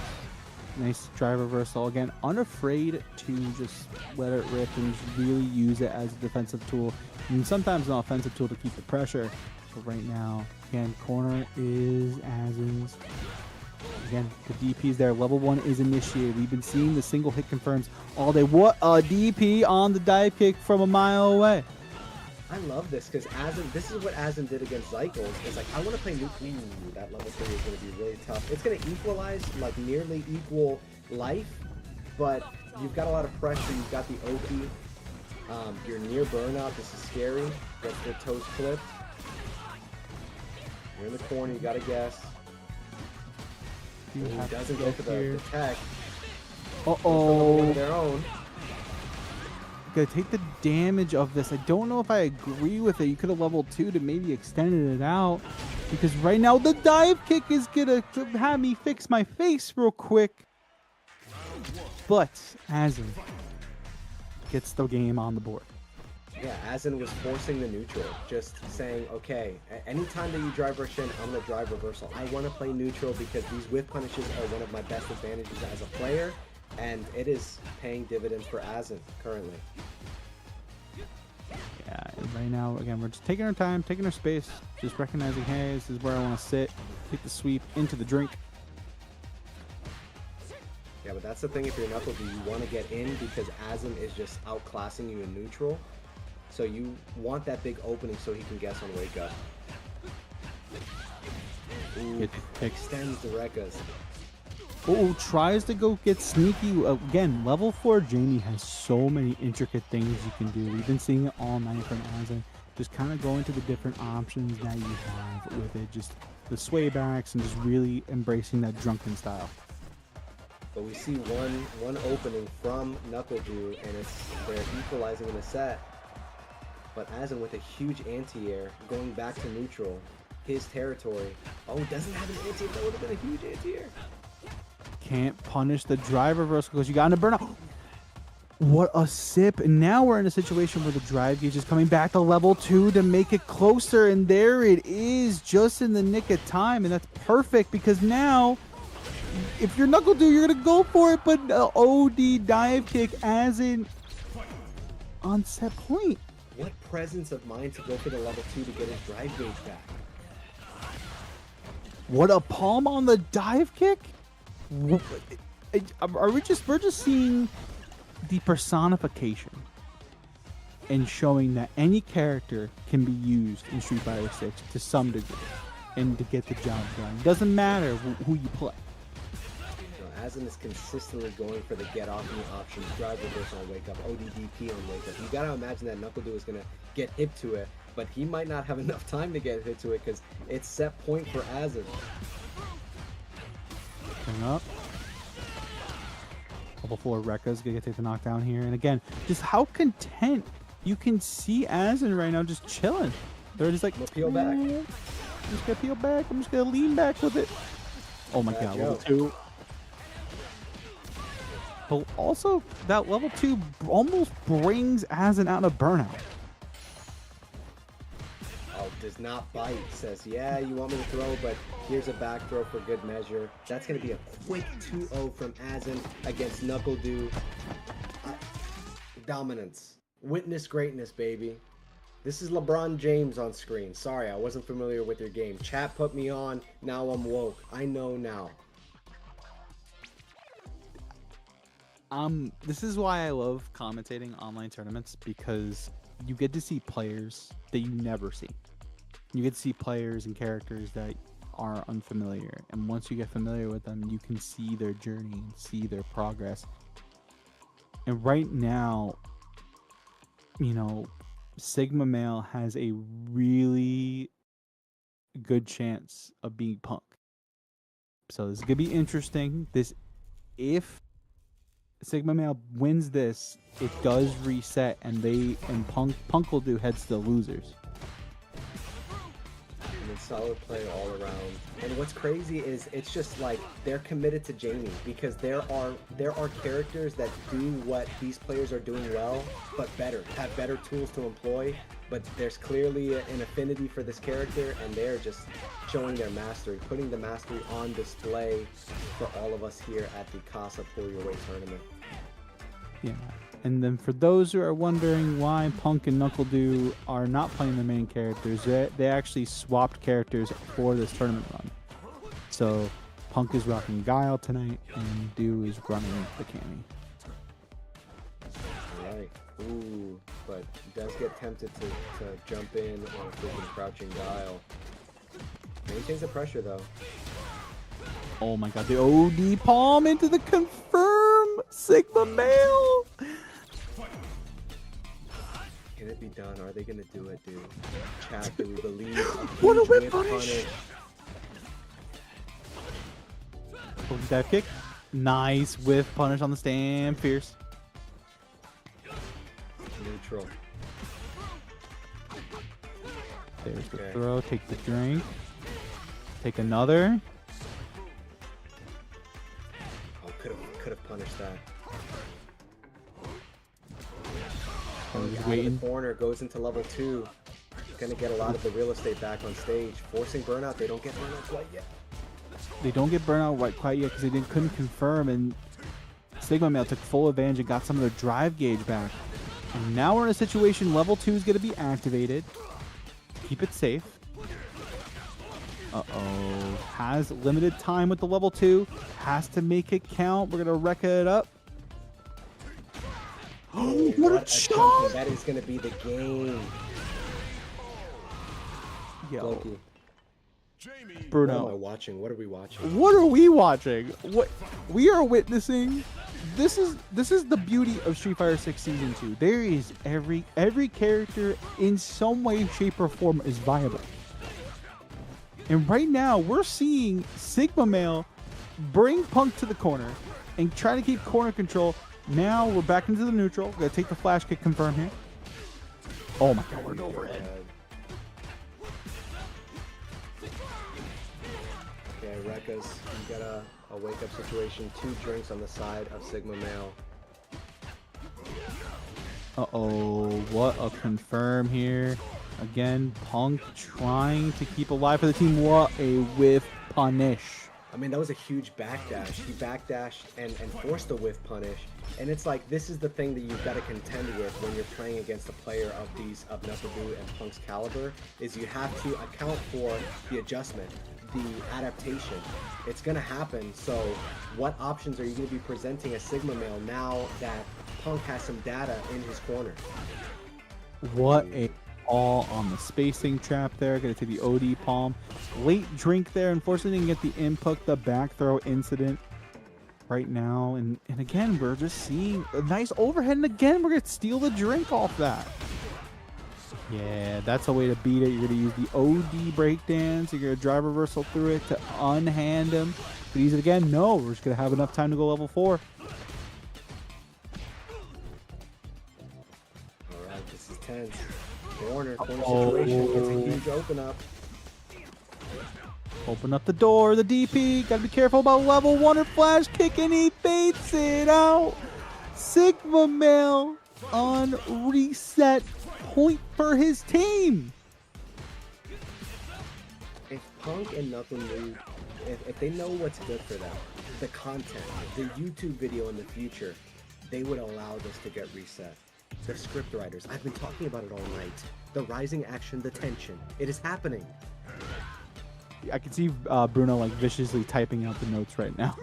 Nice drive reversal. Again, unafraid to just let it rip and just really use it as a defensive tool. And sometimes an offensive tool to keep the pressure. But right now, again, corner is Azin's. Again, the DP is there. Level 1 is initiated. We've been seeing the single hit confirms all day. What a DP on the dive kick from a mile away. I love this because this is what Azin did against Zykel. It's like, I want to play Ooh, that level 3 is going to be really tough. It's going to equalize, like nearly equal life, but you've got a lot of pressure. You've got the Oki. You're near burnout. This is scary. Gets the toes clipped. You're in the corner. You got to guess. He doesn't go for the tech. Uh-oh. Their own. Gotta take the damage of this. I don't know if I agree with it. You could have leveled 2 to maybe extended it out. Because right now the dive kick is gonna have me fix my face real quick. But Azin gets the game on the board. Yeah, Azin was forcing the neutral, just saying, okay, anytime that you drive rush in, I'm going to drive reversal. I want to play neutral because these whiff punishes are one of my best advantages as a player, and it is paying dividends for Azin currently. Yeah, and right now, again, we're just taking our time, taking our space, just recognizing, hey, this is where I want to sit, take the sweep into the drink. Yeah, but that's the thing, if you're Knuckle, you want to get in because Azin is just outclassing you in neutral. So you want that big opening so he can guess on wake up. Ooh, extends the Rekkas. Oh, tries to go get sneaky. Again, level 4 Jamie has so many intricate things you can do. We've been seeing it all night from Azin. Just kind of going to the different options that you have with it. Just the sway backs and just really embracing that drunken style. But we see one opening from Knuckle-Doo, and they're equalizing in the set. But Azin with a huge anti-air, going back to neutral, his territory. Oh, doesn't have an anti-air. That would have been a huge anti-air. Can't punish the drive reversal because you got into burnout. What a sip. And now we're in a situation where the drive gauge is coming back to level 2 to make it closer. And there it is, just in the nick of time. And that's perfect because now, if you're Knuckle-Doo, you're going to go for it. But OD dive kick Azin on set point. What presence of mind to go for the level 2 to get his drive gauge back. What a palm on the dive kick? We're just seeing the personification and showing that any character can be used in Street Fighter 6 to some degree and to get the job done. It doesn't matter who you play. Azin is consistently going for the get off me option, drive reversal on wake up, ODDP on wake up. You gotta imagine that Knuckle-Doo is gonna get hip to it, but he might not have enough time to get hit to it because it's set point for Azin. Bring up. Level 4 Rekka's gonna take the knockdown here, and again, just how content you can see Azin right now, just chilling. They're just like, I'm gonna peel back. I'm just gonna peel back. I'm just gonna lean back with it. Oh my god, level 2. But also, that level 2 almost brings Azin out of burnout. Oh, does not bite. Says, yeah, you want me to throw, but here's a back throw for good measure. That's going to be a quick 2-0 from Azin against Knuckle-Doo. Dominance. Witness greatness, baby. This is LeBron James on screen. Sorry, I wasn't familiar with your game. Chat put me on. Now I'm woke. I know now. This is why I love commentating online tournaments, because you get to see players that you never see. You get to see players and characters that are unfamiliar, and once you get familiar with them, you can see their journey and see their progress. And right now, you know, Sigma Male has a really good chance of being Punk. So this is gonna be interesting. If Sigma Male wins this, it does reset, and Punk-Doo heads to the losers. I mean, solid play all around. And what's crazy is it's just like they're committed to Jamie, because there are characters that do what these players are doing well, but better, have better tools to employ. but there's clearly an affinity for this character, and they're just showing their mastery, putting the mastery on display for all of us here at the Casa Pull Your Weight tournament. Yeah. And then for those who are wondering why Punk and NuckleDu are not playing the main characters, they actually swapped characters for this tournament run. So Punk is rocking Guile tonight, and Du is running the Cammy. Alright. Ooh, but he does get tempted to jump in on a freaking crouching Guile. Maintains the pressure though. Oh my god, the OD palm into the confirm Sigma male. Can it be done? Are they gonna do it, dude? Chat, do we believe? What a whip punish! Dive kick. Nice whiff punish on the stand. Fierce. Neutral. There's the throw. Take the drink. Take another. Oh, could have punished that. Waiting. The corner goes into level 2. Gonna get a lot of the real estate back on stage. Forcing burnout. They don't get burnout quite yet. They don't get burnout quite yet because they couldn't confirm, and Sigma Male took full advantage and got some of their drive gauge back. And now we're in a situation level 2 is going to be activated. Keep it safe. Uh-oh. Has limited time with the level 2. Has to make it count. We're going to wreck it up. Oh, what a shot! That is going to be the game. Yo. Loki. Bruno. What am I watching? What are we watching? What are we watching? What we are witnessing? This is the beauty of Street Fighter 6 Season 2. There is every character in some way, shape, or form is viable. And right now, we're seeing Sigma Male bring Punk to the corner and try to keep corner control. Now we're back into the neutral. Gotta take the flash kick, confirm here. Oh my god, we're an overhead. Okay, Rekkas, you got a wake-up situation. 2 drinks on the side of Sigma Male. Uh-oh, what a confirm here. Again, Punk trying to keep alive for the team. What a whiff punish. I mean, that was a huge backdash. He backdashed and forced a whiff punish. And it's like, this is the thing that you've got to contend with when you're playing against a player of NuckleDu and Punk's caliber, is you have to account for the adjustment, the adaptation. It's going to happen. So what options are you going to be presenting as Sigma Male now that Punk has some data in his corner? What a all on the spacing trap there. Gonna take the OD palm. Late drink there. Unfortunately, didn't get the input, the back throw incident right now. And again, we're just seeing a nice overhead. And again, we're gonna steal the drink off that. Yeah, that's a way to beat it. You're gonna use the OD breakdance. You're gonna drive reversal through it to unhand him. Could use it again? No, we're just gonna have enough time to go level 4. Alright, this is tense. Corner situation gets a huge open up. Open up the door, the DP. Gotta be careful about level 1 or flash kick, and he baits it out. Sigma Male on reset point for his team. If Punk and NuckleDu, if they know what's good for them, the content, the YouTube video in the future, they would allow this to get reset. The script writers, I've been talking about it all night. The rising action, the tension. It is happening. I can see Bruno like viciously typing out the notes right now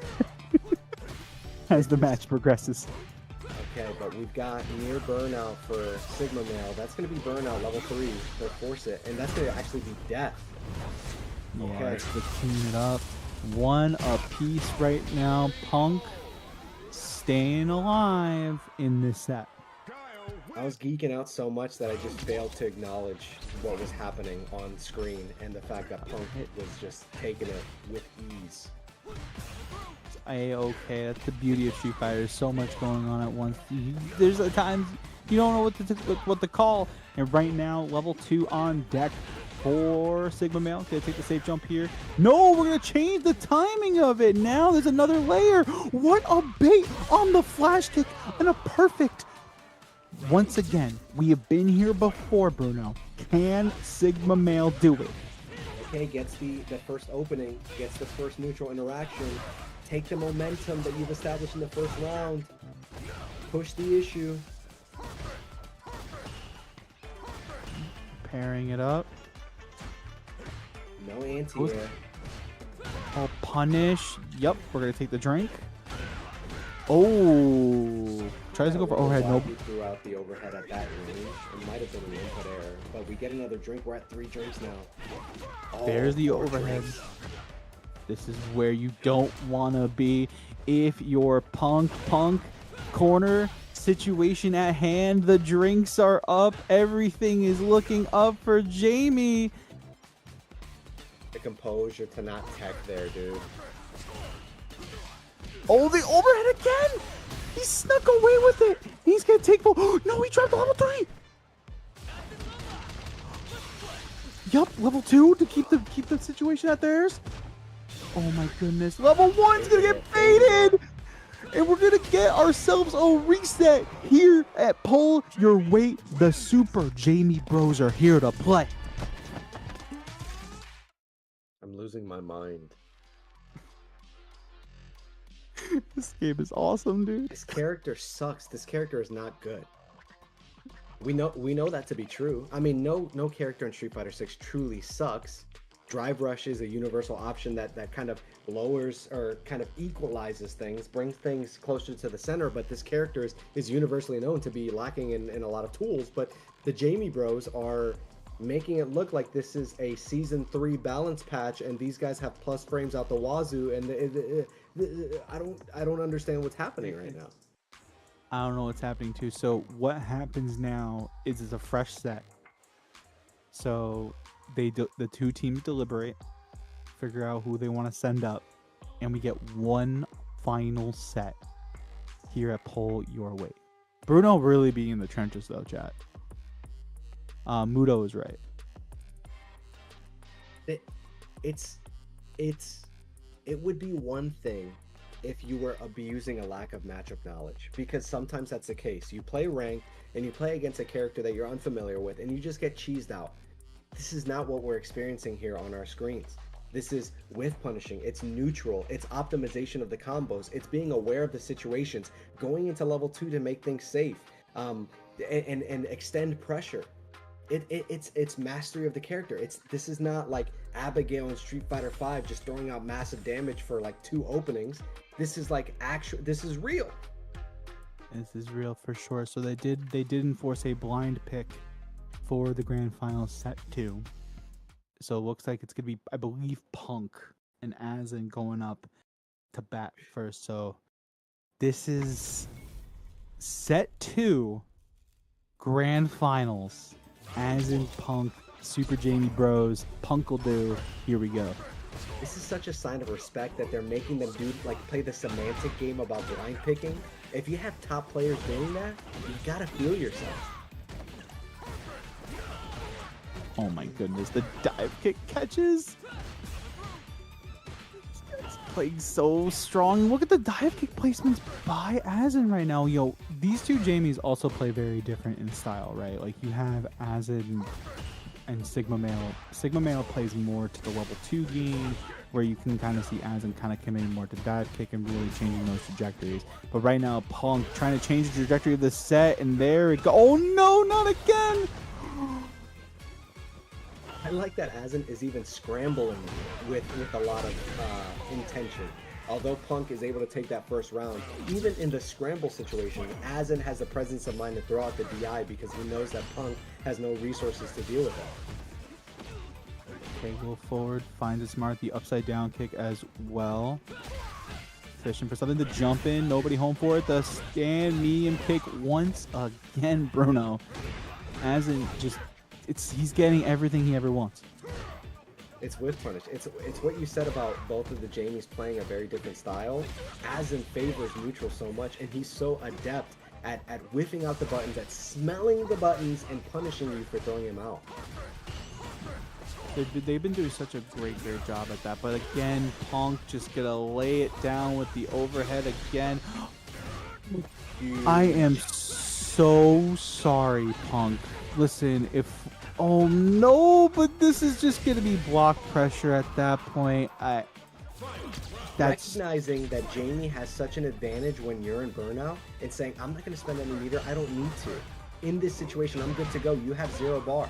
as the match progresses. Okay, but we've got near burnout for Sigma Male. That's going to be burnout level 3. They'll force it, and that's going to actually be death. Yeah, Okay. let's clean it up. 1 apiece right now. Punk staying alive in this set. I was geeking out so much that I just failed to acknowledge what was happening on screen and the fact that Punk was just taking it with ease. It's A-okay. That's the beauty of Street Fighter. There's so much going on at once. There's at times you don't know what to call. And right now, level 2 on deck for Sigma Male. Gonna take the safe jump here. No, we're gonna change the timing of it. Now there's another layer. What a bait on the flash kick and a perfect once again, we have been here before, Bruno. Can Sigma Male do it? Okay, gets the first opening, gets the first neutral interaction. Take the momentum that you've established in the first round. Push the issue. Pairing it up. No anti-air. Oh, punish. Yep, we're going to take the drink. Oh. Tries to go for overhead. Nope. You threw out the overhead at that range. It might have been an input error. But we get another drink. We're at 3 drinks now. Oh, there's the overhead. Drinks. This is where you don't want to be. If your punk corner situation at hand, the drinks are up. Everything is looking up for Jamie. The composure to not tech there, dude. Oh, the overhead again! He snuck away with it. He's gonna take full. No, he dropped level 3. Yup, level 2 to keep the situation at theirs. Oh my goodness, level 1's gonna get faded, and we're gonna get ourselves a reset here at Pull Your Weight. The Super Jamie Bros are here to play. I'm losing my mind. This game is awesome, dude. This character sucks. This character is not good. We know that to be true. I mean, no character in Street Fighter 6 truly sucks. Drive Rush is a universal option that kind of lowers or kind of equalizes things, brings things closer to the center, but this character is universally known to be lacking in a lot of tools. But the Jamie Bros are making it look like this is a Season 3 balance patch, and these guys have plus frames out the wazoo, and I don't understand what's happening right now. I don't know what's happening too. So what happens now is it's a fresh set. So the 2 teams deliberate, figure out who they want to send up, and we get one final set here at Pull Your Weight. Bruno really being in the trenches though, chat. Mudo is right. It would be one thing if you were abusing a lack of matchup knowledge, because sometimes that's the case. You play ranked and you play against a character that you're unfamiliar with and you just get cheesed out. This is not what we're experiencing here on our screens. This is with punishing, it's neutral, it's optimization of the combos, it's being aware of the situations, going into level 2 to make things safe, and extend pressure. It's mastery of the character. This is not like Abigail in Street Fighter 5 just throwing out massive damage for like 2 openings. This is like this is real. This is real for sure. So they did enforce a blind pick for the grand final set 2. So it looks like it's gonna be, I believe, Punk and Azen going up to bat first. So this is set 2 grand finals. Azen, Punk, Super Jamie Bros, Punk will do. Here we go. This is such a sign of respect that they're making them play the semantic game about blind picking. If you have top players doing that, you gotta feel yourself. Oh my goodness, the dive kick catches. It's playing so strong. Look at the dive kick placements by Azen right now. Yo, these 2 Jamies also play very different in style, right? Like you have Azen and Sigma Male. Sigma Male plays more to the level 2 game, where you can kind of see Azen kind of committing more to dive kick and really changing those trajectories. But right now, Punk trying to change the trajectory of the set, and there it goes. Oh no, not again! I like that Azen is even scrambling with a lot of intention. Although Punk is able to take that first round, even in the scramble situation, Azen has the presence of mind to throw out the DI because he knows that Punk has no resources to deal with it. Okay, go forward, finds it smart, the upside down kick as well. Fishing for something to jump in, nobody home for it. The stand medium kick once again, Bruno. Azen just, he's getting everything he ever wants. It's with punish. It's what you said about both of the Jamies playing a very different style. Azen favors neutral so much, and he's so adept at whiffing out the buttons, at smelling the buttons, and punishing you for throwing him out. They've been doing such a great job at that. But again, Punk just gonna lay it down with the overhead again. I am so sorry, Punk. Listen, if... Oh, no, but this is just going to be block pressure at that point. Recognizing that Jamie has such an advantage when you're in burnout and saying, I'm not going to spend any meter, I don't need to. In this situation, I'm good to go. You have 0 bar.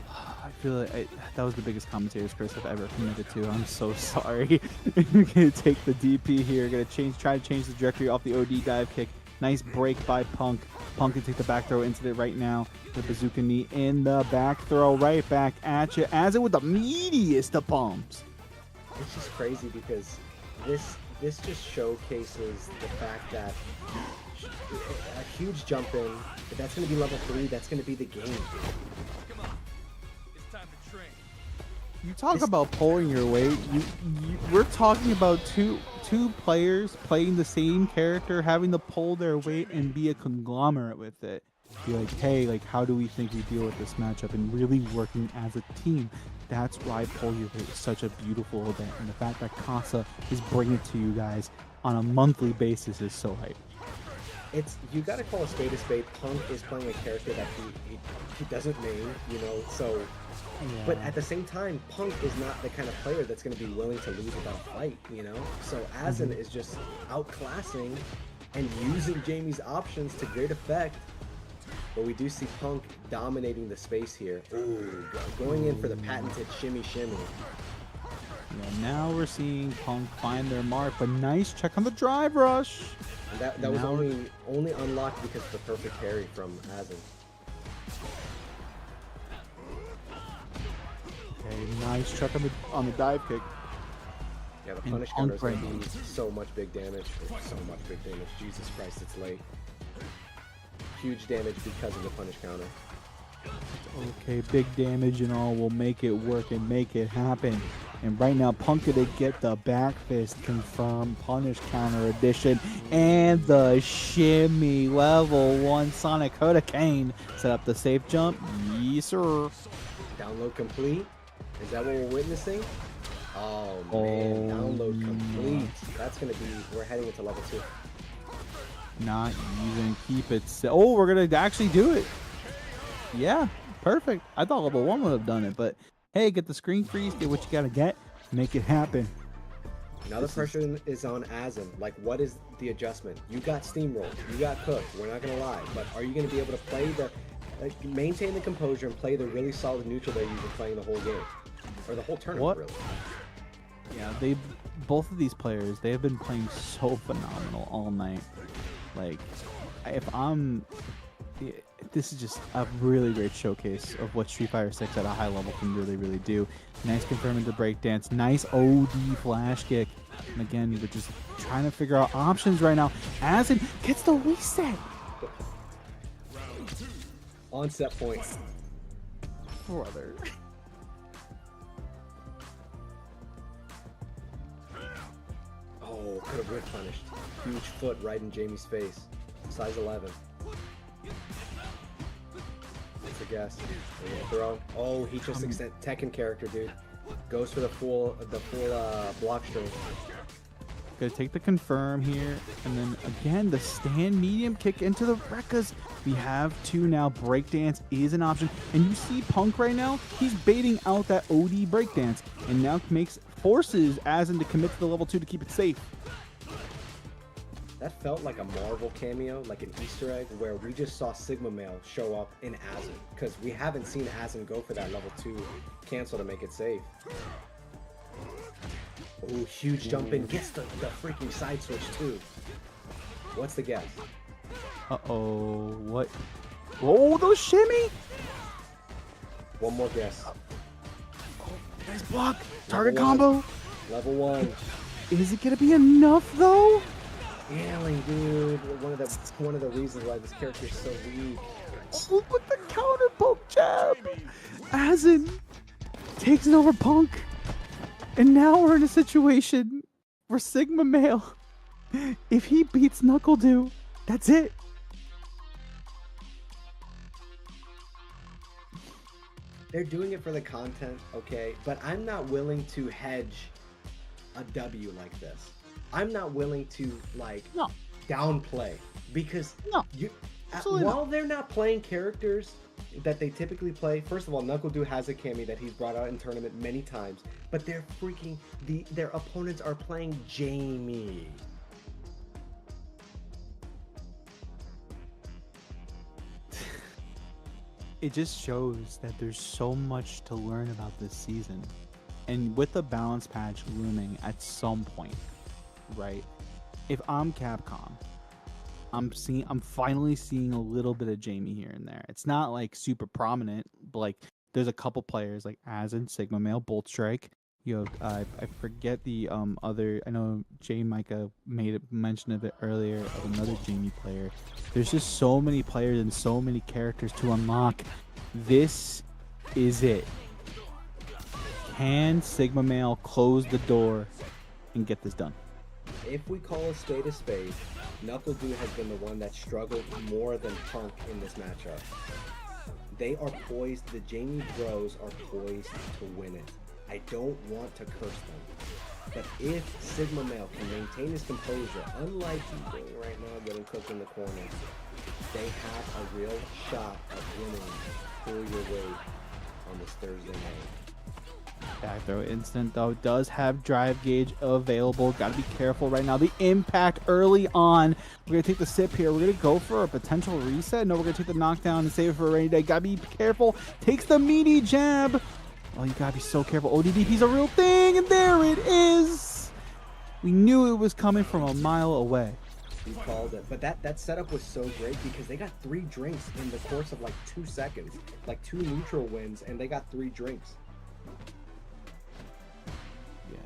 I feel like that was the biggest commentator's curse I've ever committed to. I'm so sorry. You're going to take the DP here. Going to try to change the trajectory off the OD dive kick. Nice break by Punk. Punk can take the back throw into it right now. The bazooka knee in the back throw right back at you. As it with the meatiest of palms. It's just crazy because this just showcases the fact that a huge jump in, if that's going to be level 3, that's going to be the game. Come on. It's time to train. You talk about pulling your weight. We're talking about two players playing the same character, having to pull their weight and be a conglomerate with it. Be like, hey, like, how do we think we deal with this matchup, and really working as a team. That's why pull your weight is such a beautiful event, and the fact that Casa is bringing it to you guys on a monthly basis is so hype. You gotta call a spade a spade. Punk is playing a character that he doesn't name, you know, so yeah. But at the same time, Punk is not the kind of player that's gonna be willing to lose without a fight, you know? So Azen is just outclassing and using Jamie's options to great effect. But we do see Punk dominating the space here. Ooh, going in for the patented shimmy shimmy. Yeah, now we're seeing Punk find their mark, but nice check on the drive rush. And that was only unlocked because of the perfect parry from Azen. Okay, nice check on the dive kick. Yeah, the punish counter is going to be so much big damage. So much big damage. Jesus Christ, it's late. Huge damage because of the punish counter. Okay, big damage and all will make it work and make it happen. And right now, Punk gonna get the back fist confirmed, punish counter edition, and the shimmy level 1 Sonic Hurricane. Set up the safe jump. Yes, sir. Download complete. Is that what we're witnessing? Oh man, download complete. That's gonna be. We're heading into level 2. Not even keep it. Oh, we're gonna actually do it. Yeah, perfect. I thought level 1 would have done it, but hey, get the screen freeze, get what you gotta get, make it happen. Now the pressure is on Azen. Like, what is the adjustment? You got steamrolled, you got cooked. We're not gonna lie, but are you gonna be able to play maintain the composure and play the really solid neutral that you've been playing the whole game, or the whole tournament, really? Yeah, both of these players, they have been playing so phenomenal all night. Like, this is just a really great showcase of what Street Fighter 6 at a high level can really, really do. Nice confirming the breakdance. Nice OD flash kick. And again, we're just trying to figure out options right now. Azen gets the reset. On set point. Brother. Oh, could have whip punished. Huge foot right in Jamie's face. Size 11. It's a guess. Throw. Oh, he just extended Tekken character, dude. Goes for the full block string. Gonna take the confirm here, and then again the stand medium kick into the Rekkas. We have 2 now. Breakdance is an option, and you see Punk right now. He's baiting out that OD breakdance, and now forces Azen to commit to the level 2 to keep it safe. That felt like a Marvel cameo, like an Easter egg, where we just saw Sigma Male show up in Azen, because we haven't seen Azen go for that level 2 cancel to make it safe. Oh, huge jump in, gets the freaking side switch too. What's the guess? Uh-oh, what? Oh, those shimmy! One more guess. Oh, nice block, target combo. Level 1. Is it gonna be enough though? Scaling, dude. One of the reasons why this character is so weak. Oh, with the counter poke jab. Azen takes it over Punk. And now we're in a situation where Sigma Male, if he beats NuckleDu, that's it. They're doing it for the content, okay? But I'm not willing to hedge a W like this. I'm not willing to, like, downplay because No, while they're not playing characters that they typically play, first of all, NuckleDu has a Cammy that he's brought out in tournament many times, but they're their opponents are playing Jamie. It just shows that there's so much to learn about this season. And with the balance patch looming at some point, right? If I'm Capcom, I'm finally seeing a little bit of Jamie here and there. It's not like super prominent, but like there's a couple players like Azin, Sigma Male, Bolt Strike. You have I forget the other. I know J Micah made mention of it earlier of another Jamie player. There's just so many players and so many characters to unlock. This is it. Can Sigma Male close the door and get this done? If we call a spade, NuckleDu has been the one that struggled more than Punk in this matchup. They are poised, the Jamie Bros are poised to win it. I don't want to curse them. But if Sigma Male can maintain his composure, unlike he's doing right now, getting cooked in the corner, they have a real shot at winning pull your weight on this Thursday night. Back throw instant though does have drive gauge available. Got to be careful right now. The impact early on. We're gonna take the sip here. We're gonna go for a potential reset. No, we're gonna take the knockdown and save it for a rainy day. Gotta be careful. Takes the meaty jab. Oh, you gotta be so careful. ODDP's a real thing, and there it is. We knew it was coming from a mile away. You called it, but that setup was so great because they got 3 drinks in the course of like 2 seconds, like 2 neutral wins, and they got 3 drinks. Yeah.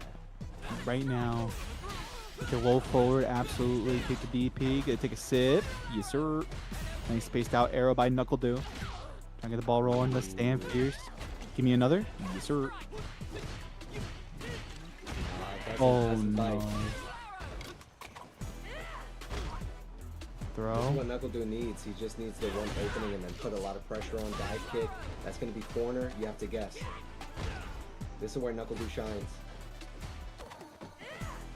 Right now, take a roll forward, absolutely. Take the DP, gonna take a sip. Yes, sir. Nice spaced out arrow by NuckleDu. Trying to get the ball rolling. Let's stand fierce. Give me another. Yes, sir. Oh no. Throw. This is what NuckleDu needs. He just needs the one opening and then put a lot of pressure on dive kick. That's going to be corner. You have to guess. This is where NuckleDu shines.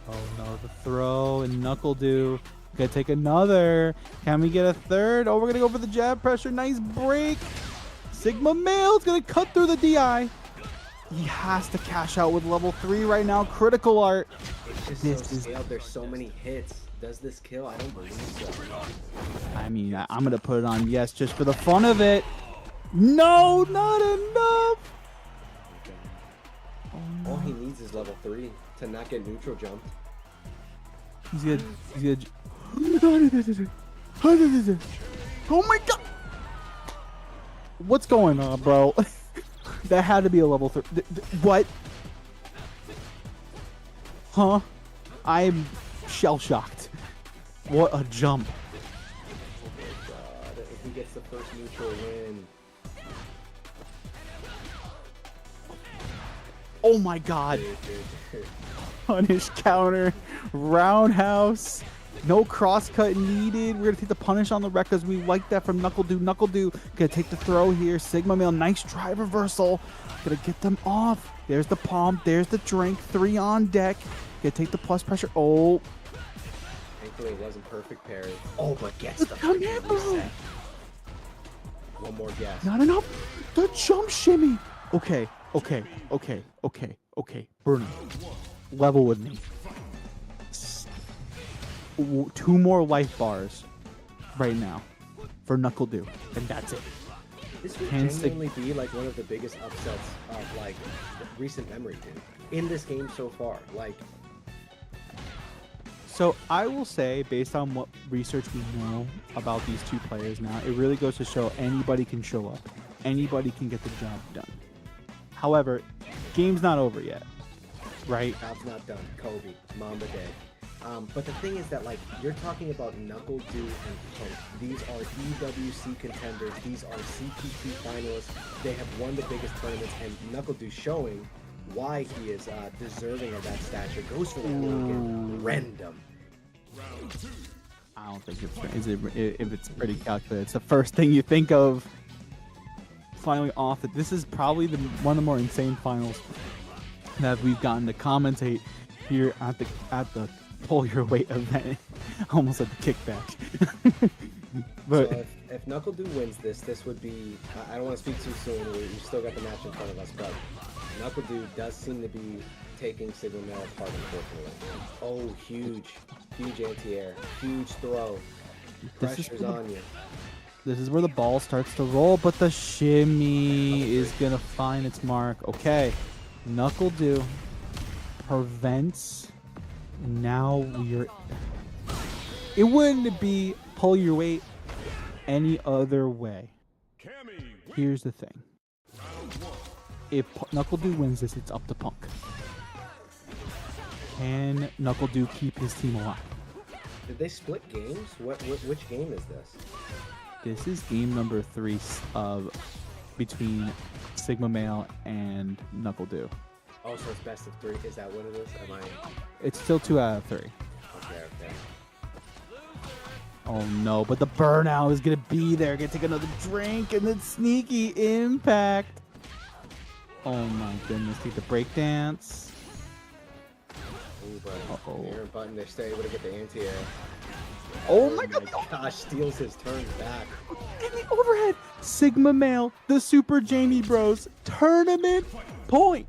Oh no, the throw and NuckleDu. Gonna take another. Can we get a third? Oh, we're gonna go for the jab pressure. Nice break. Sigma Male's gonna cut through the DI. He has to cash out with level 3 right now. Critical art. It's just so scaled. There's so many hits. Does this kill? I don't believe so. I mean, I'm gonna put it on yes just for the fun of it. No, not enough. Oh, no. All he needs is level 3 to not get neutral jumped. He's good. Oh my god! What's going on, bro? That had to be a level 3. What? Huh? I'm shell shocked. What a jump! Oh my god! If he gets the first neutral win. Oh my god! Punish counter, roundhouse. No crosscut needed. We're gonna take the punish on the wreck because we like that from NuckleDu. NuckleDu gonna take the throw here. Sigma Male, nice drive reversal. Gonna get them off. There's the palm. There's the drink. 3 on deck. Gonna take the plus pressure. Oh. Thankfully it wasn't perfect parry. Oh, but gets the freaking reset. One more guess. Not enough. The jump shimmy. Okay. Bruno, level with me. 2 more life bars right now for NuckleDu, and that's it. This would genuinely be like one of the biggest upsets of like recent memory, dude. In this game so far, like. So I will say, based on what research we know about these 2 players now, it really goes to show anybody can show up, anybody can get the job done. However, game's not over yet, right? Job's not done. Kobe, Mamba dead. But the thing is that, like, you're talking about NuckleDu and Punk. These are EWC contenders. These are CPT finalists. They have won the biggest tournaments, and NuckleDu showing why he is deserving of that stature. Goes for the Logan random. I don't think if it's pretty calculated. It's the first thing you think of. Finally off it. This is probably one of the more insane finals that we've gotten to commentate here at the pull your weight event. Almost like the kickback. But so if Knuckle Dude wins this would be. I don't want to speak too soon. We still got the match in front of us, but Knuckle Dude does seem to be taking Sigma Male apart, unfortunately. Oh, huge anti-air, huge throw. Pressure's on you. This is where the ball starts to roll, but the shimmy is gonna find its mark. Okay, Knuckle Dude prevents. And now we're. It wouldn't be pull your weight any other way. Here's the thing. If Knuckle Dude wins this, it's up to Punk. Can Knuckle Dude keep his team alive? Did they split games? Which game is this? This is game number 3 of between Sigma Male and Knuckle Dude. Oh, so it's best of 3. Is that what it is? Am I? It's still 2 out of 3. Okay. Oh no, but the burnout is gonna be there. Gonna take another drink and then sneaky impact. Oh my goodness, take the breakdance. Ooh, but Aaron Button, they're still able to get the anti-air. Oh my god, gosh, steals his turn back. and the overhead. Sigma Male, the Super Jamie Bros tournament point.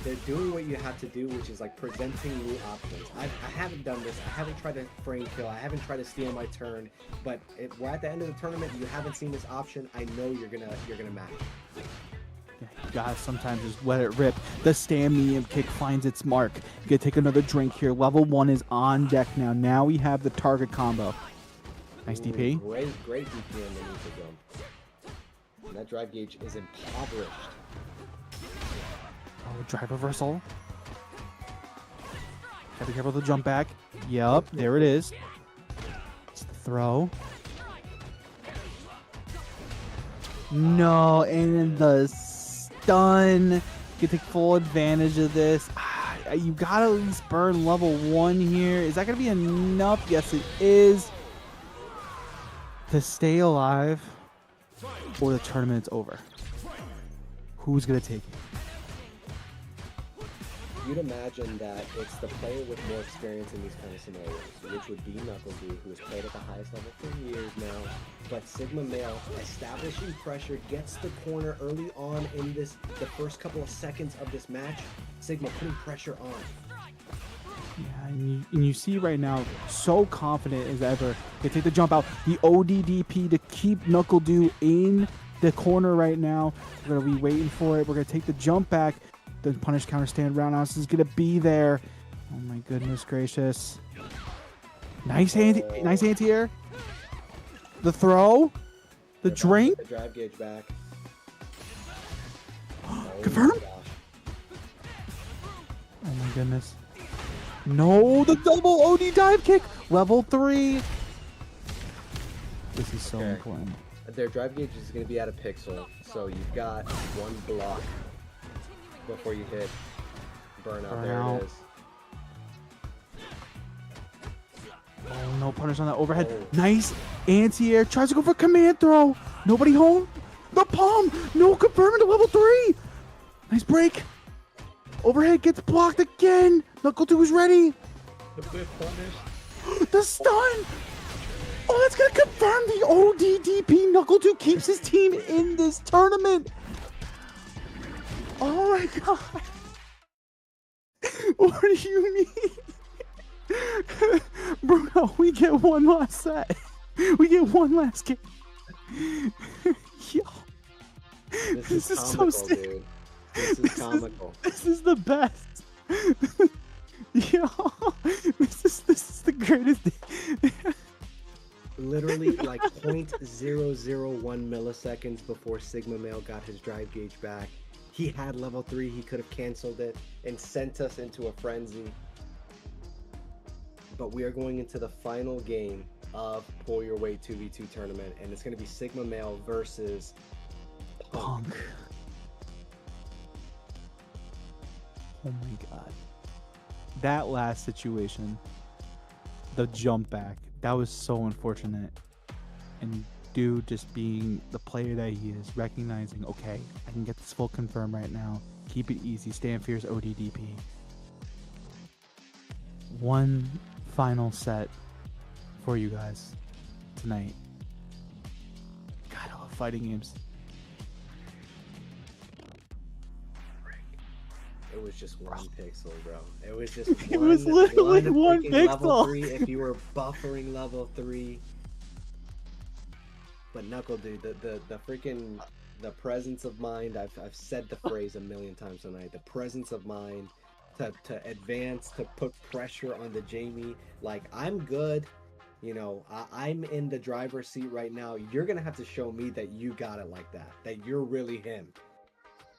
They're doing what you have to do, which is like presenting new options. I haven't done this. I haven't tried to frame kill. I haven't tried to steal my turn. But if we're at the end of the tournament, you haven't seen this option. I know you're gonna match. Yeah, you gotta sometimes just let it rip. The stand medium kick finds its mark. You gotta take another drink here. Level 1 is on deck now. Now we have the target combo. Nice DP. Great DP underneath the jump. And that drive gauge is impoverished. Oh, drive reversal. Gotta be careful with the jump back. Yep, there it is. It's the throw. No, and the stun. You can take full advantage of this. You gotta at least burn level 1 here. Is that gonna be enough? Yes, it is. To stay alive, or the tournament's over. Who's gonna take it? You'd imagine that it's the player with more experience in these kind of scenarios, which would be Knuckle Dude, who has played at the highest level for years now. But Sigma Male establishing pressure, gets the corner early on in the first couple of seconds of this match. Sigma putting pressure on. Yeah, and you see right now, so confident as ever. They take the jump out, the ODDP to keep Knuckle Dude in the corner right now. We're gonna be waiting for it. We're gonna take the jump back. The punish counter stand roundhouse is gonna be there. Oh my goodness gracious! Nice anti-air. The throw, the drink. The drive gauge back. Confirm. Oh my goodness! No, the double OD dive kick, level 3. This is so important. Their drive gauge is going to be at a pixel, so you've got 1 block before you hit burnout. There it is. Oh, no punish on that overhead. Oh. Nice anti-air. Tries to go for command throw. Nobody home. The palm. No, confirming to level 3. Nice break. Overhead gets blocked again. Knuckle 2 is ready. The whip punish. The stun. Oh, that's going to confirm the ODDP. Knuckle 2 keeps his team in this tournament. Oh my god. What do you mean? Bruno, we get one last set. We get one last game. Yo. This is comical, so sick. Dude. This is comical. This is the best. Yo. This is the greatest day. Literally like 0.001 milliseconds before Sigma Male got his drive gauge back. He had level 3, he could have canceled it and sent us into a frenzy. But we are going into the final game of Pull Your Weight 2v2 tournament, and it's going to be Sigma Male versus Punk. Oh my god. That last situation, the jump back, that was so unfortunate. And Dude just being the player that he is, recognizing, okay, I can get this full confirm right now. Keep it easy. Stand fierce ODDP. one final set for you guys tonight. God, I love fighting games. It was just one pixel, bro. It was just It was literally one freaking level pixel. 3 if you were buffering level 3. But Knuckle, dude, the freaking the presence of mind. I've said the phrase a million times tonight. The presence of mind to advance, to put pressure on the Jamie. Like, I'm good. You know, I'm in the driver's seat right now. You're gonna have to show me that you got it like that. That you're really him.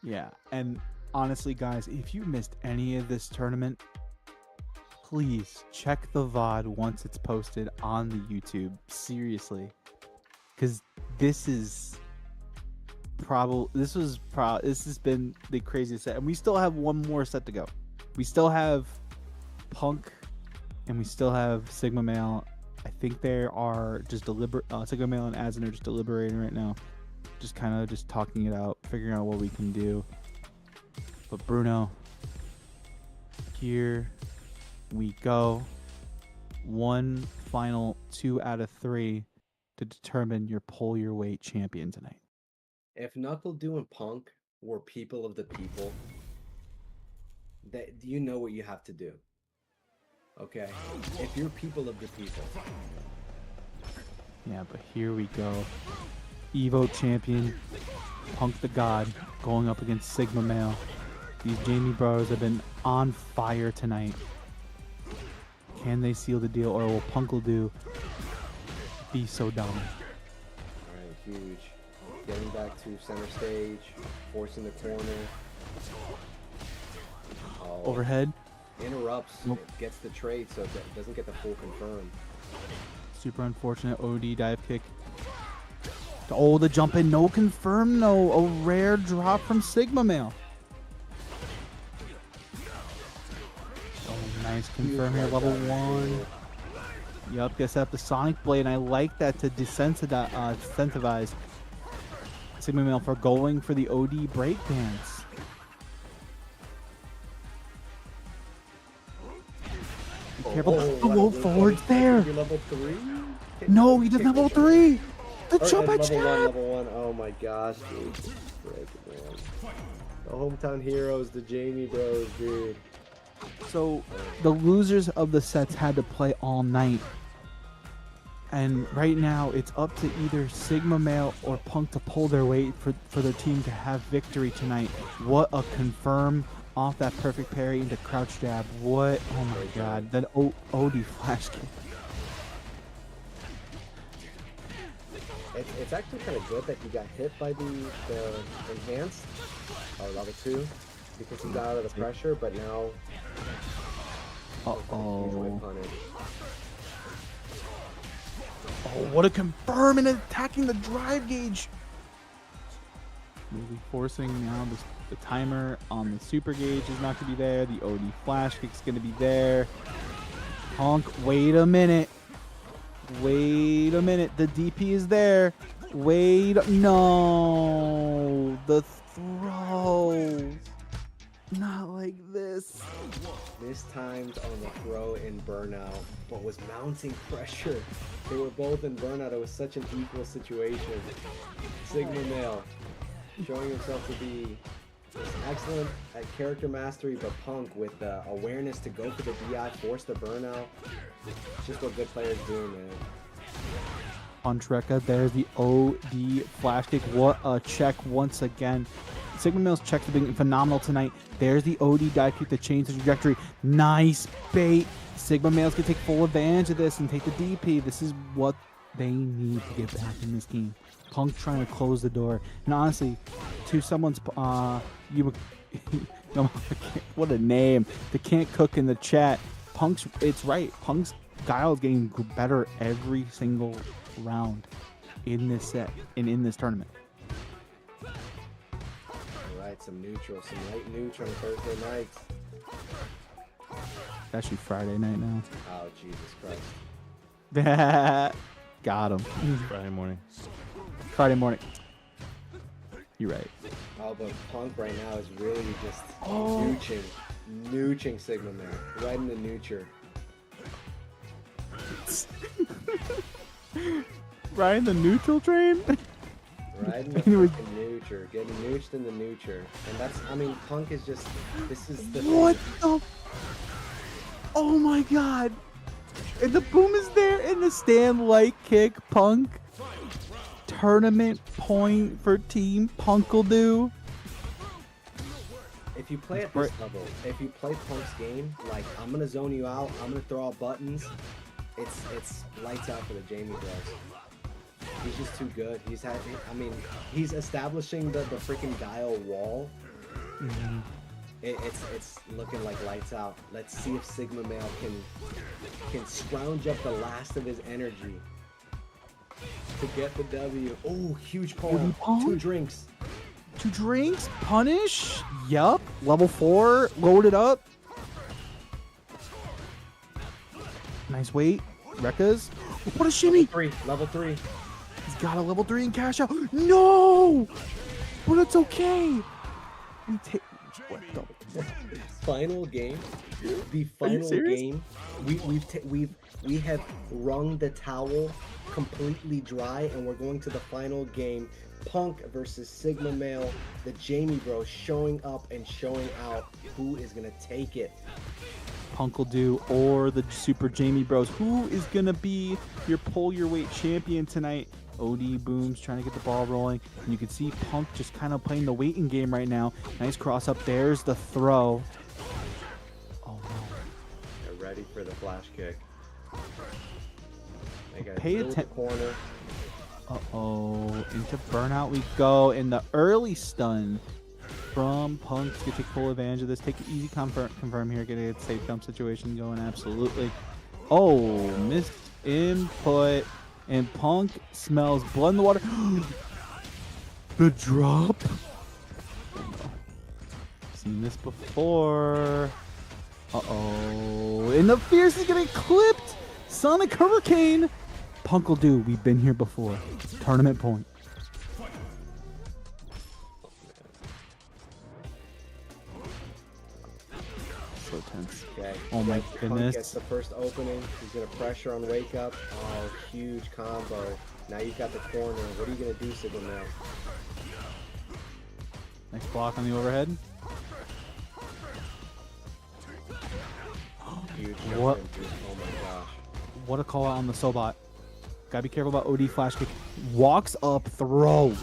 Yeah, and honestly, guys, if you missed any of this tournament, please check the VOD once it's posted on the YouTube. Seriously, because this has been the craziest set, and we still have one more set to go. We still have Punk, and we still have Sigma Male. I think they are just Sigma Male and Azen are just deliberating right now, just kind of just talking it out, figuring out what we can do. But Bruno, here we go. One final 2 out of 3 to determine your pull your weight champion tonight. If Knuckle and Punk were people of the people, that you know what you have to do. Okay? If you're people of the people. Yeah, but here we go. Evo champion, Punk the God, going up against Sigma Male. These Jamie brothers have been on fire tonight. Can they seal the deal, or will Punkle do be so dominant? Alright, huge. Getting back to center stage, forcing the corner. Oh, Overhead. interrupts, Nope. gets the trade, so it doesn't get the full confirm. Super unfortunate OD dive kick. Oh, the jump in, no confirm, no. A rare drop from Sigma Male. Oh, nice confirm here, level 1. Yup, gets up the Sonic Blade, and I like that to desensitize Sigma Male for going for the OD breakdance. Be careful. The low forward's there. You're level 3? No, he doesn't have level 3. The Or, jump at level 1, jab. level 1. Oh my gosh, dude. Frick, man. The hometown heroes, the Jamie bros, dude. So the losers of the sets had to play all night. And right now it's up to either Sigma Male or Punk to pull their weight for their team to have victory tonight. What a confirm off that perfect parry into crouch jab. What? Oh my god. That OD flash kick. It's actually kind of good that he got hit by the enhanced, or level 2, because he got out of the pressure, but now... Uh-oh. Punish. Oh, what a confirm and attacking the drive gauge. Really forcing now the timer on the super gauge is not going to be there. The OD flash kick's going to be there. Punk, wait a minute. Wait a minute. The DP is there. Wait. No. The throw. Not like this. Mistimed on the throw in burnout, but was mounting pressure. They were both in burnout. It was such an equal situation. Sigma Male showing himself to be just excellent at character mastery, but Punk with the awareness to go for the DI, force the burnout. It's just what good players do, man. On Treka, there's the OD flash kick. What a check once again. Sigma Male's checks have been phenomenal tonight. There's the OD dive kick to change the trajectory. Nice bait. Sigma Male's going to take full advantage of this and take the DP. This is what they need to get back in this game. Punk trying to close the door. And honestly, to someone's... what a name. They can't cook in the chat. Punk's... It's right. Punk's guile is getting better every single round in this set and in this tournament. Alright, some neutral, some light neutral on Thursday nights. It's actually Friday night now. Oh, Jesus Christ. Got him. Friday morning. Friday morning. You're right. Oh, but Punk right now is really just nooching Sigma Man. Right in the neuter. Riding the neutral train. Riding the fucking neuter, getting neutred in the neuter, and that's. I mean, Punk is just. This is the. What the? Oh my god! And the boom is there in the stand. Light kick, Punk. Tournament point for Team Punkle-Do. If you play at this level, if you play Punk's game, like I'm gonna zone you out, I'm gonna throw out buttons. It's lights out for the Jamie Bros. He's just too good. He's establishing the freaking dial wall. Mm-hmm. It's looking like lights out. Let's see if Sigma Male can scrounge up the last of his energy to get the W. Oh, huge palm. 2 drinks. 2 drinks. Punish. Yup. Level 4. Loaded up. Nice weight. Rekkas. What a shimmy. Level 3. He's got a level 3 and cash out. No! But it's okay. What the? Final game. The final game. We have wrung the towel completely dry, and we're going to the final game. Punk versus Sigma Male. The Jamie Bros showing up and showing out. Who is gonna take it? Punkle-Do or the Super Jamie Bros. Who is gonna be your pull your weight champion tonight? OD Booms trying to get the ball rolling, and you can see Punk just kind of playing the waiting game right now. Nice cross up. There's the throw. Oh no! They're ready for the flash kick. Pay attention. Corner. Uh-oh. Into burnout we go. In the early stun from Punk. He's going to take full advantage of this. Take an easy confirm here. Get a safe jump situation going. Absolutely. Oh, missed input. And Punk smells blood in the water. The drop. Oh, no. Seen this before. Uh-oh. And the Fierce is getting clipped. Sonic Hurricane. Punkle-Do, we've been here before. Tournament point. So tense. Okay. Oh my Punk goodness. gets the first opening. He's gonna pressure on wake up. Oh, huge combo. Now you've got the corner. What are you gonna do, Sigma Male? Nice block on the overhead. Huge What? Oh my gosh. What a call out on the Sobot. Gotta be careful about OD flash kick. Walks up, throws.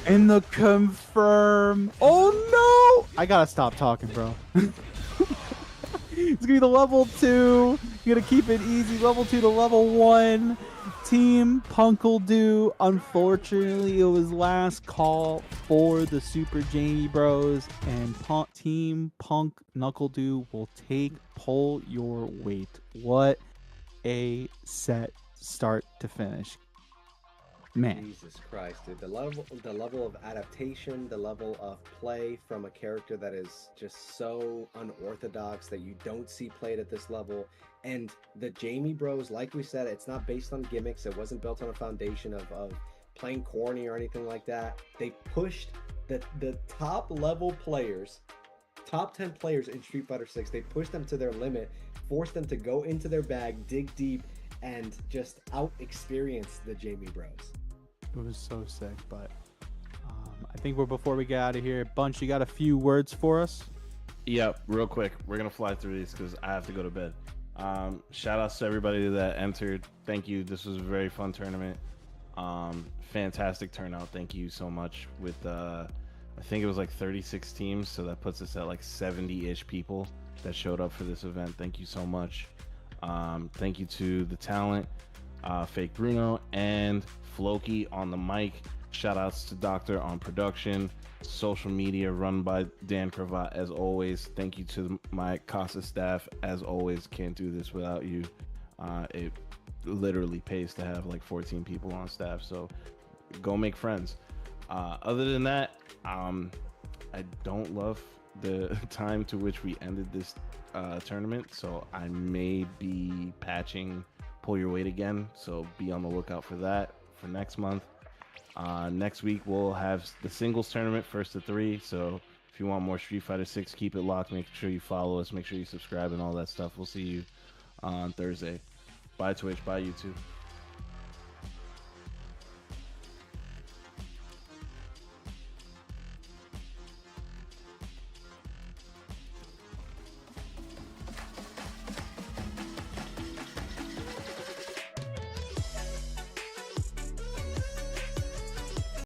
And the confirm. Oh no! I gotta stop talking, bro. It's gonna be the level 2. You gotta keep it easy. Level 2 to level 1. Team Punkle-Do. Unfortunately, it was last call for the Super Jamie Bros. And Team Punk Knuckle-Do will take pull your weight. What a set start to finish. Man. Jesus Christ, dude. The level of adaptation, the level of play from a character that is just so unorthodox that you don't see played at this level. And the Jamie Bros, like we said, it's not based on gimmicks. It wasn't built on a foundation of playing corny or anything like that. They pushed the top level players, top 10 players in Street Fighter 6. They pushed them to their limit, forced them to go into their bag, dig deep, and just out-experience the Jamie Bros. It was so sick, but I think before we get out of here, Bunch, you got a few words for us? Yep, real quick. We're going to fly through these because I have to go to bed. Shout outs to everybody that entered. Thank you. This was a very fun tournament. Fantastic turnout. Thank you so much. With I think it was like 36 teams, so that puts us at like 70-ish people that showed up for this event. Thank you so much. Thank you to the talent, Fake Bruno and Floki on the mic. Shout outs to Doctor on production. Social media run by Dan Cravat as always. Thank you to my Casa staff as always. Can't do this without you. It literally pays to have like 14 people on staff, so go make friends. Other than that, I don't love the time to which we ended this tournament, so I may be patching Pull Your Weight again, so be on the lookout for that for next month. Next week we'll have the singles tournament, 1st to 3, so if you want more Street Fighter 6, keep it locked. Make sure you follow us, make sure you subscribe and all that stuff. We'll see you on Thursday. Bye Twitch. Bye YouTube.